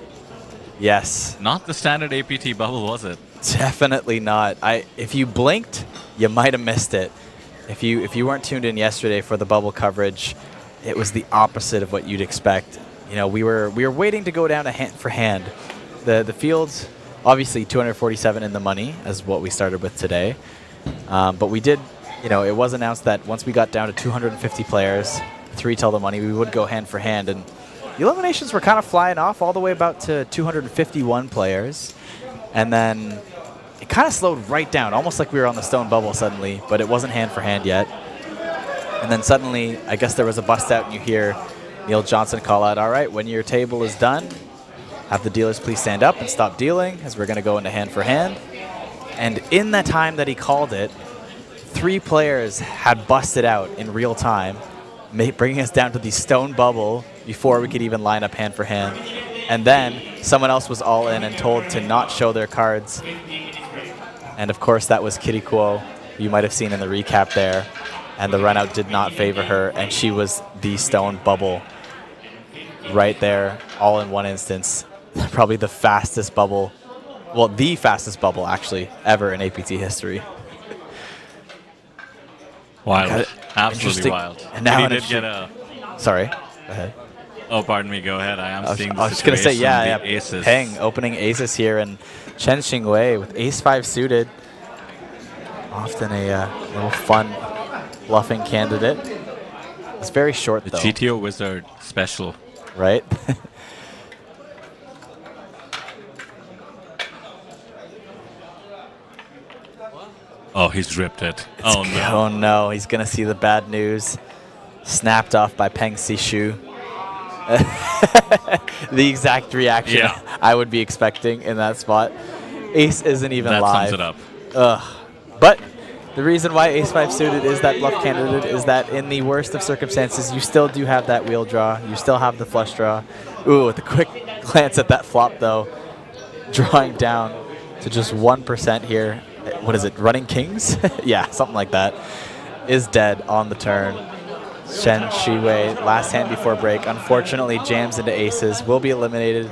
Yes. Not the standard APT bubble, was it? Definitely not. If you blinked, you might have missed it. If you weren't tuned in yesterday for the bubble coverage, it was the opposite of what you'd expect. You know, we were waiting to go down to hand for hand. The fields, obviously 247 in the money, as what we started with today. But we did, you know, it was announced that once we got down to 250 players, 3 till the money, we would go hand for hand. And the eliminations were kind of flying off all the way about to 251 players. And then it kind of slowed right down, almost like we were on the stone bubble suddenly, but it wasn't hand for hand yet. And then suddenly, I guess there was a bust out and you hear Neil Johnson call out, all right, when your table is done, have the dealers please stand up and stop dealing as we're going to go into hand for hand. And in the time that he called it, 3 players had busted out in real time, bringing us down to the stone bubble before we could even line up hand for hand. And then someone else was all in and told to not show their cards. And of course, that was Kitty Kuo, who you might have seen in the recap there. And the run out did not favor her, and she was the stone bubble right there, all in one instance. Probably the fastest bubble, well, the fastest bubble actually ever in APT history. Wild, absolutely wild. And now did get a. Sorry, go ahead. Oh, pardon me. Go ahead. I am seeing. I was just gonna say, yeah, aces. Peng opening aces here, and Chen Xingwei with ace-5 suited. Often a little fun bluffing candidate. It's very short though. The GTO Wizard special. Right? Oh, he's ripped it. Oh no. Oh no, he's gonna see the bad news. Snapped off by Peng Sishu. The exact reaction I would be expecting in that spot. Ace isn't even live. That sums it up. Ugh. But the reason why ace-5 suited is that bluff candidate is that in the worst of circumstances, you still do have that wheel draw. You still have the flush draw. Ooh, with a quick glance at that flop, though, drawing down to just 1% here. What is it, running kings? Yeah, something like that. Is dead on the turn. Chen Shiwei, last hand before break, unfortunately jams into aces, will be eliminated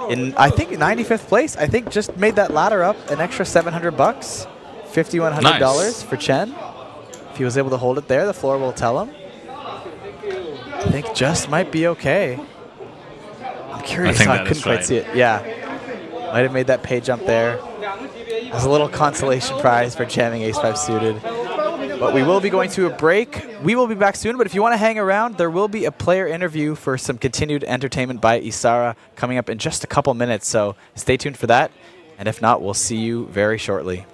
in, I think, 95th place. I think just made that ladder up an extra $700, $5,100 for Chen. If he was able to hold it there, the floor will tell him. I think just might be okay. I'm curious how I couldn't quite see it. Yeah, might have made that pay jump there. As a little consolation prize for jamming ace-5 suited. But we will be going to a break. We will be back soon, but if you want to hang around, there will be a player interview for some continued entertainment by Isara coming up in just a couple minutes, so stay tuned for that. And if not, we'll see you very shortly.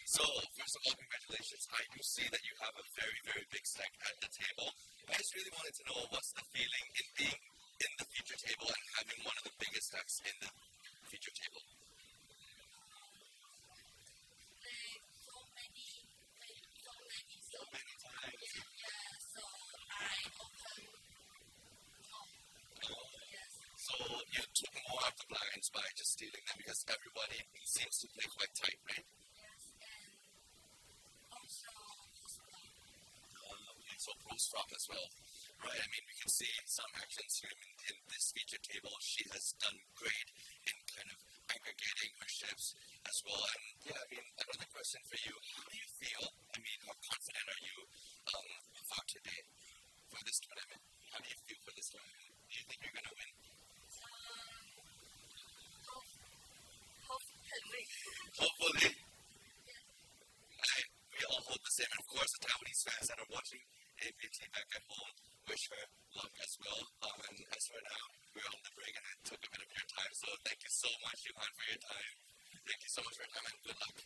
So, first of all, congratulations. I do see that you have a very, very big stack at the table. I just really wanted to know what's the feeling in being in the feature table and having one of the biggest stacks in the feature table? So many times. So you took more of the blinds by just stealing them because everybody seems to play quite tight, right? So pros flop as well, right? I mean, we can see some actions here in this feature table. She has done great in kind of aggregating her ships as well. And yeah, I mean, another question for you: how do you feel? I mean, how confident are you for today, for this tournament? How do you feel for this tournament? Do you think you're gonna win? Hopefully. We all hope the same. And of course, the Taiwanese fans that are watching APT back at home, wish her luck as well. And as for now, we're on the break and I took a bit of your time. So thank you so much, Johan, for your time. Thank you so much for your time and good luck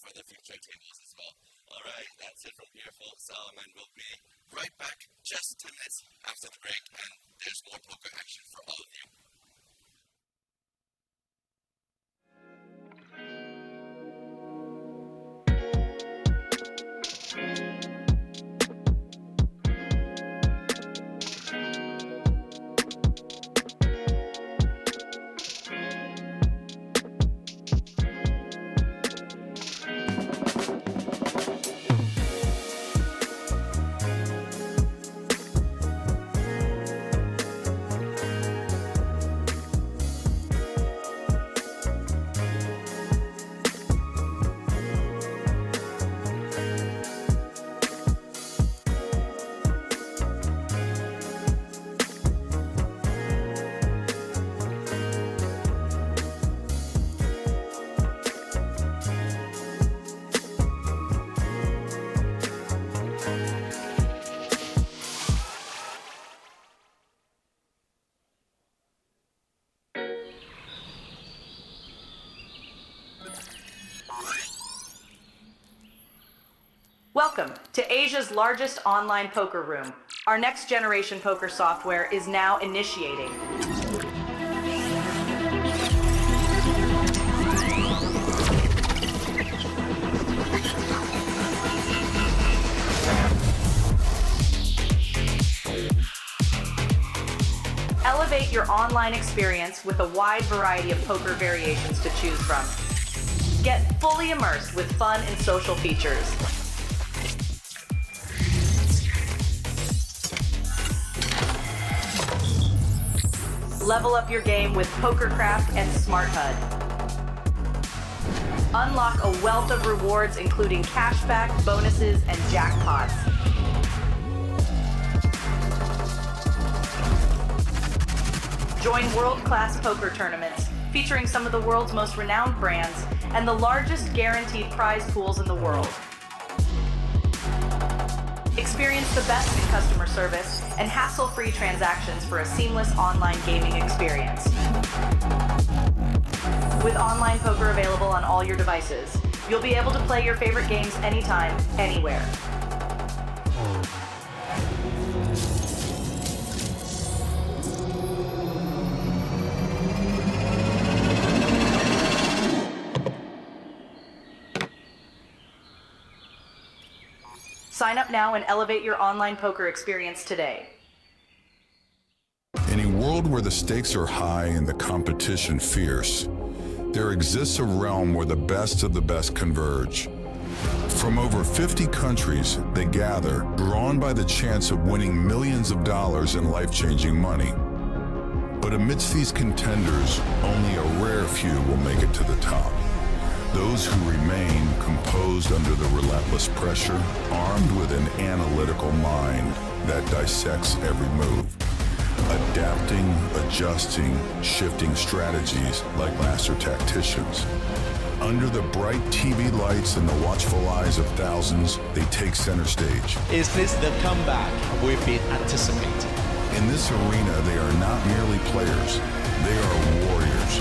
for the future tables as well. Alright, that's it from here, folks. And we'll be right back just 10 minutes after the break. And there's more poker action for all of you. Welcome to Asia's largest online poker room. Our next generation poker software is now initiating. Elevate your online experience with a wide variety of poker variations to choose from. Get fully immersed with fun and social features. Level up your game with PokerCraft and Smart HUD. Unlock a wealth of rewards including cashback, bonuses, and jackpots. Join world-class poker tournaments featuring some of the world's most renowned brands and the largest guaranteed prize pools in the world. Experience the best in customer service and hassle-free transactions for a seamless online gaming experience. With online poker available on all your devices, you'll be able to play your favorite games anytime, anywhere. Sign up now and elevate your online poker experience today. In a world where the stakes are high and the competition fierce, there exists a realm where the best of the best converge. From over 50 countries, they gather, drawn by the chance of winning millions of dollars in life-changing money. But amidst these contenders, only a rare few will make it to the top. Those who remain composed under the relentless pressure, armed with an analytical mind that dissects every move, adapting, adjusting, shifting strategies like master tacticians. Under the bright TV lights and the watchful eyes of thousands, they take center stage. Is this the comeback we've been anticipating? In this arena, they are not merely players, they are warriors,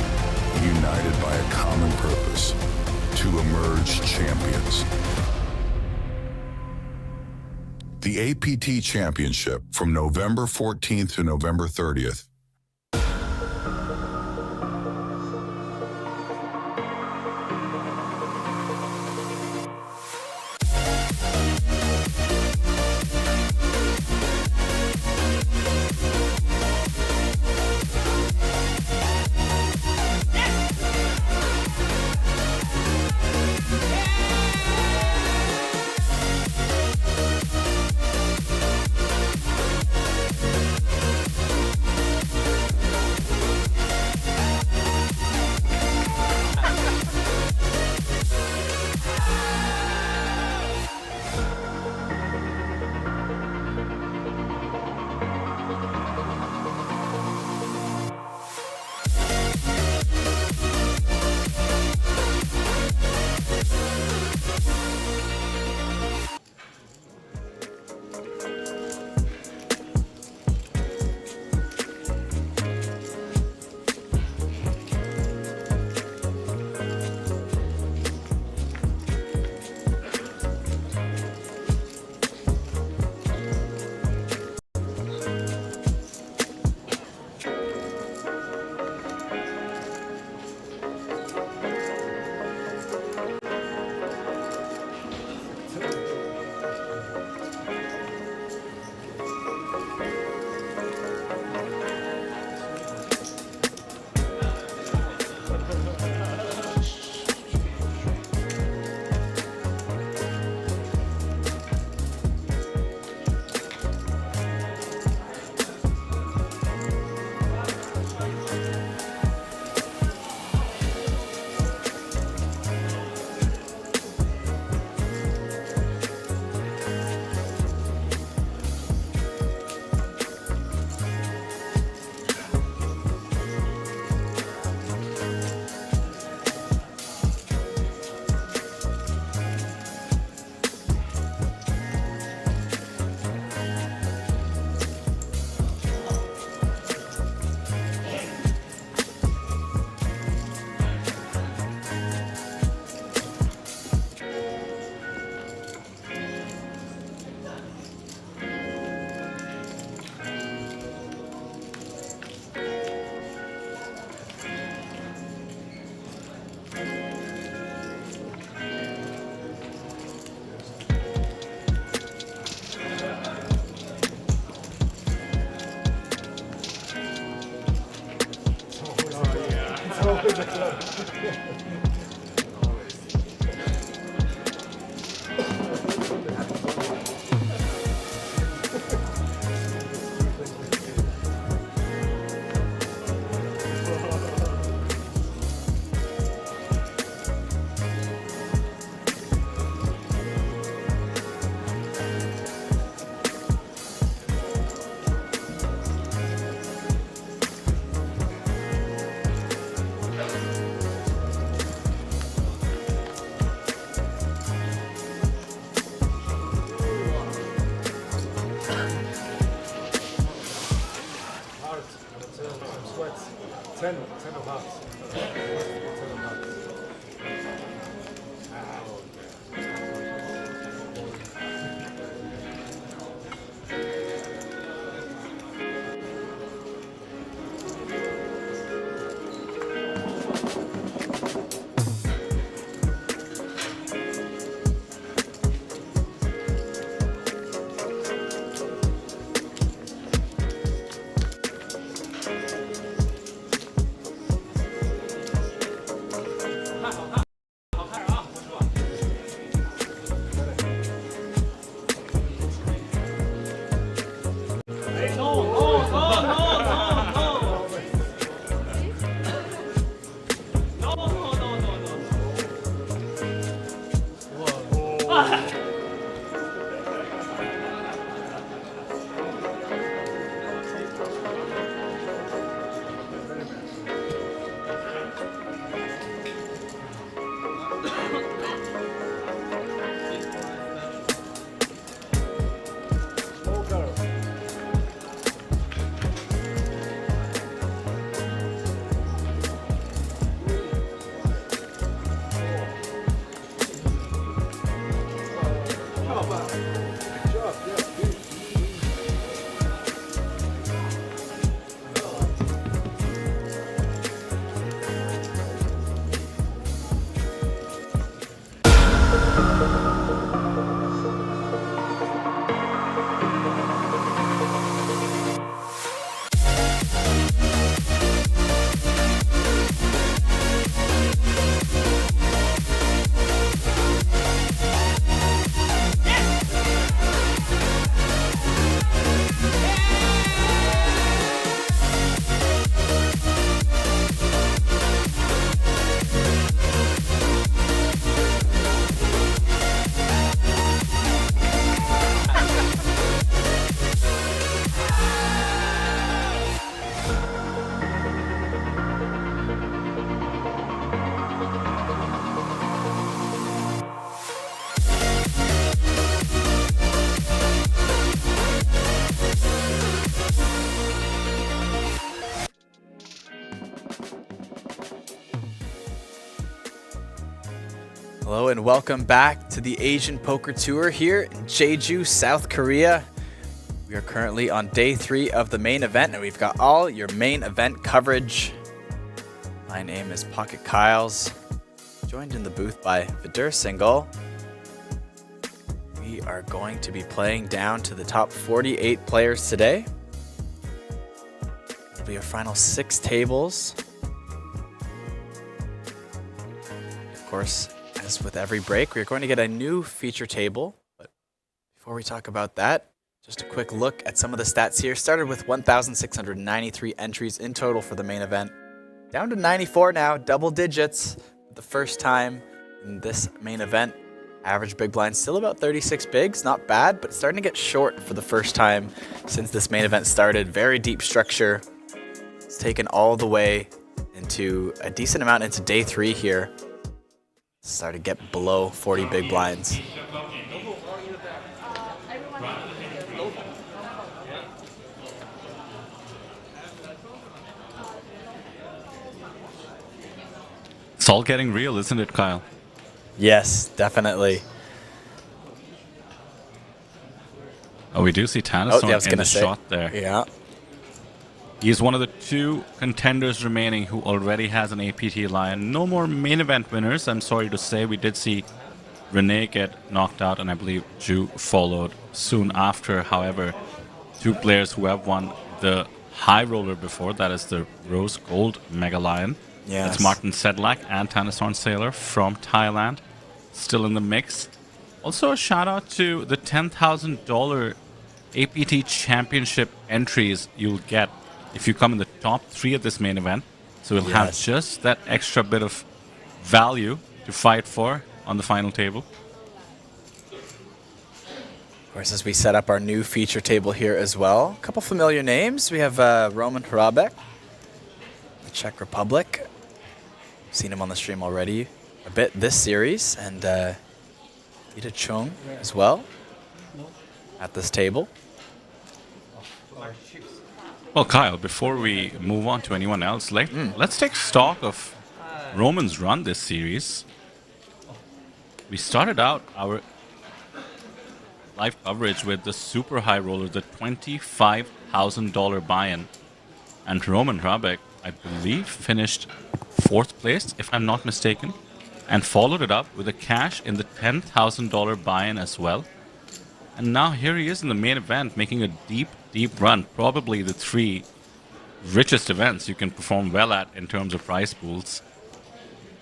united by a common purpose, to emerge champions. The APT Championship from November 14th to November 30th. Hello and welcome back to the Asian Poker Tour here in Jeju, South Korea. We are currently on day 3 of the main event, and we've got all your main event coverage. My name is Pocket Kyles, joined in the booth by Vidur Singhal. We are going to be playing down to the top 48 players today. It'll be our final 6 tables. Of course, as with every break, we're going to get a new feature table. But before we talk about that, just a quick look at some of the stats here. Started with 1,693 entries in total for the main event. Down to 94 now, double digits. The first time in this main event. Average big blind still about 36 bigs, not bad, but starting to get short for the first time since this main event started. Very deep structure. It's taken all the way into a decent amount into day 3 here. Started to get below 40 big blinds. It's all getting real, isn't it, Kyle? Yes, definitely. Oh, we do see Tanastorm in the shot there. Yeah. He's one of the 2 contenders remaining who already has an APT Lion. No more main event winners, I'm sorry to say. We did see Renee get knocked out, and I believe Ju followed soon after. However, 2 players who have won the high roller before, that is the Rose Gold Mega Lion. Yes. It's Martin Sedlak and Tanastorm Sailor from Thailand, still in the mix. Also a shout out to the $10,000 APT Championship entries you'll get if you come in the top 3 of this main event. So we'll have just that extra bit of value to fight for on the final table. Of course, as we set up our new feature table here as well, a couple familiar names. We have Roman Hrabek, the Czech Republic. Seen him on the stream already a bit this series, and Ida Chung as well at this table. Well, Kyle, before we move on to anyone else, let's take stock of Roman's run this series. We started out our live coverage with the super high roller, the $25,000 buy-in, and Roman Hrabek, I believe, finished 4th place, if I'm not mistaken, and followed it up with a cash in the $10,000 buy-in as well. And now here he is in the main event, making a deep, deep run. Probably the 3 richest events you can perform well at in terms of prize pools.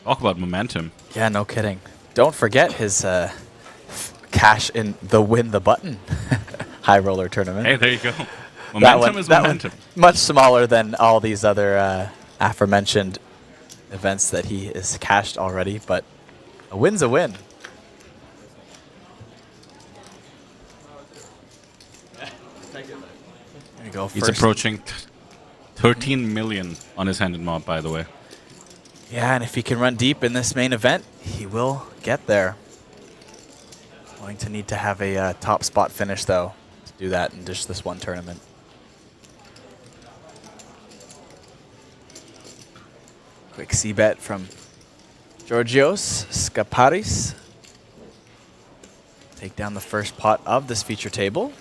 Talk about momentum. Yeah, no kidding. Don't forget his cash in the Win the Button high roller tournament. Hey, there you go. Momentum is momentum. Much smaller than all these other aforementioned events that he has cashed already, but a win's a win. There you go. He's approaching 13 million on his handed mob, by the way. Yeah, and if he can run deep in this main event, he will get there. Going to need to have a top spot finish, though, to do that in just this one tournament. Quick c-bet from Georgios Skaparis. Take down the first pot of this feature table.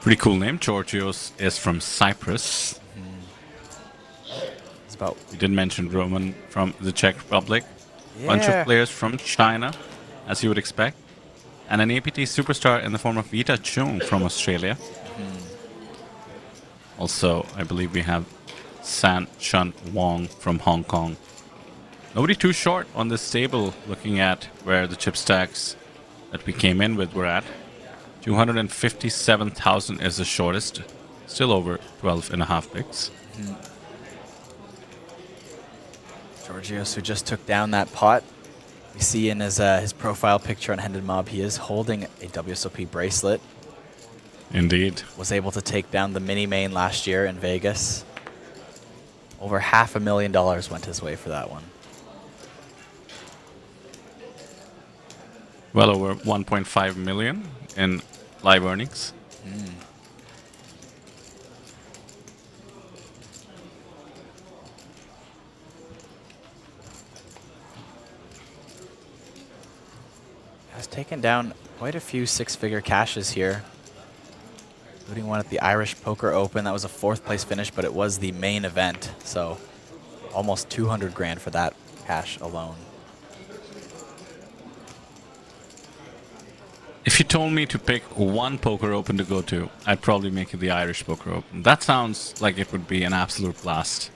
Pretty cool name. Georgios is from Cyprus. It's about. We did mention Roman from the Czech Republic. Bunch of players from China, as you would expect. And an APT superstar in the form of Vita Chung from Australia. Also, I believe we have San Chun Wong from Hong Kong. Nobody too short on this table, looking at where the chip stacks that we came in with were at. 257,000 is the shortest, still over 12.5 bigs. Georgios, who just took down that pot. We see in his profile picture on Handed Mob, he is holding a WSOP bracelet. Indeed. Was able to take down the mini main last year in Vegas. Over $500,000 went his way for that one. Well over 1.5 million in live earnings. Has taken down quite a few six-figure cashes here, including one at the Irish Poker Open. That was a 4th place finish, but it was the main event, so almost 200 grand for that cash alone. If you told me to pick one poker open to go to, I'd probably make it the Irish Poker Open. That sounds like it would be an absolute blast.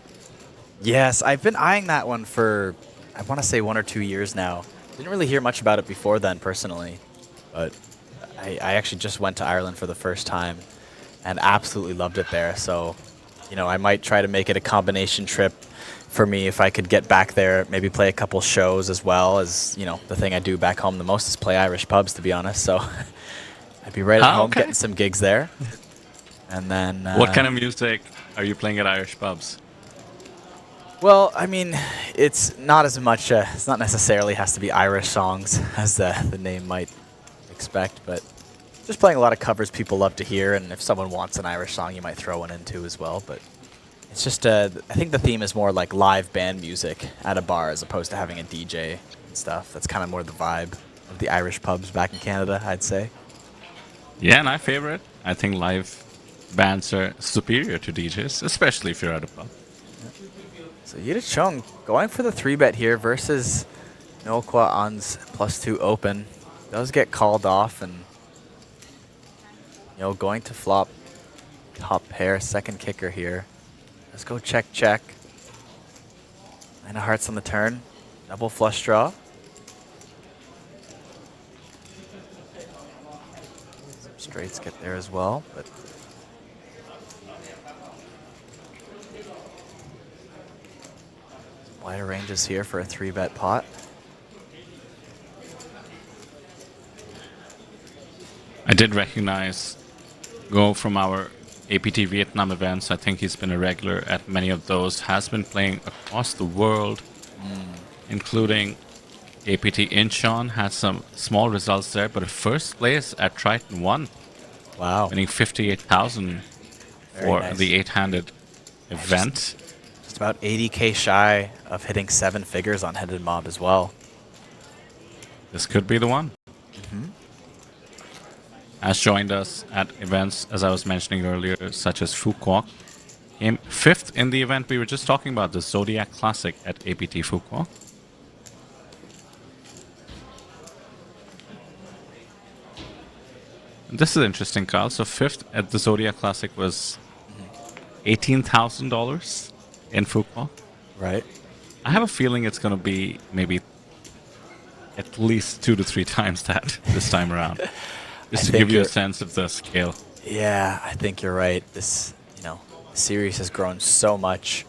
Yes, I've been eyeing that one for, I want to say 1 or 2 years now. Didn't really hear much about it before then, personally. But I actually just went to Ireland for the first time and absolutely loved it there. So, you know, I might try to make it a combination trip for me if I could get back there, maybe play a couple shows as well as, you know, the thing I do back home the most is play Irish pubs, to be honest. So I'd be right at home getting some gigs there. And then... what kind of music are you playing at Irish pubs? Well, I mean, it's not as much, it's not necessarily has to be Irish songs as the name might expect, but just playing a lot of covers people love to hear, and if someone wants an Irish song, you might throw one in too as well, but it's just, I think the theme is more like live band music at a bar as opposed to having a DJ and stuff. That's kind of more the vibe of the Irish pubs back in Canada, I'd say. Yeah, my favorite. I think live bands are superior to DJs, especially if you're at a pub. So Yida Chung going for the 3-bet here versus Nokwa On's +2 open. Does get called off and, you know, going to flop top pair, second kicker here. Let's go check, check. 9 of hearts on the turn. Double flush draw. Some straights get there as well, but some wider ranges here for a 3-bet pot. I did recognize Go from our APT Vietnam events. I think he's been a regular at many of those. Has been playing across the world, including APT Incheon. Had some small results there, but a first place at Triton 1. Wow. Winning 58,000 for nice. the 8-handed event. Just about 80K shy of hitting 7 figures on Headed Mob as well. This could be the one. Has joined us at events, as I was mentioning earlier, such as Fukuok. Came 5th in the event we were just talking about, the Zodiac Classic at APT Fukuok. And this is interesting, Kyle. So 5th at the Zodiac Classic was $18,000 in Fukuok. Right. I have a feeling it's going to be maybe at least 2 to 3 times that this time around. Just to give you a sense of the scale. Yeah, I think you're right. This, you know, series has grown so much,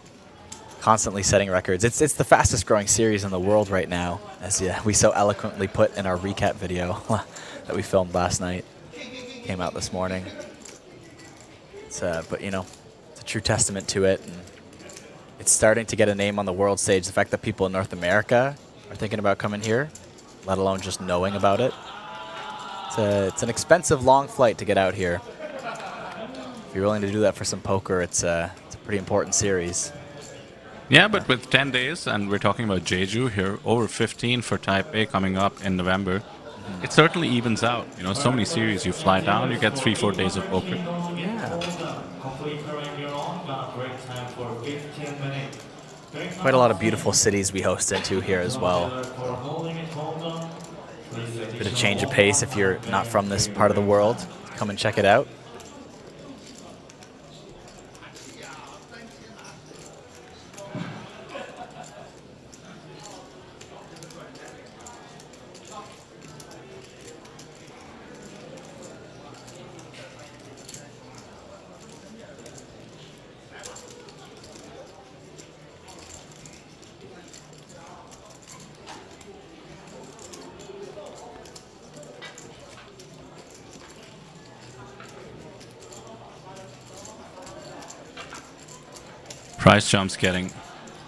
constantly setting records. It's the fastest growing series in the world right now, as we so eloquently put in our recap video that we filmed last night. Came out this morning. It's, but you know, it's a true testament to it, and it's starting to get a name on the world stage. The fact that people in North America are thinking about coming here, let alone just knowing about it. It's an expensive, long flight to get out here. If you're willing to do that for some poker, it's a pretty important series. Yeah, but with 10 days, and we're talking about Jeju here, over 15 for Taipei coming up in November, it certainly evens out. You know, so many series, you fly down, you get 3-4 days of poker. Quite a lot of beautiful cities we host into here as well. Bit of change of pace if you're not from this part of the world. Come and check it out. Price jump's getting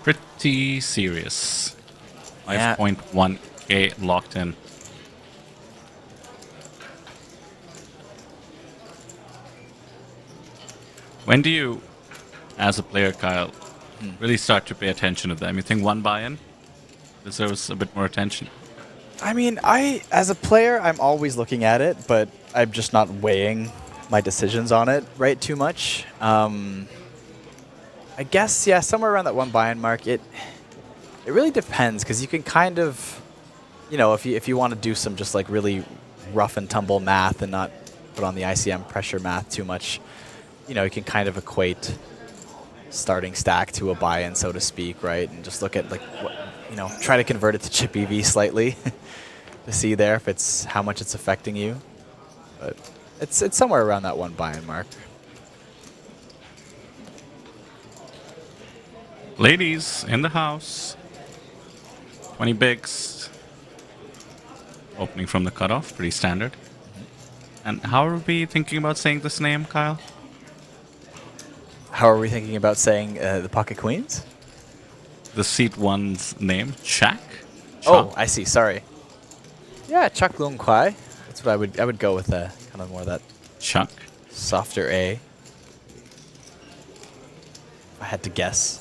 pretty serious. 5.1K locked in. When do you, as a player, Kyle, really start to pay attention to them? You think one buy-in deserves a bit more attention? I mean, as a player, I'm always looking at it, but I'm just not weighing my decisions on it too much. I guess, yeah, somewhere around that 1 buy-in mark. It really depends, because you can kind of, you know, if you want to do some just like really rough and tumble math and not put on the ICM pressure math too much, you know, you can kind of equate starting stack to a buy-in, so to speak, right? And just look at like what, you know, try to convert it to chip EV slightly to see there if it's how much it's affecting you. But it's somewhere around that 1 buy-in mark. Ladies in the house, 20 bigs. Opening from the cutoff, pretty standard. And how are we thinking about saying this name, Kyle? How are we thinking about saying the pocket queens? The seat one's name, Chuck? Oh, I see. Sorry. Yeah, Chuck Lung Kwai. That's what I would go with. Kind of more that Chuck, softer A. If I had to guess.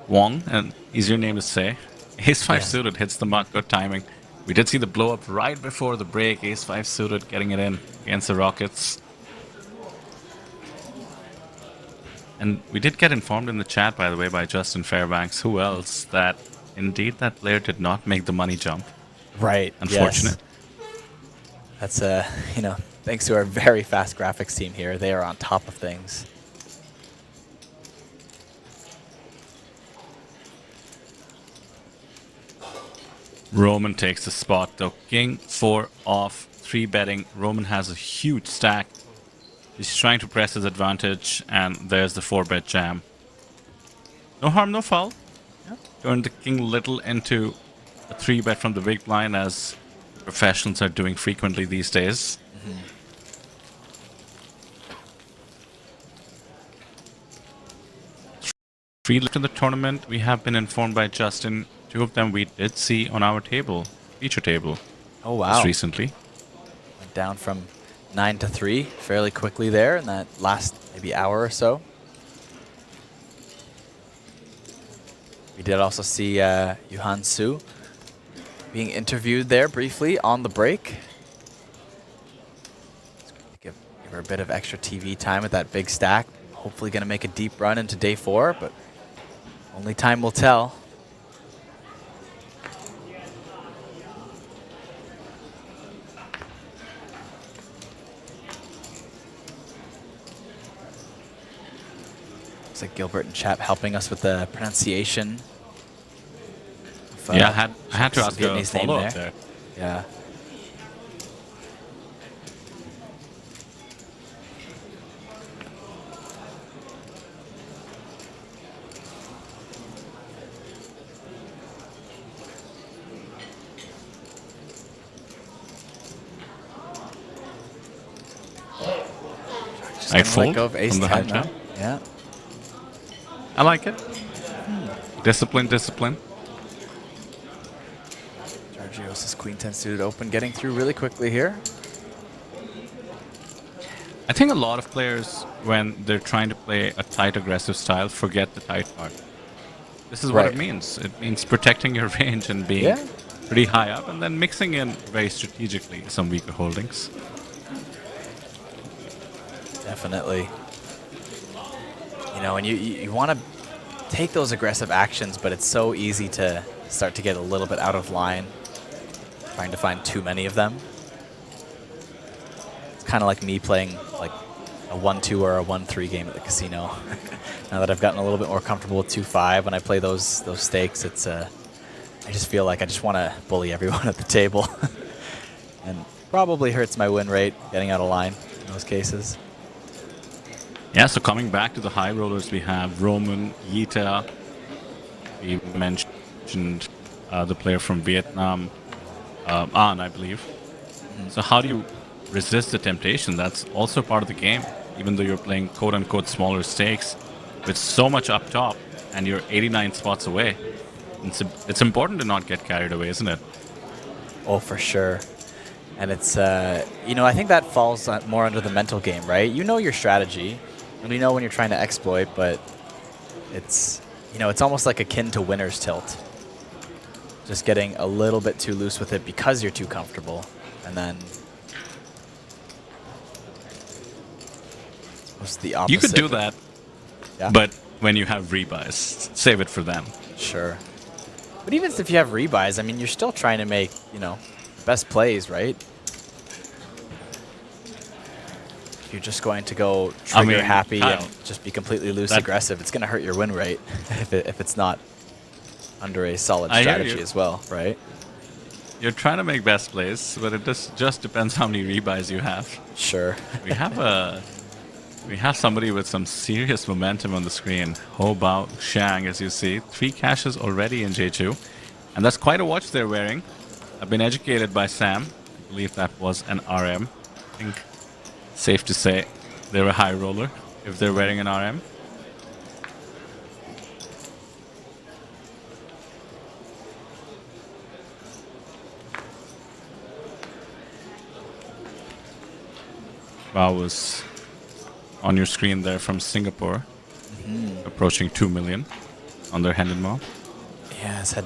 Wong, and easier name to say. Ace-5 Yeah. suited hits the mark, good timing. We did see the blow up right before the break. Ace-5 suited getting it in against the Rockets. And we did get informed in the chat, by the way, by Justin Fairbanks, who else, that indeed that player did not make the money jump. Right. Unfortunate. Yes. That's, you know, thanks to our very fast graphics team here. They are on top of things. Roman takes the spot though. King 4 off, 3 betting. Roman has a huge stack. He's trying to press his advantage, and there's the 4-bet jam. No harm, no foul. Yep. Turned the King Little into a 3-bet from the big blind, as professionals are doing frequently these days. Mm-hmm. 3 left in the tournament. We have been informed by Justin. 2 of them we did see on our table, feature table. Oh, wow. Just recently. Went down from 9 to 3 fairly quickly there in that last maybe hour or so. We did also see Yuhan Su being interviewed there briefly on the break. Give her a bit of extra TV time with that big stack. Hopefully going to make a deep run into day 4, but only time will tell. Looks like Gilbert and Chap helping us with the pronunciation. Yeah, I had to ask a Vietnamese name follow-up there. Yeah. I fold go of ace from the 10 hijack. now. Yeah. I like it. Discipline, discipline. Georgios' queen 10 suited open, getting through really quickly here. I think a lot of players, when they're trying to play a tight, aggressive style, forget the tight part. This is what Right. it means. It means protecting your range and being pretty high up, and then mixing in very strategically some weaker holdings. Definitely. You know, and you want to take those aggressive actions, but it's so easy to start to get a little bit out of line, trying to find too many of them. It's kind of like me playing like a 1-2 or a 1-3 game at the casino. Now that I've gotten a little bit more comfortable with 2-5, when I play those stakes, it's I just feel like I just want to bully everyone at the table, and probably hurts my win rate getting out of line in those cases. Yeah, so coming back to the high rollers, we have Roman, Yita. We mentioned the player from Vietnam, An, I believe. So how do you resist the temptation? That's also part of the game, even though you're playing quote-unquote smaller stakes with so much up top and you're 89 spots away. It's important to not get carried away, isn't it? Oh, for sure. And it's, you know, I think that falls more under the mental game, right? You know your strategy, and you know when you're trying to exploit, but it's, you know, it's almost like akin to winner's tilt. just getting a little bit too loose with it because you're too comfortable. And then it's the opposite. You could do that, Yeah. but when you have rebuys, save it for them. Sure. But even if you have rebuys, I mean, you're still trying to make, you know, best plays, right? If you're just going to go trigger happy and just be completely loose aggressive, it's going to hurt your win rate if it's not under a solid strategy as well, right? You're trying to make best plays, but it just depends how many rebuys you have. Sure. We have somebody with some serious momentum on the screen. Ho Bao Shang, as you see. 3 cashes already in Jeju. And that's quite a watch they're wearing. I've been educated by Sam. I believe that was an RM. I think safe to say they're a high roller if they're wearing an RM. Bao was on your screen there from Singapore, approaching 2 million on their hand and mall. Yeah, it's had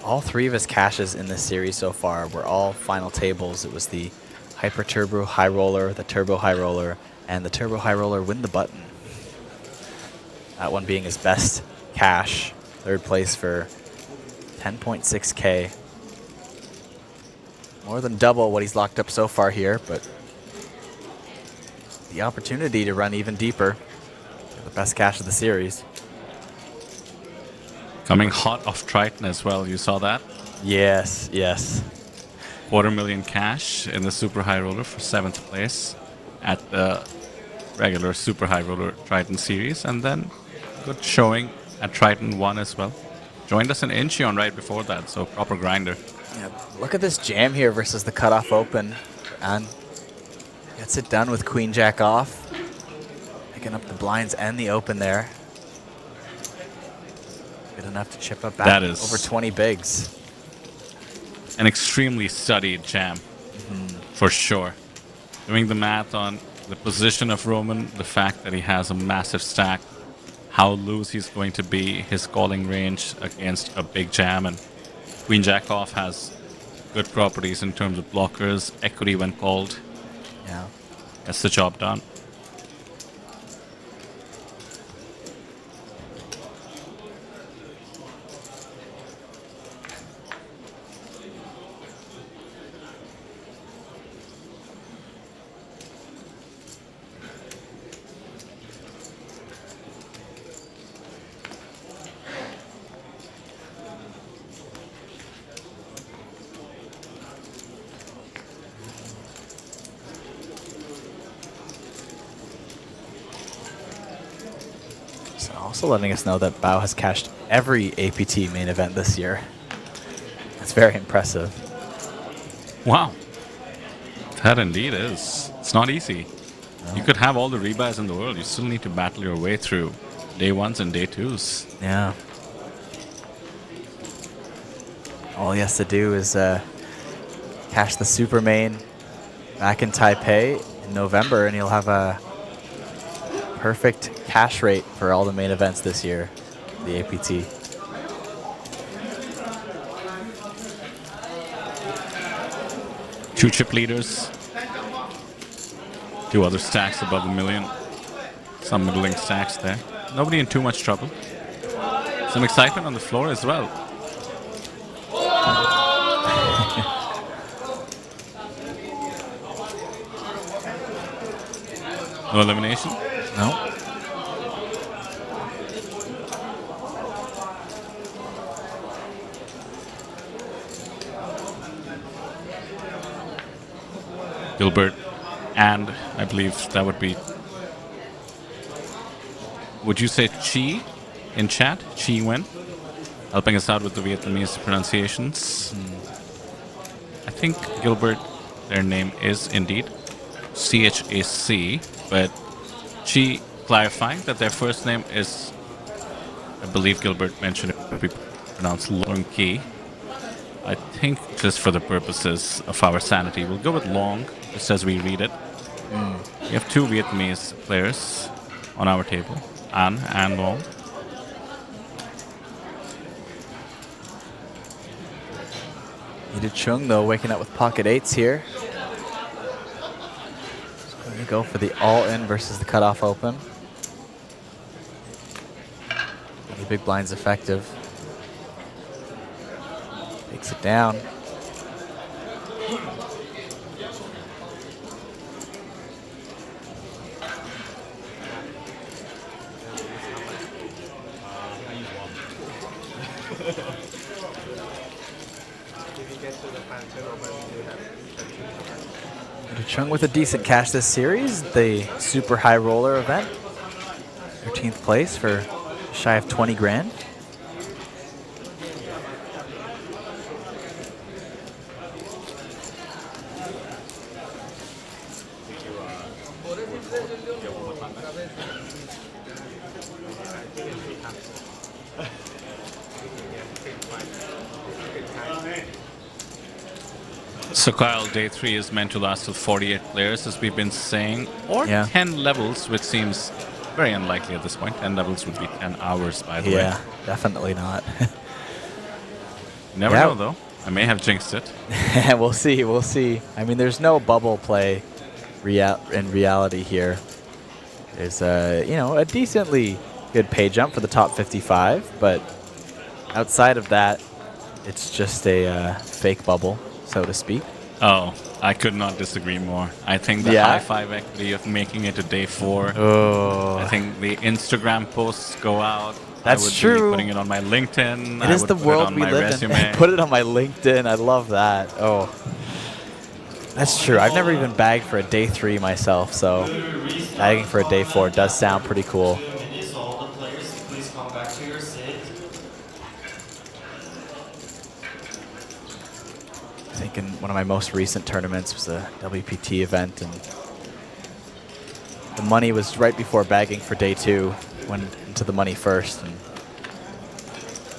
all 3 of his caches in this series so far were all final tables. It was the Hyper Turbo High Roller, the Turbo High Roller, and the Turbo High Roller Win the Button. That one being his best cache, 3rd place for 10.6K. More than double what he's locked up so far here, but the opportunity to run even deeper. The best cache of the series. Coming hot off Triton as well, you saw that? Yes, yes. 250,000 cash in the Super High Roller for 7th place at the regular Super High Roller Triton series, and then good showing at Triton 1 as well. Joined us in Incheon right before that, so proper grinder. Yeah, look at this jam here versus the cutoff open, and gets it done with Queen Jack off, picking up the blinds and the open there. Good enough to chip up back That is over 20 bigs. An extremely studied jam, for sure. Doing the math on the position of Roman, the fact that he has a massive stack, how loose he's going to be, his calling range against a big jam, and Queen Jack off has good properties in terms of blockers, equity when called. Yeah. Gets the job done. Also letting us know that Bao has cashed every APT main event this year. That's very impressive. Wow. That indeed is. It's not easy. No. You could have all the rebuys in the world. You still need to battle your way through day 1s and day 2s. Yeah. All he has to do is cash the Super Main back in Taipei in November, and he'll have a perfect cash rate for all the main events this year, the APT. Two chip leaders, 2 other stacks above $1 million, some middling stacks there. Nobody in too much trouble. Some excitement on the floor as well. No elimination? No. Gilbert, and I believe that would be, would you say Chi in chat? Chi Nguyen, helping us out with the Vietnamese pronunciations. I think Gilbert, their name is indeed CHAC, but Chi clarifying that their first name is, I believe Gilbert mentioned it would be pronounced Long Ki. I think just for the purposes of our sanity, we'll go with Long, just as we read it. We have 2 Vietnamese players on our table, An and Long. Yidu Chung, though, waking up with pocket 8s here. Going to go for the all-in versus the cutoff open. The big blind's effective. Takes it down. Chung with a decent cash this series, the super high roller event. 13th place for shy of 20 grand. So Kyle, day 3 is meant to last till 48 players, as we've been saying, or 10 levels, which seems very unlikely at this point. 10 levels would be 10 hours, by the way. Yeah, definitely not. Never know, though. I may have jinxed it. We'll see, we'll see. I mean, there's no bubble play in reality here. There's a decently good pay jump for the top 55, but outside of that, it's just a fake bubble, so to speak. Oh, I could not disagree more. I think the high five equity of making it to day 4. Oh. I think the Instagram posts go out. That's I would true. Be putting it on my LinkedIn. It is the world we live resume. in. Put it on my LinkedIn. I love that. Oh, that's true. I've never even bagged for a day 3 myself, so bagging for a day 4 does sound pretty cool. All the players, please come back to your seat. I think in one of my most recent tournaments was a WPT event, and the money was right before bagging for day 2. Went into the money first, and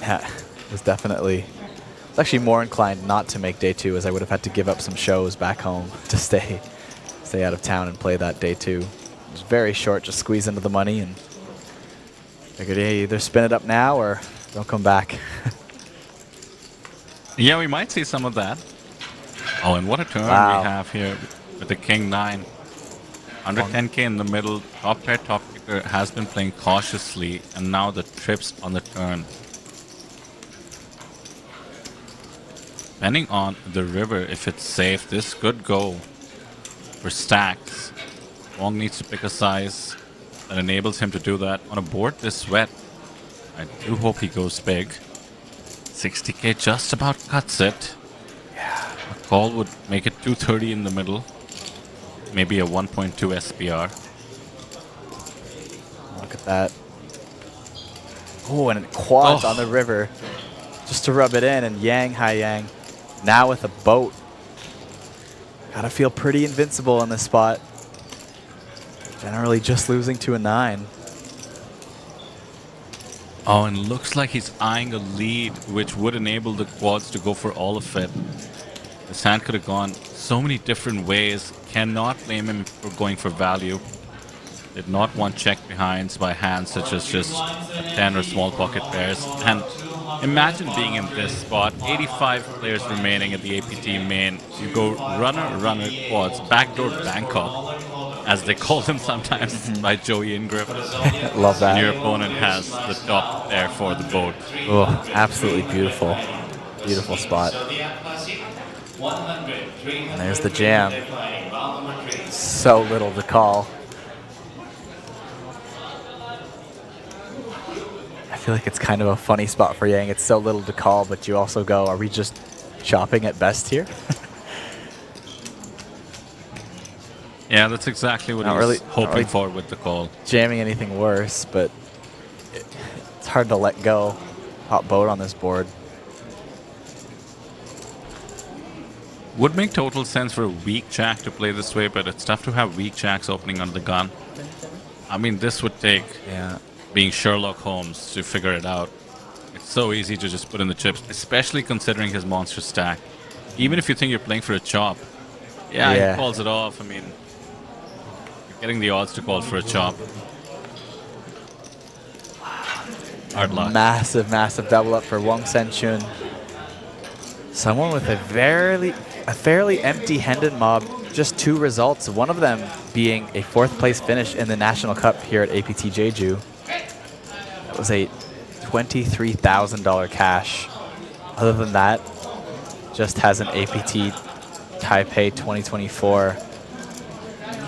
yeah, it was definitely. I was actually more inclined not to make day 2, as I would have had to give up some shows back home to stay out of town and play that day 2. It was very short, just squeeze into the money, and figured, hey, either spin it up now or don't come back. Yeah, we might see some of that. Oh, and what a turn we have here with the King 9. Under 10k in the middle, top pair, top kicker has been playing cautiously, and now the trips on the turn. Depending on the river, if it's safe, this could go for stacks. Wong needs to pick a size that enables him to do that. On a board this wet, I do hope he goes big. 60k just about cuts it. Yeah. A call would make it 230 in the middle. Maybe a 1.2 SPR. Look at that. Oh, and it quads on the river just to rub it in, and Yang, Hai Yang, now with a boat. Gotta feel pretty invincible in this spot. Generally just losing to a 9. Oh, and looks like he's eyeing a lead, which would enable the quads to go for all of it. This hand could have gone so many different ways. Cannot blame him for going for value. Did not want check behinds by hands such as just a 10 or small pocket pairs. And imagine being in this spot. 85 players remaining at the APT main. You go runner, runner, quads, backdoor Bangkok, as they call them sometimes by Joey and Griff. Love that. And your opponent has the top there for the boat. Oh, absolutely beautiful. Beautiful spot. And there's the jam. So little to call. I feel like it's kind of a funny spot for Yang. It's so little to call, but you also go, are we just chopping at best here? Yeah, that's exactly what he's hoping for with the call. Jamming anything worse, but it's hard to let go. Hot boat on this board. Would make total sense for a weak jack to play this way, but it's tough to have weak jacks opening on the gun. I mean, this would take being Sherlock Holmes to figure it out. It's so easy to just put in the chips, especially considering his monster stack. Even if you think you're playing for a chop, he calls it off. I mean, you're getting the odds to call for a chop. Hard luck. Massive, massive double up for Wong Sen-chun. Someone with a fairly empty-handed mob, just 2 results, one of them being a 4th place finish in the National Cup here at APT Jeju. That was a $23,000 cash. Other than that, just has an APT Taipei 2024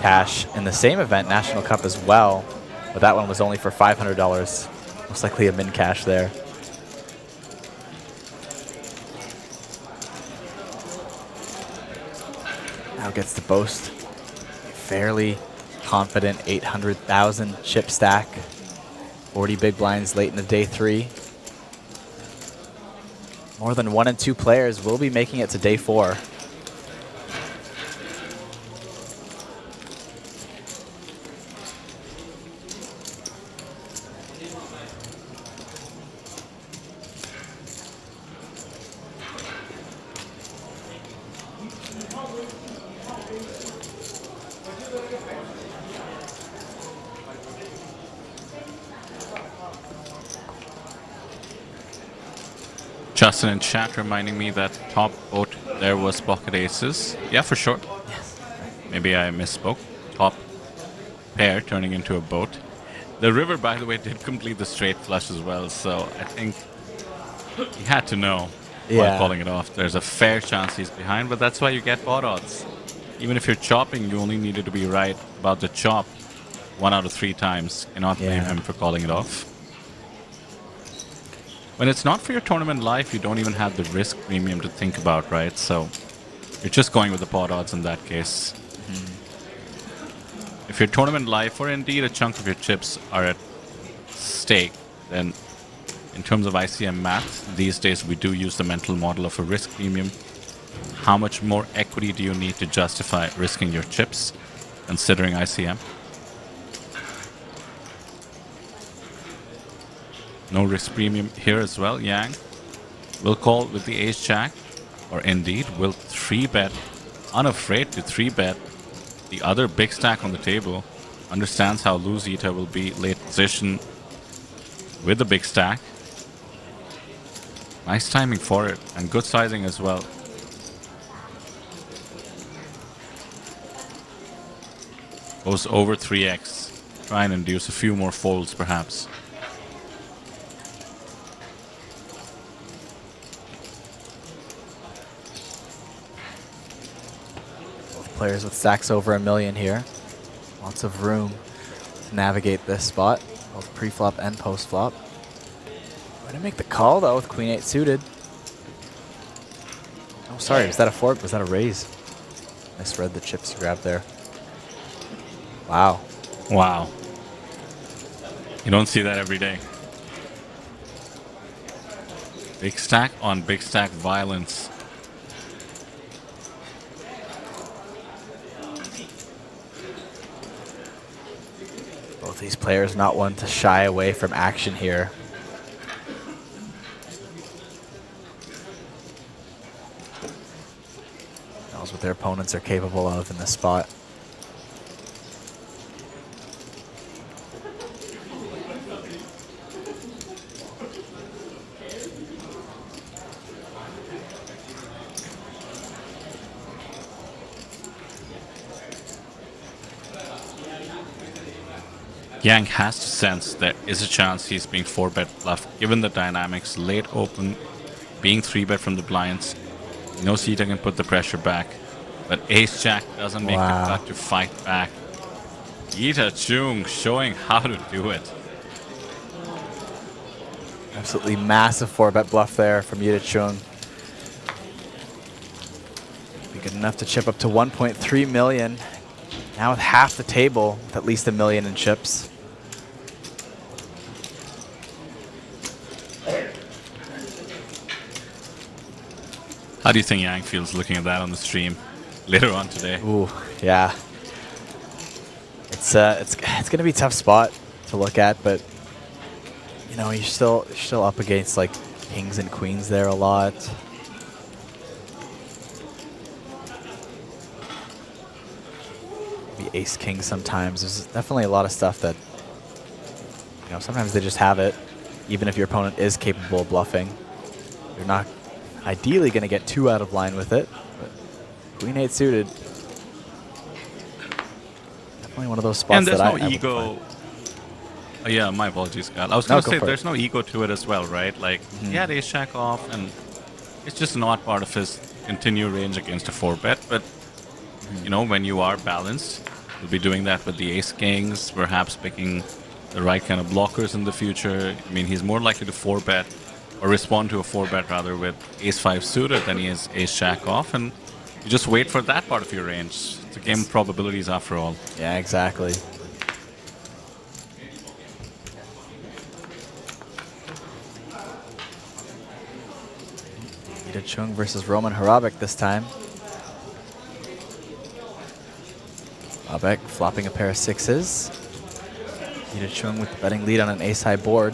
cash in the same event, National Cup as well, but that one was only for $500. Most likely a min cash there. Now gets to boast a fairly confident 800,000 chip stack. 40 big blinds late in the day 3. More than 1 and 2 players will be making it to day 4. Justin in chat reminding me that top boat there was pocket aces. Yeah, for sure. Yes. Maybe I misspoke. Top pair turning into a boat. The river, by the way, did complete the straight flush as well, so I think he had to know while calling it off. There's a fair chance he's behind, but that's why you get pot odds. Even if you're chopping, you only needed to be right about the chop 1 out of 3 times. Cannot blame him for calling it off. When it's not for your tournament life, you don't even have the risk premium to think about, right? So you're just going with the pot odds in that case. If your tournament life, or indeed a chunk of your chips, are at stake, then in terms of ICM math, these days we do use the mental model of a risk premium. How much more equity do you need to justify risking your chips, considering ICM? No risk premium here as well. Yang will call with the ace-jack, or indeed will 3-bet, unafraid to 3-bet the other big stack on the table. Understands how loose Ita will be late position with the big stack. Nice timing for it, and good sizing as well. Goes over 3x. Try and induce a few more folds perhaps. Players with stacks over $1 million here. Lots of room to navigate this spot, both pre-flop and post-flop. Way to make the call though with Queen 8 suited. Oh, sorry, was that a fork? Was that a raise? Misread the chips you grabbed there. Wow. Wow. You don't see that every day. Big stack on big stack violence. Both these players not one to shy away from action here. Knows what their opponents are capable of in this spot. Yang has to sense there is a chance he's being 4-bet bluffed, given the dynamics, late open, being 3-bet from the blinds. He knows Ita can put the pressure back, but Ace-Jack doesn't make the cut to fight back. Ita Chung showing how to do it. Absolutely massive 4-bet bluff there from Ita Chung. Be good enough to chip up to 1.3 million. Now with half the table, with at least $1 million in chips. How do you think Yang feels looking at that on the stream later on today? Ooh, yeah. It's gonna be a tough spot to look at, but you know, you're still up against like kings and queens there a lot. Maybe ace king sometimes. There's definitely a lot of stuff that, you know, sometimes they just have it, even if your opponent is capable of bluffing. You're not Ideally going to get 2 out of line with it. But Queen 8 suited. Definitely one of those spots And there's that no ego. Yeah, my apologies, Kyle. I was going to say there's no ego to it as well, right? Like, he had ace jack off, and it's just not part of his continue range against a 4-bet. But, you know, when you are balanced, you'll be doing that with the ace kings, perhaps picking the right kind of blockers in the future. I mean, he's more likely to 4-bet, or respond to a 4-bet rather, with ace 5 suited than he is ace jack off. And you just wait for that part of your range. It's a game of probabilities after all. Yeah, exactly. Ida Chung versus Roman Harabek this time. Harabek flopping a pair of 6s. Ida Chung with the betting lead on an ace-high board.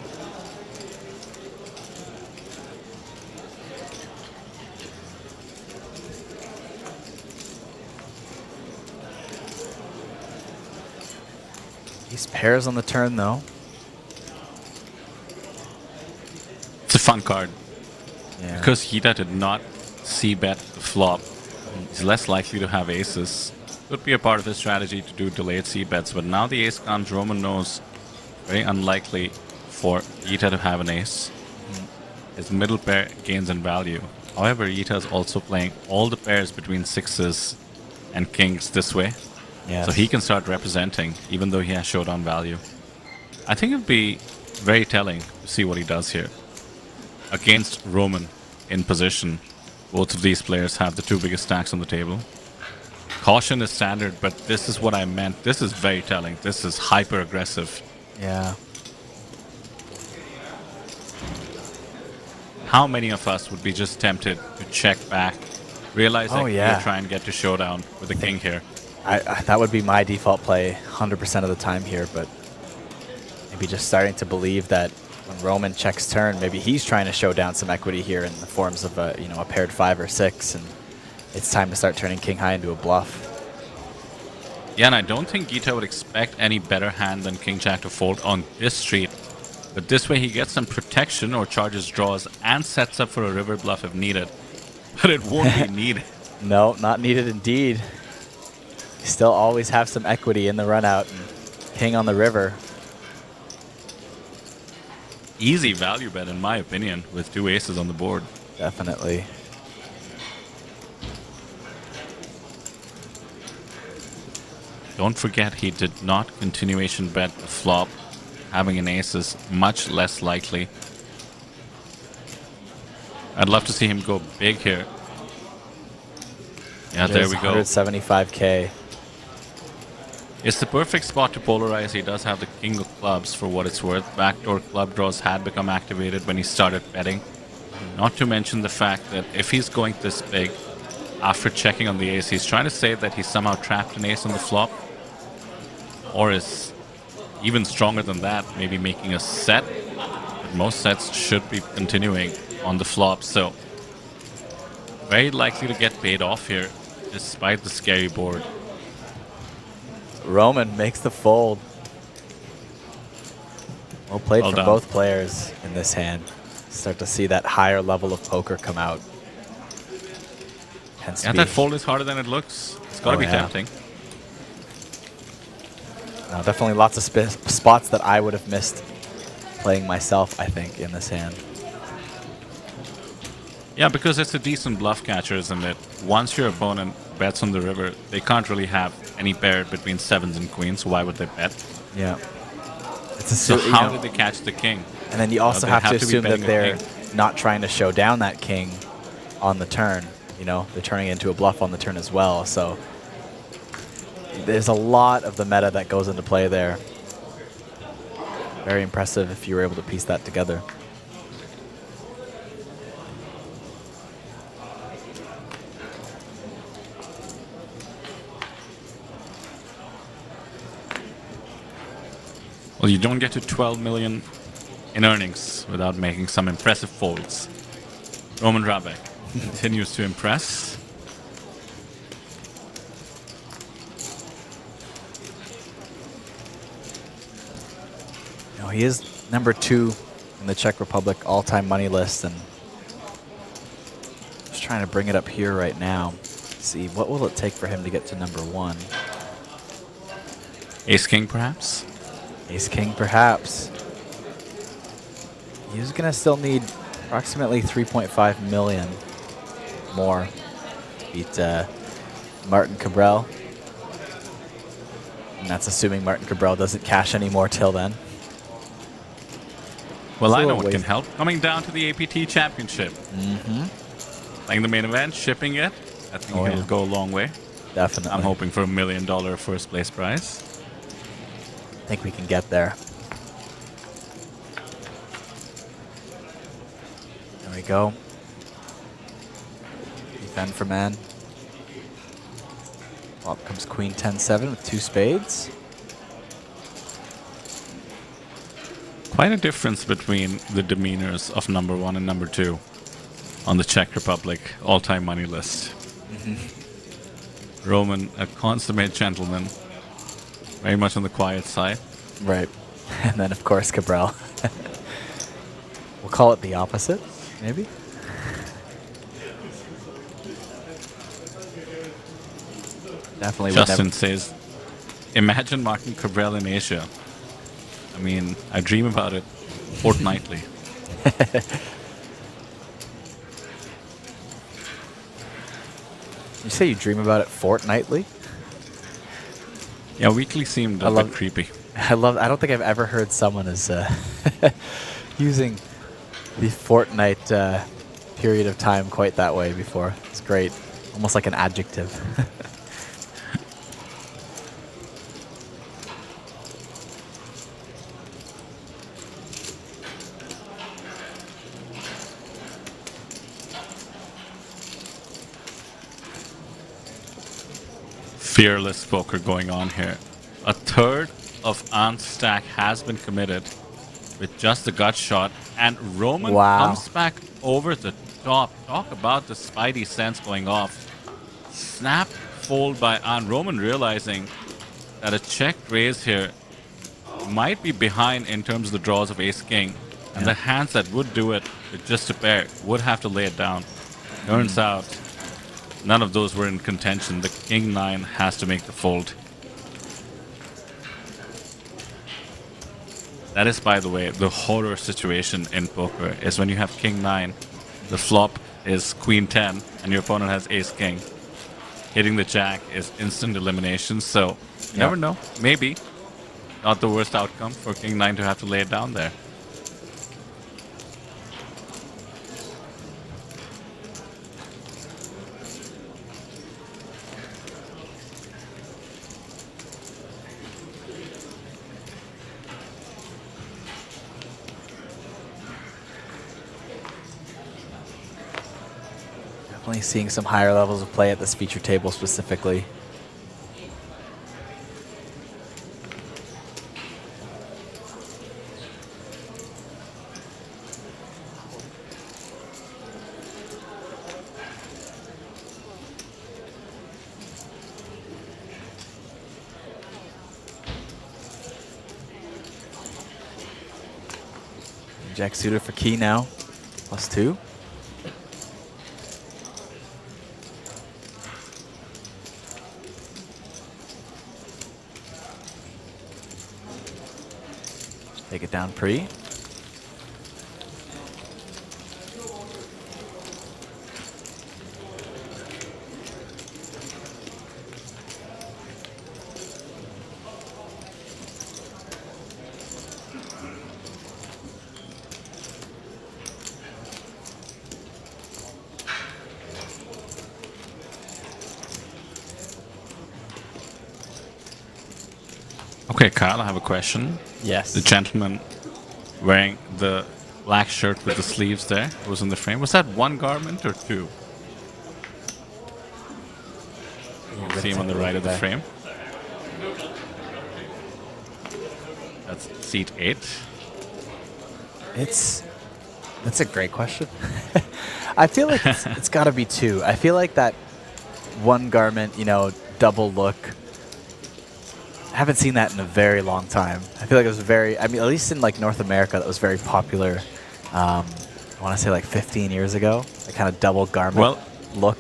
Ace pairs on the turn, though. It's a fun card. Yeah. Because Hida did not c-bet the flop, he's less likely to have aces. Could be a part of his strategy to do delayed c-bets, but now the ace comes, Roman knows very unlikely for Hida to have an ace. His middle pair gains in value. However, Hida is also playing all the pairs between 6s and kings this way. Yes. So he can start representing, even though he has showdown value. I think it would be very telling to see what he does here. Against Roman in position, both of these players have the 2 biggest stacks on the table. Caution is standard, but this is what I meant. This is very telling. This is hyper aggressive. Yeah. How many of us would be just tempted to check back, realize that you're trying to get to showdown with the king here? That would be my default play 100% of the time here, but maybe just starting to believe that when Roman checks turn, maybe he's trying to show down some equity here in the forms of a, a paired 5 or 6, and it's time to start turning king high into a bluff. Yeah, and I don't think Gita would expect any better hand than king jack to fold on this street. But this way he gets some protection or charges draws and sets up for a river bluff if needed. But it won't be needed. No, not needed indeed. You still always have some equity in the run out, and king on the river. Easy value bet in my opinion with 2 aces on the board. Definitely. Don't forget he did not continuation bet the flop. Having an ace is much less likely. I'd love to see him go big here. Yeah, there we go. 175K. It's the perfect spot to polarize. He does have the king of clubs for what it's worth. Backdoor club draws had become activated when he started betting. Not to mention the fact that if he's going this big, after checking on the ace, he's trying to say that he's somehow trapped an ace on the flop. Or is even stronger than that, maybe making a set. But most sets should be continuing on the flop, so very likely to get paid off here, despite the scary board. Roman makes the fold. Well played from both players in this hand. Start to see that higher level of poker come out. Yeah, that fold is harder than it looks. It's got to be tempting. No, definitely lots of spots that I would have missed playing myself, I think, in this hand. Yeah, because it's a decent bluff catcher, isn't it? Once your opponent bets on the river, they can't really have any pair between 7s and queens, so why would they bet? Yeah. So how did they catch the king? And then you also have to assume that they're not trying to show down that king on the turn. They're turning it into a bluff on the turn as well. So there's a lot of the meta that goes into play there. Very impressive if you were able to piece that together. Well, you don't get to 12 million in earnings without making some impressive folds. Roman Harabek continues to impress. He is number 2 in the Czech Republic all-time money list, and trying to bring it up here right now. See, what will it take for him to get to number 1? Ace King, perhaps? Ace King, perhaps. He's going to still need approximately 3.5 million more to beat Martin Cabral. And that's assuming Martin Cabral doesn't cash anymore till then. Well, I know what can help. Coming down to the APT Championship. Playing the main event, shipping it. I think it'll go a long way. Definitely. I'm hoping for $1 million first place prize. I think we can get there. There we go. Defend for man. Up comes Queen 10-7 with 2 spades. Quite a difference between the demeanors of number 1 and number 2 on the Czech Republic all-time money list. Roman, a consummate gentleman, very much on the quiet side. Right. And then, of course, Cabral. We'll call it the opposite, maybe? Definitely. Justin says, imagine Martin Cabral in Asia. I mean, I dream about it fortnightly. You say you dream about it fortnightly? Yeah, weekly seemed a bit creepy. I don't think I've ever heard someone as using the fortnight period of time quite that way before. It's great. Almost like an adjective. Fearless poker going on here. A third of Ant's stack has been committed with just the gut shot, and Roman comes back over the top. Talk about the spidey sense going off. Snap fold by Ant. Roman realizing that a check raise here might be behind in terms of the draws of Ace King, and the hands that would do it with just a pair would have to lay it down. Turns out none of those were in contention. The King 9 has to make the fold. That is, by the way, the horror situation in poker is when you have King 9, the flop is Queen 10, and your opponent has Ace King. Hitting the Jack is instant elimination, so you never know. Maybe not the worst outcome for King 9 to have to lay it down there. Definitely seeing some higher levels of play at this feature table specifically. Jack suited for key now, +2. Take it down pre. Okay, Kyle, I have a question. Yes. The gentleman wearing the black shirt with the sleeves there was in the frame. Was that one garment or two? You see him on the right of the frame. That's seat 8. That's a great question. I feel like it's got to be 2. I feel like that one garment, double look. I haven't seen that in a very long time. I feel like it was at least in like North America, that was very popular. I want to say like 15 years ago, that kind of double garment. Well, look.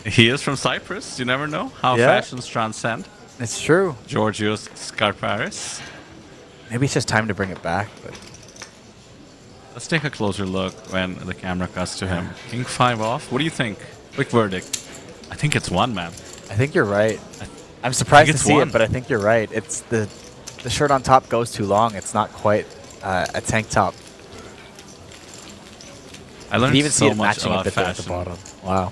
He is from Cyprus. You never know how fashions transcend. It's true. Georgios Skarparis. Maybe it's just time to bring it back. But let's take a closer look when the camera cuts to him. King 5 off. What do you think? Quick verdict. I think it's one, man. I think you're right. I'm surprised to see it, but I think you're right. It's the shirt on top goes too long. It's not quite a tank top. I learned you can even so see it much matching about a bit there at the fashion. bottom. Wow.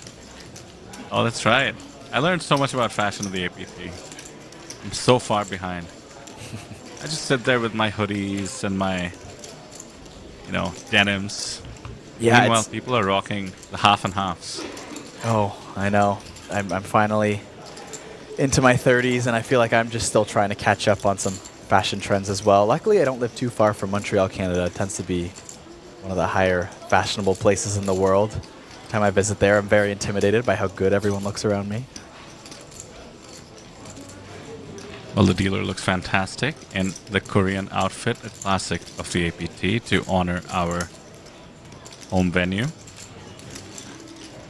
Oh, that's right. I learned so much about fashion of the APT. I'm so far behind. I just sit there with my hoodies and my, denims. Yeah. Meanwhile, people are rocking the half and halves. Oh, I know. I'm finally into my 30s, and I feel like I'm just still trying to catch up on some fashion trends as well. Luckily, I don't live too far from Montreal, Canada. It tends to be one of the higher fashionable places in the world. Every time I visit there, I'm very intimidated by how good everyone looks around me. Well, the dealer looks fantastic in the Korean outfit, a classic of the APT, to honor our home venue.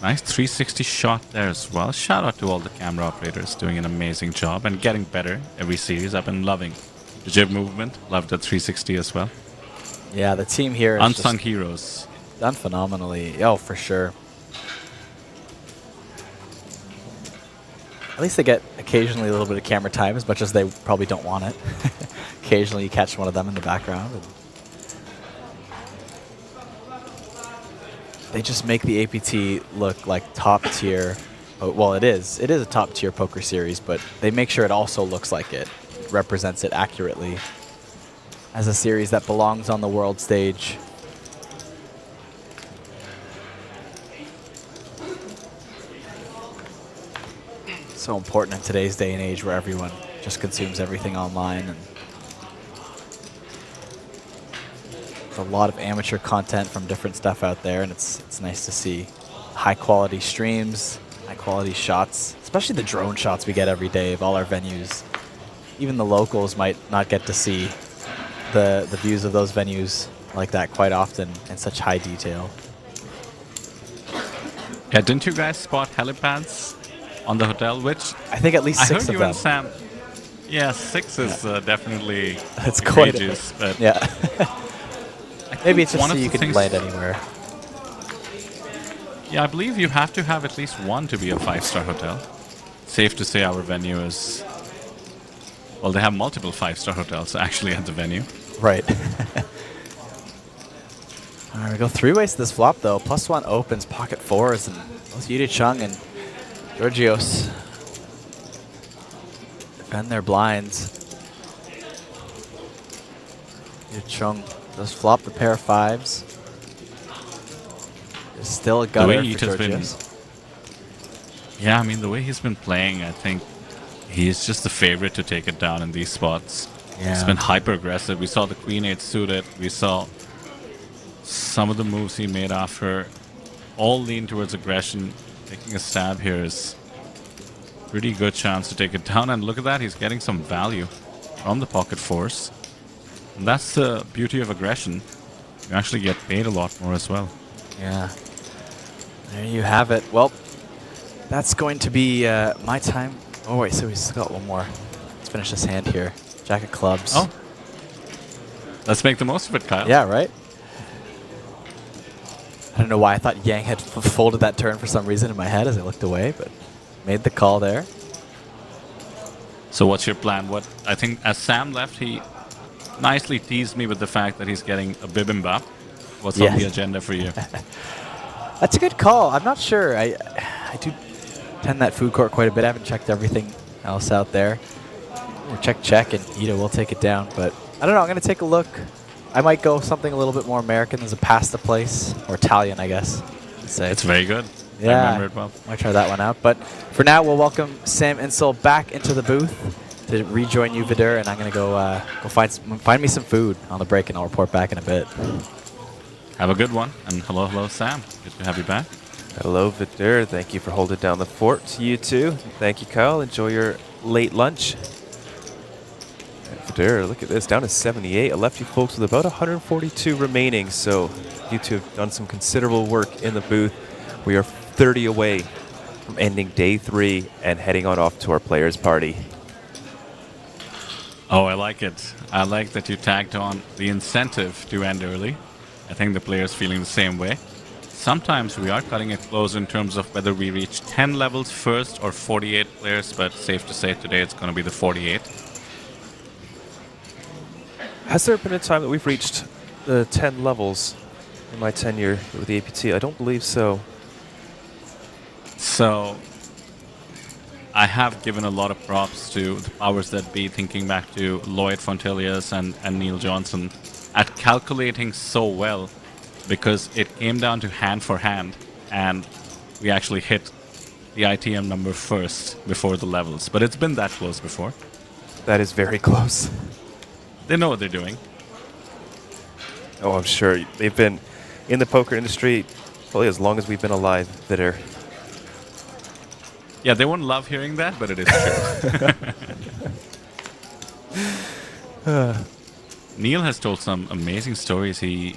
Nice 360 shot there as well. Shout out to all the camera operators doing an amazing job and getting better every series. I've been loving the jib movement. Loved the 360 as well. Yeah, the team here is unsung heroes. Done phenomenally. Oh, for sure. At least they get occasionally a little bit of camera time, as much as they probably don't want it. Occasionally you catch one of them in the background. And they just make the APT look like top tier. Well, it is. It is a top tier poker series, but they make sure it also looks like it. It represents it accurately as a series that belongs on the world stage. So important in today's day and age where everyone just consumes everything online, and there's a lot of amateur content from different stuff out there, and it's nice to see high quality streams, high quality shots, especially the drone shots we get every day of all our venues. Even the locals might not get to see the views of those venues like that quite often in such high detail. Yeah, didn't you guys spot helipads on the hotel? Which I think at least 6 I heard of you them. And Sam. Yeah, 6 is definitely It's quite egregious, but yeah. Maybe it's just one so of you the can things- land anywhere. Yeah, I believe you have to have at least one to be a 5-star hotel. Safe to say our venue is... Well, they have multiple 5-star hotels actually at the venue. Right. All right, we go 3 ways to this flop, though. +1 opens, pocket 4s, and both Yude Chung and Georgios defend their blinds. Yude Chung does flop the pair of 5s. There's still a gutter for Georgios. Yeah, I mean, the way he's been playing, I think he's just the favorite to take it down in these spots. Yeah. He's been hyper-aggressive. We saw the Queen 8 suited. We saw some of the moves he made after all lean towards aggression. Taking a stab here is pretty good chance to take it down. And look at that, he's getting some value from the pocket 4s. And that's the beauty of aggression. You actually get paid a lot more as well. Yeah. There you have it. Well, that's going to be my time. Oh, wait, so we still got one more. Let's finish this hand here. Jack of clubs. Oh. Let's make the most of it, Kyle. Yeah, right? I don't know why I thought Yang had folded that turn for some reason in my head as I looked away, but made the call there. So what's your plan? What I think as Sam left, he nicely teased me with the fact that he's getting a bibimbap. What's on the agenda for you? That's a good call. I'm not sure. I do attend that food court quite a bit. I haven't checked everything else out there. We'll check, and Ito will take it down. But I don't know. I'm going to take a look. I might go something a little bit more American. There's a pasta place, or Italian, I guess. It's very good. Yeah, I remember it well. Might try that one out. But for now, we'll welcome Sam Insole back into the booth to rejoin you, Vidur, and I'm going to go find me some food on the break, and I'll report back in a bit. Have a good one, and hello, Sam. Good to have you back. Hello, Vidur. Thank you for holding down the fort. You too. Thank you, Kyle. Enjoy your late lunch. Vidur, look at this. Down to 78. I left you folks with about 142 remaining, so you two have done some considerable work in the booth. We are 30 away from ending day 3 and heading on off to our players' party. Oh, I like it. I like that you tagged on the incentive to end early. I think the players feeling the same way. Sometimes we are cutting it close in terms of whether we reach 10 levels first or 48 players, but safe to say today it's going to be the 48. Has there been a time that we've reached the 10 levels in my tenure with the APT? I don't believe so. So I have given a lot of props to the powers that be, thinking back to Lloyd Fontelius and Neil Johnson, at calculating so well, because it came down to hand for hand, and we actually hit the ITM number first before the levels. But it's been that close before. That is very close. They know what they're doing. Oh, I'm sure. They've been in the poker industry probably as long as we've been alive, Vitter. Yeah, they won't love hearing that, but it is true. Neil has told some amazing stories. He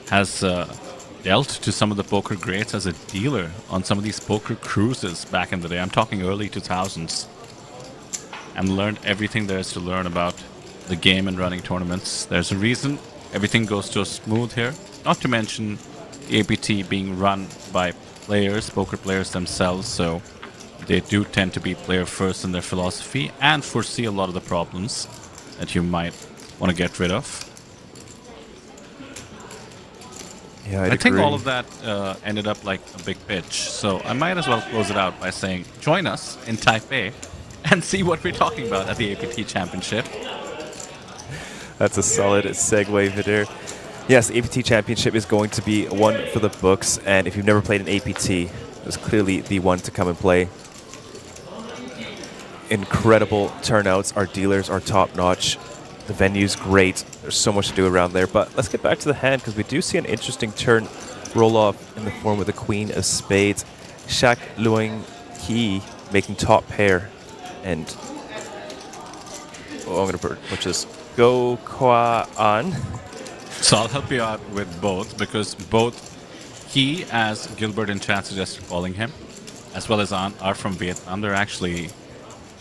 has dealt to some of the poker greats as a dealer on some of these poker cruises back in the day. I'm talking early 2000s. And learned everything there is to learn about the game and running tournaments. There's a reason everything goes so smooth here. Not to mention APT being run by players, poker players themselves, so they do tend to be player first in their philosophy and foresee a lot of the problems that you might want to get rid of. Yeah, I think all of that ended up like a big pitch, so I might as well close it out by saying join us in Taipei and see what we're talking about at the APT Championship. That's a solid segue, Vidir. Yes, the APT Championship is going to be one for the books, and if you've never played an APT, it's clearly the one to come and play. Incredible turnouts. Our dealers are top-notch. The venue's great. There's so much to do around there, but let's get back to the hand, because we do see an interesting turn roll-off in the form of the Queen of Spades. Shak Luing Ki making top pair, and I'm going to put this. Go Kwa An. So I'll help you out with both, because both he, as Gilbert and Chad suggested calling him, as well as An, are from Vietnam. They're actually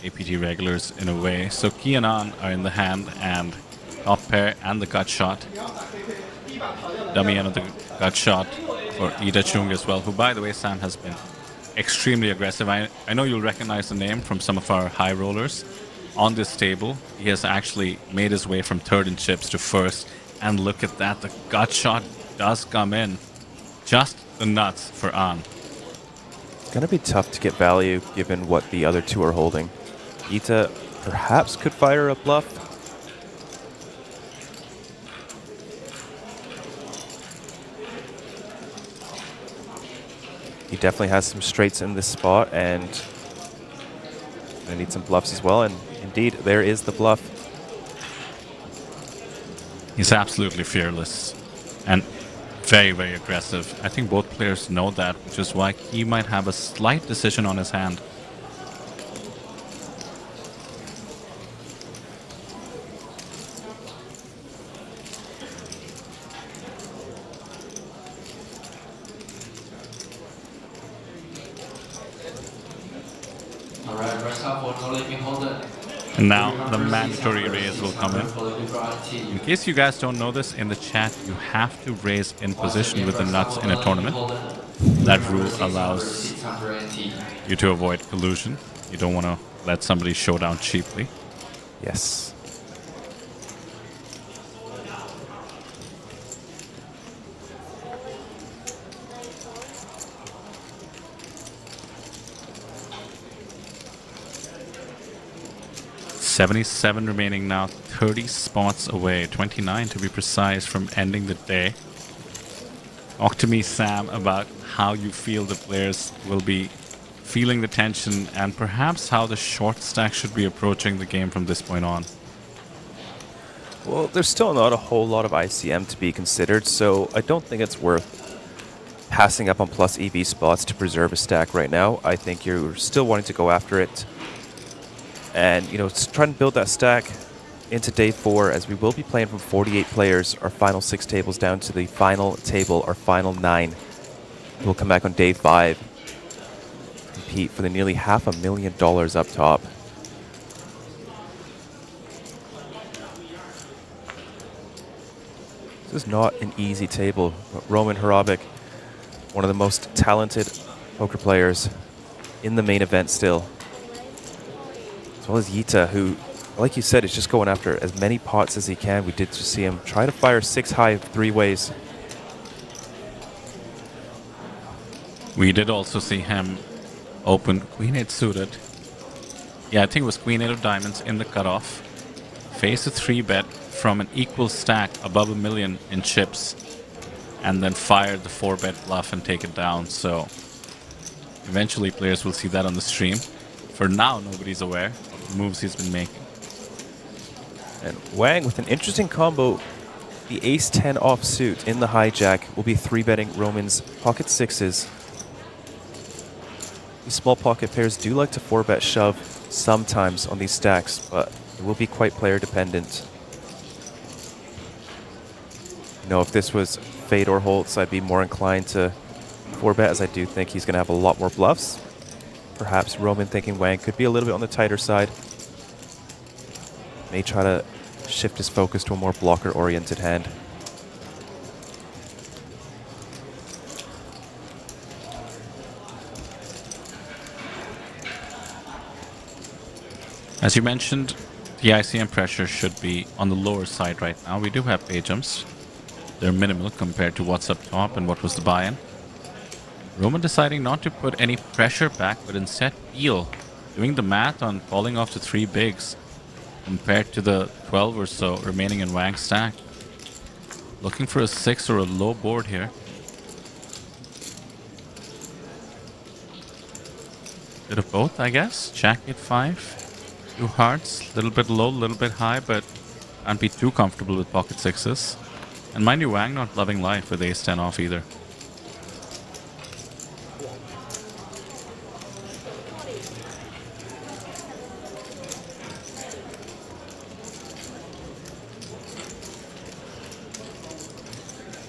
APT regulars in a way. So Ki and An are in the hand, and top pair and the gut shot. Dummy end of the gut shot for Ida Chung as well, who, by the way, Sam has been extremely aggressive. I know you'll recognize the name from some of our high rollers. On this table, he has actually made his way from third in chips to first. And look at that, the gut shot does come in. Just the nuts for An. It's going to be tough to get value given what the other two are holding. Ita perhaps could fire a bluff. He definitely has some straights in this spot, and I need some bluffs as well, and indeed, there is the bluff. He's absolutely fearless and very, very aggressive. I think both players know that, which is why he might have a slight decision on his hand. And now the mandatory raise will come in. In case you guys don't know this, in the chat you have to raise in position with the nuts in a tournament. That rule allows you to avoid collusion. You don't want to let somebody show down cheaply. Yes. $77 remaining now, 30 spots away, 29 to be precise from ending the day. Talk to me, Sam, about how you feel the players will be feeling the tension and perhaps how the short stack should be approaching the game from this point on. Well, there's still not a whole lot of ICM to be considered, so I don't think it's worth passing up on plus EV spots to preserve a stack right now. I think you're still wanting to go after it. And, you know, try and build that stack into day 4, as we will be playing from 48 players, our final 6 tables down to the final table, our final 9. We'll come back on day 5. Compete for the nearly $500,000 up top. This is not an easy table, but Roman Hrabik, one of the most talented poker players in the main event still. As well as Yita, who, like you said, is just going after as many pots as he can. We did just see him try to fire 6 high 3 ways. We did also see him open Queen 8 suited. Yeah, I think it was Queen 8 of diamonds in the cutoff. Face a 3-bet from an equal stack above $1 million in chips. And then fire the 4-bet bluff and take it down. So eventually players will see that on the stream. For now, nobody's aware of the moves he's been making. And Wang with an interesting combo. The ace-10 offsuit in the hijack will be 3-betting Roman's pocket 6s. These small pocket pairs do like to 4-bet shove sometimes on these stacks, but it will be quite player dependent. You know, if this was Fade or Holtz, I'd be more inclined to 4-bet, as I do think he's going to have a lot more bluffs. Perhaps Roman thinking Wang could be a little bit on the tighter side. May try to shift his focus to a more blocker-oriented hand. As you mentioned, the ICM pressure should be on the lower side right now. We do have pay jumps. They're minimal compared to what's up top and what was the buy-in. Roman deciding not to put any pressure back, but instead peel. Doing the math on falling off to 3 bigs compared to the 12 or so remaining in Wang's stack. Looking for a 6 or a low board here. Bit of both, I guess. Jack 8-5. 2 hearts, little bit low, little bit high, but can't be too comfortable with pocket 6s. And mind you, Wang not loving life with ace-10 off either.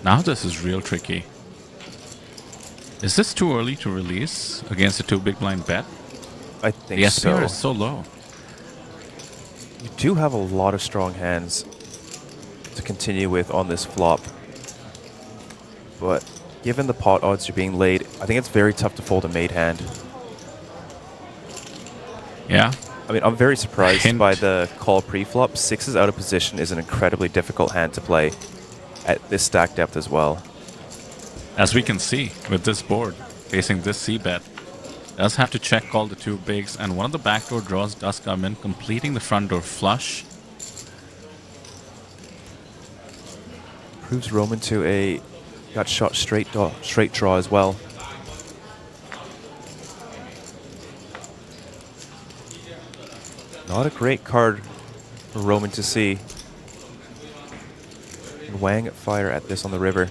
Now this is real tricky. Is this too early to release against a 2 big blind bet? I think the so. SPR is so low. You do have a lot of strong hands to continue with on this flop. But given the pot odds are being laid, I think it's very tough to fold a made hand. Yeah. I mean, I'm very surprised by the call pre-flop. 6s out of position is an incredibly difficult hand to play at this stack depth as well. As we can see with this board, facing this C-bet, does have to check call the 2 bigs, and one of the backdoor draws does come in, completing the front door flush. Proves Roman to a gut shot straight draw as well. Not a great card for Roman to see. And Wang fire at this on the river.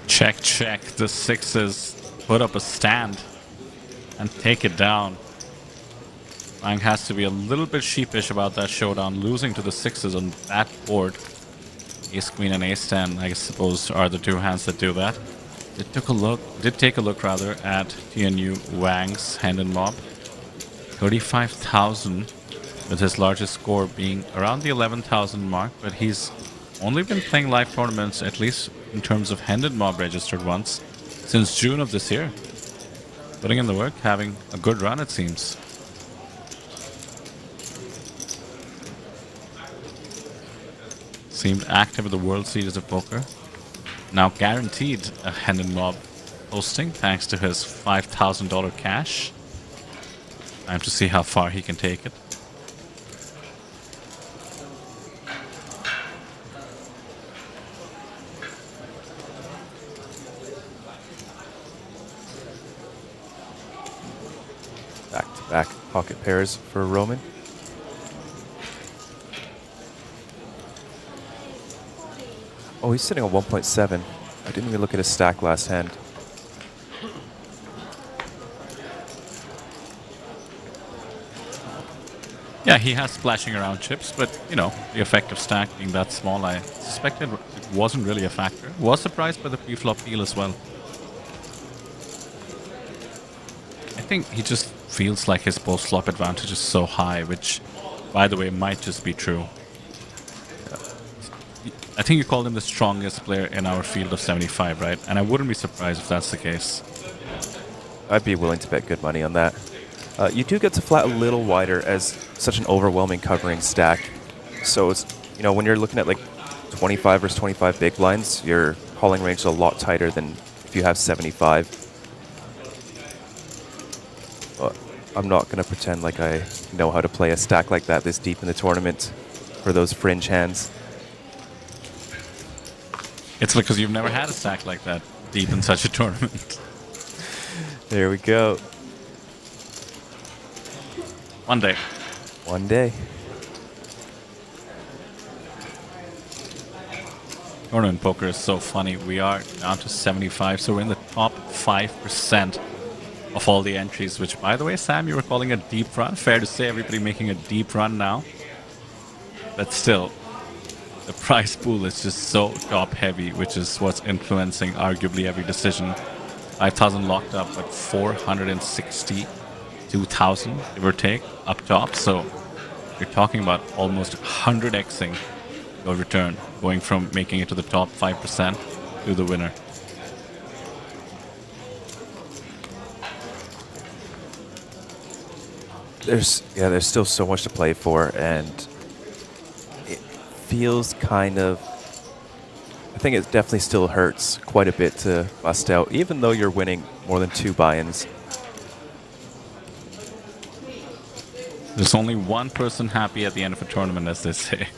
Check, check. The 6s put up a stand and take it down. Wang has to be a little bit sheepish about that showdown, losing to the 6s on that board. Ace Queen and Ace 10, I suppose, are the 2 hands that do that. Did take a look at TNU Wang's hand and mob. 35,000, with his largest score being around the 11,000 mark, but he's only been playing live tournaments, at least in terms of hand and mob registered once, since June of this year. Putting in the work, having a good run, it seems. Seemed active at the World Series of Poker. Now guaranteed a hand and mob hosting thanks to his $5,000 cash. Time to see how far he can take it. back pocket pairs for Roman. Oh, he's sitting on 1.7. I didn't even look at his stack last hand. Yeah, he has splashing around chips, but, you know, the effective stack being that small, I suspected it wasn't really a factor. Was surprised by the pre-flop deal as well. I think he just feels like his post-flop advantage is so high, which, by the way, might just be true. I think you called him the strongest player in our field of 75, right? And I wouldn't be surprised if that's the case. I'd be willing to bet good money on that. You do get to flat a little wider as such an overwhelming covering stack. So it's, you know, when you're looking at like 25 versus 25 big blinds, your calling range is a lot tighter than if you have 75. But I'm not going to pretend like I know how to play a stack like that this deep in the tournament for those fringe hands. It's because you've never had a stack like that deep in such a tournament. There we go. One day. One day. Tournament poker is so funny. We are down to 75, so we're in the top 5% of all the entries, which, by the way, Sam, you were calling a deep run. Fair to say, everybody making a deep run now. But still, the prize pool is just so top-heavy, which is what's influencing arguably every decision. 5,000 locked up, but 462,000, give or take, up top. So you're talking about almost 100xing your return, going from making it to the top 5% to the winner. There's still so much to play for, and it feels kind of, I think it definitely still hurts quite a bit to bust out, even though you're winning more than 2 buy-ins. There's only one person happy at the end of a tournament, as they say.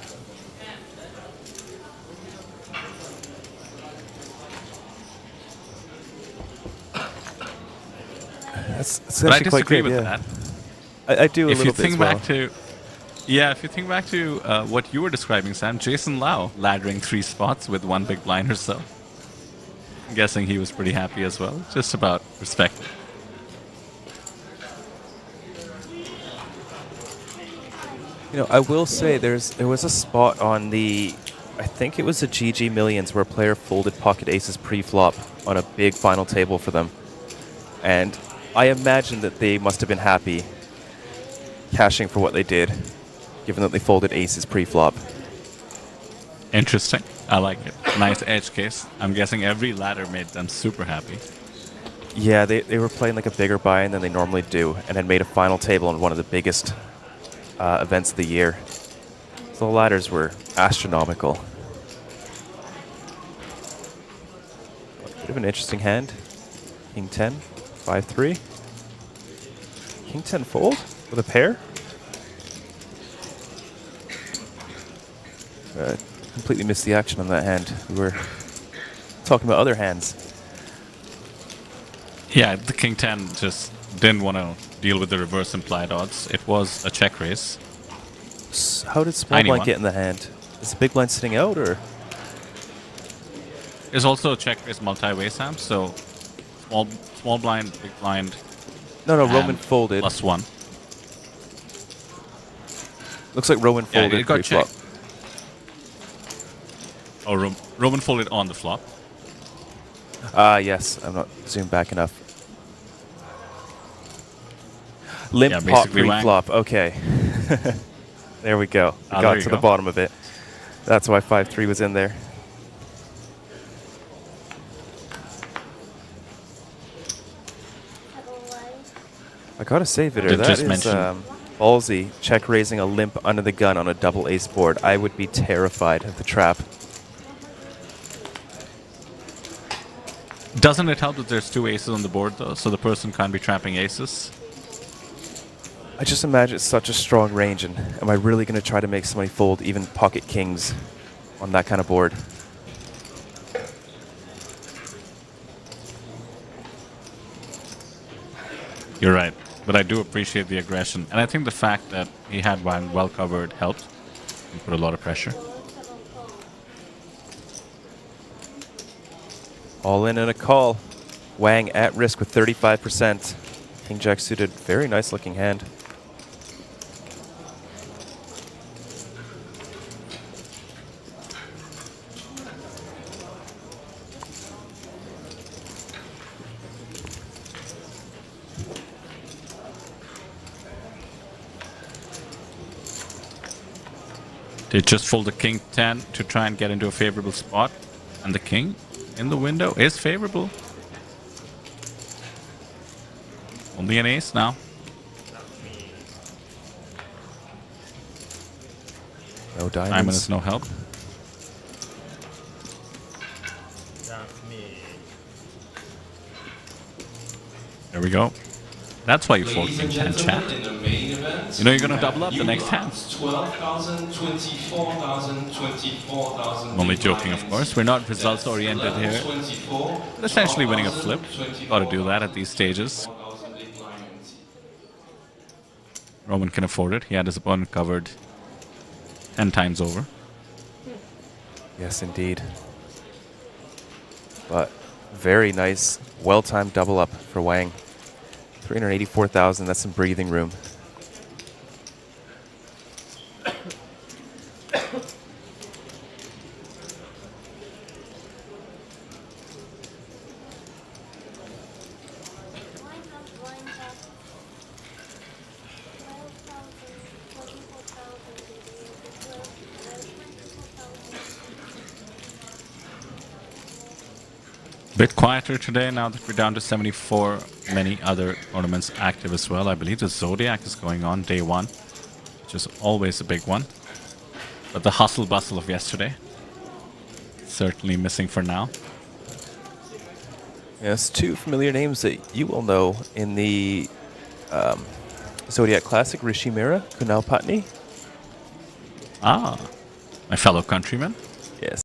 That's but I actually quite disagree good, with yeah. that. I do a if little you bit think as well. back to, yeah, if you think back to what you were describing, Sam, Jason Lau laddering 3 spots with 1 big blind or so. I'm guessing he was pretty happy as well. Just about perspective. You know, I will say there was a spot on the, I think it was the GG Millions, where a player folded pocket aces pre-flop on a big final table for them. And I imagine that they must have been happy cashing for what they did, given that they folded aces pre-flop. Interesting. I like it. Nice edge case. I'm guessing every ladder made them super happy. Yeah, they were playing like a bigger buy-in than they normally do, and had made a final table on one of the biggest events of the year. So the ladders were astronomical. Bit of an interesting hand. King 10, 5-3. King 10 fold with a pair. Completely missed the action on that hand. We were talking about other hands. Yeah, the King 10 just didn't want to deal with the reverse implied odds. It was a check raise. How did small blind get in the hand? Is the big blind sitting out, or? There's also a check raise multi-way, Sam, so small blind, big blind. No, Roman folded. +1. Looks like Roman folded. Yeah, it got pre-flop. checked. Oh, Roman folded on the flop. Yes. I'm not zoomed back enough. Limp pot pre-flop. Okay. There we go. We got to the bottom of it. That's why 5-3 was in there. I gotta say, Vitter, that is ballsy. Check raising a limp under the gun on a double ace board. I would be terrified of the trap. Doesn't it help that there's 2 aces on the board, though, so the person can't be trapping aces? I just imagine it's such a strong range, and am I really going to try to make somebody fold even pocket kings on that kind of board? You're right. But I do appreciate the aggression. And I think the fact that he had Wang well covered helped. He put a lot of pressure. All in and a call. Wang at risk with 35%. King Jack suited, very nice looking hand. They just fold the king 10 to try and get into a favorable spot. And the king in the window is favorable. Only an ace now. No diamonds. Diamond is no help. There we go. That's why you fold king 10, chat. You know you're going to double up the next hand. 12,000, 24,000, 24,000. I'm only joking, of course. We're not results oriented here. But essentially winning a flip. Got to do that at these stages. Roman can afford it. He had his opponent covered 10 times over. Yes, indeed. But very nice, well-timed double up for Wang. 384,000, that's some breathing room. Bit quieter today now that we're down to 74. Many other tournaments active as well. I believe the Zodiac is going on day 1, which is always a big one. But the hustle bustle of yesterday, certainly missing for now. Yes, two familiar names that you will know in the Zodiac Classic, Rishi Mira, Kunal Patni. Ah, my fellow countrymen. Yes.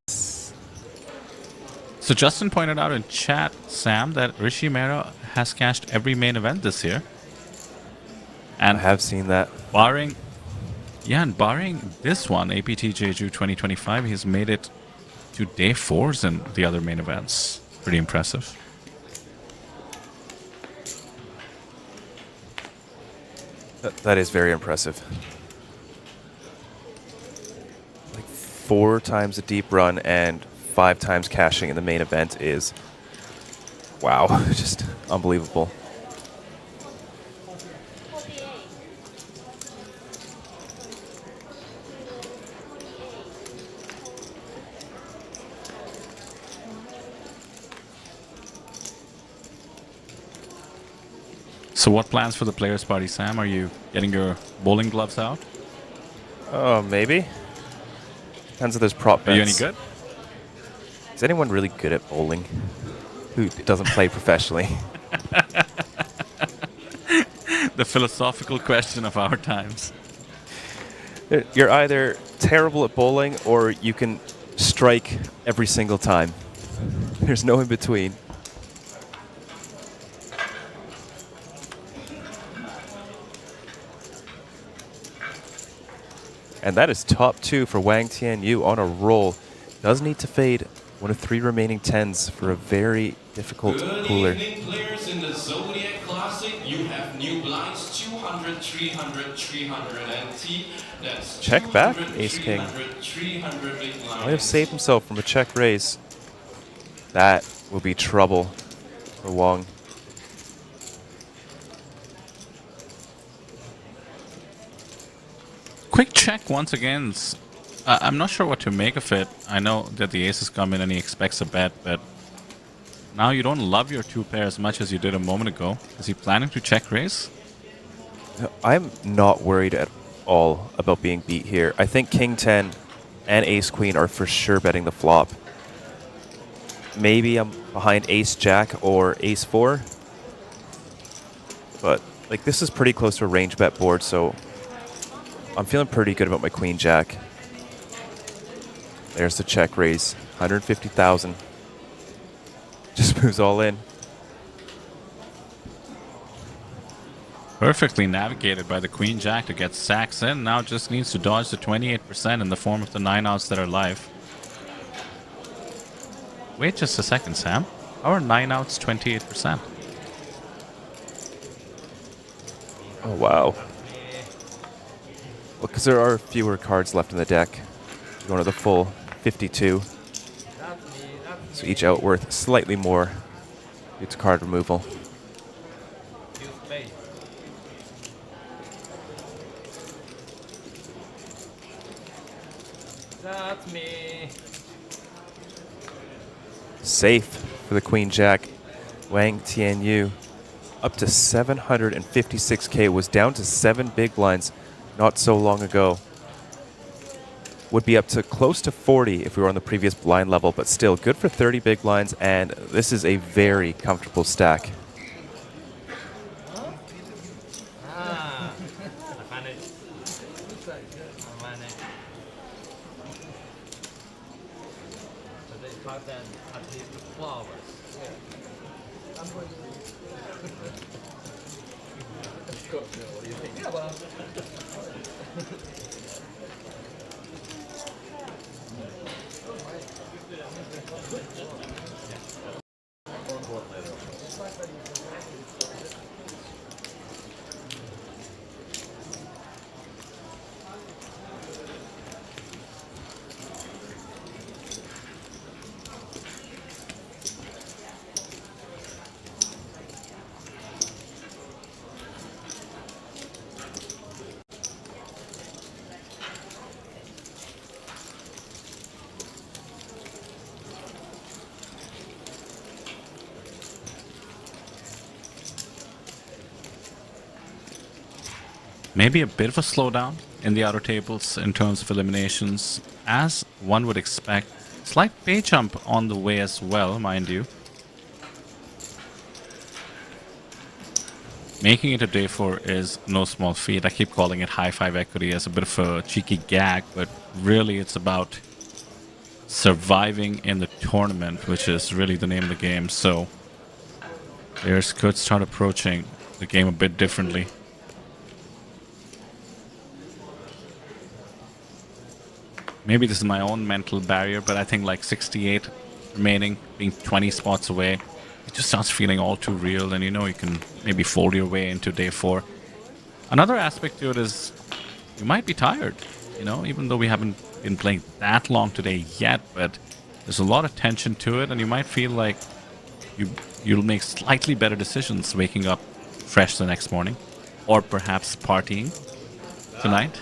So Justin pointed out in chat, Sam, that Rishi Mehra has cashed every main event this year. And I have seen that. Barring this one, APT Jeju 2025, he's made it to day 4s in the other main events. Pretty impressive. That is very impressive. Like 4 times a deep run and 5 times cashing in the main event is, wow, just unbelievable. So what plans for the players' party, Sam? Are you getting your bowling gloves out? Oh, maybe. Depends if there's prop bets. Are you any good? Is anyone really good at bowling who doesn't play professionally? The philosophical question of our times. You're either terrible at bowling or you can strike every single time. There's no in between. And that is top 2 for Wang Tianyu on a roll. Does need to fade one of 3 remaining 10s for a very difficult cooler. Good evening, players in the Zodiac Classic. You have new blinds, 200, 300, 300 NT. That's Check back, Ace King. 300 big blinds. Might have saved himself from a check raise. That will be trouble for Wang. Quick check once again. I'm not sure what to make of it. I know that the aces come in and he expects a bet, but now you don't love your 2 pair as much as you did a moment ago. Is he planning to check raise? I'm not worried at all about being beat here. I think King 10 and Ace Queen are for sure betting the flop. Maybe I'm behind Ace Jack or Ace 4. But like this is pretty close to a range bet board, so I'm feeling pretty good about my Queen Jack. There's the check raise, 150,000. Just moves all in. Perfectly navigated by the Queen Jack to get sacks in. Now just needs to dodge the 28% in the form of the 9 outs that are live. Wait just a second, Sam. How are 9 outs 28%? Oh, wow. Well, because there are fewer cards left in the deck. Going to the full 52. So each out worth slightly more due to card removal. That's me. Safe for the Queen Jack. Wang Tianyu up to 756k, was down to 7 big blinds not so long ago. Would be up to close to 40 if we were on the previous blind level, but still good for 30 big blinds, and this is a very comfortable stack. Ah, I found it. I found it. So they caught that at least 4 hours. What do you think? Yeah, well. Maybe a bit of a slowdown in the outer tables in terms of eliminations, as one would expect. Slight pay jump on the way as well, mind you. Making it a day 4 is no small feat. I keep calling it high 5 equity as a bit of a cheeky gag, but really it's about surviving in the tournament, which is really the name of the game. So players could start approaching the game a bit differently. Maybe this is my own mental barrier, but I think like 68 remaining, being 20 spots away, it just starts feeling all too real, and you know you can maybe fold your way into day 4. Another aspect to it is you might be tired, you know, even though we haven't been playing that long today yet, but there's a lot of tension to it, and you might feel like you'll make slightly better decisions waking up fresh the next morning, or perhaps partying tonight.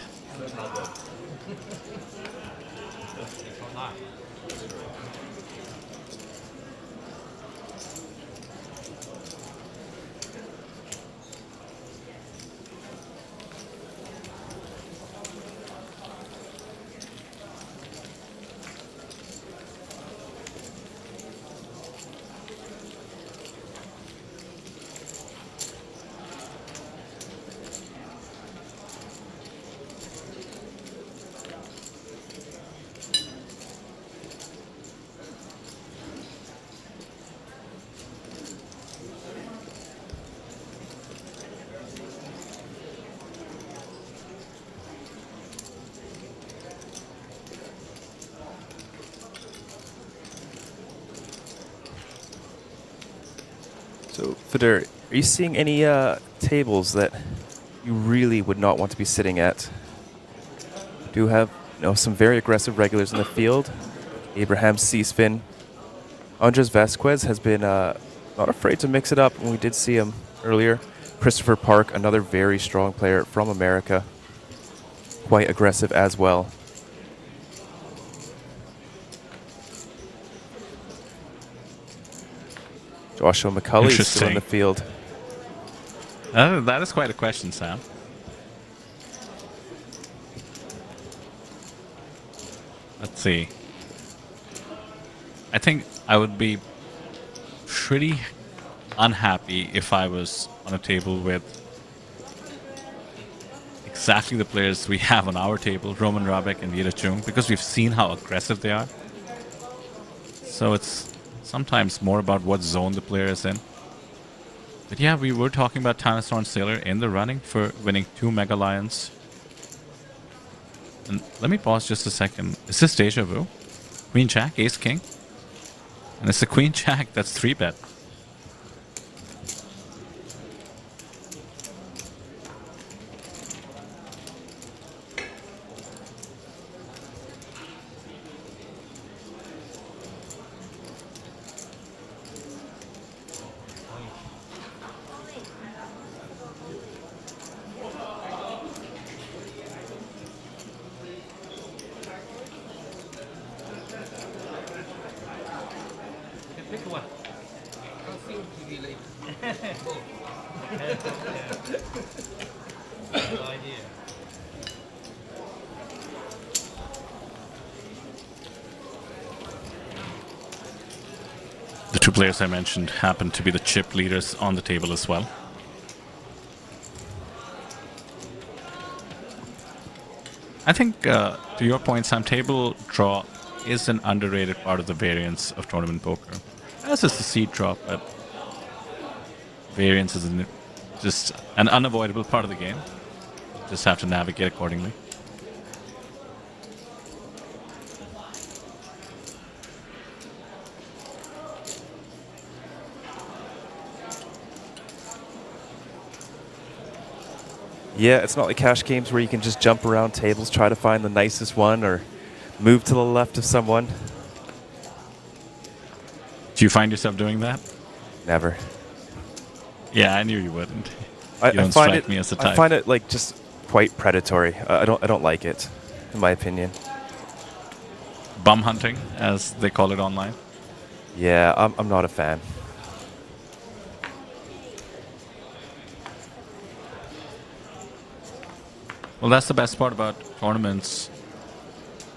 So, Feder, are you seeing any tables that you really would not want to be sitting at? We do have some very aggressive regulars in the field. Abraham Seasfin. Andres Vasquez has been not afraid to mix it up, and we did see him earlier. Christopher Park, another very strong player from America. Quite aggressive as well. Joshua McCulley is still in the field. That is quite a question, Sam. Let's see. I think I would be pretty unhappy if I was on a table with exactly the players we have on our table, Roman Rabek and Vida Chung, because we've seen how aggressive they are. So it's sometimes more about what zone the player is in. But yeah, we were talking about Tyrannosaurus Sailor in the running for winning 2 Mega Lions. And let me pause just a second. Is this Deja Vu? Queen Jack, Ace King? And it's the Queen Jack that's 3-bet. Pick one. I'll see TV later. No idea. The 2 players I mentioned happen to be the chip leaders on the table as well. I think, to your point, Sam, table draw is an underrated part of the variance of tournament poker. As is the seed drop, but variance is just an unavoidable part of the game. Just have to navigate accordingly. Yeah, it's not like cash games where you can just jump around tables, try to find the nicest one, or move to the left of someone. Do you find yourself doing that? Never. Yeah, I knew you wouldn't. I You don't find strike it, me as the type. I find it like just quite predatory. I don't like it, in my opinion. Bum hunting, as they call it online. Yeah, I'm not a fan. Well, that's the best part about tournaments.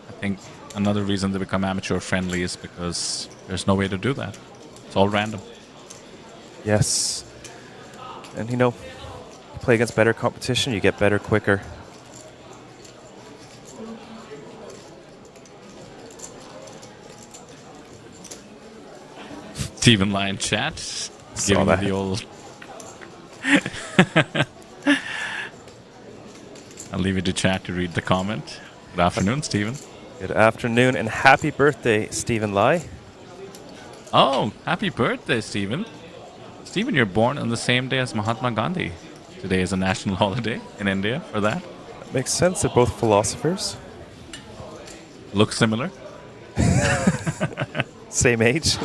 I think another reason they become amateur friendly is because there's no way to do that. It's all random. Yes. And you know, you play against better competition, you get better quicker. Steven Lyon chat. Giving me that. the old. I'll leave you to chat to read the comment. Good afternoon, Steven. Good afternoon and happy birthday, Stephen Lai. Oh, happy birthday, Steven. Steven, you're born on the same day as Mahatma Gandhi. Today is a national holiday in India for that. That makes sense. They're both philosophers. Look similar. Same age.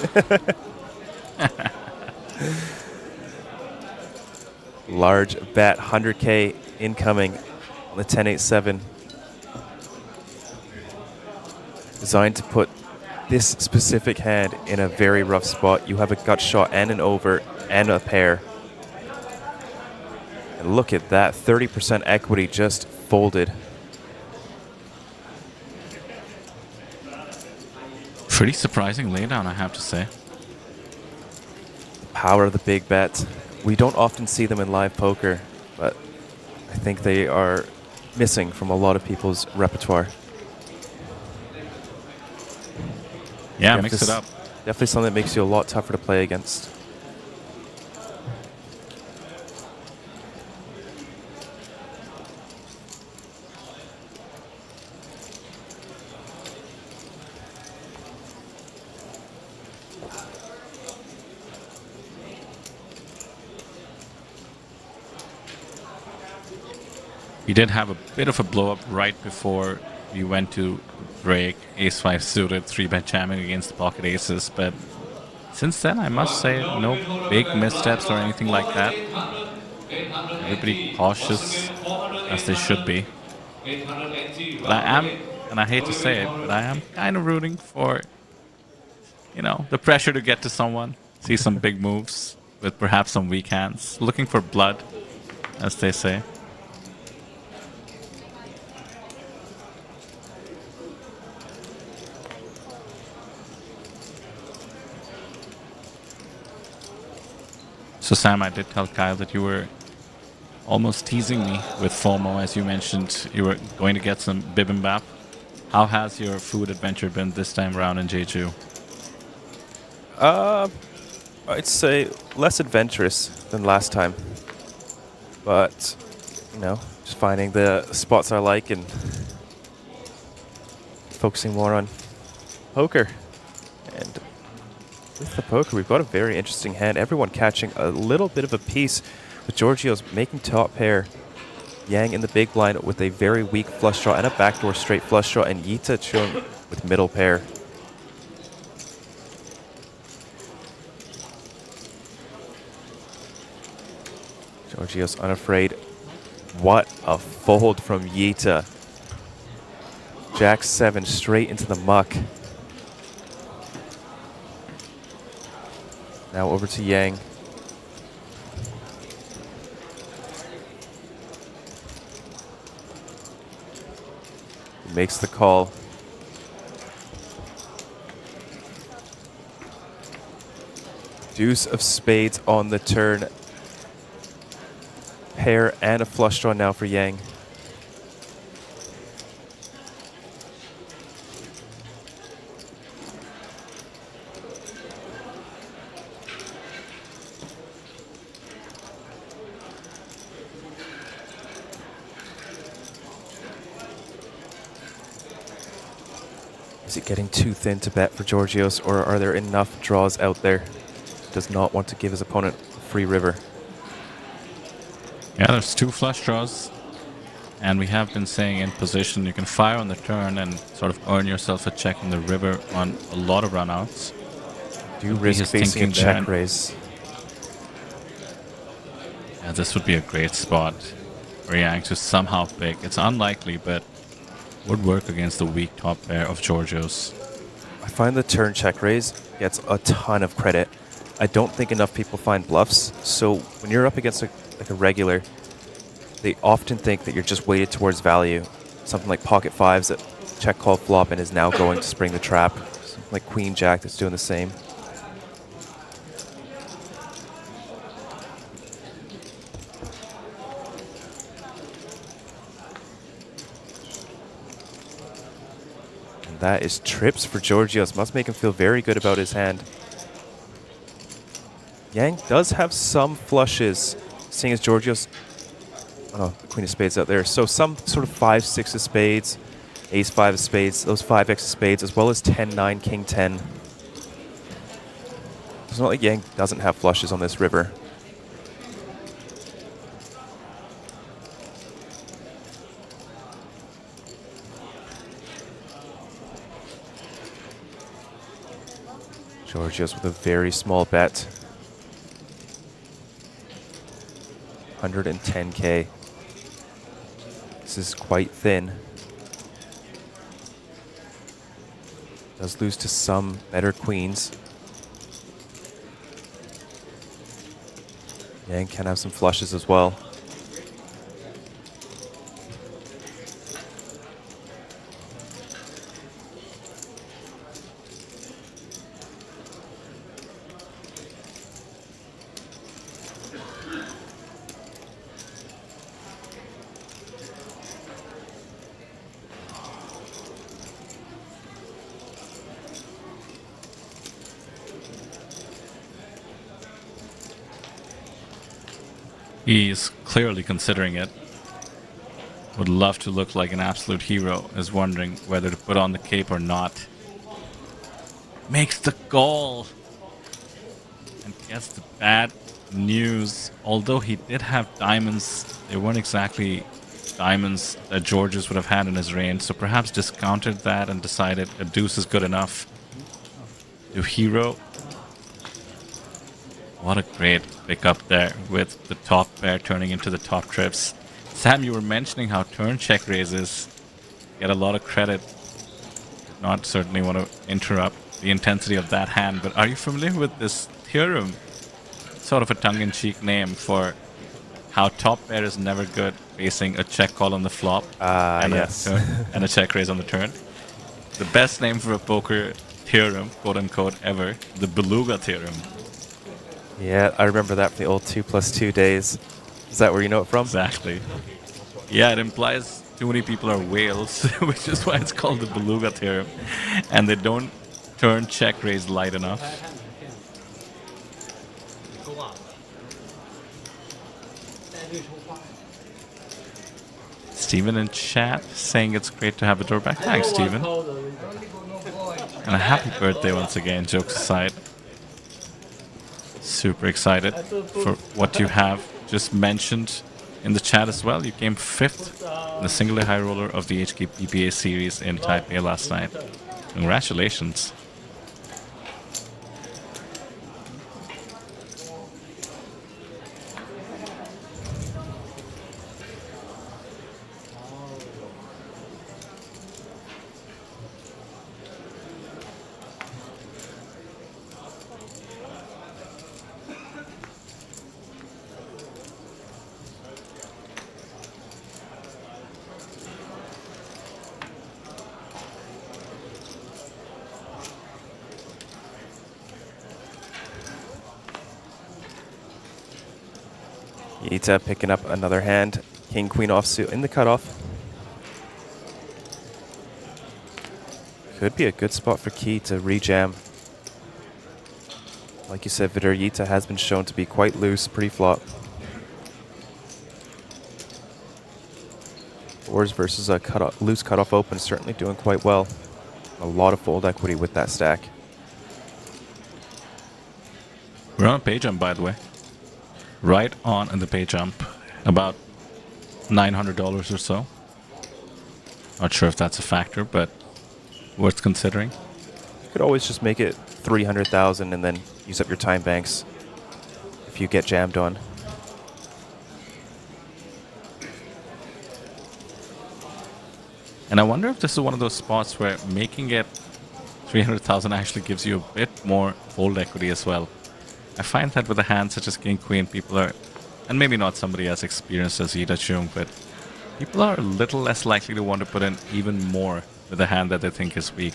Large bet, 100K incoming on the 10-8-7. Designed to put this specific hand in a very rough spot. You have a gut shot and an over and a pair. And look at that, 30% equity just folded. Pretty surprising laydown, I have to say. The power of the big bet. We don't often see them in live poker, but I think they are missing from a lot of people's repertoire. Yeah, mix it up. Definitely something that makes you a lot tougher to play against. We did have a bit of a blow up right before we went to break. Ace-5 suited, 3-bet jamming against the pocket aces, but since then, I must say, no big missteps or anything like that. Everybody cautious, as they should be. But I am, and I hate to say it, but I am kind of rooting for, you know, the pressure to get to someone, see some big moves with perhaps some weak hands, looking for blood, as they say. So Sam, I did tell Kyle that you were almost teasing me with FOMO, as you mentioned you were going to get some bibimbap. How has your food adventure been this time around in Jeju? I'd say less adventurous than last time. But, you know, just finding the spots I like and focusing more on poker. And with the poker, we've got a very interesting hand. Everyone catching a little bit of a piece, with Giorgio's making top pair. Yang in the big blind with a very weak flush draw and a backdoor straight flush draw, and Yita showing with middle pair. Giorgio's unafraid. What a fold from Yita. Jack 7 straight into the muck. Now over to Yang. He makes the call. Deuce of spades on the turn. Pair and a flush draw now for Yang. Is it getting too thin to bet for Giorgios, or are there enough draws out there? Does not want to give his opponent a free river. Yeah, there's 2 flush draws. And we have been saying in position, you can fire on the turn and sort of earn yourself a check in the river on a lot of runouts. Do you risk facing a check raise? Yeah, this would be a great spot for Yang to somehow pick. It's unlikely, but would work against the weak top pair of Giorgios. I find the turn check raise gets a ton of credit. I don't think enough people find bluffs, so when you're up against like a regular, they often think that you're just weighted towards value. Something like pocket fives that check call flop and is now going to spring the trap. Something like queen jack that's doing the same. And that is trips for Giorgios. Must make him feel very good about his hand. Yang does have some flushes, seeing as Giorgios, oh, the queen of spades out there. So some sort of 5-6 of spades, ace 5 of spades, those 5x of spades, as well as 10-9, king 10. It's not like Yang doesn't have flushes on this river. Giorgios with a very small bet. 110k. This is quite thin. Does lose to some better queens. Yang can have some flushes as well. He's clearly considering it. Would love to look like an absolute hero. Is wondering whether to put on the cape or not. Makes the call. And gets the bad news. Although he did have diamonds, they weren't exactly diamonds that Giorgios would have had in his range. So perhaps discounted that and decided a deuce is good enough. To hero. What a great pickup there with the top pair turning into the top trips. Sam, you were mentioning how turn check raises get a lot of credit. Not certainly want to interrupt the intensity of that hand, but are you familiar with this theorem? Sort of a tongue-in-cheek name for how top pair is never good facing a check call on the flop and, yes. And a check raise on the turn. The best name for a poker theorem, quote-unquote, ever, the Beluga theorem. Yeah, I remember that from the old 2+2 days. Is that where you know it from? Exactly. Yeah, it implies too many people are whales, which is why it's called the Beluga theorem. And they don't turn check raise light enough. Steven in chat saying it's great to have a door back. Thanks, Steven. And a happy birthday once again, jokes aside. Super excited for what you have just mentioned in the chat as well. You came 5th in the single high roller of the HK PPA series in Taipei last night. Congratulations. Ita picking up another hand. King, queen offsuit in the cutoff. Could be a good spot for Key to rejam. Like you said, Vidur, Yita has been shown to be quite loose pre-flop. Boards versus a loose cutoff open, certainly doing quite well. A lot of fold equity with that stack. We're on a pay jump, by the way. Right on in the pay jump. About $900 or so. Not sure if that's a factor, but worth considering. You could always just make it 300,000 and then use up your time banks if you get jammed on. And I wonder if this is one of those spots where making it 300,000 actually gives you a bit more fold equity as well. I find that with a hand such as King Queen, people are, and maybe not somebody as experienced as Ida Chung, but people are a little less likely to want to put in even more with a hand that they think is weak.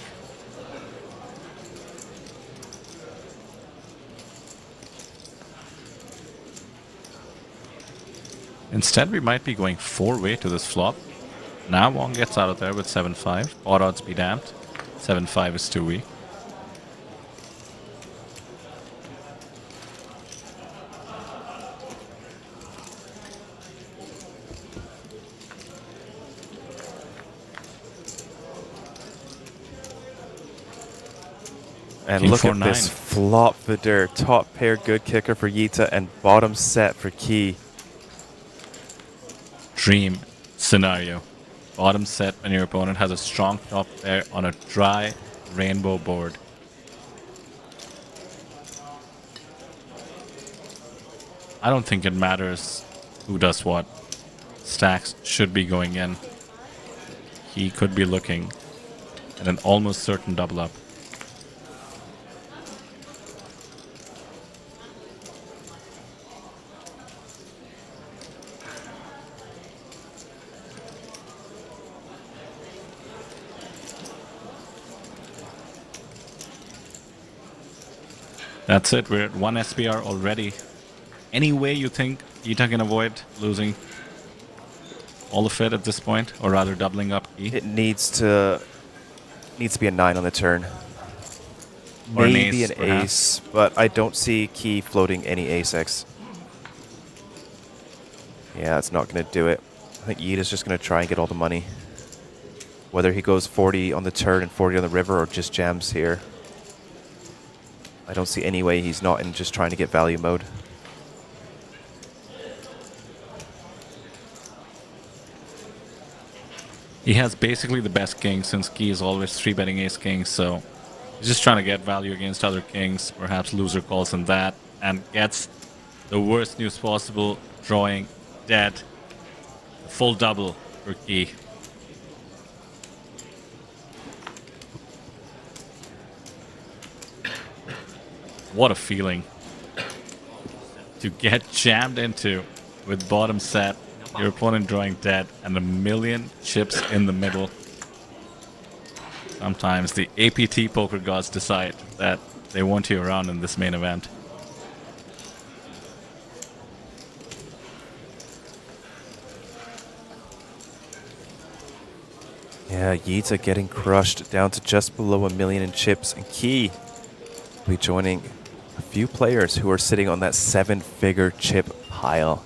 Instead, we might be going 4-way to this flop. Now Wong gets out of there with 7-5. Odd odds be damned. 7-5 is too weak. And King look at 4-9. this flop, Vidur. Top pair, good kicker for Yita, and bottom set for Key. Dream scenario. Bottom set when your opponent has a strong top pair on a dry rainbow board. I don't think it matters who does what. Stacks should be going in. He could be looking at an almost certain double up. That's it, we're at 1 SPR already. Any way you think Ita can avoid losing all of it at this point, or rather doubling up E? It needs to be a 9 on the turn. Or an Maybe ace, an perhaps. ace, but I don't see Key floating any ace-X. Yeah, it's not going to do it. I think Yita's just going to try and get all the money. Whether he goes 40 on the turn and 40 on the river or just jams here. I don't see any way he's not in just trying to get value mode. He has basically the best king since Key is always 3-betting ace-king, so he's just trying to get value against other kings, perhaps loser calls in that, and gets the worst news possible, drawing dead. Full double for Key. What a feeling to get jammed into with bottom set, your opponent drawing dead, and a million chips in the middle. Sometimes the APT poker gods decide that they want you around in this main event. Yeah, Yita getting crushed down to just below $1 million in chips, and Key will be joining a few players who are sitting on that 7-figure chip pile.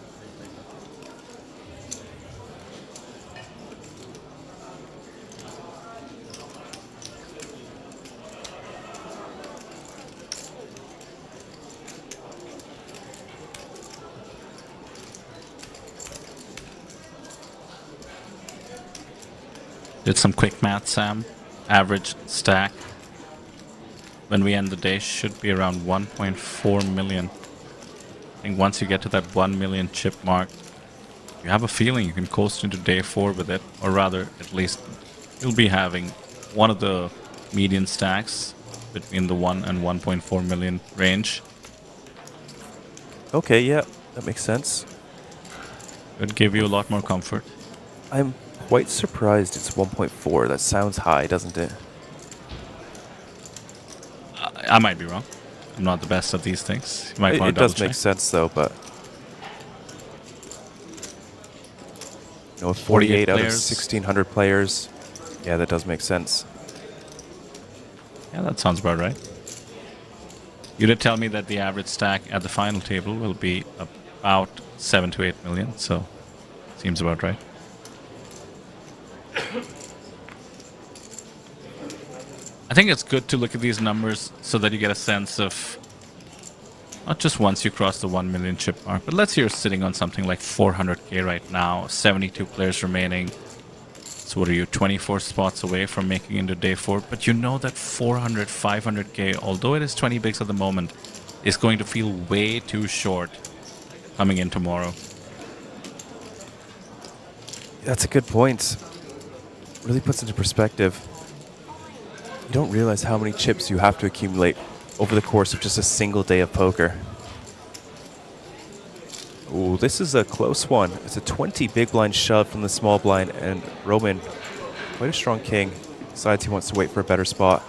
Did some quick math, Sam. Average stack when we end the day should be around 1.4 million. I think once you get to that 1 million chip mark, you have a feeling you can coast into day 4 with it, or rather, at least you'll be having one of the median stacks between the 1 and 1.4 million range. Okay, yeah, that makes sense. Would give you a lot more comfort. I'm quite surprised it's 1.4. That sounds high, doesn't it? I might be wrong. I'm not the best at these things. You might want It to does double make check. sense, though, but... 48 out of players. 1,600 players. Yeah, that does make sense. Yeah, that sounds about right. You did tell me that the average stack at the final table will be about 7 to 8 million, so seems about right. I think it's good to look at these numbers so that you get a sense of not just once you cross the 1 million chip mark, but let's say you're sitting on something like 400k right now, 72 players remaining. So what are you, 24 spots away from making into day 4? But you know that 400, 500k, although it is 20 bigs at the moment, is going to feel way too short coming in tomorrow. That's a good point. Really puts into perspective. You don't realize how many chips you have to accumulate over the course of just a single day of poker. Ooh, this is a close one. It's a 20 big blind shove from the small blind, and Roman, quite a strong king, decides he wants to wait for a better spot.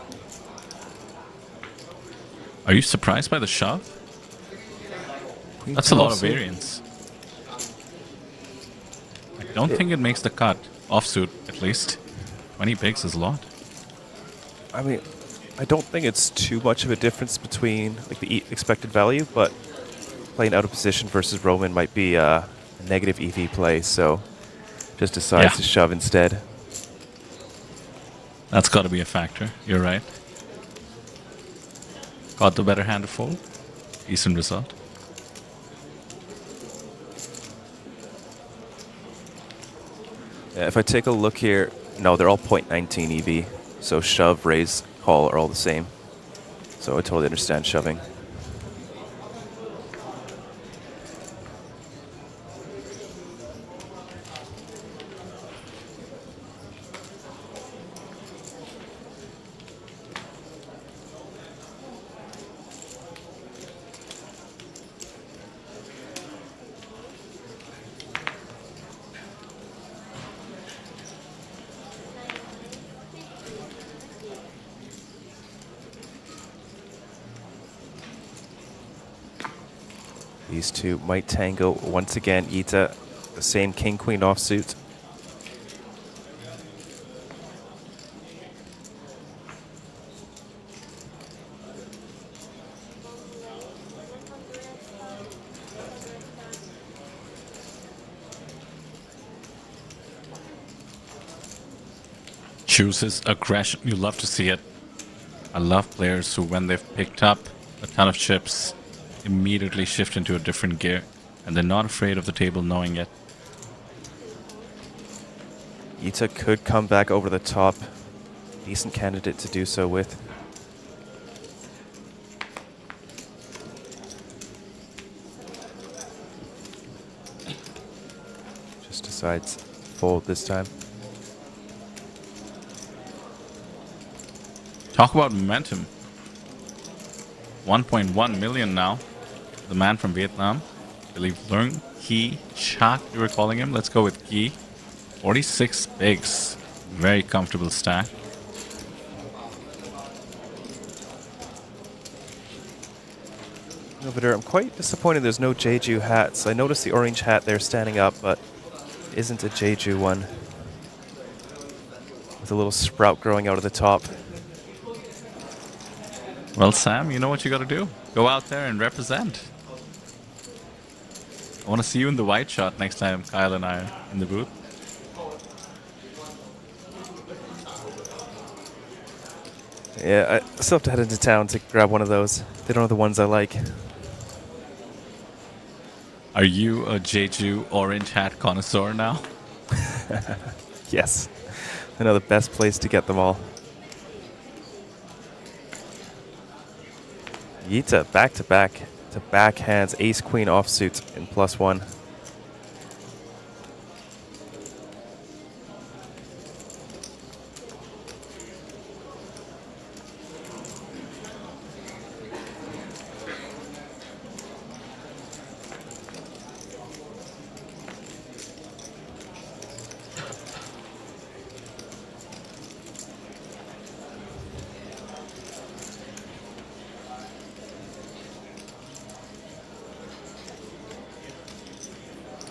Are you surprised by the shove? Queen That's a lot of offsuit. variance. I don't think it makes the cut. Offsuit, at least. 20 bigs is a lot. I mean, I don't think it's too much of a difference between like the expected value, but playing out of position versus Roman might be a negative EV play, so just decides to shove instead. That's got to be a factor. You're right. Got the better hand to fold. Decent result. Yeah, if I take a look here, no, they're all 0.19 EV, so shove, raise, call are all the same. So I totally understand shoving. These two might tango once again. Ita, the same king-queen offsuit. Chooses aggression. You love to see it. I love players who, when they've picked up a ton of chips, immediately shift into a different gear, and they're not afraid of the table knowing it. Ita could come back over the top. Decent candidate to do so with. Just decides fold this time. Talk about momentum. 1.1 million now. The man from Vietnam. I believe Leung Ki Chak, you were calling him. Let's go with Ki. 46 bigs. Very comfortable stack. Over there, I'm quite disappointed there's no Jeju hats. I noticed the orange hat there standing up, but isn't a Jeju one. With a little sprout growing out of the top. Well, Sam, you know what you got to do. Go out there and represent. I want to see you in the white shot next time Kyle and I are in the booth. Yeah, I still have to head into town to grab one of those. They don't have the ones I like. Are you a Jeju orange hat connoisseur now? Yes. I know the best place to get them all. Yita back to backhands, ace queen offsuit in +1.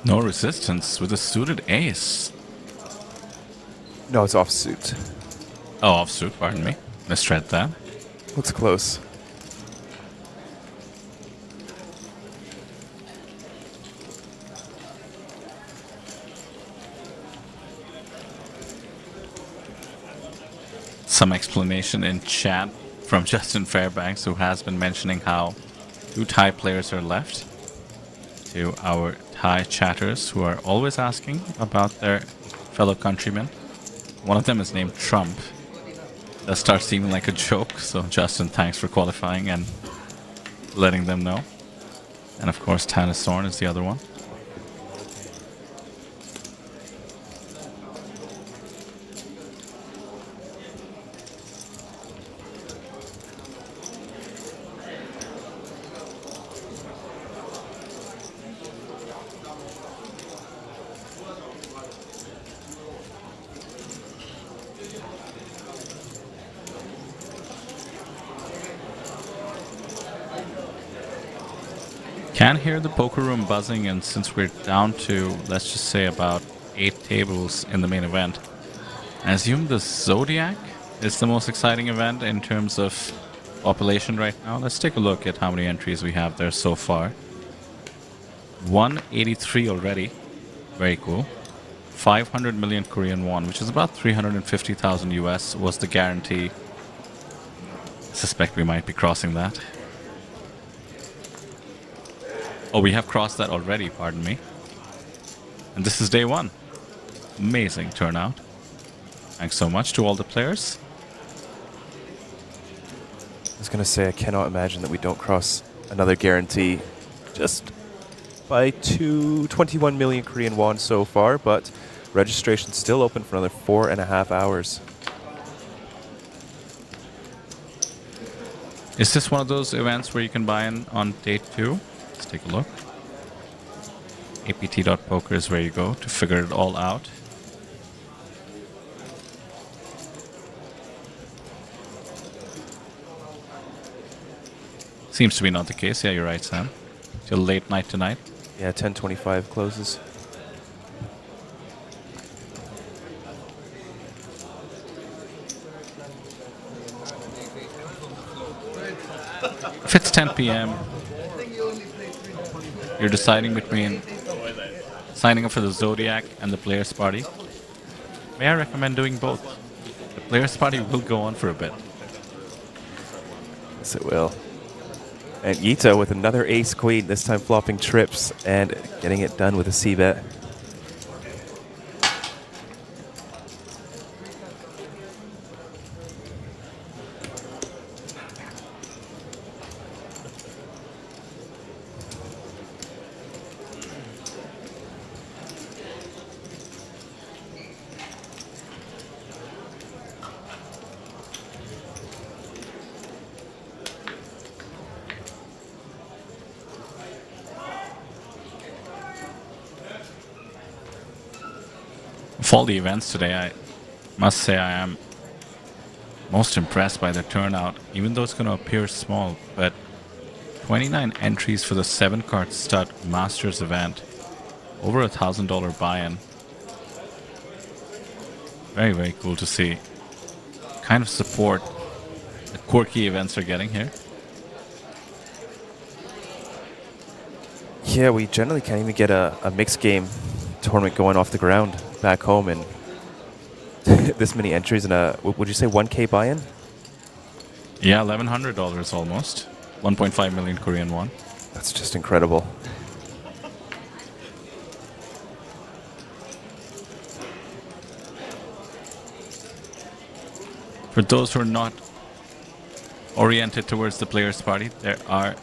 No resistance with a suited ace. No, it's offsuit. Oh, offsuit, pardon me. Misread that. Looks close. Some explanation in chat from Justin Fairbanks, who has been mentioning how 2 Thai players are left. To our Thai chatters who are always asking about their fellow countrymen. One of them is named Trump. That starts seeming like a joke, so Justin, thanks for qualifying and letting them know. And of course, Tannis Zorn is the other one. Can hear the poker room buzzing, and since we're down to, let's just say, about 8 tables in the main event, I assume the Zodiac is the most exciting event in terms of population right now. Let's take a look at how many entries we have there so far. 183 already. Very cool. 500 million Korean won, which is about 350,000 US, was the guarantee. I suspect we might be crossing that. Oh, we have crossed that already, pardon me. And this is day 1. Amazing turnout. Thanks so much to all the players. I was going to say, I cannot imagine that we don't cross another guarantee just by 21 million Korean won so far, but registration's still open for another 4.5 hours. Is this one of those events where you can buy in on day 2? Let's take a look. apt.poker is where you go to figure it all out. Seems to be not the case. Yeah, you're right, Sam. Till late night tonight. Yeah, 10:25 closes. If it's 10 p.m., you're deciding between signing up for the Zodiac and the Players Party. May I recommend doing both? The Players Party will go on for a bit. Yes, it will. And Yito with another ace-queen, this time flopping trips and getting it done with a c-bet. Of all the events today, I must say I am most impressed by the turnout, even though it's going to appear small, but 29 entries for the 7-card stud Masters event, over $1,000 buy-in. Very, very cool to see. Kind of support the quirky events are getting here. Yeah, we generally can't even get a mixed game tournament going off the ground back home, and this many entries in a, would you say 1K buy-in? Yeah, $1,100 almost. 1.5 million Korean won. That's just incredible. For those who are not oriented towards the players' party, there are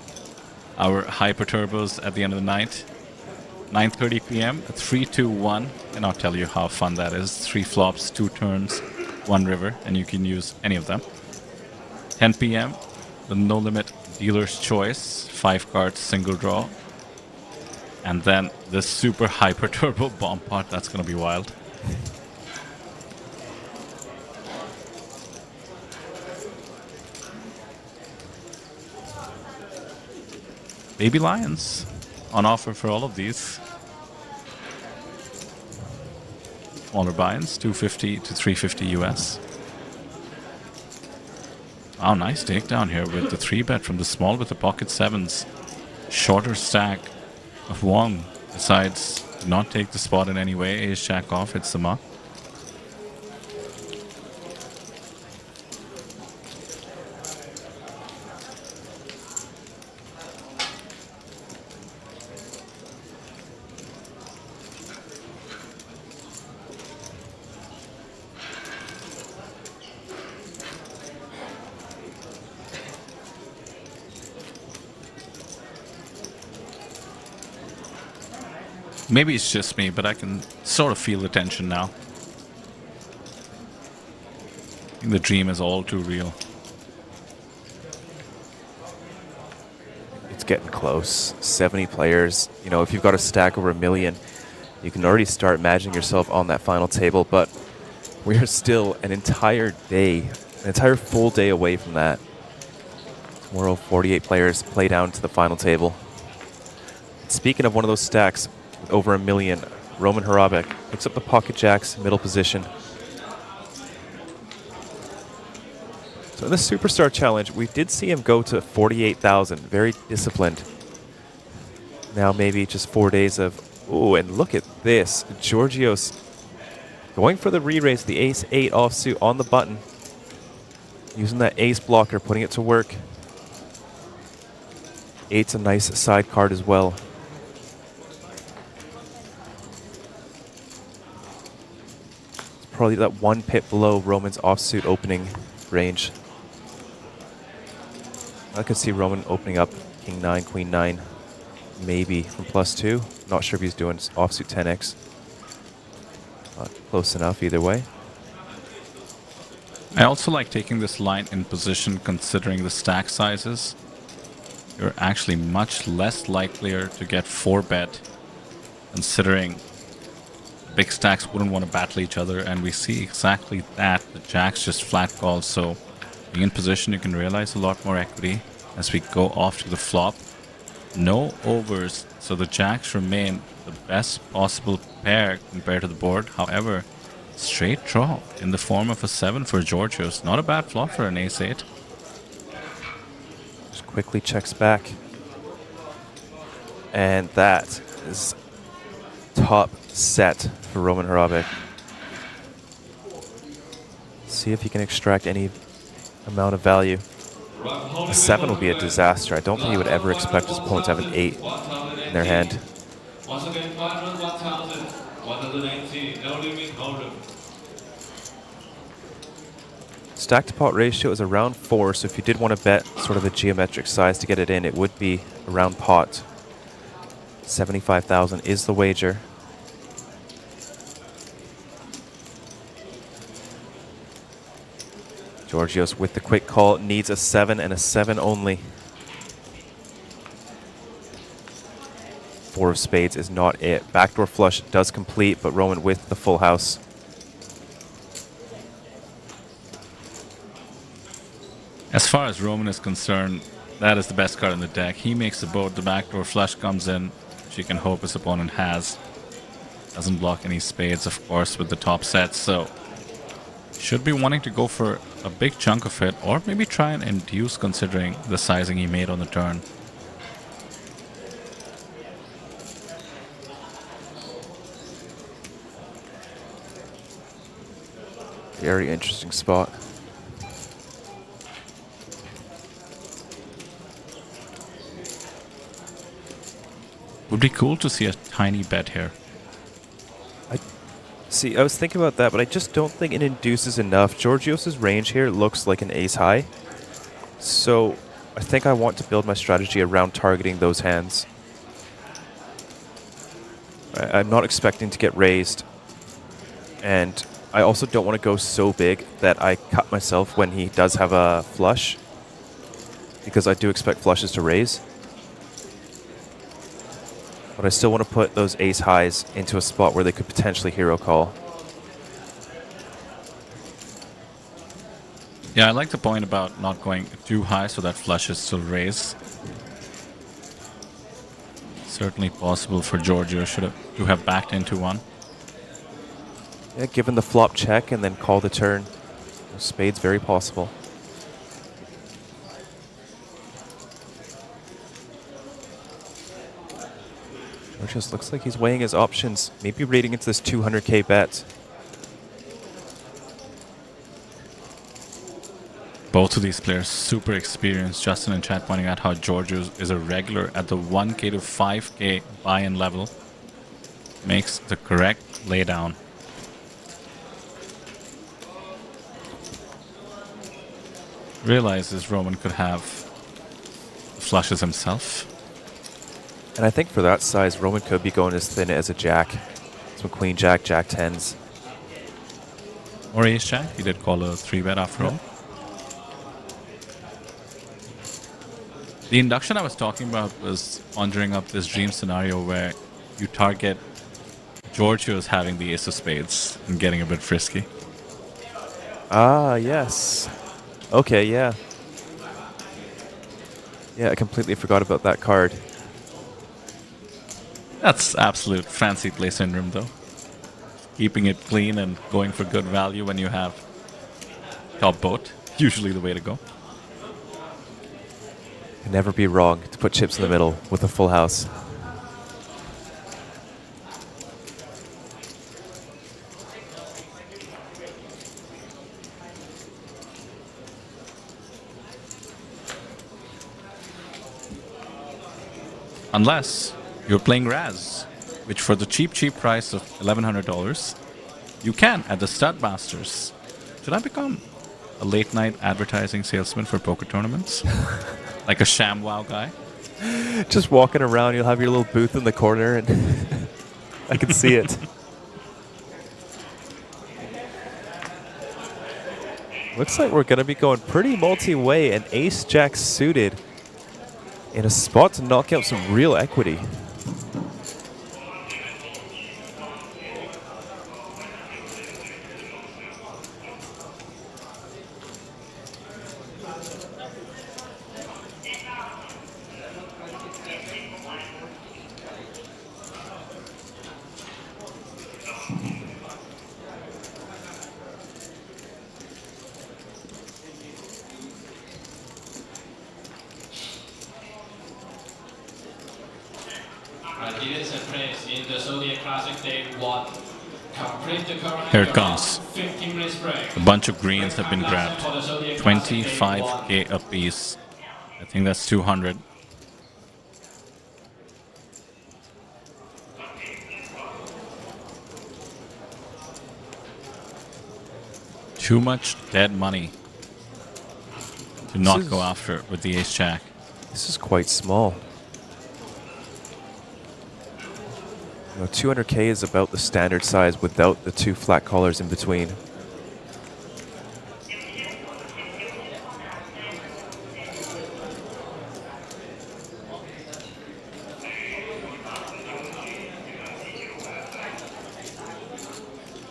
our hyper turbos at the end of the night. 9:30 p.m. 3-2-1. Cannot tell you how fun that is. 3 flops, 2 turns, 1 river, and you can use any of them. 10 p.m. the no limit dealer's choice, 5 cards, single draw. And then the super hyper turbo bomb pot. That's gonna be wild. Baby lions on offer for all of these. Smaller buy-ins, 250 to 350 US. Wow, nice takedown here with the 3-bet from the small with the pocket 7s. Shorter stack of Wong decides to not take the spot in any way. Ace jack off, hits the muck. Maybe it's just me, but I can sort of feel the tension now. I think the dream is all too real. It's getting close. 70 players. You know, if you've got a stack over 1 million, you can already start imagining yourself on that final table, but we're still an entire day, an entire full day away from that. Tomorrow, 48 players play down to the final table. Speaking of one of those stacks, over 1 million, Roman Harabek picks up the pocket jacks, middle position. So in the Superstar Challenge, we did see him go to 48,000, very disciplined. Now maybe just 4 days of, ooh, and look at this. Georgios going for the re-raise, the ace-8 offsuit on the button. Using that ace blocker, putting it to work. 8's a nice side card as well. Probably that 1 pip below Roman's offsuit opening range. I could see Roman opening up King 9, Queen 9, maybe from +2. Not sure if he's doing offsuit 10x. Close enough either way. I also like taking this line in position considering the stack sizes. You're actually much less likelier to get 4-bet considering big stacks wouldn't want to battle each other, and we see exactly that. The jacks just flat calls, so being in position you can realize a lot more equity as we go off to the flop. No overs, so the jacks remain the best possible pair compared to the board. However, straight draw in the form of a 7 for Georgios. Not a bad flop for an ace-8. Just quickly checks back. And that is top set for Roman Harabek. See if he can extract any amount of value. A 7 will be a disaster. I don't think he would ever expect his opponent to have an 8 in their hand. Once again, 1,000, 118, no limit, no room. Stack to pot ratio is around 4, so if you did want to bet sort of a geometric size to get it in, it would be around pot. 75,000 is the wager. Georgios with the quick call, needs a 7 and a 7 only. 4 of spades is not it. Backdoor flush does complete, but Roman with the full house. As far as Roman is concerned, that is the best card in the deck. He makes the board, the backdoor flush comes in, which you can hope his opponent has. Doesn't block any spades, of course, with the top sets, so should be wanting to go for a big chunk of it, or maybe try and induce considering the sizing he made on the turn. Very interesting spot. Would be cool to see a tiny bet here. See, I was thinking about that, but I just don't think it induces enough. Georgios' range here looks like an ace high. So I think I want to build my strategy around targeting those hands. I'm not expecting to get raised. And I also don't want to go so big that I cut myself when he does have a flush, because I do expect flushes to raise. But I still want to put those ace highs into a spot where they could potentially hero call. Yeah, I like the point about not going too high so that flushes still raise. Certainly possible for Giorgio to have backed into one. Yeah, given the flop check and then call the turn. Spade's very possible. Georgios looks like he's weighing his options, maybe raiding into this 200k bet. Both of these players super experienced. Justin in chat pointing out how Giorgio is a regular at the 1k to 5k buy-in level. Makes the correct laydown. Realizes Roman could have flushes himself. And I think for that size, Roman could be going as thin as a jack. Some queen jack, jack tens. Or ace jack. He did call a 3-bet after all. The induction I was talking about was conjuring up this dream scenario where you target Giorgio's having the ace of spades and getting a bit frisky. Ah, yes. Okay, yeah. Yeah, I completely forgot about that card. That's absolute fancy play syndrome, though. Keeping it clean and going for good value when you have top boat. Usually the way to go. Can never be wrong to put chips in the middle with a full house. Unless you're playing Raz, which for the cheap price of $1,100, you can at the Stud Masters. Should I become a late night advertising salesman for poker tournaments? Like a ShamWow guy? Just walking around, you'll have your little booth in the corner, and I can see it. Looks like we're going to be going pretty multi-way, and ace-jack suited in a spot to knock out some real equity. Ideas and praise in the Zodiac Classic Day 1. Complete the current Here it comes. 15-minute break. A bunch of greens have been grabbed. 25k apiece. I think that's 200. Too much dead money to not go after it with the ace-jack. This is quite small. 200k is about the standard size without the two flat collars in between.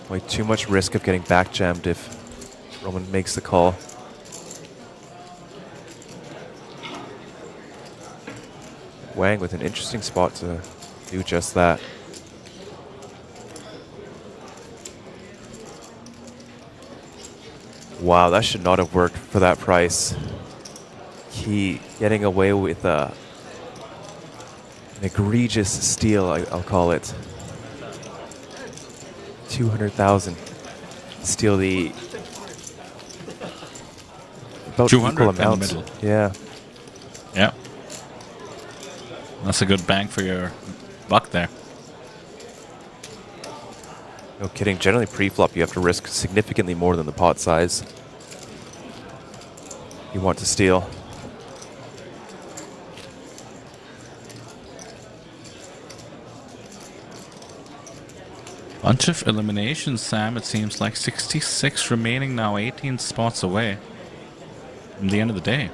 Way too much risk of getting back jammed if Roman makes the call. Wang with an interesting spot to do just that. Wow, that should not have worked for that price. He getting away with an egregious steal, I'll call it. 200,000. Steal the about 200 equal in the amount. middle. Yeah. Yeah. That's a good bang for your buck there. No kidding. Generally, pre-flop, you have to risk significantly more than the pot size. You want to steal. Bunch of eliminations, Sam. It seems like 66 remaining now, 18 spots away from the end of the day.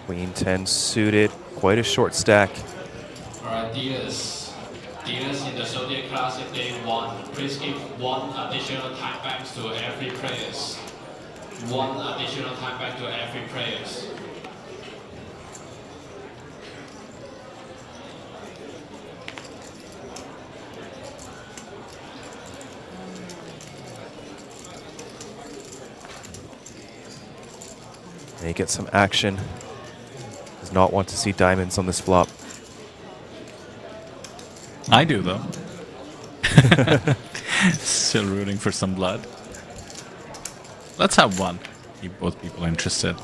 Queen 10 suited. Quite a short stack. Alright, dealers in the Zodiac Classic Day 1, please give 1 additional time back to every players. 1 additional time back to every players. May get some action. Does not want to see diamonds on this flop. I do, though. Still rooting for some blood. Let's have one. Keep both people interested.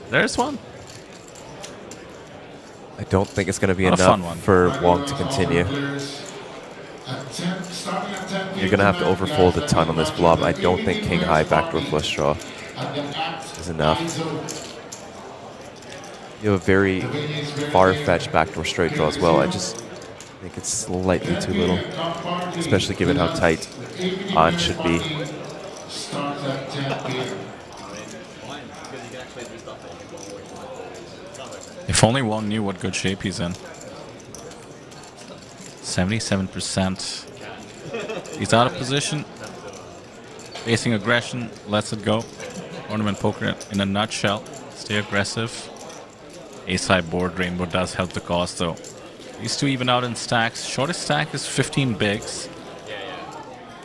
There's one. I don't think it's going to be Not a fun enough one. for Wong to continue. You're going to have to overfold a ton on this flop. I don't think king high backdoor flush draw is enough. You have a very far-fetched backdoor straight draw as well. I just think it's slightly too little, especially given how tight on should be. If only Wong knew what good shape he's in. 77%. He's out of position. Facing aggression, lets it go. Tournament poker in a nutshell. Stay aggressive. Ace-high board rainbow does help the cause though. These two even out in stacks. Shortest stack is 15 bigs.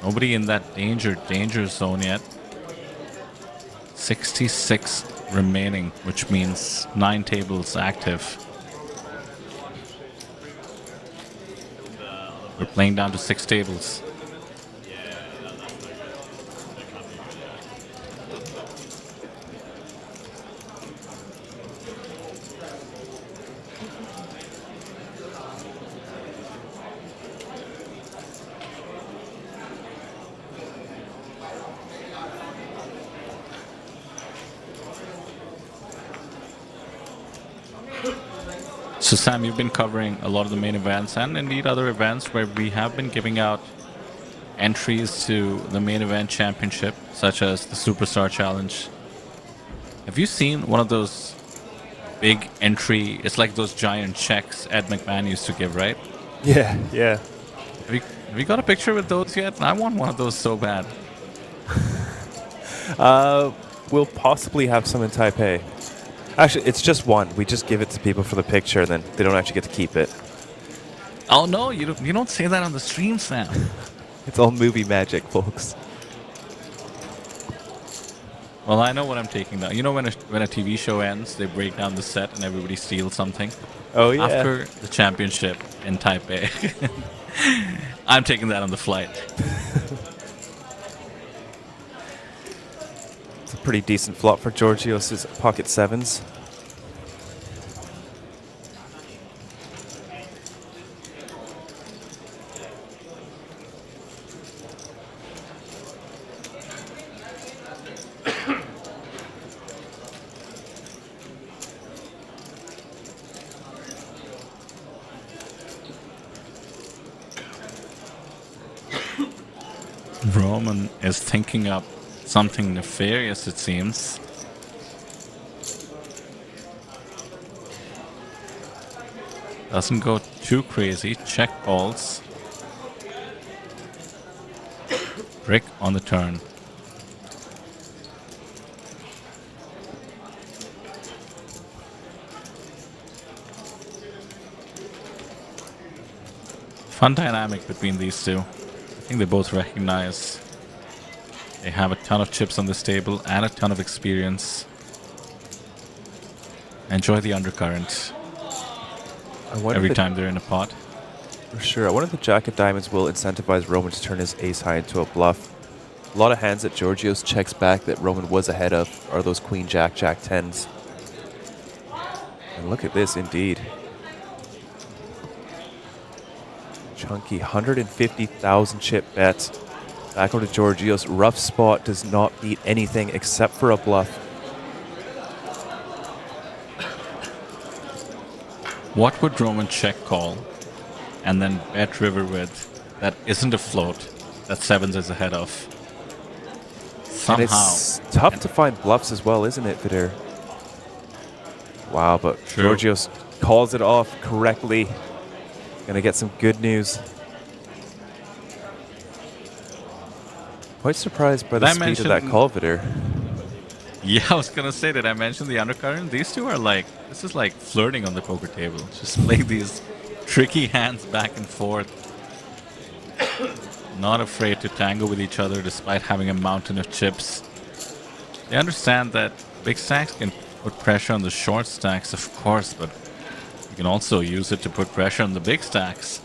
Nobody in that danger zone yet. 66 remaining, which means 9 tables active. We're playing down to 6 tables. So Sam, you've been covering a lot of the main events and indeed other events where we have been giving out entries to the main event championship, such as the Superstar Challenge. Have you seen one of those big entry, it's like those giant checks Ed McMahon used to give, right? Yeah, yeah. Have you got a picture with those yet? I want one of those so bad. We'll possibly have some in Taipei. Actually, it's just one. We just give it to people for the picture, and then they don't actually get to keep it. Oh no, you don't say that on the stream, Sam. It's all movie magic, folks. Well, I know what I'm taking down. You know when a TV show ends, they break down the set and everybody steals something? Oh, yeah. After the championship in Taipei. I'm taking that on the flight. It's a pretty decent flop for Georgios' pocket sevens. Roman is thinking up something nefarious, it seems. Doesn't go too crazy. Check balls. Brick on the turn. Fun dynamic between these two. I think they both recognize they have a ton of chips on this table and a ton of experience. Enjoy the undercurrent every time they're in a pot. For sure. I wonder if the Jack of Diamonds will incentivize Roman to turn his ace high into a bluff. A lot of hands that Georgios checks back that Roman was ahead of are those Queen Jack, Jack 10s. And look at this, indeed. Chunky 150,000 chip bet. Back over to Georgios. Rough spot does not beat anything except for a bluff. What would Roman check call and then bet river with that isn't a float that sevens is ahead of? Somehow. And it's tough to find bluffs as well, isn't it, Vidir? Wow, but True. Georgios calls it off correctly. Gonna get some good news. Quite surprised by the speed of that call, Vidir. Yeah, I was gonna say, did I mention the undercurrent? These two are like, this is like flirting on the poker table. Just playing these tricky hands back and forth. Not afraid to tangle with each other despite having a mountain of chips. They understand that big stacks can put pressure on the short stacks, of course, but you can also use it to put pressure on the big stacks.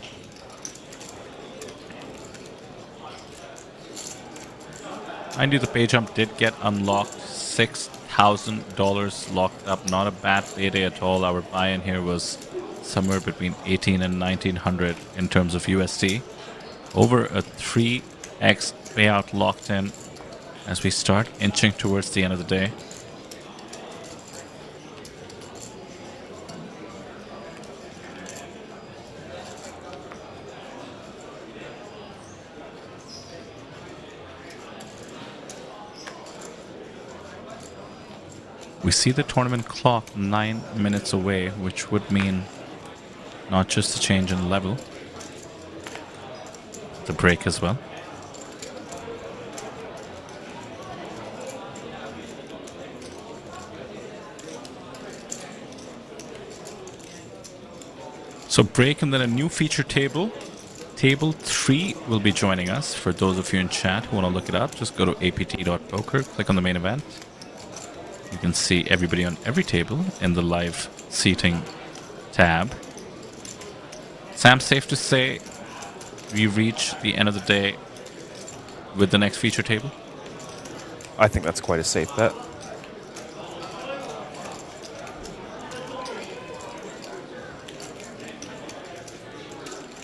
Mind you, the pay jump did get unlocked. $6,000 locked up. Not a bad payday at all. Our buy-in here was somewhere between 18 and 1900 in terms of USD. Over a 3x payout locked in as we start inching towards the end of the day. We see the tournament clock 9 minutes away, which would mean not just a change in level, the break as well. So break and then a new feature table. Table 3 will be joining us. For those of you in chat who want to look it up, just go to apt.poker, click on the main event. You can see everybody on every table in the live seating tab. Sam, safe to say we reach the end of the day with the next feature table? I think that's quite a safe bet.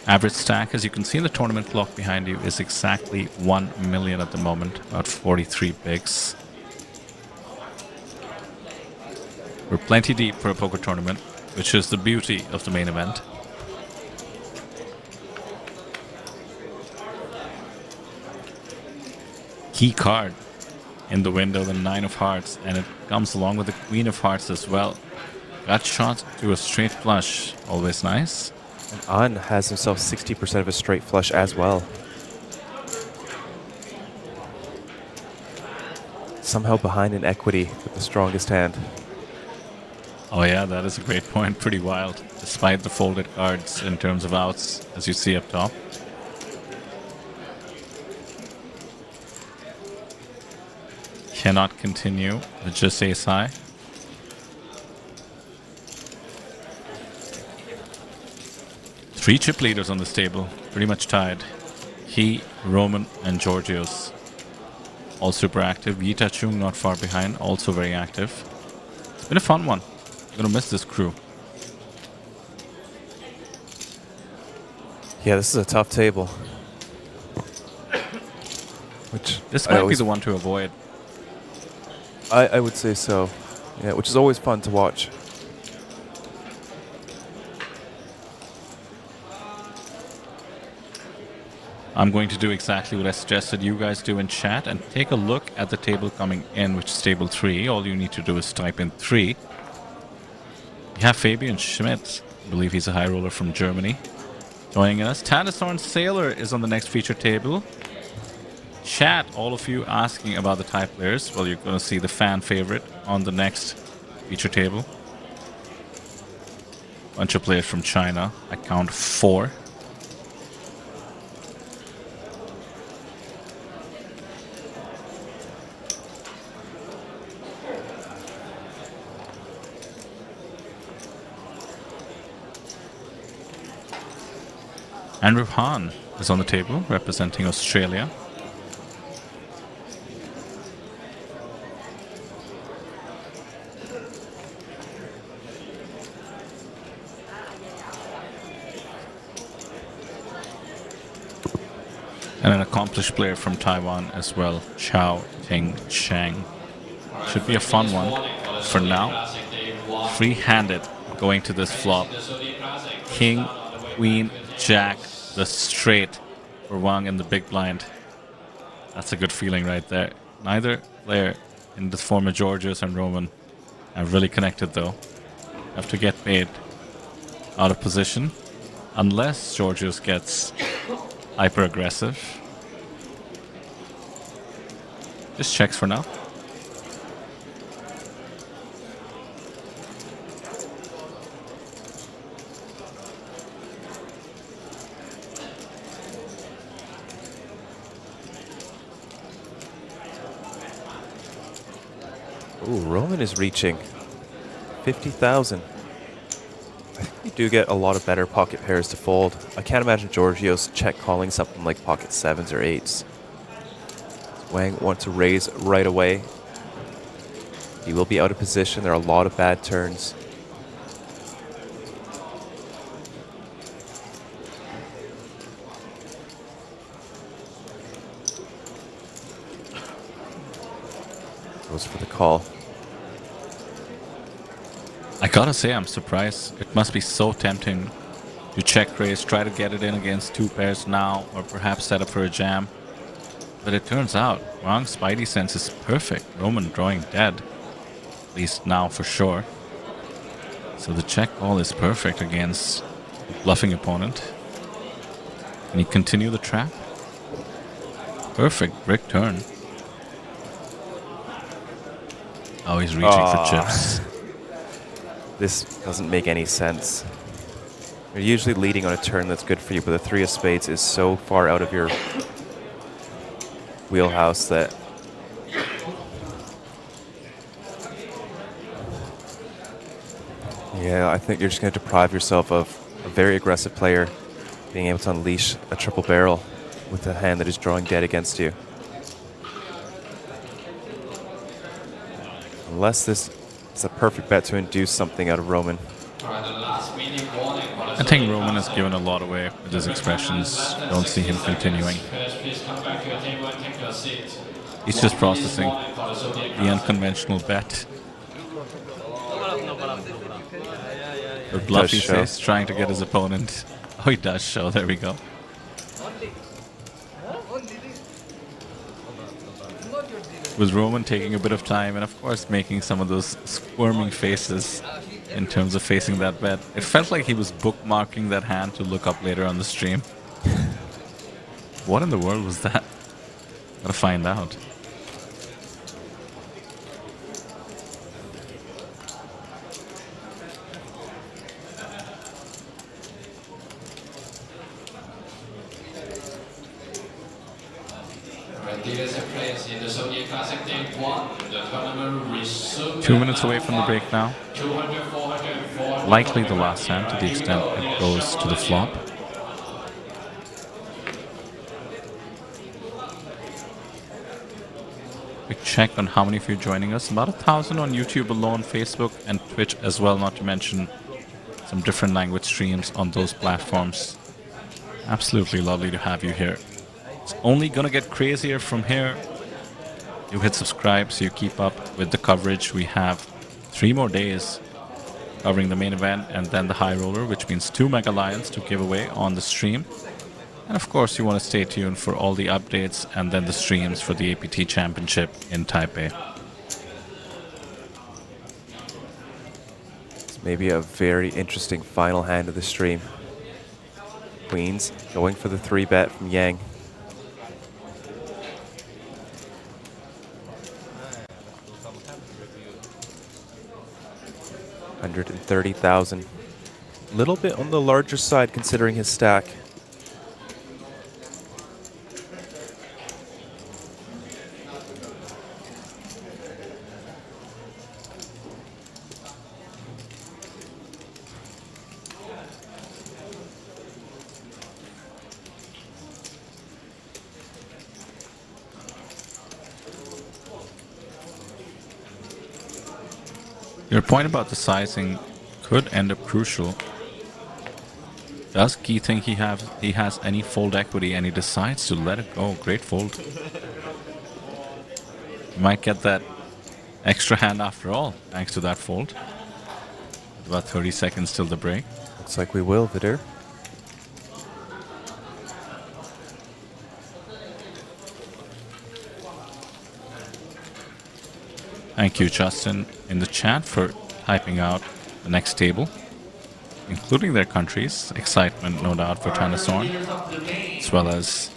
Average stack, as you can see in the tournament clock behind you, is exactly 1 million at the moment, about 43 bigs. We're plenty deep for a poker tournament, which is the beauty of the main event. Key card in the window, the 9 of hearts, and it comes along with the Queen of hearts as well. Got shot to a straight flush, always nice. And An has himself 60% of a straight flush as well. Somehow behind in equity with the strongest hand. Oh yeah, that is a great point. Pretty wild, despite the folded cards in terms of outs, as you see up top. Cannot continue with just ace high. Three chip leaders on this table, pretty much tied. He, Roman, and Georgios. All super active. Yita Chung not far behind, also very active. It's been a fun one. I'm gonna miss this crew. Yeah, this is a tough table. Which this might be the one to avoid. I would say so. Yeah, which is always fun to watch. I'm going to do exactly what I suggested you guys do in chat and take a look at the table coming in, which is table 3. All you need to do is type in 3. We have Fabian Schmidt. I believe he's a high roller from Germany. Joining us. Tandasorn Sailor is on the next feature table. Chat, all of you asking about the Thai players. Well, you're going to see the fan favorite on the next feature table. Bunch of players from China. I count 4. Andrew Hahn is on the table, representing Australia. And an accomplished player from Taiwan as well, Chao Ting Chang. Should be a fun one. For now, free-handed going to this flop. King, Queen, Jack, the straight for Wang in the big blind. That's a good feeling right there. Neither player in the form of Georgios and Roman have really connected though. Have to get paid out of position unless Georgios gets hyper aggressive. Just checks for now. Ooh, Roman is reaching 50,000. I think you do get a lot of better pocket pairs to fold. I can't imagine Georgios check calling something like pocket 7s or 8s. Wang wants to raise right away. He will be out of position. There are a lot of bad turns. Goes for the call. I gotta say, I'm surprised. It must be so tempting to check raise, try to get it in against two pairs now, or perhaps set up for a jam. But it turns out Wang's spidey sense is perfect. Roman drawing dead, at least now for sure. So the check call is perfect against a bluffing opponent. Can he continue the trap? Perfect brick turn. Oh, he's reaching for chips. This doesn't make any sense. You're usually leading on a turn that's good for you, but the 3 of spades is so far out of your wheelhouse that yeah, I think you're just going to deprive yourself of a very aggressive player being able to unleash a triple barrel with a hand that is drawing dead against you. Unless this is a perfect bet to induce something out of Roman. I think Roman has given a lot away with his expressions. Don't see him continuing. He's just processing the unconventional bet. The bluffy face trying to get his opponent. Oh, he does show. There we go. With Roman taking a bit of time and of course making some of those squirming faces in terms of facing that bet. It felt like he was bookmarking that hand to look up later on the stream. What in the world was that? Gotta find out. In the Zodiac Classic Day 1, the tournament resumed 2 minutes away from the break now. Likely the last hand to the extent it goes to the flop. Quick check on how many of you are joining us. About 1,000 on YouTube alone, Facebook and Twitch as well, not to mention some different language streams on those platforms. Absolutely lovely to have you here. It's only gonna get crazier from here. You hit subscribe so you keep up with the coverage. We have 3 more days covering the main event and then the high roller, which means 2 Mega Lions to give away on the stream. And of course you want to stay tuned for all the updates and then the streams for the APT Championship in Taipei. It's maybe a very interesting final hand of the stream. Queens going for the 3-bet from Yang. $130,000. A little bit on the larger side considering his stack. Your point about the sizing could end up crucial. Does Key think he has any fold equity and he decides to let it go? Great fold. You might get that extra hand after all, thanks to that fold. About 30 seconds till the break. Looks like we will, Vidir. Thank you, Justin, in the chat for typing out the next table, including their countries. Excitement, no doubt, for Tanasorn, as well as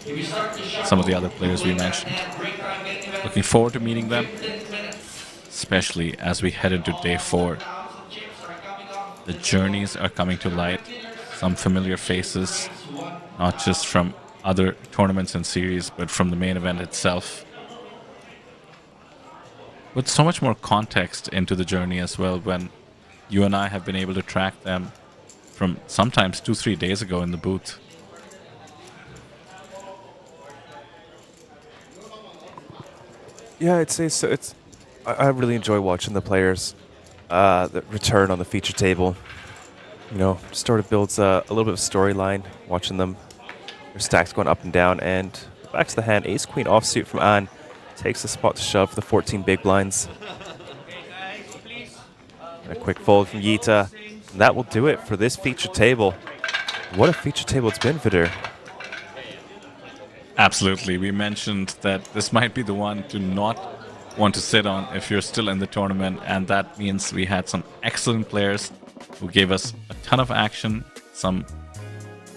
some of the other players we mentioned. Looking forward to meeting them, especially as we head into day 4. The journeys are coming to light. Some familiar faces, not just from other tournaments and series, but from the main event itself. With so much more context into the journey as well, when you and I have been able to track them from sometimes 2-3 days ago in the booth. Yeah, I'd say so. I really enjoy watching the players that return on the feature table. You know, sort of builds a little bit of storyline, watching them, their stacks going up and down, and back to the hand, ace queen offsuit from An. Takes the spot to shove for the 14 big blinds. And a quick fold from Yita. And that will do it for this feature table. What a feature table it's been, Vidir. Absolutely. We mentioned that this might be the one to not want to sit on if you're still in the tournament. And that means we had some excellent players who gave us a ton of action, some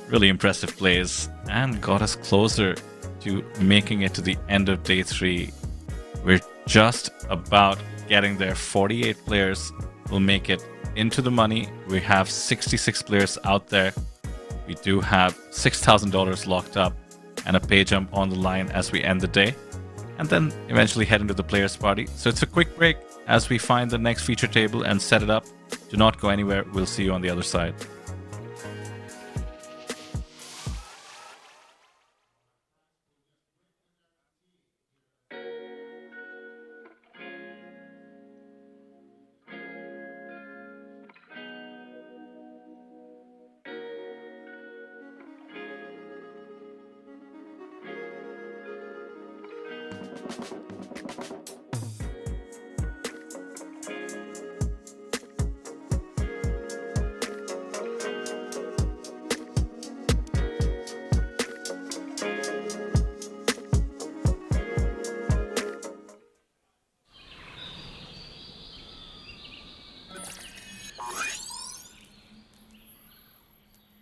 really impressive plays, and got us closer to making it to the end of day 3. We're just about getting there. 48 players will make it into the money. We have 66 players out there. We do have $6,000 locked up and a pay jump on the line as we end the day, and then eventually head into the players party. So it's a quick break as we find the next feature table and set it up. Do not go anywhere. We'll see you on the other side.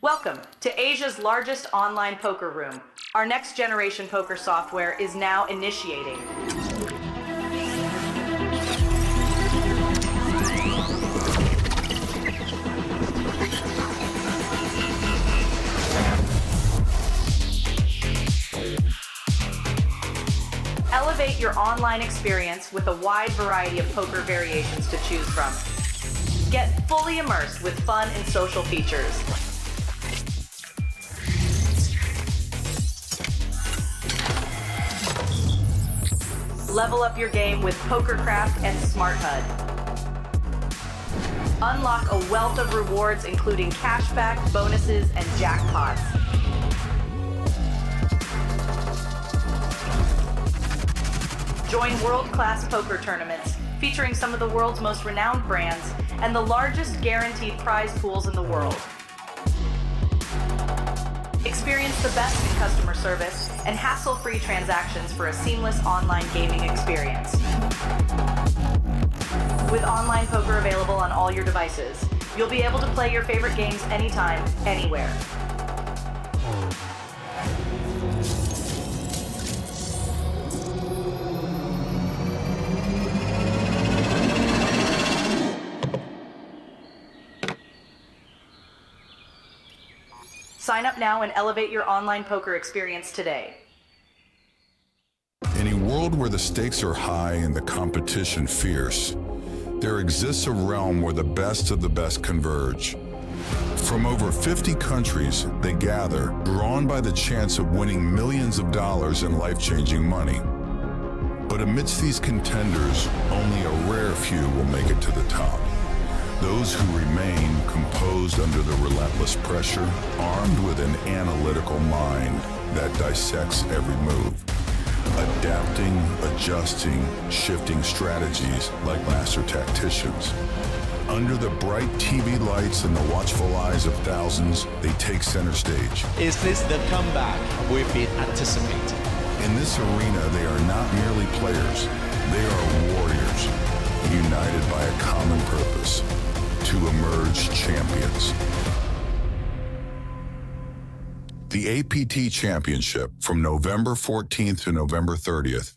Welcome to Asia's largest online poker room. Our next generation poker software is now initiating. Elevate your online experience with a wide variety of poker variations to choose from. Get fully immersed with fun and social features. Level up your game with PokerCraft and Smart HUD. Unlock a wealth of rewards including cashback, bonuses, and jackpots. Join world-class poker tournaments featuring some of the world's most renowned brands and the largest guaranteed prize pools in the world. Experience the best in customer service and hassle-free transactions for a seamless online gaming experience. With online poker available on all your devices, you'll be able to play your favorite games anytime, anywhere. Sign up now and elevate your online poker experience today. In a world where the stakes are high and the competition fierce, there exists a realm where the best of the best converge. From over 50 countries, they gather, drawn by the chance of winning millions of dollars in life-changing money. But amidst these contenders, only a rare few will make it to the top. Those who remain composed under the relentless pressure, armed with an analytical mind that dissects every move, adapting, adjusting, shifting strategies like master tacticians. Under the bright TV lights and the watchful eyes of thousands, they take center stage. Is this the comeback we've been anticipating? In this arena, they are not merely players, they are warriors, united by a common purpose, to emerge champions. The APT Championship from November 14th to November 30th.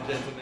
gentlemen.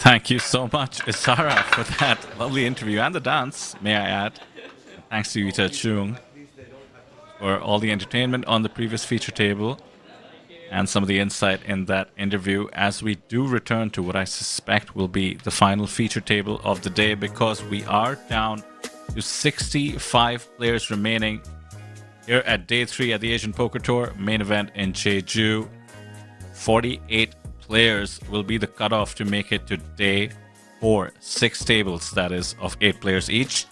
Thank you so much, Isara, for that lovely interview and the dance, may I add. Thanks to Yuta Chung for all the entertainment on the previous feature table and some of the insight in that interview, as we do return to what I suspect will be the final feature table of the day, because we are down to 65 players remaining here at Day 3 at the Asian Poker Tour main event in Jeju. 48 players will be the cutoff to make it to Day 4. 6 tables, that is, of 8 players each.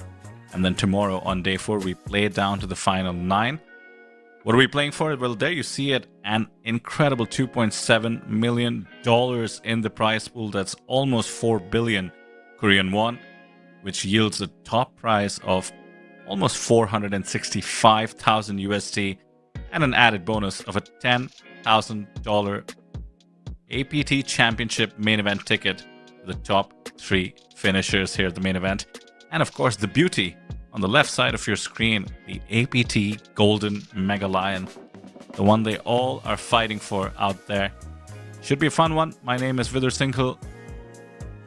And then tomorrow on Day 4, we play down to the final 9. What are we playing for? Well, there you see it, an incredible $2.7 million in the prize pool. That's almost 4 billion Korean won, which yields a top prize of almost 465,000 USD and an added bonus of a $10,000 APT Championship main event ticket to the top 3 finishers here at the main event. And of course, the beauty on the left side of your screen, the APT Golden Mega Lion, the one they all are fighting for out there. Should be a fun one. My name is Vidar Singhal.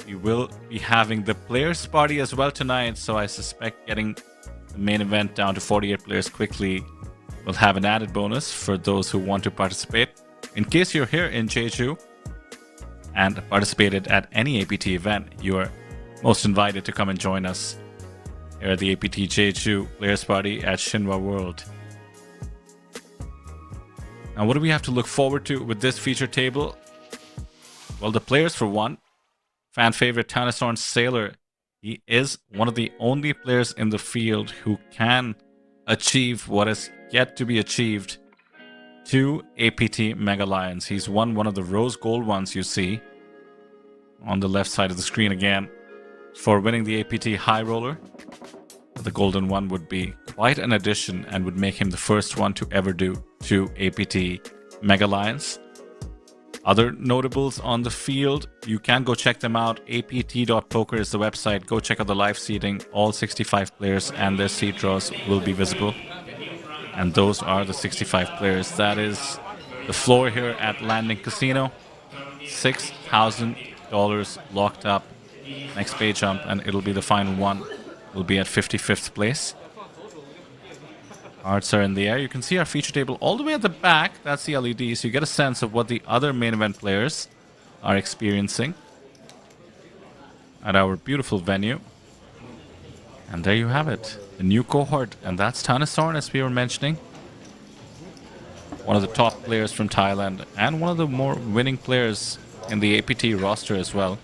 We will be having the players party as well tonight, so I suspect getting the main event down to 48 players quickly will have an added bonus for those who want to participate. In case you're here in Jeju and participated at any APT event, you are most invited to come and join us here at the APT Jeju Players Party at Shinhwa World. Now, what do we have to look forward to with this feature table? Well, the players, for one. Fan favorite Tanasorn Sailor. He is one of the only players in the field who can achieve what is yet to be achieved. 2 APT Mega Lions. He's won one of the rose gold ones you see on the left side of the screen again for winning the APT High Roller. The golden one would be quite an addition and would make him the first one to ever do 2 APT Mega Lions. Other notables on the field, you can go check them out. apt.poker is the website. Go check out the live seating. All 65 players and their seed draws will be visible. And those are the 65 players. That is the floor here at Landing Casino. $6,000 locked up. Next pay jump, and it'll be the final one. We'll be at 55th place. Hearts are in the air. You can see our feature table all the way at the back. That's the LED, so you get a sense of what the other main event players are experiencing at our beautiful venue. And there you have it, the new cohort, and that's Tanasorn, as we were mentioning. One of the top players from Thailand, and one of the more winning players in the APT roster as well.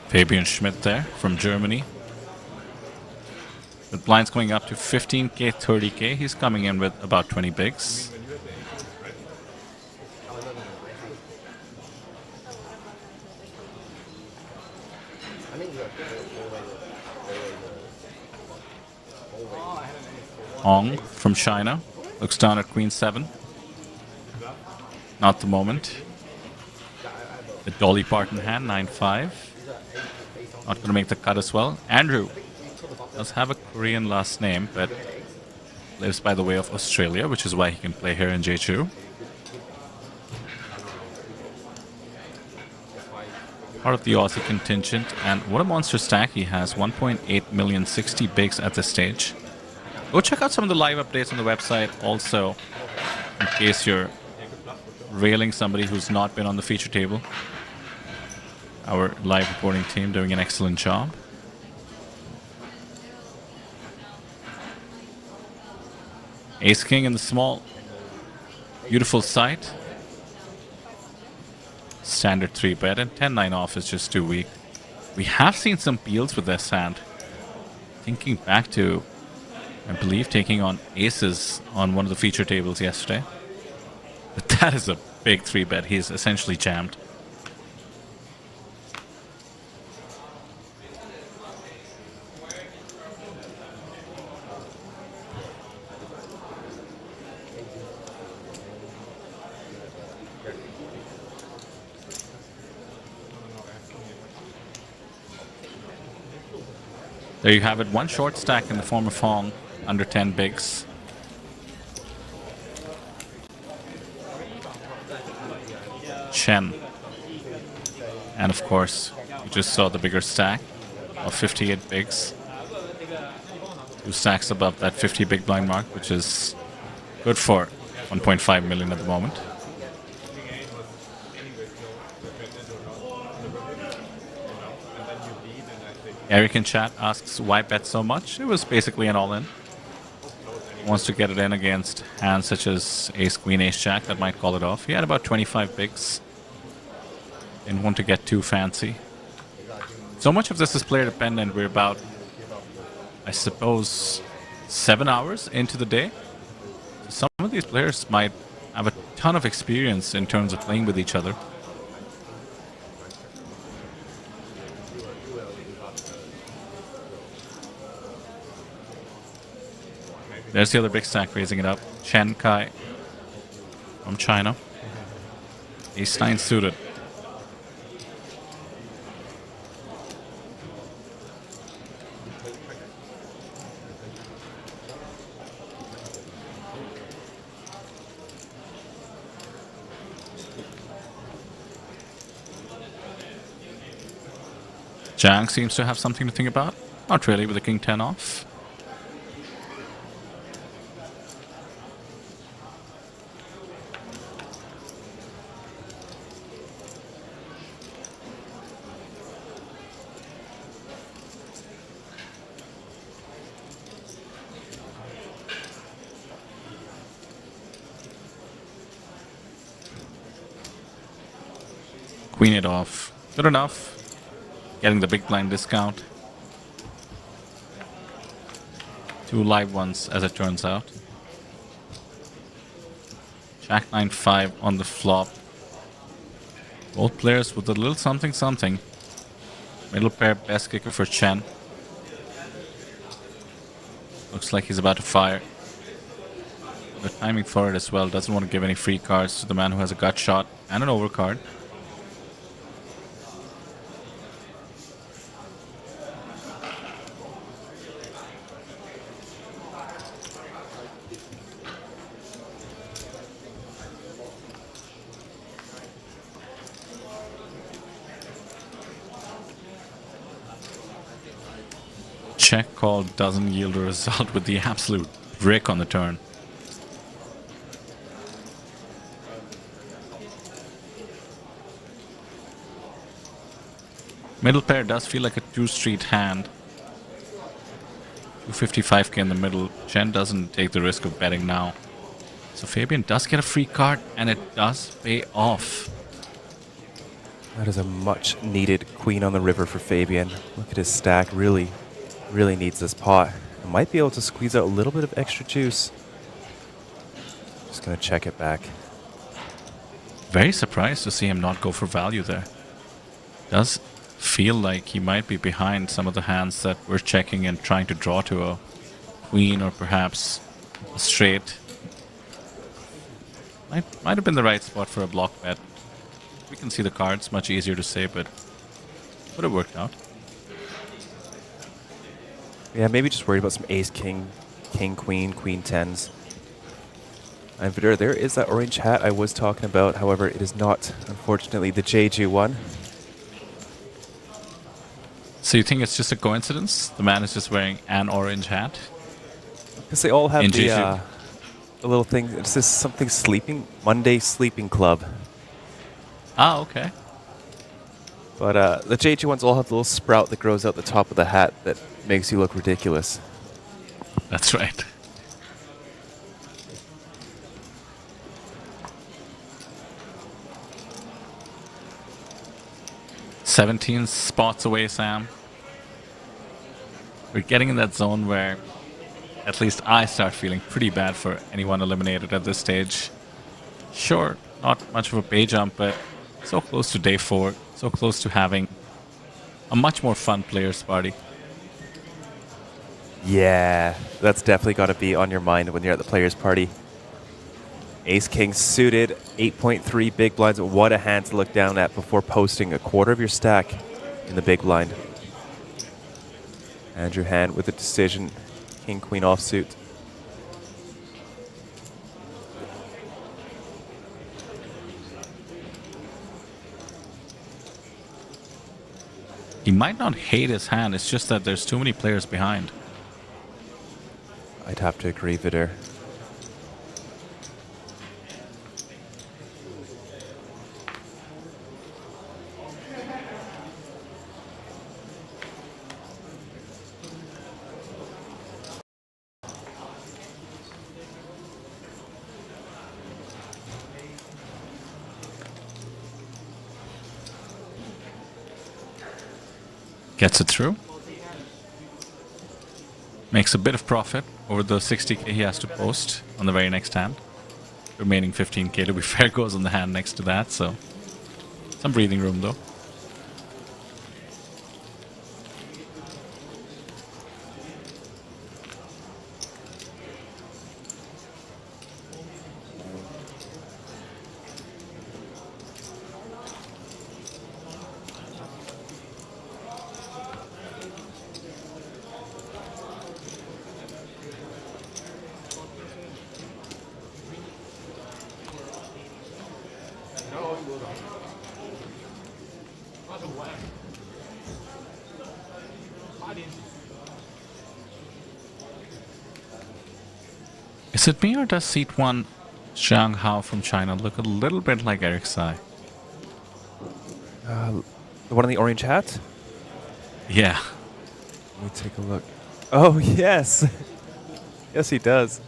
Fabian Schmidt there from Germany. With blinds going up to 15k, 30k, he's coming in with about 20 bigs. Ong from China looks down at Queen 7. Not the moment. The Dolly Parton hand, 9-5. Not going to make the cut as well. Andrew does have a Korean last name, but lives by the way of Australia, which is why he can play here in Jeju. Part of the Aussie contingent, and what a monster stack he has. 1.8 million, 60 bigs at this stage. Go check out some of the live updates on the website also, in case you're railing somebody who's not been on the feature table. Our live reporting team doing an excellent job. Ace King in the small. Beautiful sight. Standard 3-bet, and 10-9 off is just too weak. We have seen some peels with this hand. Thinking back to, I believe, taking on aces on one of the feature tables yesterday. But that is a big 3-bet. He's essentially jammed. There you have it, one short stack in the form of Hong, under 10 bigs. Chen. And of course, you just saw the bigger stack of 58 bigs. 2 stacks above that 50 big blind mark, which is good for 1.5 million at the moment. Eric in chat asks, why bet so much? It was basically an all-in. Wants to get it in against hands such as Ace, Queen, Ace, Jack that might call it off. He had about 25 bigs. Didn't want to get too fancy. So much of this is player dependent. We're about, I suppose, 7 hours into the day. Some of these players might have a ton of experience in terms of playing with each other. There's the other big stack raising it up. Chen Kai from China. Ace 9 suited. Zhang seems to have something to think about. Not really, with the King 10 off. Queen it off. Good enough. Getting the big blind discount. 2 live ones, as it turns out. Jack 9-5 on the flop. Both players with a little something something. Middle pair, best kicker for Chen. Looks like he's about to fire. The timing for it as well. Doesn't want to give any free cards to the man who has a gut shot and an overcard. Check call doesn't yield a result with the absolute brick on the turn. Middle pair does feel like a 2-street hand. 255k in the middle. Chen doesn't take the risk of betting now. So Fabian does get a free card, and it does pay off. That is a much needed queen on the river for Fabian. Look at his stack, really needs this pot. I might be able to squeeze out a little bit of extra juice. Just gonna check it back. Very surprised to see him not go for value there. Does feel like he might be behind some of the hands that we're checking and trying to draw to a queen or perhaps a straight. Might have been the right spot for a block bet. We can see the cards, much easier to say, but would have worked out. Yeah, maybe just worried about some ace, king, king, queen, queen tens. And Vidura, there is that orange hat I was talking about. However, it is not, unfortunately, the Jeju one. So you think it's just a coincidence? The man is just wearing an orange hat? Because they all have In the little thing. It says something sleeping. Monday sleeping club. Ah, okay. But the Jeju ones all have the little sprout that grows out the top of the hat that makes you look ridiculous. That's right. "17 spots away, Sam." We're getting in that zone where at least I start feeling pretty bad for anyone eliminated at this stage. Sure, not much of a pay jump, but so close to day 4, so close to having a much more fun players party. Yeah, that's definitely got to be on your mind when you're at the players' party. Ace King suited, 8.3 big blinds. What a hand to look down at before posting a quarter of your stack in the big blind. Andrew Hand with a decision, King Queen offsuit. He might not hate his hand, it's just that there's too many players behind. I'd have to agree, Vidur. Gets it through. Makes a bit of profit over the 60k he has to post on the very next hand. Remaining 15k, to be fair, goes on the hand next to that, so some breathing room though. Is it me or does seat 1 Zhang Hao from China look a little bit like Eric Tsai? The one in the orange hat? Yeah. Let me take a look. Oh, yes. Yes, he does.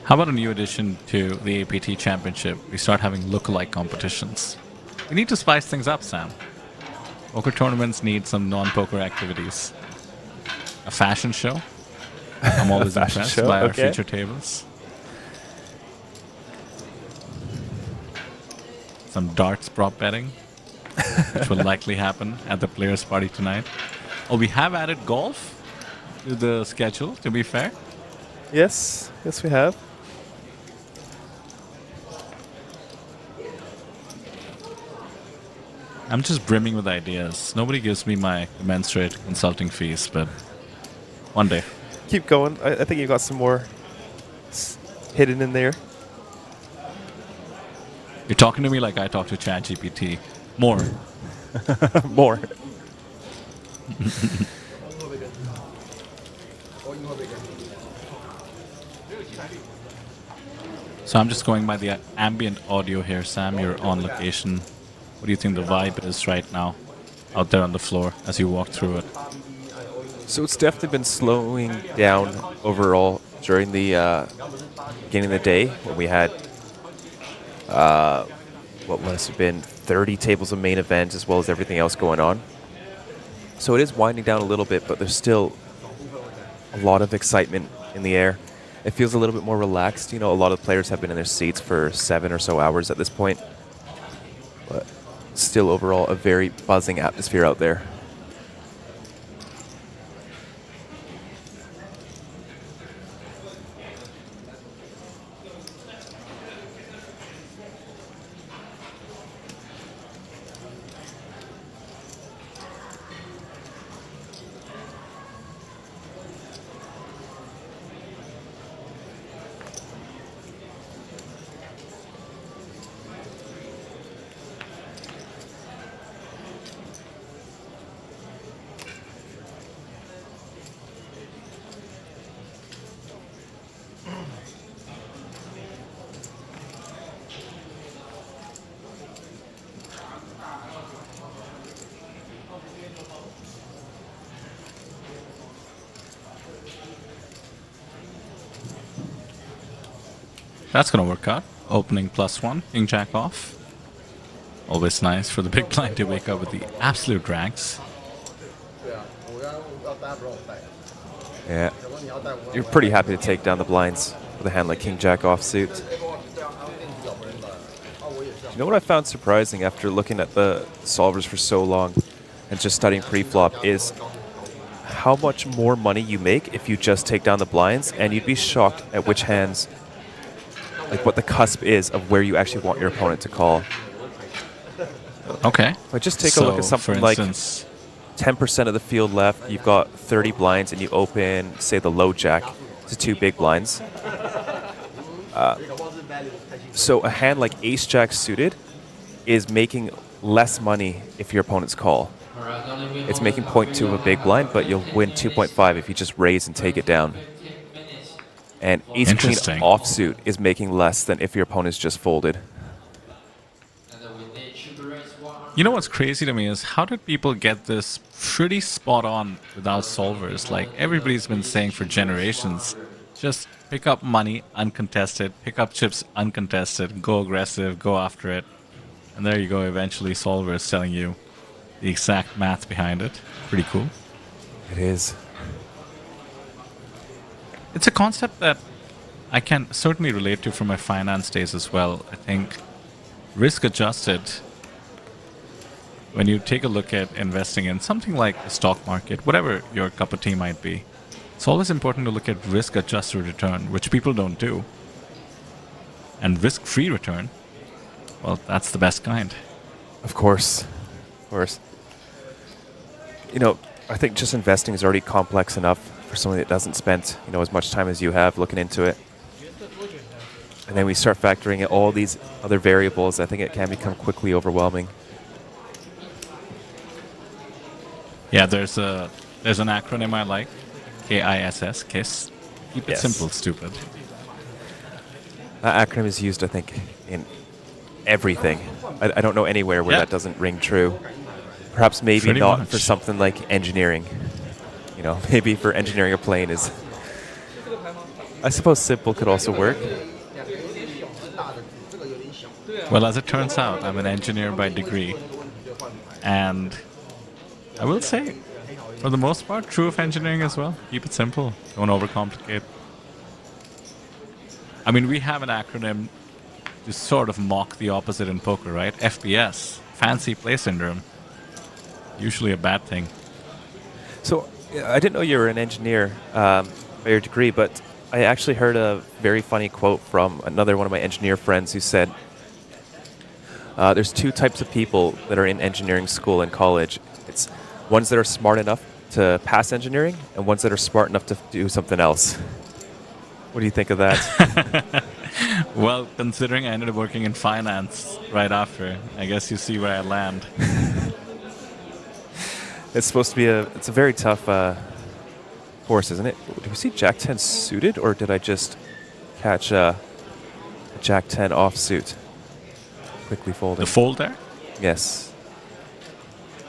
How about a new addition to the APT Championship? We start having lookalike competitions. We need to spice things up, Sam. Poker tournaments need some non-poker activities. A fashion show? I'm always impressed by our future tables. Some darts prop betting, which will likely happen at the players' party tonight. Oh, we have added golf to the schedule, to be fair. Yes, yes we have. I'm just brimming with ideas. Nobody gives me my commensurate consulting fees, but one day. Keep going. I think you got some more hidden in there. You're talking to me like I talk to ChatGPT. More. More. So I'm just going by the ambient audio here. Sam, you're on location. What do you think the vibe is right now out there on the floor as you walk through it? So it's definitely been slowing down overall during the beginning of the day when we had what must have been 30 tables of main event as well as everything else going on. So it is winding down a little bit, but there's still a lot of excitement in the air. It feels a little bit more relaxed. You know, a lot of players have been in their seats for 7 or so hours at this point. But still overall a very buzzing atmosphere out there. That's gonna work out. Opening +1, king jack off. Always nice for the big blind to wake up with the absolute drags. Yeah. You're pretty happy to take down the blinds with a hand like king jack offsuit. You know what I found surprising after looking at the solvers for so long and just studying pre-flop is how much more money you make if you just take down the blinds, and you'd be shocked at which hands, like what the cusp is of where you actually want your opponent to call. Okay. But just take a look at something like 10% of the field left, you've got 30 blinds, and you open, say, the low jack to 2 big blinds. So a hand like ace jack suited is making less money if your opponent's call. It's making 0.2 of a big blind, but you'll win 2.5 if you just raise and take it down. And ace queen offsuit is making less than if your opponent's just folded. You know what's crazy to me is how did people get this pretty spot on without solvers? Like everybody's been saying for generations, just pick up money uncontested, pick up chips uncontested, go aggressive, go after it. And there you go, eventually solvers telling you the exact math behind it. Pretty cool. It is. It's a concept that I can certainly relate to from my finance days as well. I think risk adjusted, when you take a look at investing in something like the stock market, whatever your cup of tea might be, it's always important to look at risk adjusted return, which people don't do. And risk free return, well, that's the best kind. Of course. Of course. You know, I think just investing is already complex enough for someone that doesn't spend, you know, as much time as you have looking into it. And then we start factoring in all these other variables. I think it can become quickly overwhelming. Yeah, there's an acronym I like, KISS, KISS. Keep it simple, stupid. That acronym is used, I think, in everything. I don't know anywhere where that doesn't ring true. Perhaps maybe Pretty not much. for something like engineering. You know, maybe for engineering a plane is... I suppose simple could also work. Well, as it turns out, I'm an engineer by degree. And I will say, for the most part, true of engineering as well. Keep it simple. Don't overcomplicate. I mean, we have an acronym to sort of mock the opposite in poker, right? FPS, fancy play syndrome. Usually a bad thing. So, I didn't know you were an engineer by your degree, but I actually heard a very funny quote from another one of my engineer friends who said, there's 2 types of people that are in engineering school and college. It's ones that are smart enough to pass engineering and ones that are smart enough to do something else. What do you think of that? Well, considering I ended up working in finance right after, I guess you see where I land. It's supposed to be it's a very tough course, isn't it? Did we see Jack 10 suited, or did I just catch a Jack 10 offsuit? Quickly folding. The fold there? Yes.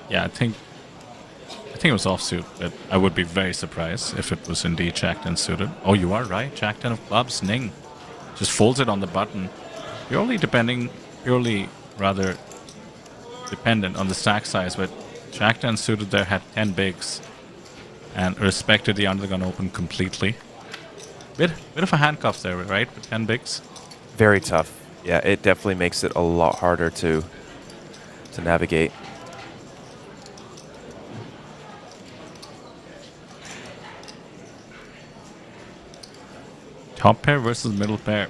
Yeah, I think it was offsuit, but I would be very surprised if it was indeed Jack 10 suited. Oh, you are right. Jack 10 of clubs, Ning. Just folds it on the button. Purely dependent on the stack size, but Jack 10 suited there had 10 bigs and respected the under the gun open completely. Bit of a handcuff there, right? With 10 bigs. Very tough. Yeah, it definitely makes it a lot harder to to navigate. Top pair versus middle pair.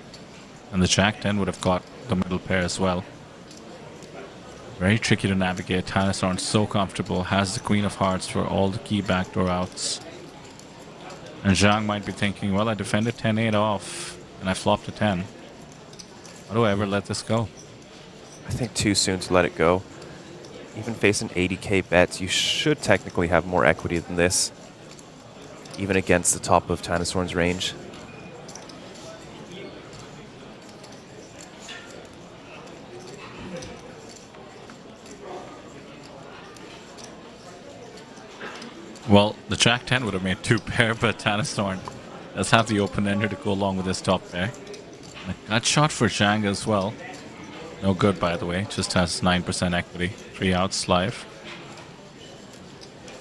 And the Jack 10 would have got the middle pair as well. Very tricky to navigate. Tannis aren't so comfortable. Has the Queen of Hearts for all the key backdoor outs. And Zhang might be thinking, well, I defended 10-8 off and I flopped a 10. How do I ever let this go? I think too soon to let it go. Even facing 80k bets, you should technically have more equity than this. Even against the top of Tannisorn's range. Well, the Jack 10 would have made 2 pair, but Tannisorn does have the open ender to go along with his top pair. And a gut shot for Zhang as well. No good, by the way. Just has 9% equity. 3 outs live.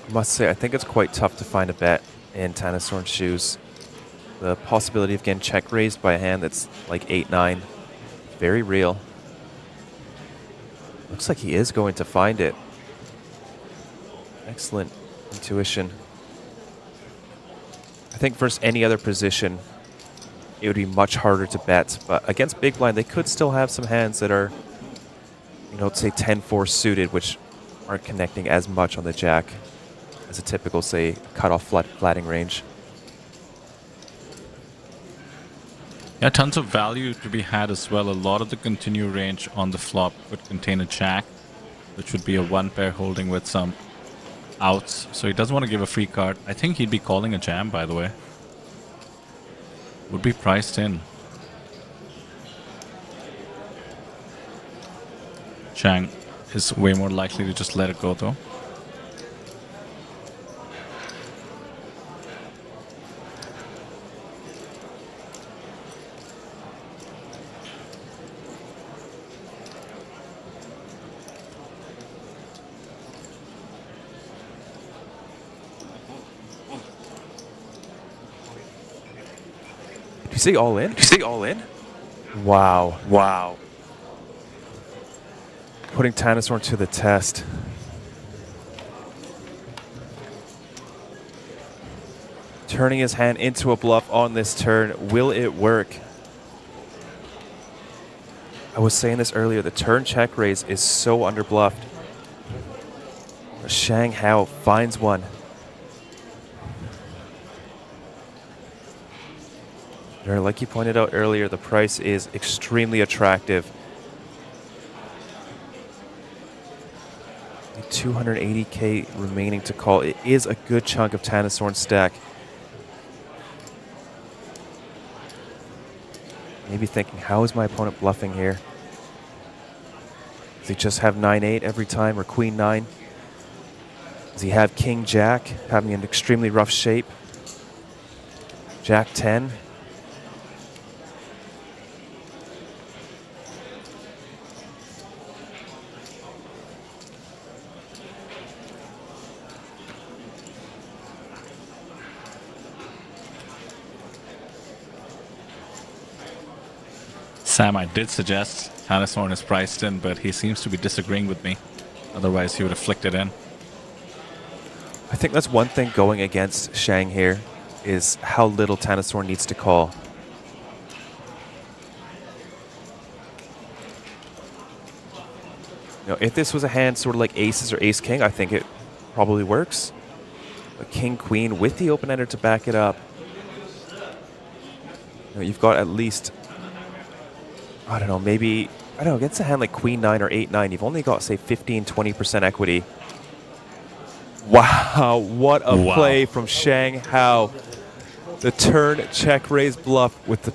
I must say, I think it's quite tough to find a bet in Tannisorn's shoes. The possibility of getting check raised by a hand that's like 8-9, very real. Looks like he is going to find it. Excellent intuition. I think versus any other position, it would be much harder to bet. But against big blind, they could still have some hands that are, you know, say 10-4 suited, which aren't connecting as much on the jack as a typical, say, cutoff flatting range. Yeah, tons of value to be had as well. A lot of the continue range on the flop would contain a jack, which would be a 1 pair holding with some outs. So he doesn't want to give a free card. I think he'd be calling a jam, by the way. Would be priced in. Zhang is way more likely to just let it go though. You see all in? You see all in? Wow. Wow. Putting Tannisorn to the test. Turning his hand into a bluff on this turn. Will it work? I was saying this earlier. The turn check raise is so underbluffed. Shang Hao finds one. Like you pointed out earlier, the price is extremely attractive. 280k remaining to call. It is a good chunk of Tannisorn's stack. Maybe thinking, how is my opponent bluffing here? Does he just have 9-8 every time, or Queen 9? Does he have King Jack, having an extremely rough shape? Jack 10. Sam, I did suggest Tannisorn is priced in, but he seems to be disagreeing with me. Otherwise, he would have flicked it in. I think that's one thing going against Shang here, is how little Tannisorn needs to call. You know, if this was a hand sort of like aces or ace-king, I think it probably works. But king-queen with the open-ender to back it up. You know, you've got at least, I don't know, maybe, I don't know, against a hand like Queen 9 or 8-9, you've only got, say, 15-20% equity. Wow, what a play from Shang Hao. The turn check raise bluff with the...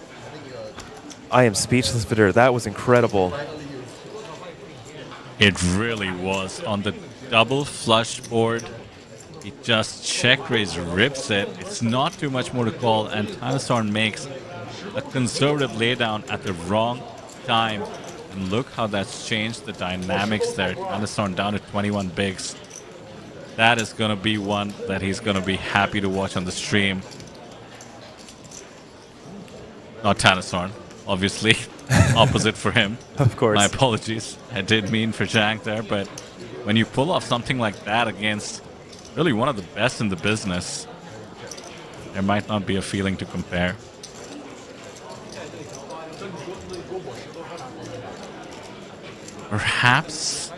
I am speechless, Vidur. That was incredible. It really was. On the double flush board, he just check raise rips it. It's not too much more to call, and Tannisorn makes a conservative laydown at the wrong time. And look how that's changed the dynamics there. Tannisorn down to 21 bigs. That is going to be one that he's going to be happy to watch on the stream. Not Tannisorn, obviously. opposite for him. Of course. My apologies. I did mean for Zhang there, but when you pull off something like that against really one of the best in the business, there might not be a feeling to compare. Perhaps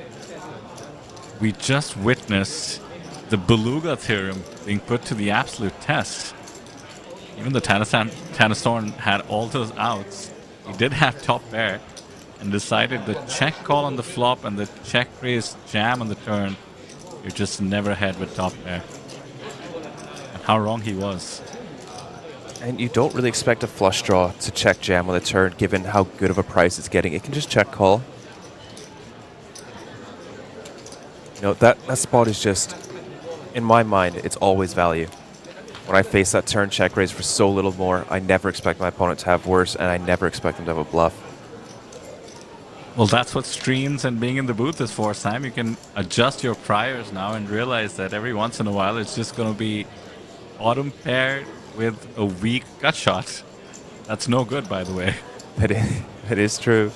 we just witnessed the Beluga theorem being put to the absolute test. Even though Tanastorn had all those outs, he did have top pair and decided the check call on the flop and the check raise jam on the turn. You're just never ahead with top pair. And how wrong he was. And you don't really expect a flush draw to check jam on the turn, given how good of a price it's getting. It can just check call. You know, that spot is just, in my mind, it's always value. When I face that turn check raise for so little more, I never expect my opponent to have worse, and I never expect them to have a bluff. Well, that's what streams and being in the booth is for, Sam. You can adjust your priors now and realize that every once in a while it's just going to be bottom pair with a weak gut shot. That's no good, by the way. That is true.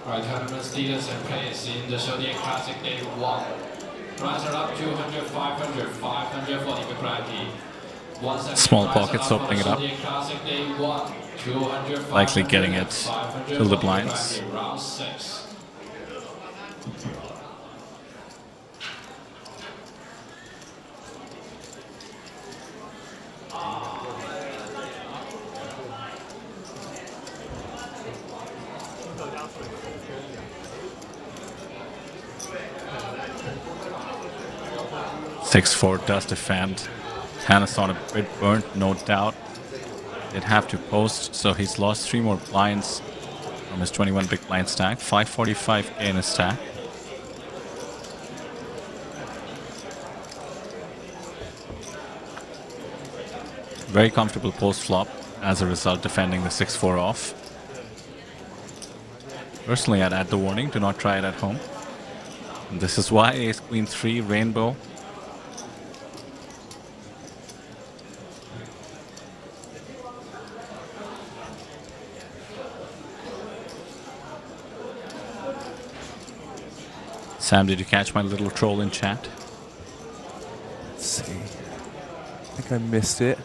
Right, tournament leaders and players in the Zodiac Classic Day 1. Prices are up 200, 500, 500 for the priority. Small pockets opening it up. Likely getting it to the blinds. Round 6. (6-4) does defend. Hannes on a bit burnt, no doubt. Did have to post, so he's lost 3 more blinds from his 21 big blind stack. 545k in his stack. Very comfortable post flop, as a result defending the 6-4 off. Personally, I'd add the warning, do not try it at home. And this is why Ace Queen 3 Rainbow. Sam, did you catch my little troll in chat? Let's see. I think I missed it.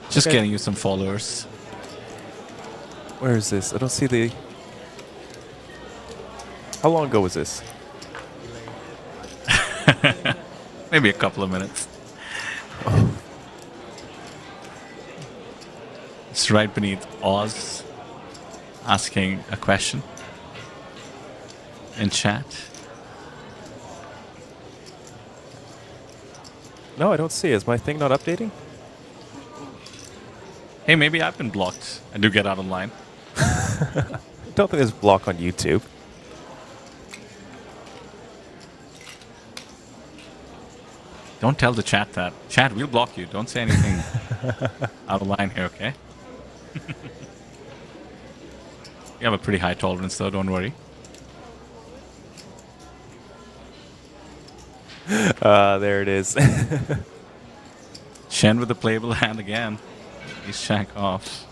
Just getting you some followers. Where is this? I don't see the... How long ago was this? Maybe a couple of minutes. It's right beneath Oz asking a question in chat. No, I don't see it. Is my thing not updating? Hey, maybe I've been blocked. I do get out of line. I don't think there's block on YouTube. Don't tell the chat that. Chat, we'll block you. Don't say anything out of line here, okay? You have a pretty high tolerance, though. Don't worry. There it is. Shen with the playable hand again. He's shack off.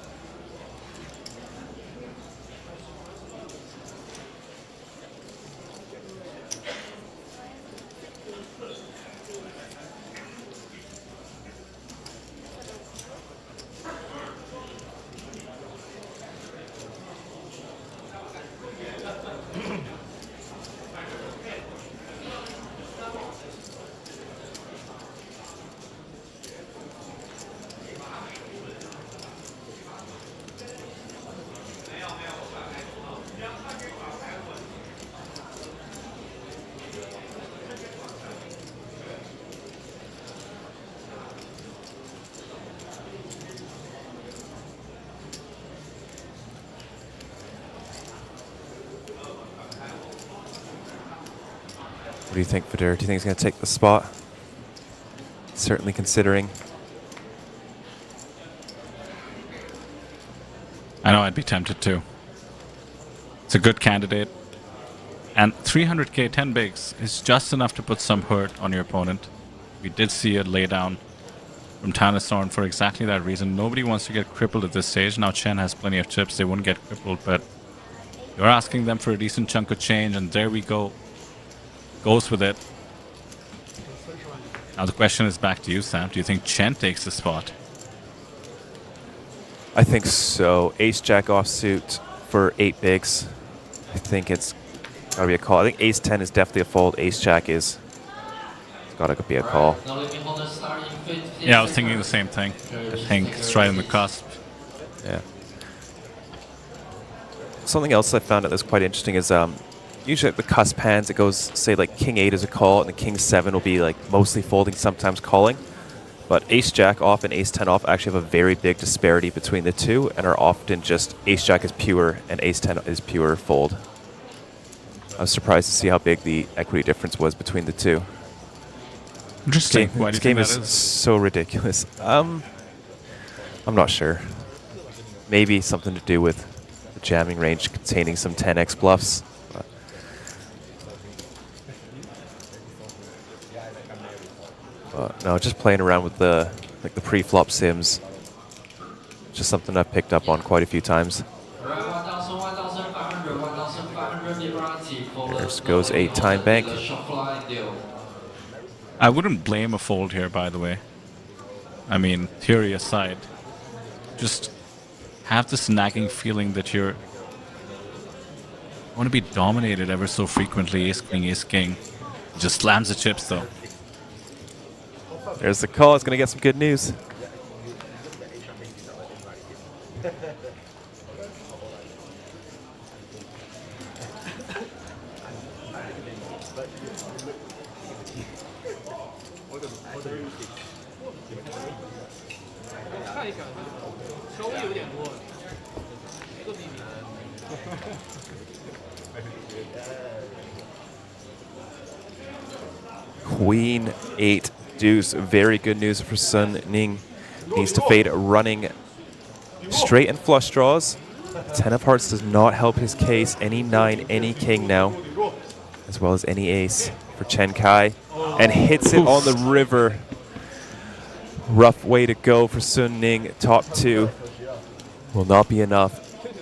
do you think, Fedor? Do you think he's going to take the spot? Certainly considering. I know I'd be tempted to. It's a good candidate. And 300k 10 bigs is just enough to put some hurt on your opponent. We did see a laydown from Tanastorn for exactly that reason. Nobody wants to get crippled at this stage. Now Chen has plenty of chips. They wouldn't get crippled, but you're asking them for a decent chunk of change, and there we go. Goes with it. Now the question is back to you, Sam. Do you think Chen takes the spot? I think so. Ace-Jack offsuit for 8 bigs. I think it's got to be a call. I think Ace-10 is definitely a fold. Ace-Jack is. It's got to be a call. Yeah, I was thinking the same thing. I think it's right on the cusp. Yeah. Something else I found out that's quite interesting is usually at the cusp hands it goes, say like King 8 is a call and the King 7 will be like mostly folding, sometimes calling. But Ace-Jack off and Ace-10 off actually have a very big disparity between the two and are often just Ace-Jack is pure and Ace-10 is pure fold. I was surprised to see how big the equity difference was between the two. Interesting. Why do you This game think is that is? so ridiculous. I'm not sure. Maybe something to do with the jamming range containing some 10x bluffs. But no, just playing around with the pre-flop sims. Just something I've picked up on quite a few times. There goes 8 time bank. I wouldn't blame a fold here, by the way. I mean, theory aside, just have this nagging feeling that you're want to be dominated ever so frequently. Ace King, Ace King. Just slams the chips though. There's the call. It's going to get some good news. Queen 8 deuce. Very good news for Sun Ning. Needs to fade running straight and flush draws. 10 of hearts does not help his case. Any 9, any king now, as well as any ace for Chen Kai. And hits it on the river. Rough way to go for Sun Ning. Top 2 will not be enough.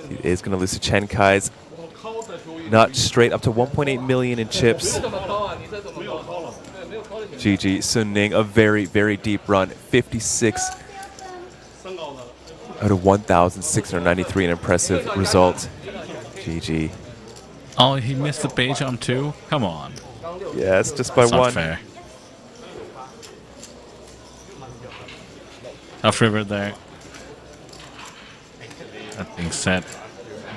He is going to lose to Chen Kai's. Not straight up to 1.8 million in chips. GG, Sun Ning, a very, very deep run. 56 out of 1,693, an impressive result. GG. Oh, he missed the bay jump too? Come on. Yes, just by That's 1. Not fair. Tough river there. That being said,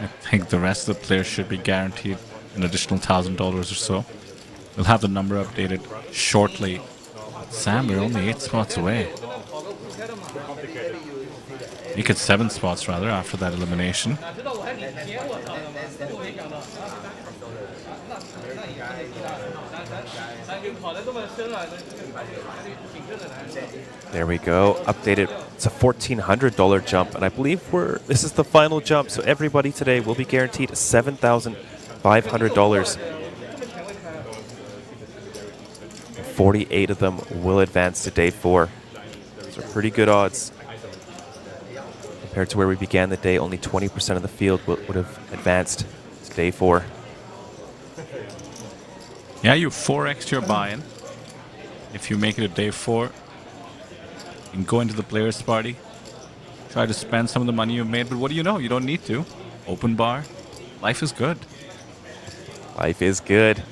I think the rest of the players should be guaranteed an additional $1,000 or so. We'll have the number updated shortly. Sam, we're only 8 spots away. Make it 7 spots rather after that elimination. There we go. Updated. It's a $1,400 jump, and I believe this is the final jump. So everybody today will be guaranteed $7,500. 48 of them will advance to day 4. Those are pretty good odds. Compared to where we began the day, only 20% of the field would have advanced to day 4. Yeah, you 4x your buy-in. If you make it a day 4, you can go into the players' party, try to spend some of the money you've made, but what do you know? You don't need to. Open bar. Life is good. Life is good.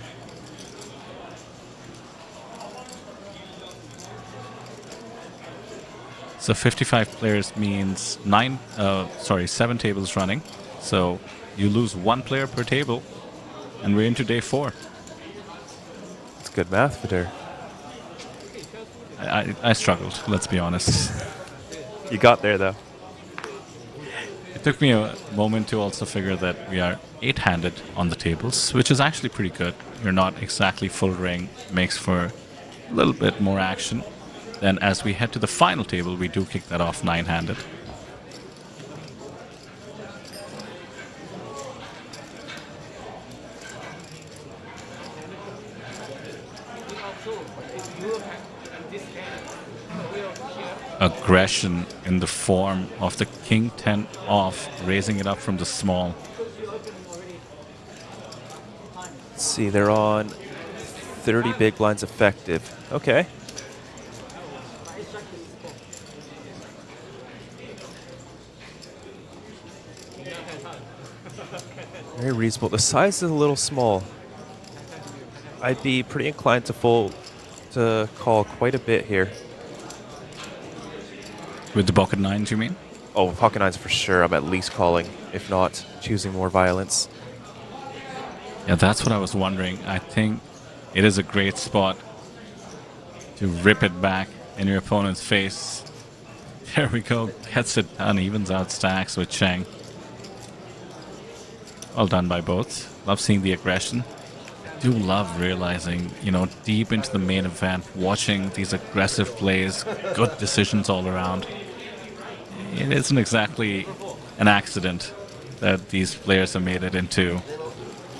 So 55 players means 7 tables running. So you lose 1 player per table, and we're into day 4. It's good math, Fedor. I struggled, let's be honest. You got there, though. It took me a moment to also figure that we are 8-handed on the tables, which is actually pretty good. you're not exactly full ring, makes for a little bit more action. Then as we head to the final table, we do kick that off 9-handed. Aggression in the form of the king 10 off, raising it up from the small. Let's see, they're on 30 big blinds effective. Okay. Very reasonable. The size is a little small. I'd be pretty inclined to call quite a bit here. With the pocket nines, you mean? Oh, pocket nines for sure. I'm at least calling, if not choosing more violence. Yeah, that's what I was wondering. I think it is a great spot to rip it back in your opponent's face. There we go. Gets it done. Evens out stacks with Cheng. Well done by both. Love seeing the aggression. I do love realizing, deep into the main event, watching these aggressive plays, good decisions all around. It isn't exactly an accident that these players have made it into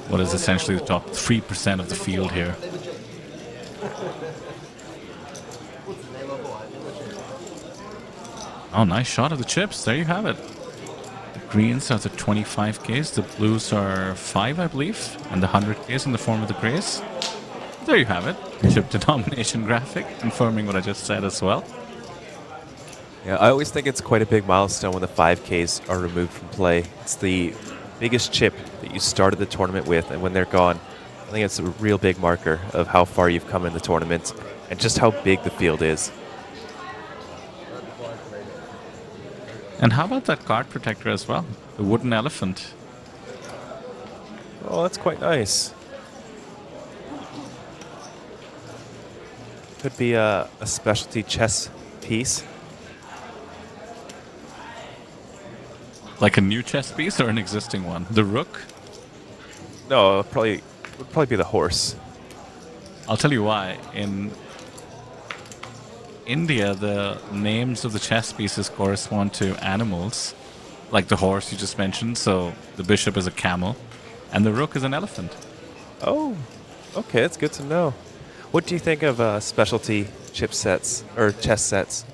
what is essentially the top 3% of the field here. Oh, nice shot of the chips. There you have it. The greens are the 25Ks, the blues are 5, I believe, and the 100Ks in the form of the grays. There you have it. Chip denomination graphic, confirming what I just said as well. Yeah, I always think it's quite a big milestone when the 5Ks are removed from play. It's the biggest chip that you started the tournament with, and when they're gone, I think it's a real big marker of how far you've come in the tournament and just how big the field is. And how about that card protector as well? The wooden elephant. Oh, that's quite nice. Could be a specialty chess piece. Like a new chess piece or an existing one? The rook? No, would probably be the horse. I'll tell you why. In India, the names of the chess pieces correspond to animals, like the horse you just mentioned. So the bishop is a camel, and the rook is an elephant. Oh, okay, that's good to know. What do you think of specialty chip sets or chess sets?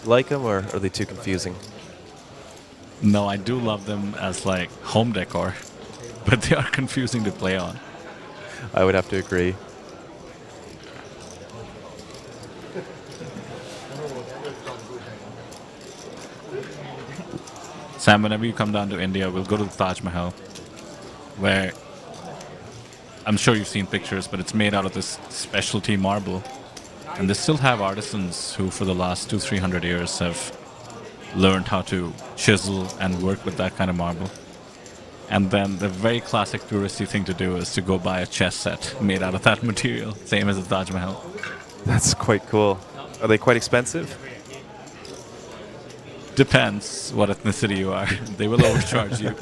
Like them, or are they too confusing? No, I do love them as like home decor, but they are confusing to play on. I would have to agree. Sam, whenever you come down to India, we'll go to the Taj Mahal, where I'm sure you've seen pictures, but it's made out of this specialty marble. And they still have artisans who, for the last 200-300 years, have learned how to chisel and work with that kind of marble. And then the very classic touristy thing to do is to go buy a chess set made out of that material, same as the Taj Mahal. That's quite cool. Are they quite expensive? Depends what ethnicity you are. They will overcharge you.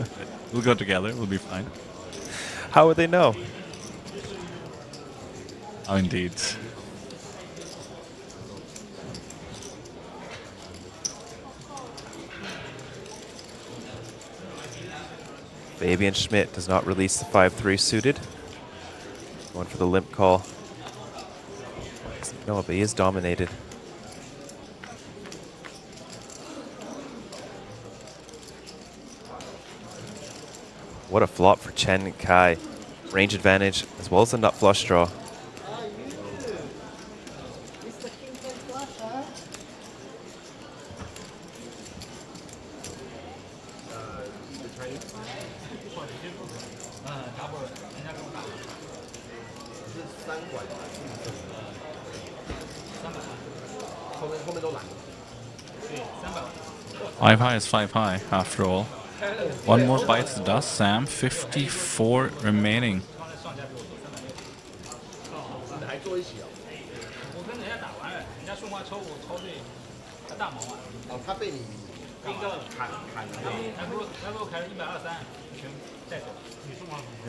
We'll go together. We'll be fine. How would they know? Oh, indeed. Fabian Schmidt does not release the 5-3 suited. Going for the limp call. No, but he is dominated. What a flop for Chen and Kai. Range advantage as well as the nut flush draw. Five high is 5 high, after all. One more bites the dust, Sam. 54 remaining.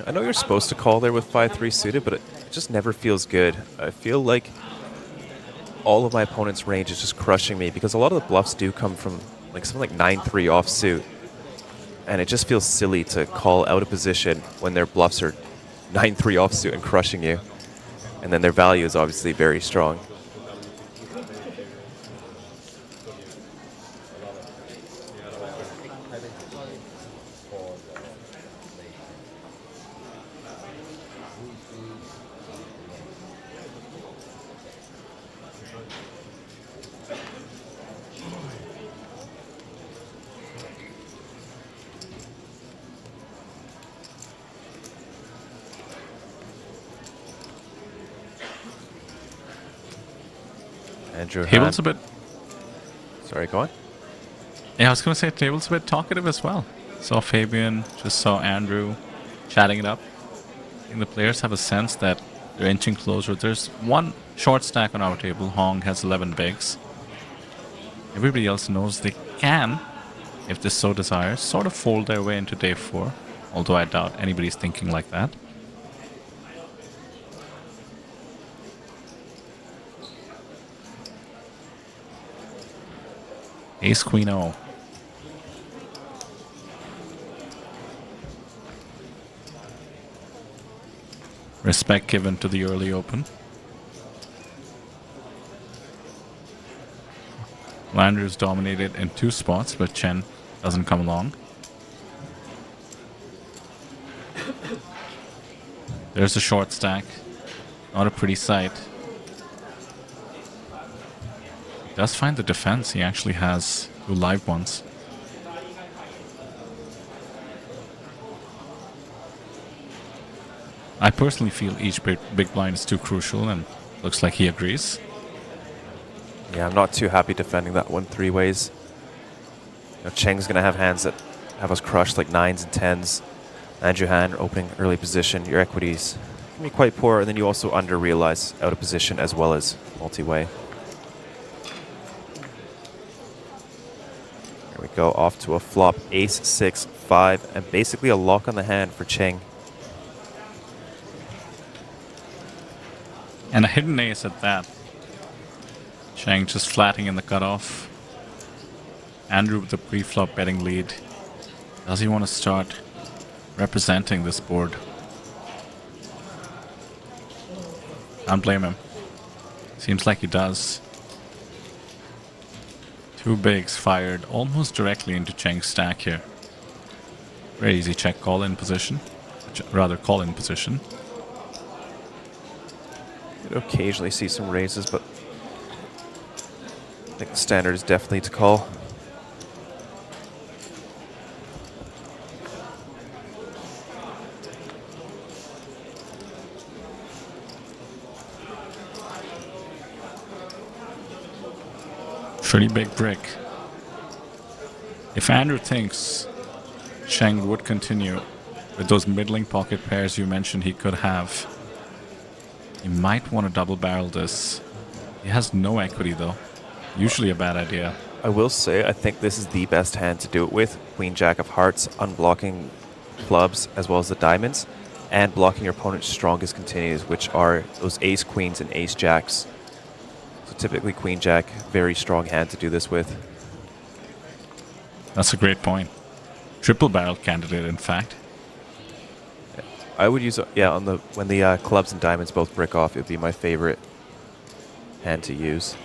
I know you're supposed to call there with 5-3 suited, but it just never feels good. I feel like all of my opponent's range is just crushing me because a lot of the bluffs do come from like something like 9-3 offsuit. And it just feels silly to call out of position when their bluffs are 9-3 offsuit and crushing you. And then their value is obviously very strong. Andrew Table's a bit... Sorry, go on. Yeah, I was going to say table's a bit talkative as well. Saw Fabian, just saw Andrew chatting it up. I think the players have a sense that they're inching closer. There's one short stack on our table. Hong has 11 bigs. Everybody else knows they can, if they so desire, sort of fold their way into day 4. Although I doubt anybody's thinking like that. Ace Queen O. Respect given to the early open. Landers dominated in 2 spots, but Chen doesn't come along. There's a short stack. Not a pretty sight. Does find the defense. He actually has 2 live ones. I personally feel each big blind is too crucial, and looks like he agrees. Yeah, I'm not too happy defending that one 3 ways. You know, Cheng's going to have hands that have us crushed like 9s and 10s. Andrew Han opening early position. Your equities can be quite poor, and then you also under-realize out of position as well as multi-way. Here we go, off to a flop. Ace, 6, 5, and basically a lock on the hand for Cheng. And a hidden ace at that. Cheng just flatting in the cutoff. Andrew with the pre-flop betting lead. Does he want to start representing this board? Can't blame him. Seems like he does. 2 bigs fired almost directly into Cheng's stack here. Very easy check call in position. Rather call in position. You occasionally see some raises, but I think the standard is definitely to call. Pretty big brick. If Andrew thinks Cheng would continue with those middling pocket pairs you mentioned he could have, he might want to double barrel this. He has no equity though. Usually a bad idea. I will say, I think this is the best hand to do it with. Queen Jack of Hearts, unblocking clubs as well as the diamonds, and blocking your opponent's strongest continues, which are those ace queens and ace jacks. So typically Queen Jack, very strong hand to do this with. That's a great point. Triple barrel candidate, in fact. I would use, yeah, on the when the clubs and diamonds both brick off, it would be my favorite hand to use.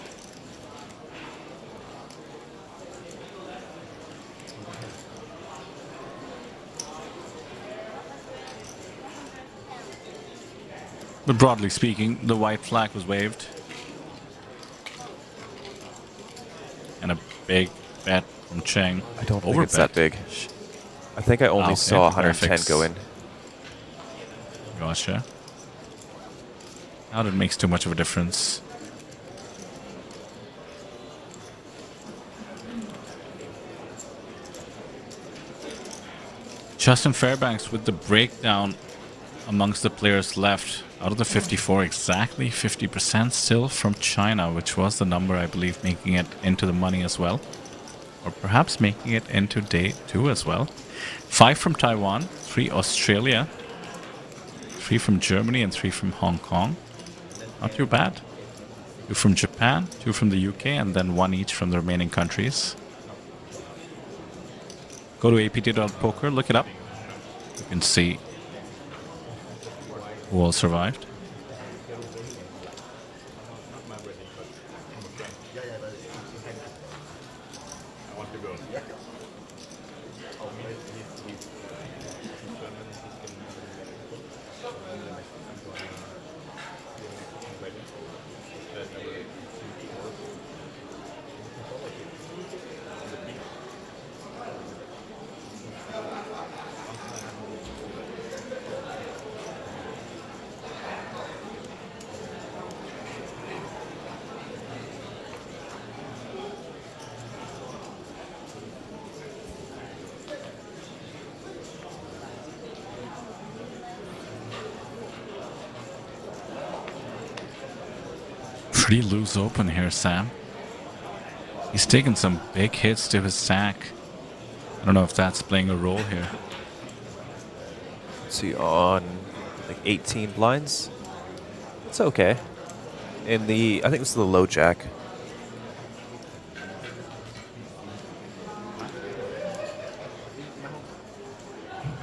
But broadly speaking, the white flag was waved. And a big bet from Cheng. I don't think it's that big. I think I only saw 110 go in. Gotcha. Now that makes too much of a difference. Justin Fairbanks with the breakdown amongst the players left. Out of the 54, exactly 50% still from China, which was the number, I believe, making it into the money as well. or perhaps making it into day 2 as well. 5 from Taiwan, 3 Australia, 3 from Germany, and 3 from Hong Kong. Not too bad. 2 from Japan, 2 from the UK, and then 1 each from the remaining countries. Go to apt.poker, look it up. You can see who all survived. Pretty loose open here, Sam. He's taken some big hits to his stack. I don't know if that's playing a role here. See, on like 18 blinds. It's okay. In the, I think this is the low jack.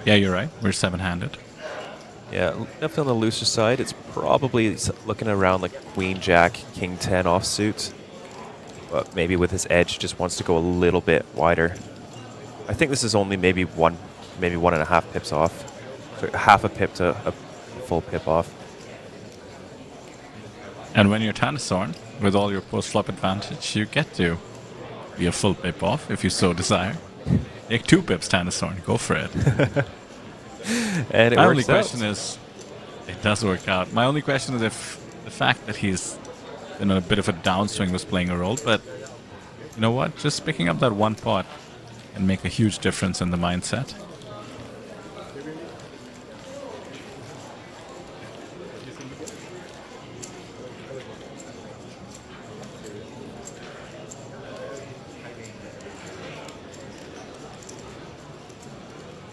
Yeah, you're right. We're 7-handed. Yeah, definitely on the looser side. It's probably looking around like Queen Jack, King 10 offsuit. But maybe with his edge, just wants to go a little bit wider. I think this is only maybe 1.5 pips off. So half a pip to a full pip off. And when you're Tannisorn, with all your post-flop advantage, you get to be a full pip off if you so desire. Take 2 pips, Tannisorn. Go for it. And it My works only out. question is, it does work out. My only question is if the fact that he's in a bit of a downswing was playing a role, but you know what? Just picking up that 1 pot can make a huge difference in the mindset.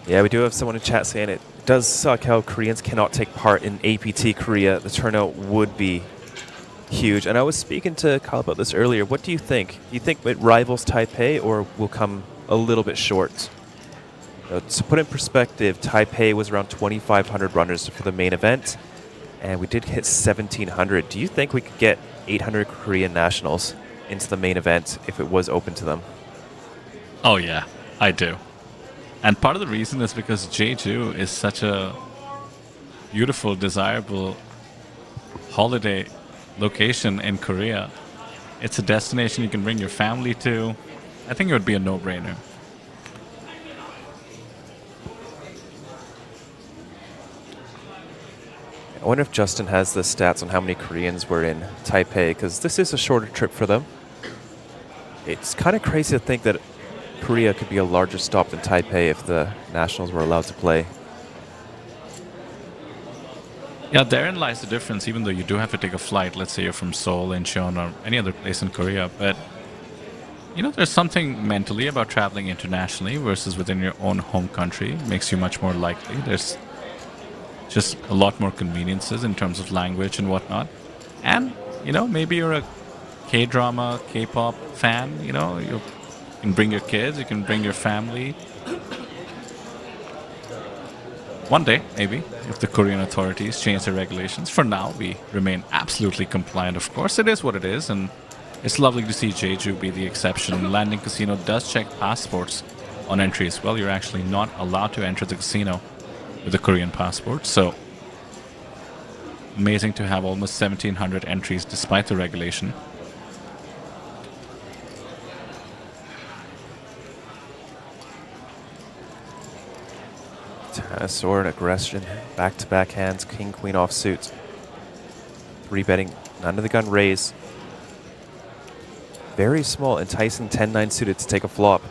Yeah, we do have someone in chat saying it does suck how Koreans cannot take part in APT Korea. The turnout would be huge. And I was speaking to Kyle about this earlier. What do you think? Do you think it rivals Taipei or will come a little bit short? To put in perspective, Taipei was around 2,500 runners for the main event, and we did hit 1,700. Do you think we could get 800 Korean nationals into the main event if it was open to them? Oh yeah, I do. And part of the reason is because Jeju is such a beautiful, desirable holiday location in Korea. It's a destination you can bring your family to. I think it would be a no-brainer. I wonder if Justin has the stats on how many Koreans were in Taipei, because this is a shorter trip for them. It's kind of crazy to think that Korea could be a larger stop than Taipei if the nationals were allowed to play. Yeah, therein lies the difference, even though you do have to take a flight. Let's say you're from Seoul, Incheon, or any other place in Korea. But, you know, there's something mentally about traveling internationally versus within your own home country. It makes you much more likely. There's just a lot more conveniences in terms of language and whatnot. And, you know, maybe you're a K-drama, K-pop fan, you know, you can bring your kids, you can bring your family. One day, maybe, if the Korean authorities change their regulations. For now, we remain absolutely compliant, of course. It is what it is, and it's lovely to see Jeju be the exception. Landing Casino does check passports on entry as well. You're actually not allowed to enter the casino with a Korean passport, so amazing to have almost 1,700 entries despite the regulation. Sword aggression, back-to-back hands, king, queen offsuit. 3-betting, under the gun raise. Very small, enticing 10-9 suited to take a flop.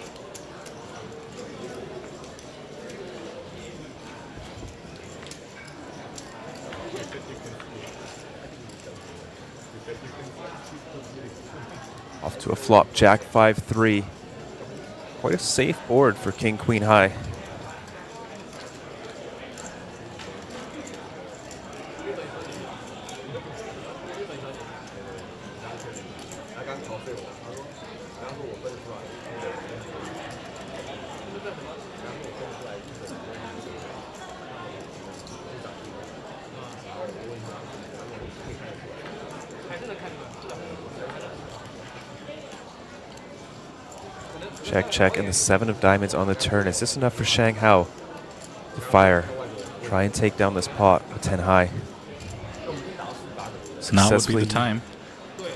Off to a flop, jack 5-3. Quite a safe board for King Queen High. Check, check, and the 7 of diamonds on the turn. Is this enough for Shang Hao to fire? Try and take down this pot with 10 high. Now would be the time.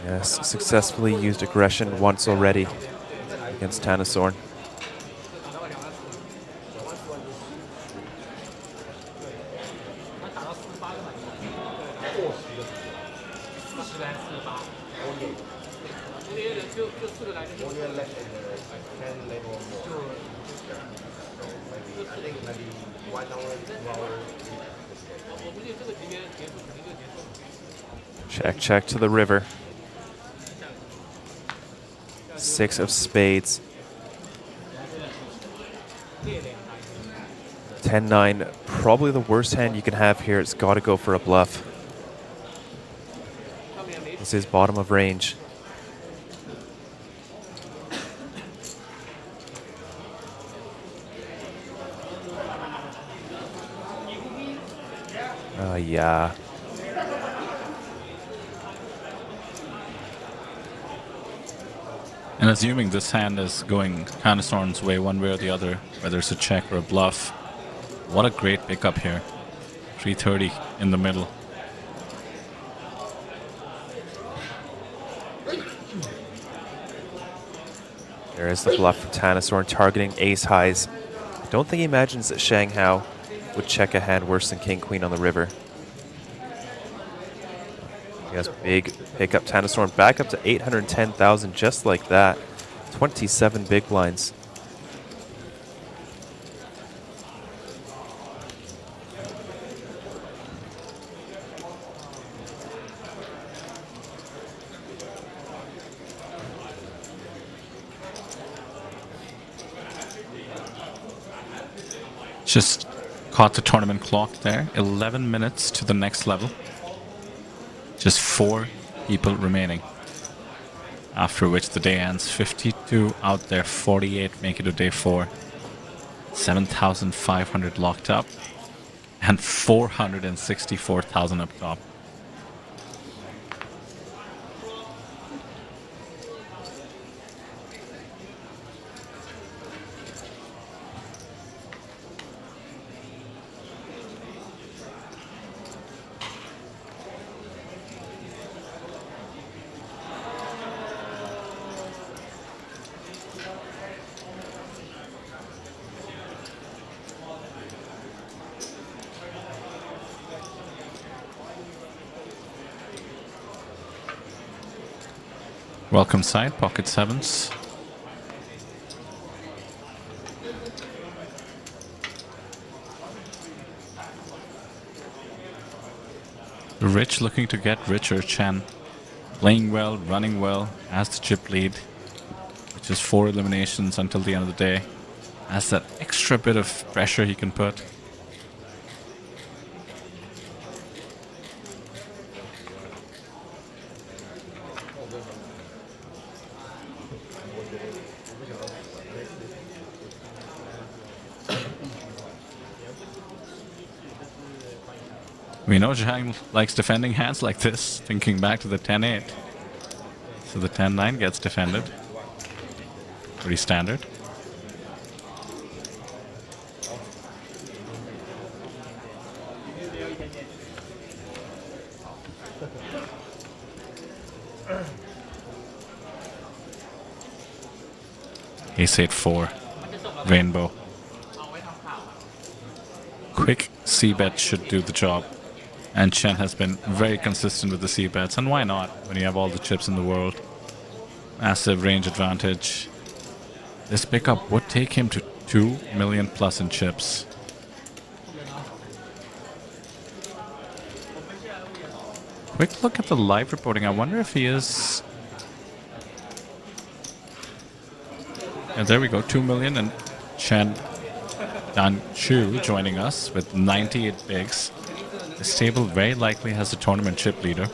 Yes, successfully used aggression once already against Tanasorn. Check, check to the river. 6 of spades. 10-9, probably the worst hand you can have here. It's got to go for a bluff. This is bottom of range. Yeah. And assuming this hand is going Tanasorn's way one way or the other, whether it's a check or a bluff, what a great pickup here. 330 in the middle. There is the bluff from Tanasorn targeting ace highs. I don't think he imagines that Shang Hao would check a hand worse than King Queen on the river. He has big pickup. Tanasorn back up to 810,000 just like that. 27 big blinds. Just caught the tournament clock there. 11 minutes to the next level. Just 4 people remaining. After which the day ends. 52 out there, 48 make it to day 4. 7,500 locked up. And 464,000 up top. Welcome side, pocket sevens. Rich looking to get richer, Chen. Playing well, running well, has the chip lead, which is 4 eliminations until the end of the day. Has that extra bit of pressure he can put. We know Zhang likes defending hands like this, thinking back to the 10-8. So the 10-9 gets defended. Pretty standard. Ace 8-4. Rainbow. Quick C-bet should do the job. And Chen has been very consistent with the C-bets, and why not when you have all the chips in the world? Massive range advantage. This pickup would take him to 2 million plus in chips. Quick look at the live reporting. I wonder if he is... And there we go, 2 million, and Chen Dan Chu joining us with 98 bigs. This table very likely has a tournament chip leader.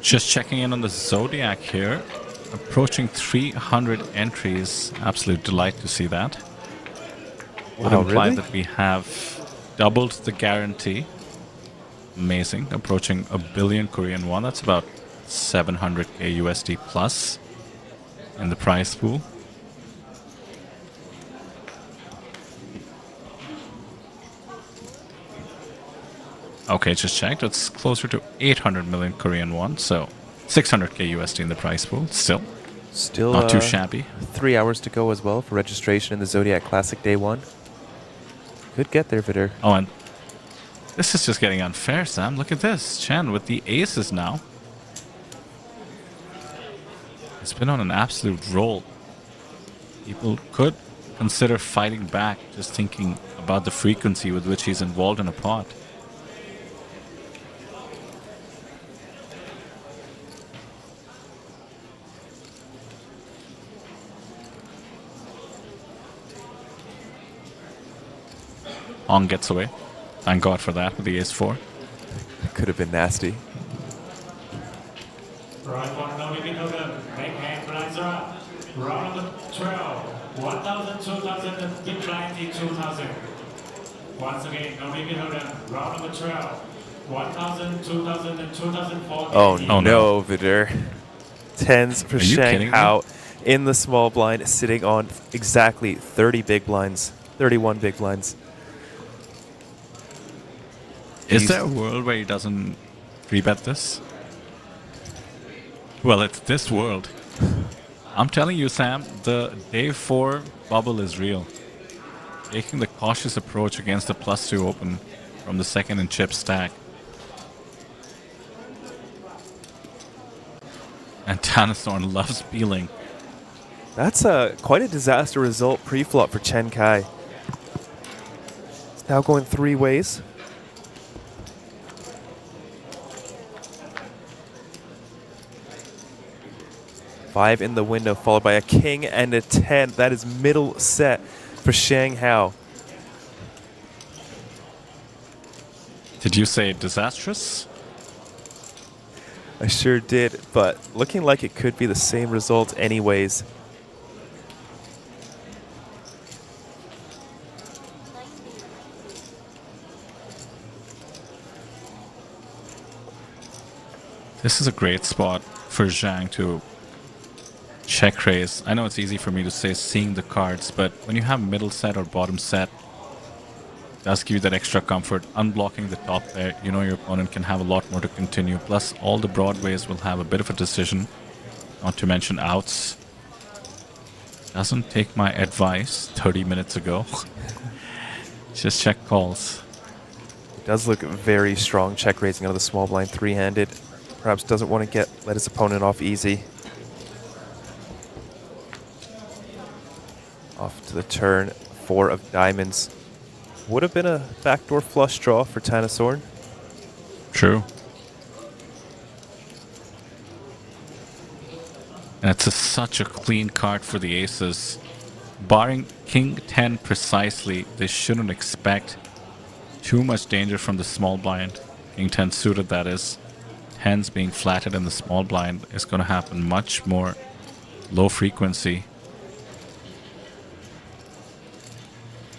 Just checking in on the Zodiac here. Approaching 300 entries. Absolute delight to see that. Would imply really? that we have doubled the guarantee. Amazing. Approaching a billion Korean won. That's about 700k USD plus in the prize pool. Okay, just checked. It's closer to 800 million Korean won, so 600k USD in the prize pool. Still not too shabby. 3 hours to go as well for registration in the Zodiac Classic Day 1. Could get there, Vidur. Oh, and this is just getting unfair, Sam. Look at this. Chen with the aces now. It's been on an absolute roll. People could consider fighting back, just thinking about the frequency with which he's involved in a pot. Ong gets away. Thank God for that with the ace-4. Could have been nasty. Right one, now we can go to make hand blinds are up. Round number 12, 1,000, 2,000, and big blind 2,000. Once again, now we can go to round number 12, 1,000, 2,000, and 2,004. Oh no, Vidur. Tens for Are you kidding Shanghai in the small blind, sitting on exactly 30 big blinds. 31 big blinds. Is there a world where he doesn't rebet this? Well, it's this world. I'm telling you, Sam, the day 4 bubble is real. Taking the cautious approach against the +2 open from the second and chip stack. And Tanasthorn loves peeling. That's quite a disaster result pre-flop for Chen Kai. It's now going 3 ways. Five in the window, followed by a king and a 10. That is middle set for Shanghai. Did you say disastrous? I sure did, but looking like it could be the same result anyways. This is a great spot for Zhang to check raise. I know it's easy for me to say seeing the cards, but when you have middle set or bottom set, it does give you that extra comfort. Unblocking the top there, you know your opponent can have a lot more to continue. Plus, all the broadways will have a bit of a decision, not to mention outs. Doesn't take my advice 30 minutes ago. Just check calls. It does look very strong check raising out of the small blind three-handed. Perhaps doesn't want to let his opponent off easy. Off to the turn, 4 of diamonds. Would have been a backdoor flush draw for Tanasthorn. True. And it's such a clean card for the aces. Barring King 10 precisely, they shouldn't expect too much danger from the small blind. King 10 suited, that is. 10s being flatted in the small blind is going to happen much more low frequency.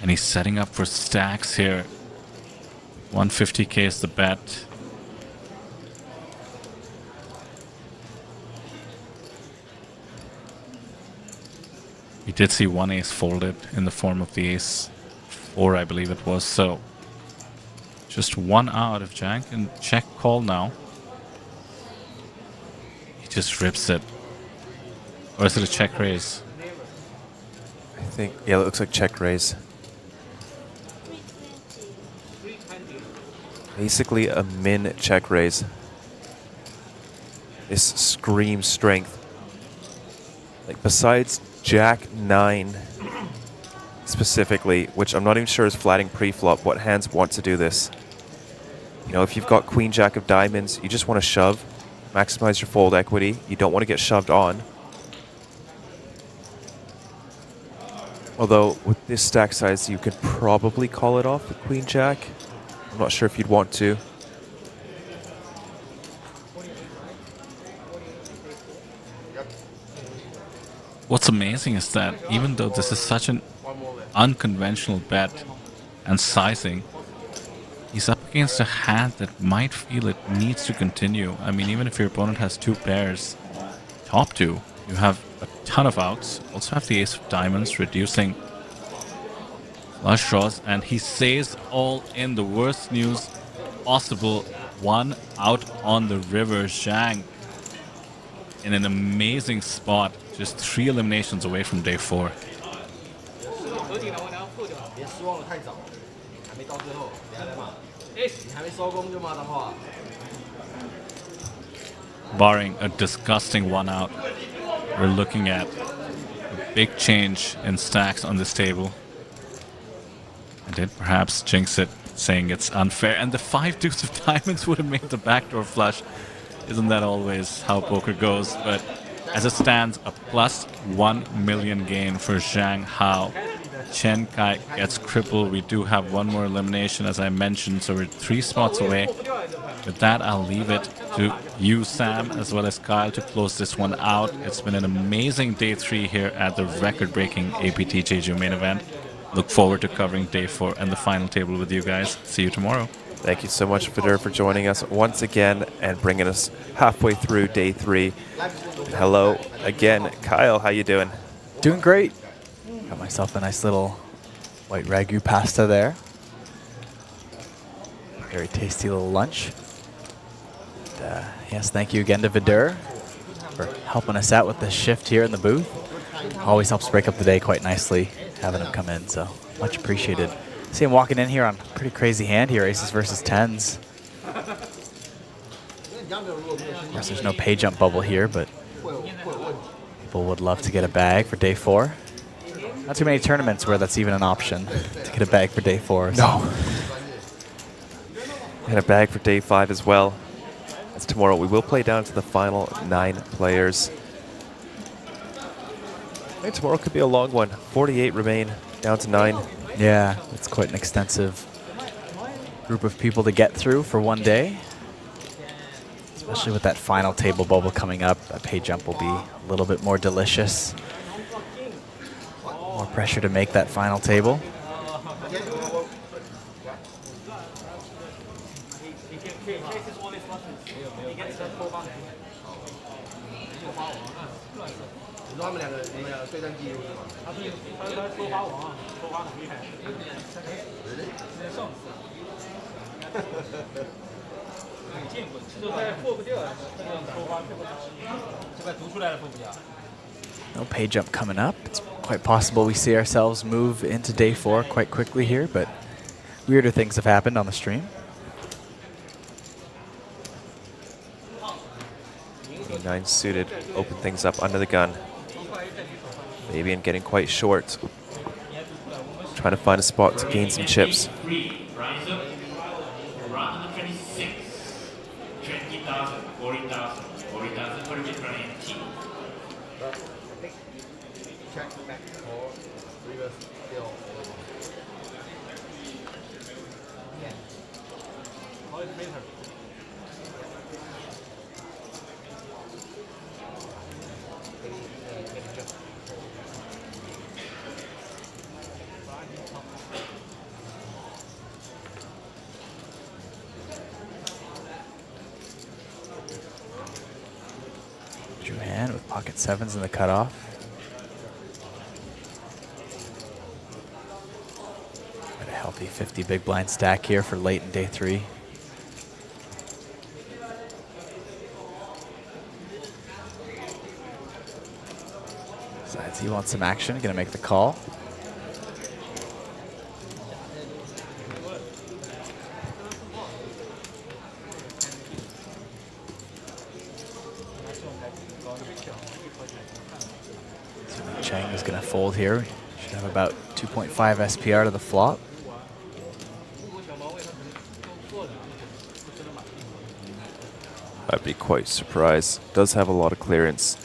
And he's setting up for stacks here. 150k is the bet. We did see one ace folded in the form of the ace 4, I believe it was. So just 1 out. If Zhang can check call now, he just rips it. Or is it a check raise? I think, yeah, it looks like check raise. Basically a min check raise. This screams strength. Like, besides Jack 9 specifically, which I'm not even sure is flatting pre-flop, what hands want to do this? You know, if you've got Queen Jack of diamonds, you just want to shove, maximize your fold equity. You don't want to get shoved on. Although, with this stack size, you could probably call it off with Queen Jack. I'm not sure if you'd want to. What's amazing is that even though this is such an unconventional bet and sizing, he's up against a hand that might feel it needs to continue. I mean, even if your opponent has 2 pairs, top 2, you have a ton of outs. Also have the ace of diamonds, reducing flush draws, and he says all in. The worst news possible. 1 out on the river. Zhang in an amazing spot, just 3 eliminations away from day 4. Barring a disgusting 1 out, we're looking at a big change in stacks on this table. I did perhaps jinx it, saying it's unfair, and the 5 deuce of diamonds would have made the backdoor flush. Isn't that always how poker goes? But as it stands, a +1 million gain for Zhang Hao. Chen Kai gets crippled. We do have 1 more elimination, as I mentioned, so we're 3 spots away. With that, I'll leave it to you, Sam, as well as Kyle, to close this one out. It's been an amazing day 3 here at the record-breaking APT Jeju main event. Look forward to covering day 4 and the final table with you guys. See you tomorrow. Thank you so much, Vidur, for joining us once again and bringing us halfway through day 3. Hello again, Kyle. How you doing? Doing great. Got myself a nice little white ragu pasta there. Very tasty little lunch. And, yes, thank you again to Vidur for helping us out with the shift here in the booth. Always helps break up the day quite nicely, having him come in, so much appreciated. See him walking in here on a pretty crazy hand here, aces versus 10s. Of course, there's no pay jump bubble here, but people would love to get a bag for day 4. Not too many tournaments where that's even an option, to get a bag for day 4. So. No. And a bag for day 5 as well. That's tomorrow. We will play down to the final 9 players. I think tomorrow could be a long one. 48 remain, down to 9. Yeah, it's quite an extensive group of people to get through for one day. Especially with that final table bubble coming up, that pay jump will be a little bit more delicious. More pressure to make that final table. No pay jump coming up. It's quite possible we see ourselves move into day 4 quite quickly here, but weirder things have happened on the stream. Nine suited, open things up under the gun. Fabian getting quite short. Trying to find a spot to gain some chips. Juhan with pocket 7s in the cutoff. Got a healthy 50 big blind stack here for late in day 3. Decides he wants some action, gonna make the call. Cheng is going to fold here. Should have about 2.5 SPR to the flop. I'd be quite surprised. Does have a lot of clearance.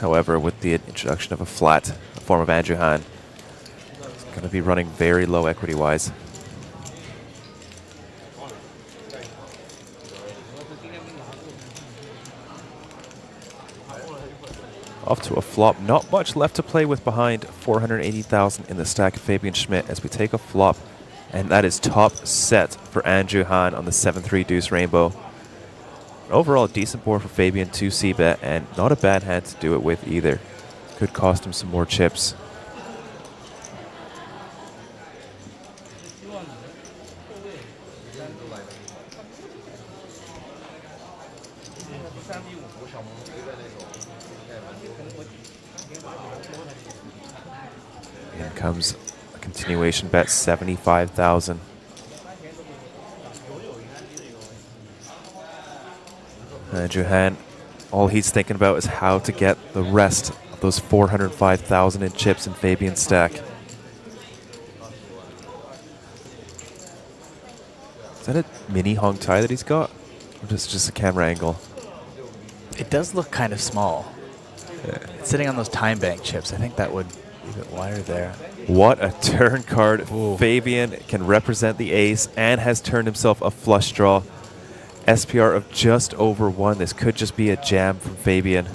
However, with the introduction of a flat, a form of Andrew Han, it's going to be running very low equity-wise. Off to a flop. Not much left to play with behind 480,000 in the stack of Fabian Schmidt as we take a flop. And that is top set for Andrew Han on the 7-3 deuce rainbow. Overall, a decent board for Fabian to c-bet, and not a bad hand to do it with either. Could cost him some more chips. In comes a continuation bet, 75,000. Andrew Han, all he's thinking about is how to get the rest of those 405,000 in chips in Fabian's stack. Is that a mini Hong Tai that he's got? Or just a camera angle? It does look kind of small. Yeah. It's sitting on those time bank chips. I think that would be a bit wider there. What a turn card. Ooh. Fabian can represent the ace and has turned himself a flush draw. SPR of just over 1. This could just be a jam from Fabian.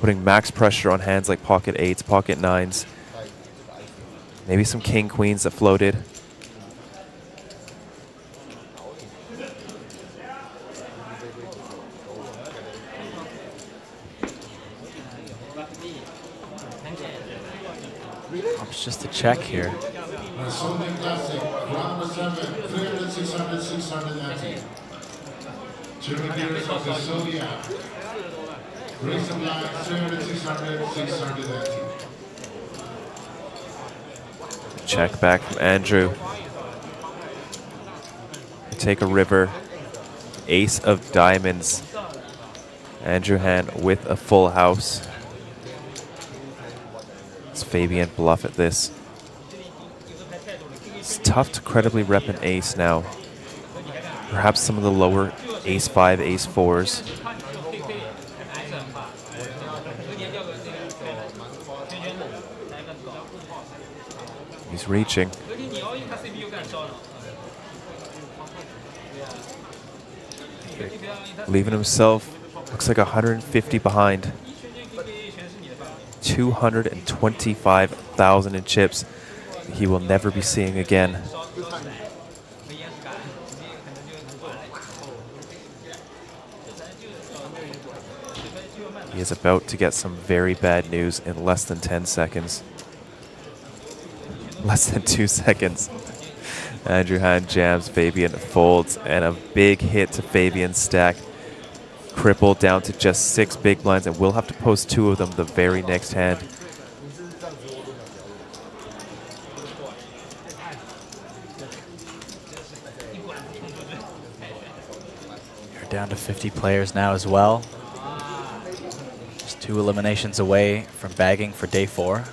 Putting max pressure on hands like pocket 8s, pocket 9s. Maybe some king queens that floated. It's just a check here. Zodiac Classic, round number 7, 300, 600, 690. German dealers of the Zodiac. Raise the line, 300, 600, 690. Check back from Andrew. Take a river. Ace of diamonds. Andrew Han with a full house. It's Fabian bluff at this. It's tough to credibly rep an ace now. Perhaps some of the lower ace 5, ace 4s. He's reaching. Leaving himself, looks like 150 behind. 225,000 in chips he will never be seeing again. He is about to get some very bad news in less than 10 seconds. Less than 2 seconds. Andrew Han jams, Fabian folds, and a big hit to Fabian's stack. Crippled down to just 6 big blinds, and we'll have to post 2 of them the very next hand. You're down to 50 players now as well. Just 2 eliminations away from bagging for day 4.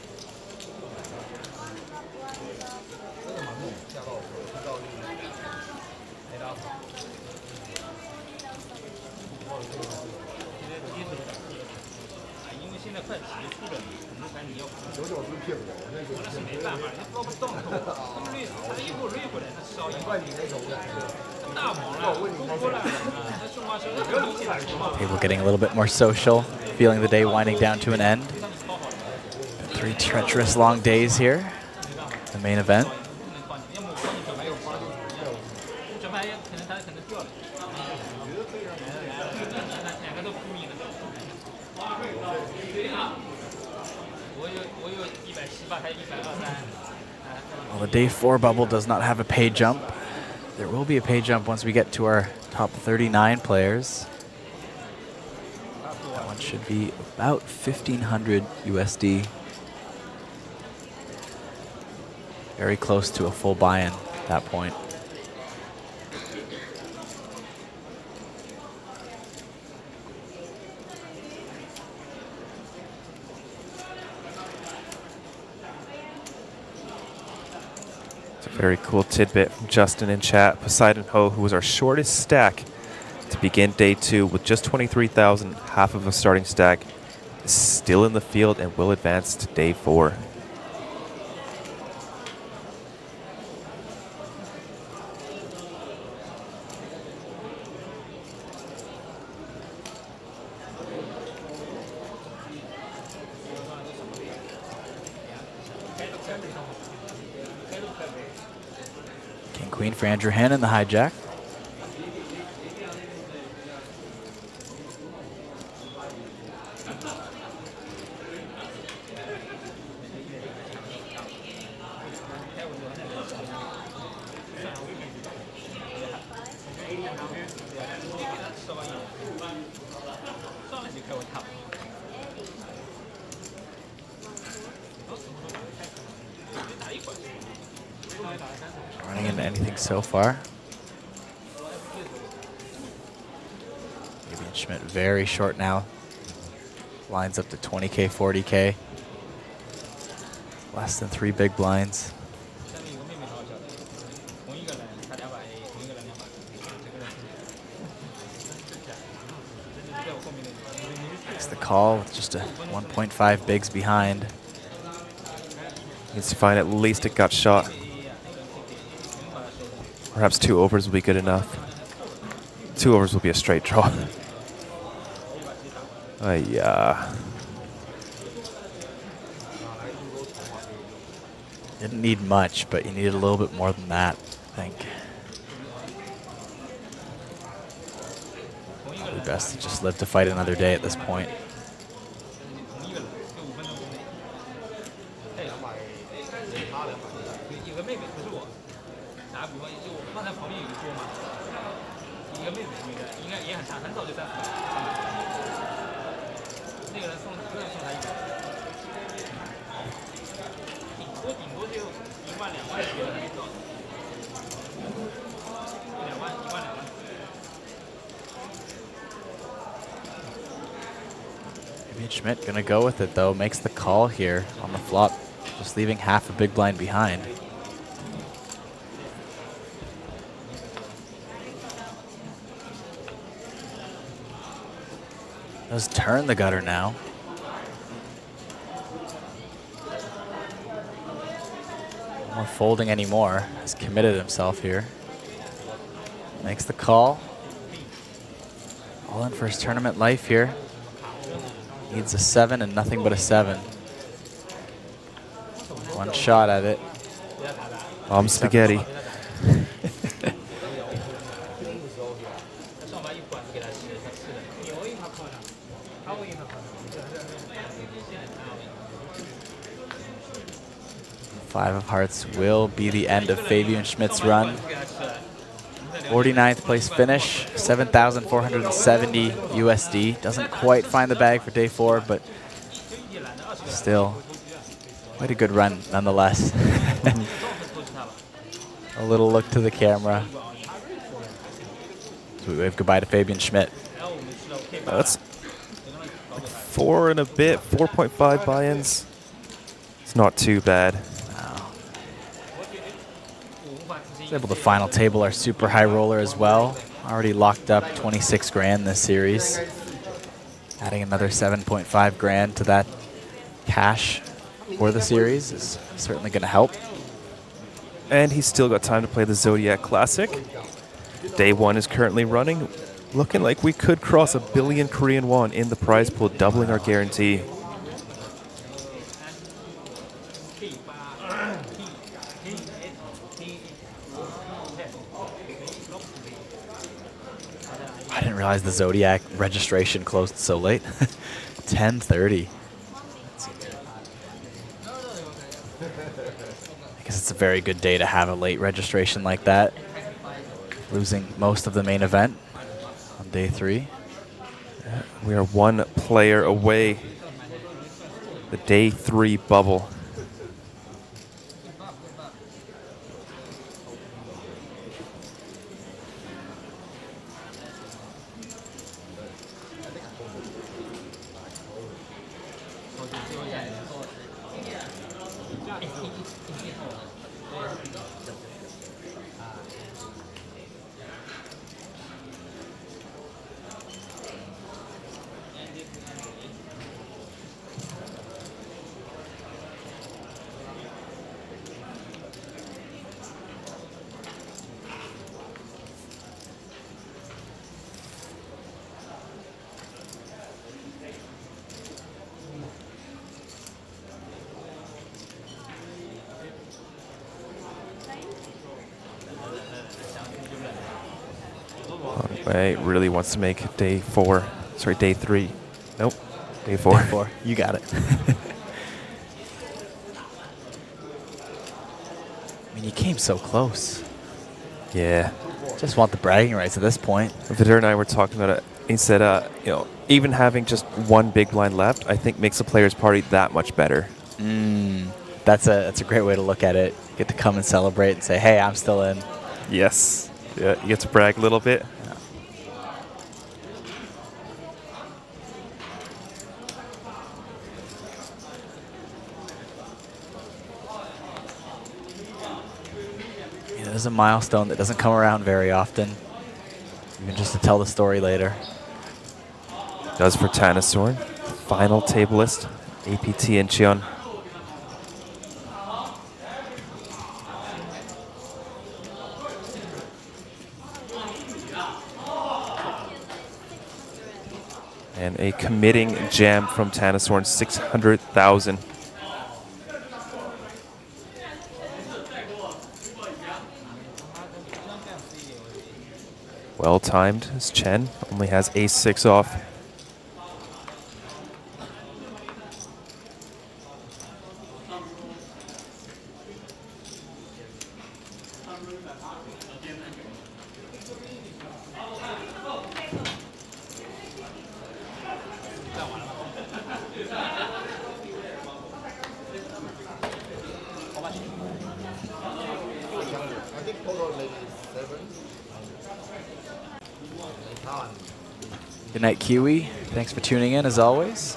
Table getting a little bit more social, feeling the day winding down to an end. 3 treacherous long days here, the main event. Well, the day 4 bubble does not have a pay jump. There will be a pay jump once we get to our top 39 players. That one should be about 1,500 USD. Very close to a full buy-in at that point. It's a very cool tidbit from Justin in chat. Poseidon Ho, who was our shortest stack to begin day 2 with just 23,000, half of a starting stack, is still in the field and will advance to day 4. King Queen for Andrew Hannon, the hijack. Running into anything so far. Fabian Schmidt very short now. Blinds up to 20K, 40K. Less than 3 big blinds. Makes the call with just a 1.5 bigs behind. Needs to find at least a gut shot. Perhaps 2 overs will be good enough. 2 overs will be a straight draw. Didn't need much, but you needed a little bit more than that, I think. Probably best to just live to fight another day at this point. Fabian Schmidt gonna go with it though, makes the call here on the flop, just leaving half a big blind behind. Does turn the gutter now. No more folding anymore. Has committed himself here. Makes the call. All in for his tournament life here. Needs a 7 and nothing but a 7. One shot at it. Bomb spaghetti. Five of hearts will be the end of Fabian Schmidt's run. 49th place finish, 7,470 USD. Doesn't quite find the bag for day 4, but still quite a good run nonetheless. A little look to the camera. So we wave goodbye to Fabian Schmidt. That's like 4 and a bit, 4.5 buy-ins. It's not too bad. Able to final table our super high roller as well. Already locked up 26 grand this series. Adding another 7.5 grand to that cash for the series is certainly going to help. And he's still got time to play the Zodiac Classic. Day 1 is currently running. Looking like we could cross 1 billion Korean won in the prize pool, doubling our guarantee. I didn't realize the Zodiac registration closed so late. 10:30. I guess it's a very good day to have a late registration like that. Losing most of the main event on day 3. We are 1 player away. The day 3 bubble. Wei really wants to make day 4. Sorry, day 3. Nope, day 4. Day 4. You got it. I mean, you came so close. Yeah. Just want the bragging rights at this point. Vidur and I were talking about it. He said, even having just one big blind left, I think makes the players' party that much better. That's a great way to look at it. Get to come and celebrate and say, hey, I'm still in. Yes. Yeah, you get to brag a little bit. It is a milestone that doesn't come around very often, even just to tell the story later. Does for Tanasorn. Final table list, APT and Cheon. And a committing jam from Tanasorn, 600,000. Well timed as Chen only has ace-6 off. Good night, Kiwi. Thanks for tuning in, as always.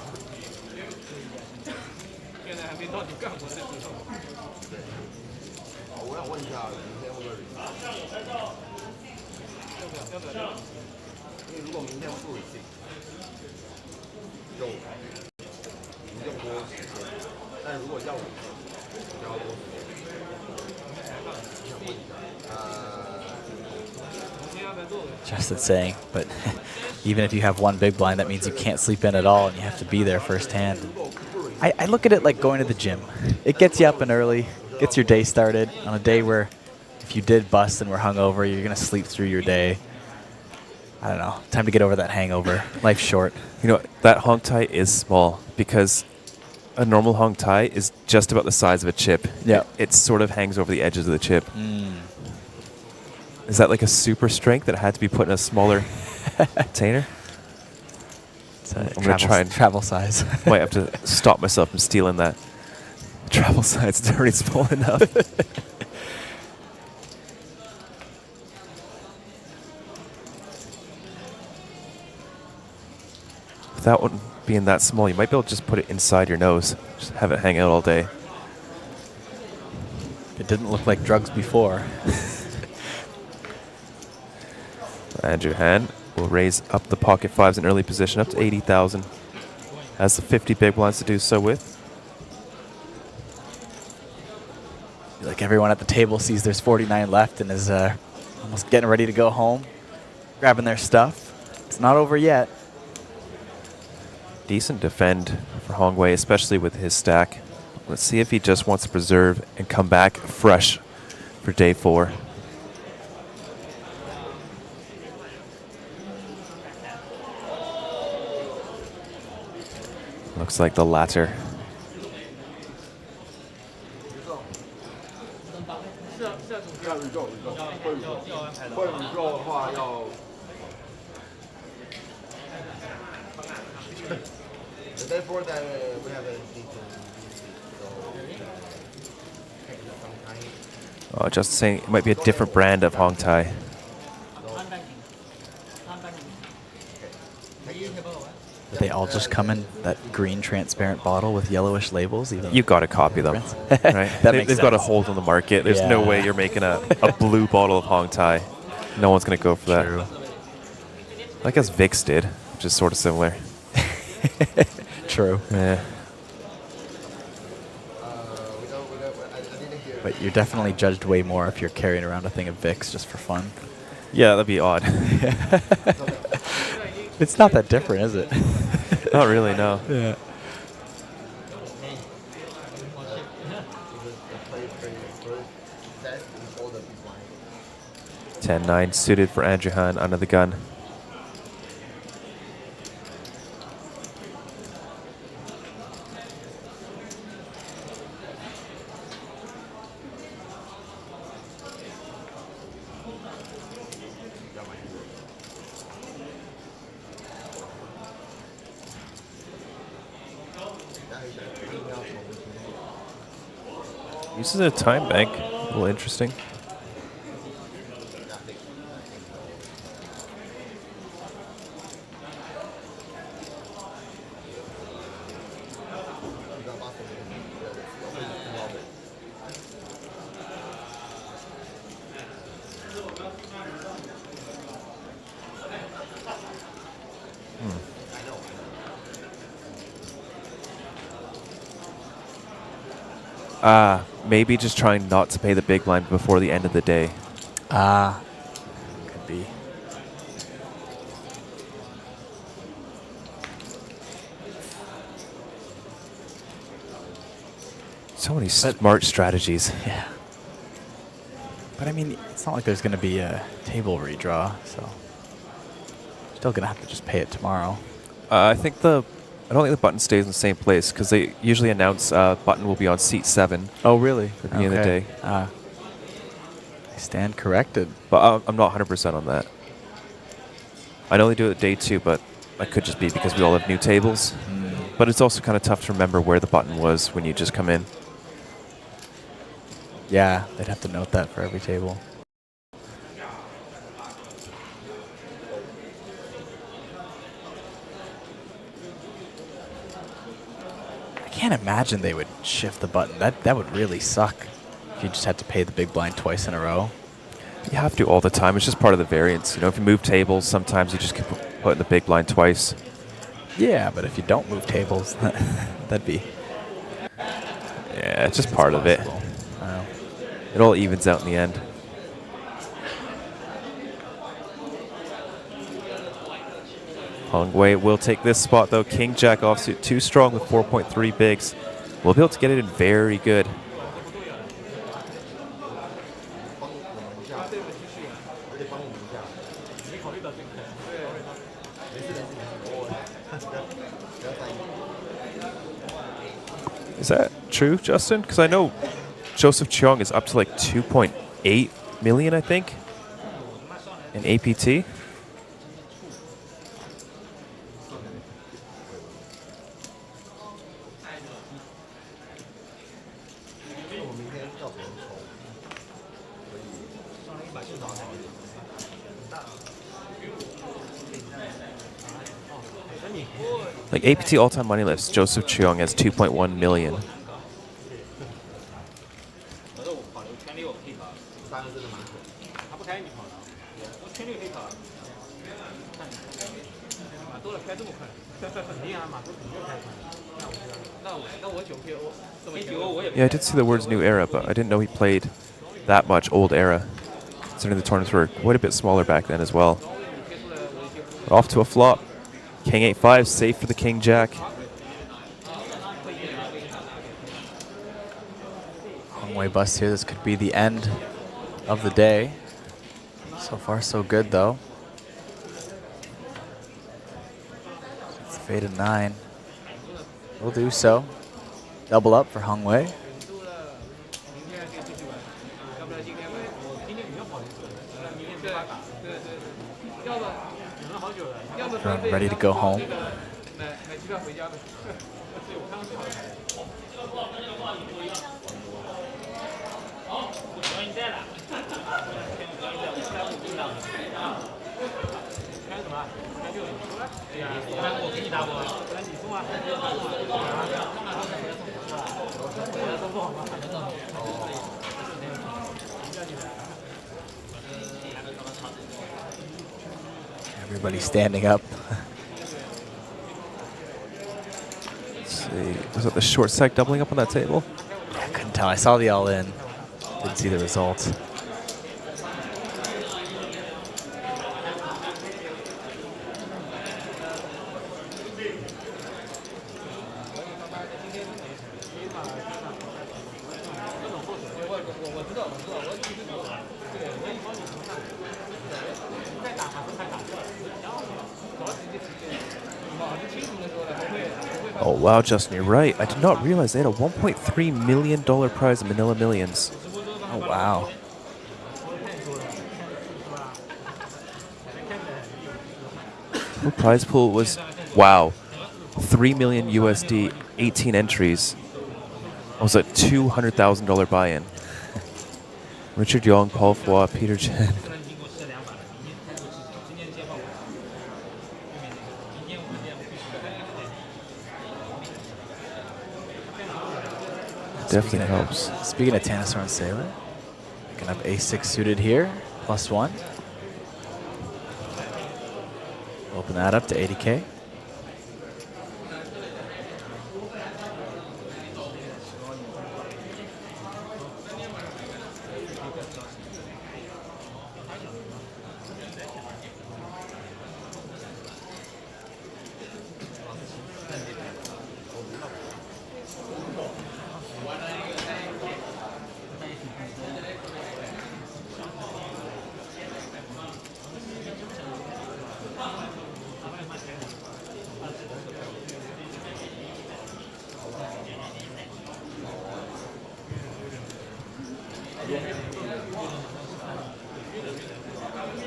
Justin saying, but even if you have one big blind, that means you can't sleep in at all and you have to be there firsthand. I look at it like going to the gym. It gets you up and early, gets your day started on a day where if you did bust and were hungover, you're going to sleep through your day. I don't know. Time to get over that hangover. Life's short. You know, that hong tai is small because a normal hong tai is just about the size of a chip. Yeah. It sort of hangs over the edges of the chip. Is that like a super strength that had to be put in a smaller container? I'm going to try and travel size. Might have to stop myself from stealing that. Travel size is already small enough. Without one being that small, you might be able to just put it inside your nose. Just have it hang out all day. It didn't look like drugs before. Andrew Han will raise up the pocket fives in early position up to 80,000. Has the 50 big blinds to do so with. Like everyone at the table sees there's 49 left and is almost getting ready to go home, grabbing their stuff. It's not over yet. Decent defend for Hong Wei, especially with his stack. Let's see if he just wants to preserve and come back fresh for day 4. Looks like the latter. Oh, just saying it might be a different brand of hong tai. They all just come in that green transparent bottle with yellowish labels. Even You've got to copy them, right? That makes They've got a sense. hold on the market. There's no Yeah. way you're making a blue bottle of Hong Tai. No one's going to go for that. True. I guess Vicks did, which is sort of similar. True. Yeah. But you're definitely judged way more if you're carrying around a thing of Vicks just for fun. Yeah, that'd be odd. It's not that different, is it? Not really, no. Yeah. $10-9 suited for Andrew Han under the gun. Uses a time bank. A little interesting. Maybe just trying not to pay the big blind before the end of the day. Could be. So many smart strategies. Yeah. But I mean, it's not like there's going to be a table redraw, so still going to have to just pay it tomorrow. I don't think the button stays in the same place because they usually announce button will be on seat 7. Oh, really? At the end of the day. I stand corrected. But I'm not 100% on that. I know they do it at day 2, but that could just be because we all have new tables. But it's also kind of tough to remember where the button was when you just come in. Yeah, they'd have to note that for every table. I can't imagine they would shift the button. That would really suck if you just had to pay the big blind twice in a row. You have to all the time. It's just part of the variance. You know, if you move tables, sometimes you just can put in the big blind twice. Yeah, but if you don't move tables, that'd be... Yeah, it's just part of it. Wow. It all evens out in the end. Hong Wei will take this spot, though. King Jack offsuit too strong with 4.3 bigs. We'll be able to get it in very good. Is that true, Justin? Because I know Joseph Cheong is up to like 2.8 million, I think, in APT. Like APT all-time money list, Joseph Cheong has 2.1 million. Yeah, I did see the words new era, but I didn't know he played that much old era. Considering the tournaments were quite a bit smaller back then as well. But off to a flop. King 8-5, safe for the King Jack. Long way bust here. This could be the end of the day. So far, so good, though. It's faded 9. We'll do so. Double up for Hong Wei. Ready to go home. Everybody standing up. Let's see. Was it the short stack doubling up on that table? I couldn't tell. I saw the all-in. Didn't see the results. Oh, wow, Justin, you're right. I did not realize they had a $1.3 million prize in Manila Millions. Oh, wow. The prize pool was, wow, 3 million USD, 18 entries. That was a $200,000 buy-in. Richard Yong, Paul Foy, Peter Chen. Definitely helps. Speaking of Tanasaur and Sailor, picking up A6 suited here, +1. Open that up to 80K.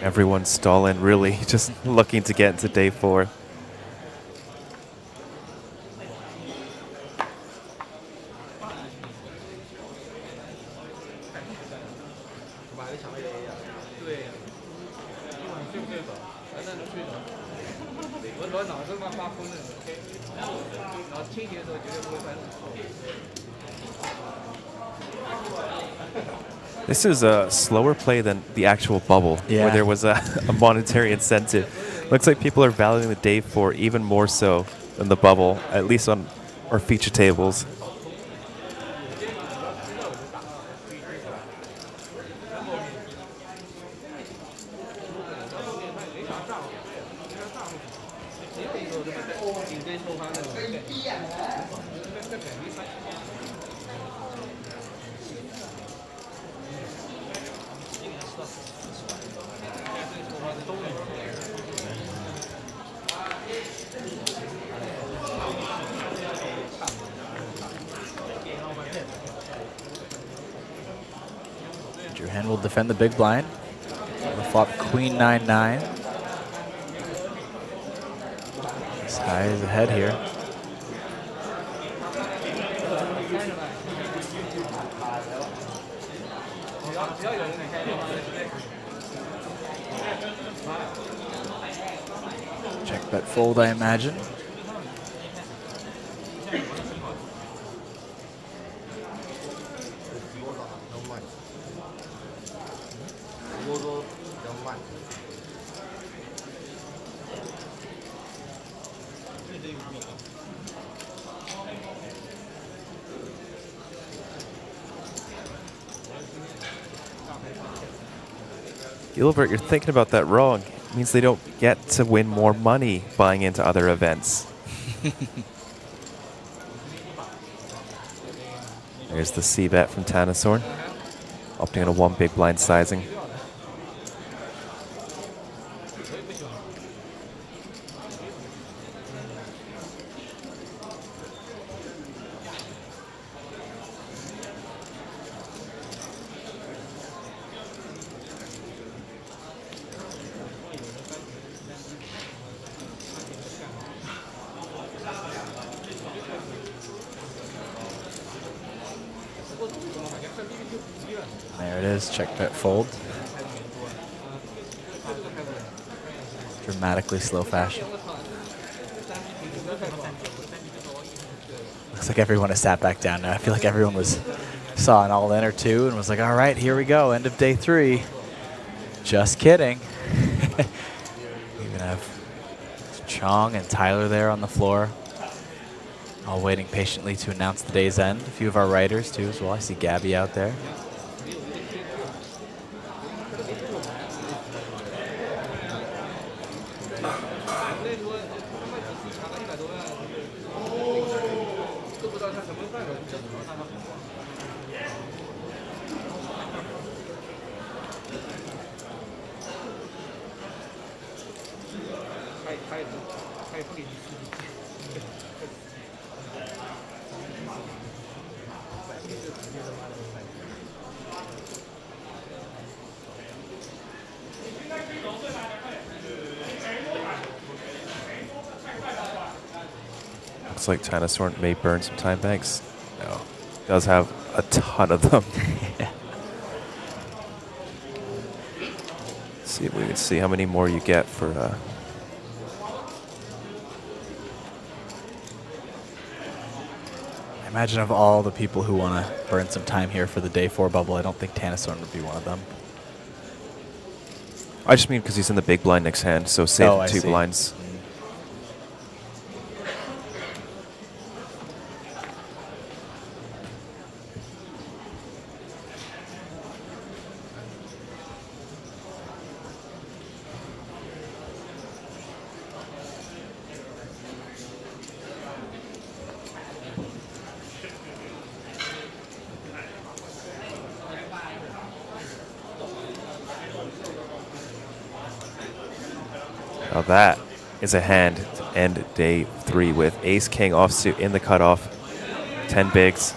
Everyone's stalling, really, just looking to get into day 4. This is a slower play than the actual bubble, where there was a monetary incentive. Looks like people are valuing the day 4 even more so than the bubble, at least on our feature tables. Hen will defend the big blind. We'll flop Queen 9-9. As high as the head here. Check bet fold, I imagine. Gilbert, you're thinking about that wrong. It means they don't get to win more money buying into other events. There's the C-bet from Tanasaur, opting on a 1 big blind sizing. There it is, check bet fold. Dramatically slow fashion. Looks like everyone has sat back down now. I feel like everyone was Saw an all-in or two and was like, all right, here we go, end of day 3. Just kidding. Even have Chong and Tyler there on the floor, all waiting patiently to announce the day's end. A few of our writers too as well. I see Gabby out there. Looks like Chinasaur may burn some time banks. No. Does have a ton of them. Yeah. See if we can see how many more you get for I imagine of all the people who want to burn some time here for the day 4 bubble, I don't think Tanasorn would be one of them. I just mean because he's in the big blind next hand, so save Oh, I 2 see. blinds. Now that is a hand to end day 3 with Ace King offsuit in the cutoff. 10 bigs.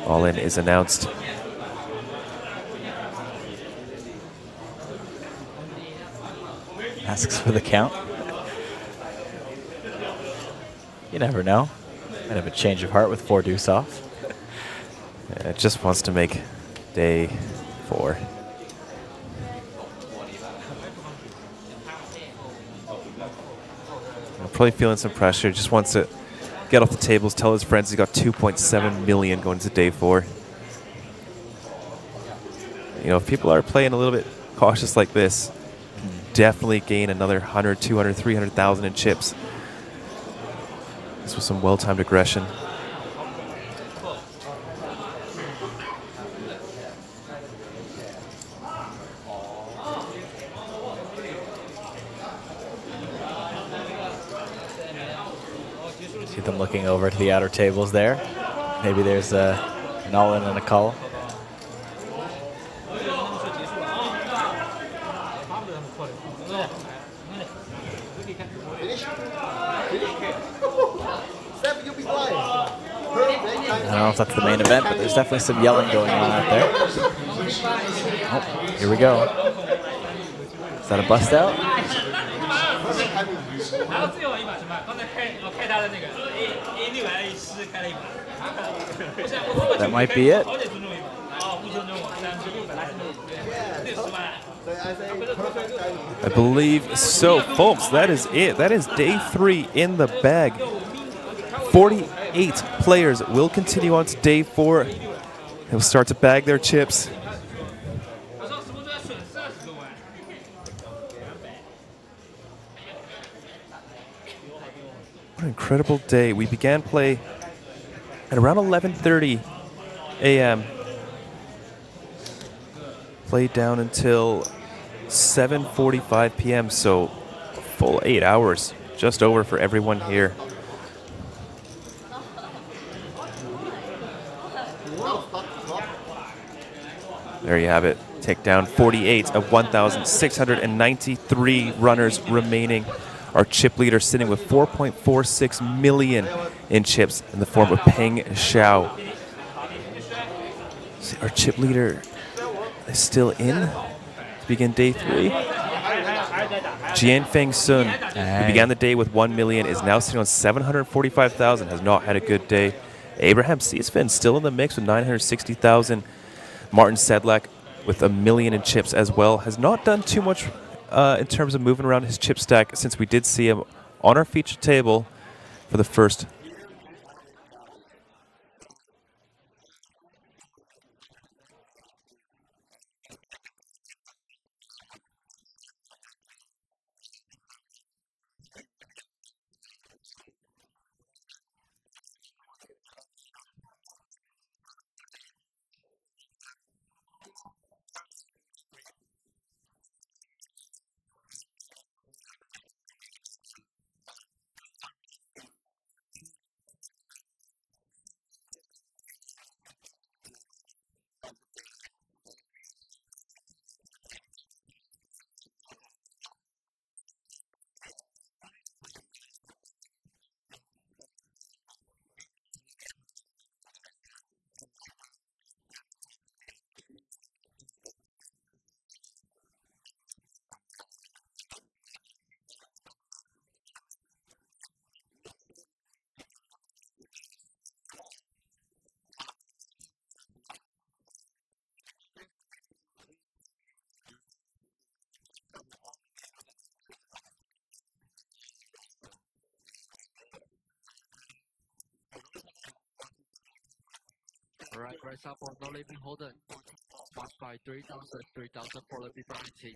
All in is announced. Asks for the count. You never know. Might have a change of heart with 4 deuce off. Yeah, it just wants to make day 4. Probably feeling some pressure. Just wants to get off the tables, tell his friends he's got 2.7 million going to day 4. You know, if people are playing a little bit cautious like this, definitely gain another 100, 200, 300,000 in chips. This was some well-timed aggression. See them looking over to the outer tables there. Maybe there's an all-in and a call. I don't know if that's the main event, but there's definitely some yelling going on out there. Oh, here we go. Is that a bust out? That might be it. I believe so, folks. That is it. That is day 3 in the bag. 48 players will continue on to day 4. They'll start to bag their chips. What an incredible day. We began play at around 11:30 a.m. Played down until 7:45 p.m. So a full 8 hours, just over for everyone here. There you have it. Take down 48 of 1,693 runners remaining. Our chip leader sitting with 4.46 million in chips in the form of Peng Xiao. Our chip leader is still in to begin day 3. Jian Feng Sun, who began the day with 1 million, is now sitting on 745,000, has not had a good day. Abraham Seasfin still in the mix with 960,000. Martin Sedlak with 1 million in chips as well, has not done too much in terms of moving around his chip stack since we did see him on our feature table for the first. Alright, rise up on no living holder. Mark by 3,000, 3,000 for the variety.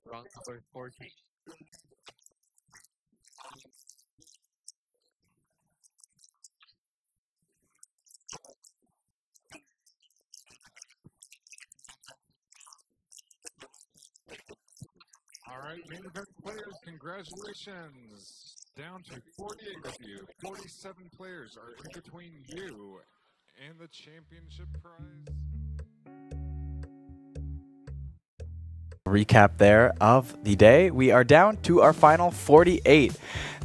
Round number 14. Alright, main event players, congratulations. Down to 48 of you. 47 players are in between you and the championship prize. Recap there of the day. We are down to our final 48.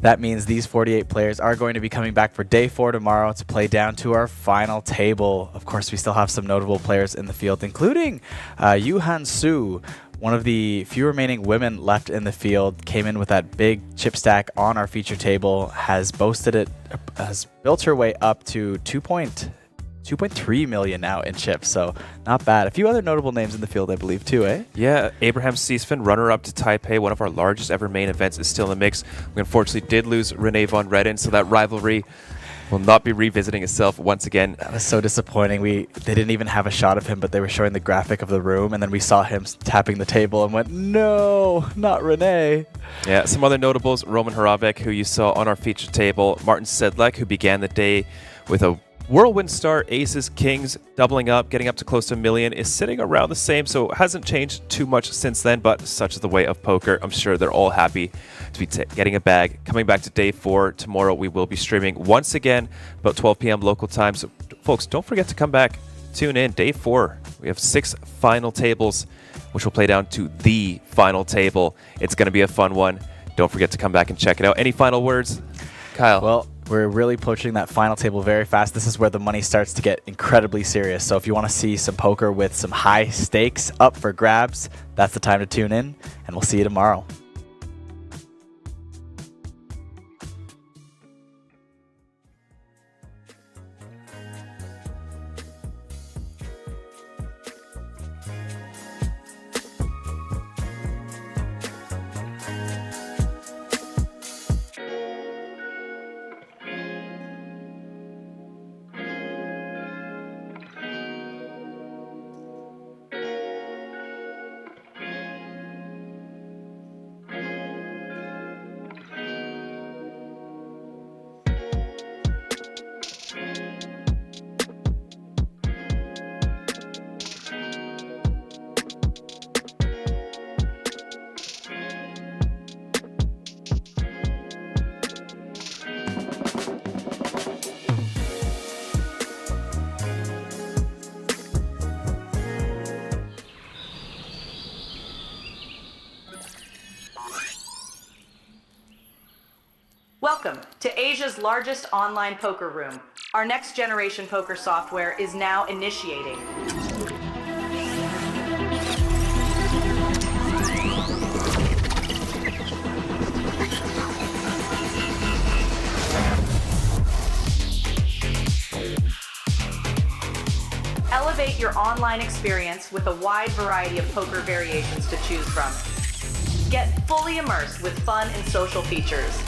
That means these 48 players are going to be coming back for day 4 tomorrow to play down to our final table. Of course, we still have some notable players in the field, including Yuhan Su, one of the few remaining women left in the field, came in with that big chip stack on our feature table, has built her way up to 2.3 million now in chips, so not bad. A few other notable names in the field, I believe, too, eh? Yeah, Abraham Seesman, runner-up to Taipei, one of our largest ever main events, is still in the mix. We unfortunately did lose Renee von Redden, so that rivalry will not be revisiting itself once again. That was so disappointing. They didn't even have a shot of him, but they were showing the graphic of the room, and then we saw him tapping the table and went, no, not Renee. Yeah, some other notables, Roman Harabek, who you saw on our feature table, Martin Sedlak, who began the day with a Whirlwind Star, Aces, Kings, doubling up, getting up to close to $1 million, is sitting around the same, so hasn't changed too much since then, but such is the way of poker. I'm sure they're all happy to be getting a bag. Coming back to day 4, tomorrow we will be streaming once again, about 12 p.m. local time, so folks, don't forget to come back, tune in, day 4. We have 6 final tables, which will play down to the final table. It's going to be a fun one. Don't forget to come back and check it out. Any final words, Kyle? Well, we're really approaching that final table very fast. This is where the money starts to get incredibly serious. So if you want to see some poker with some high stakes up for grabs, that's the time to tune in, and we'll see you tomorrow. Welcome to Asia's largest online poker room. Our next generation poker software is now initiating. Elevate your online experience with a wide variety of poker variations to choose from. Get fully immersed with fun and social features.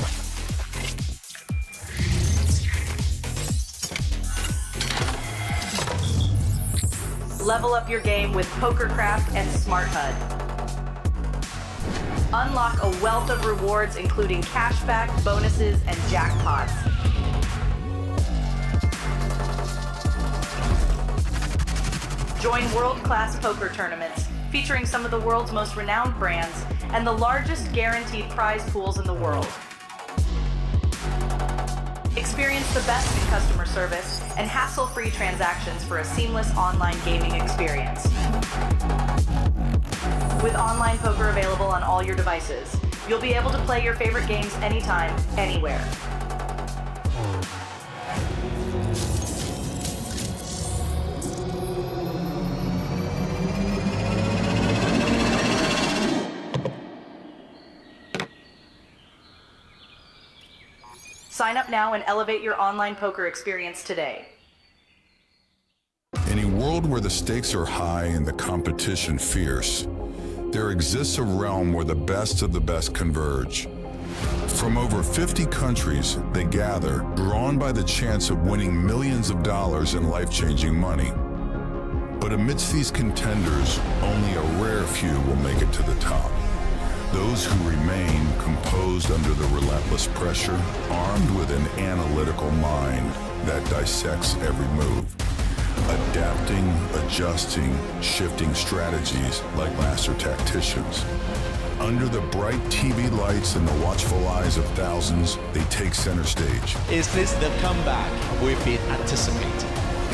Level up your game with PokerCraft and Smart HUD. Unlock a wealth of rewards including cashback, bonuses, and jackpots. Join world-class poker tournaments featuring some of the world's most renowned brands and the largest guaranteed prize pools in the world. Experience the best in customer service and hassle-free transactions for a seamless online gaming experience. With online poker available on all your devices, you'll be able to play your favorite games anytime, anywhere. Sign up now and elevate your online poker experience today. In a world where the stakes are high and the competition fierce, there exists a realm where the best of the best converge. From over 50 countries, they gather, drawn by the chance of winning millions of dollars in life-changing money. But amidst these contenders, only a rare few will make it to the top. Those who remain composed under the relentless pressure, armed with an analytical mind that dissects every move, adapting, adjusting, shifting strategies like master tacticians. Under the bright TV lights and the watchful eyes of thousands, they take center stage. Is this the comeback we've been anticipating?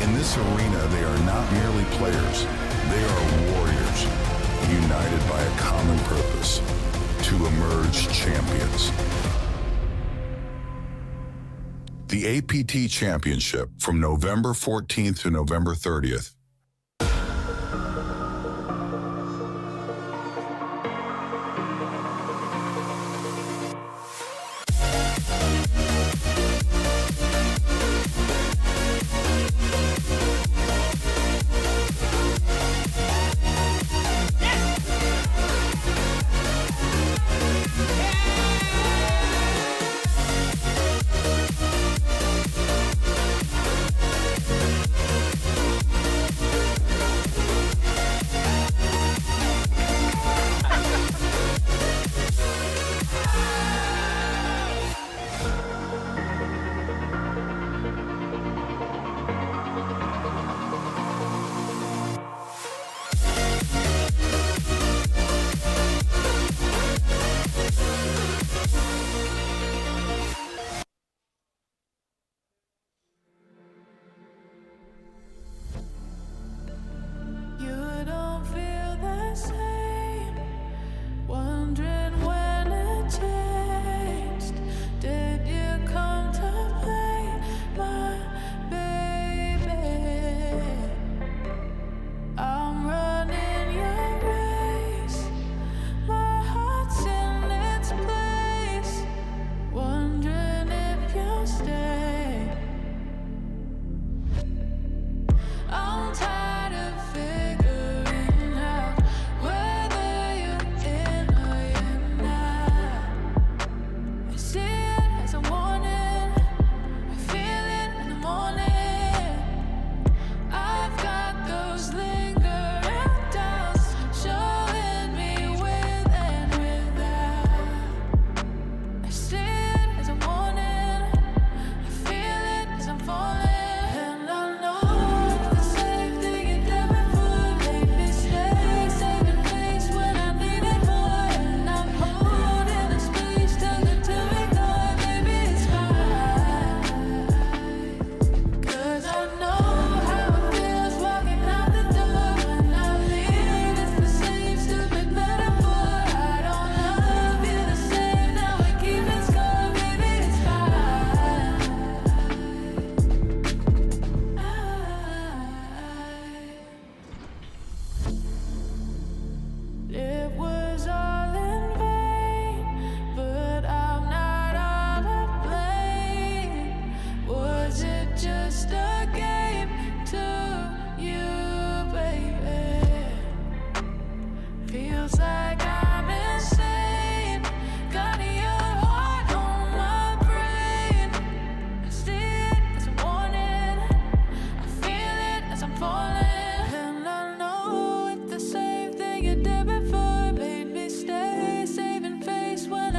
In this arena, they are not merely players. They are warriors, united by a common purpose: to emerge champions. The APT Championship from November 14th to November 30th.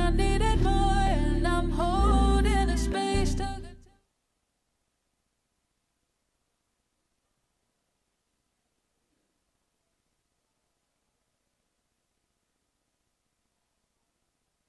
I need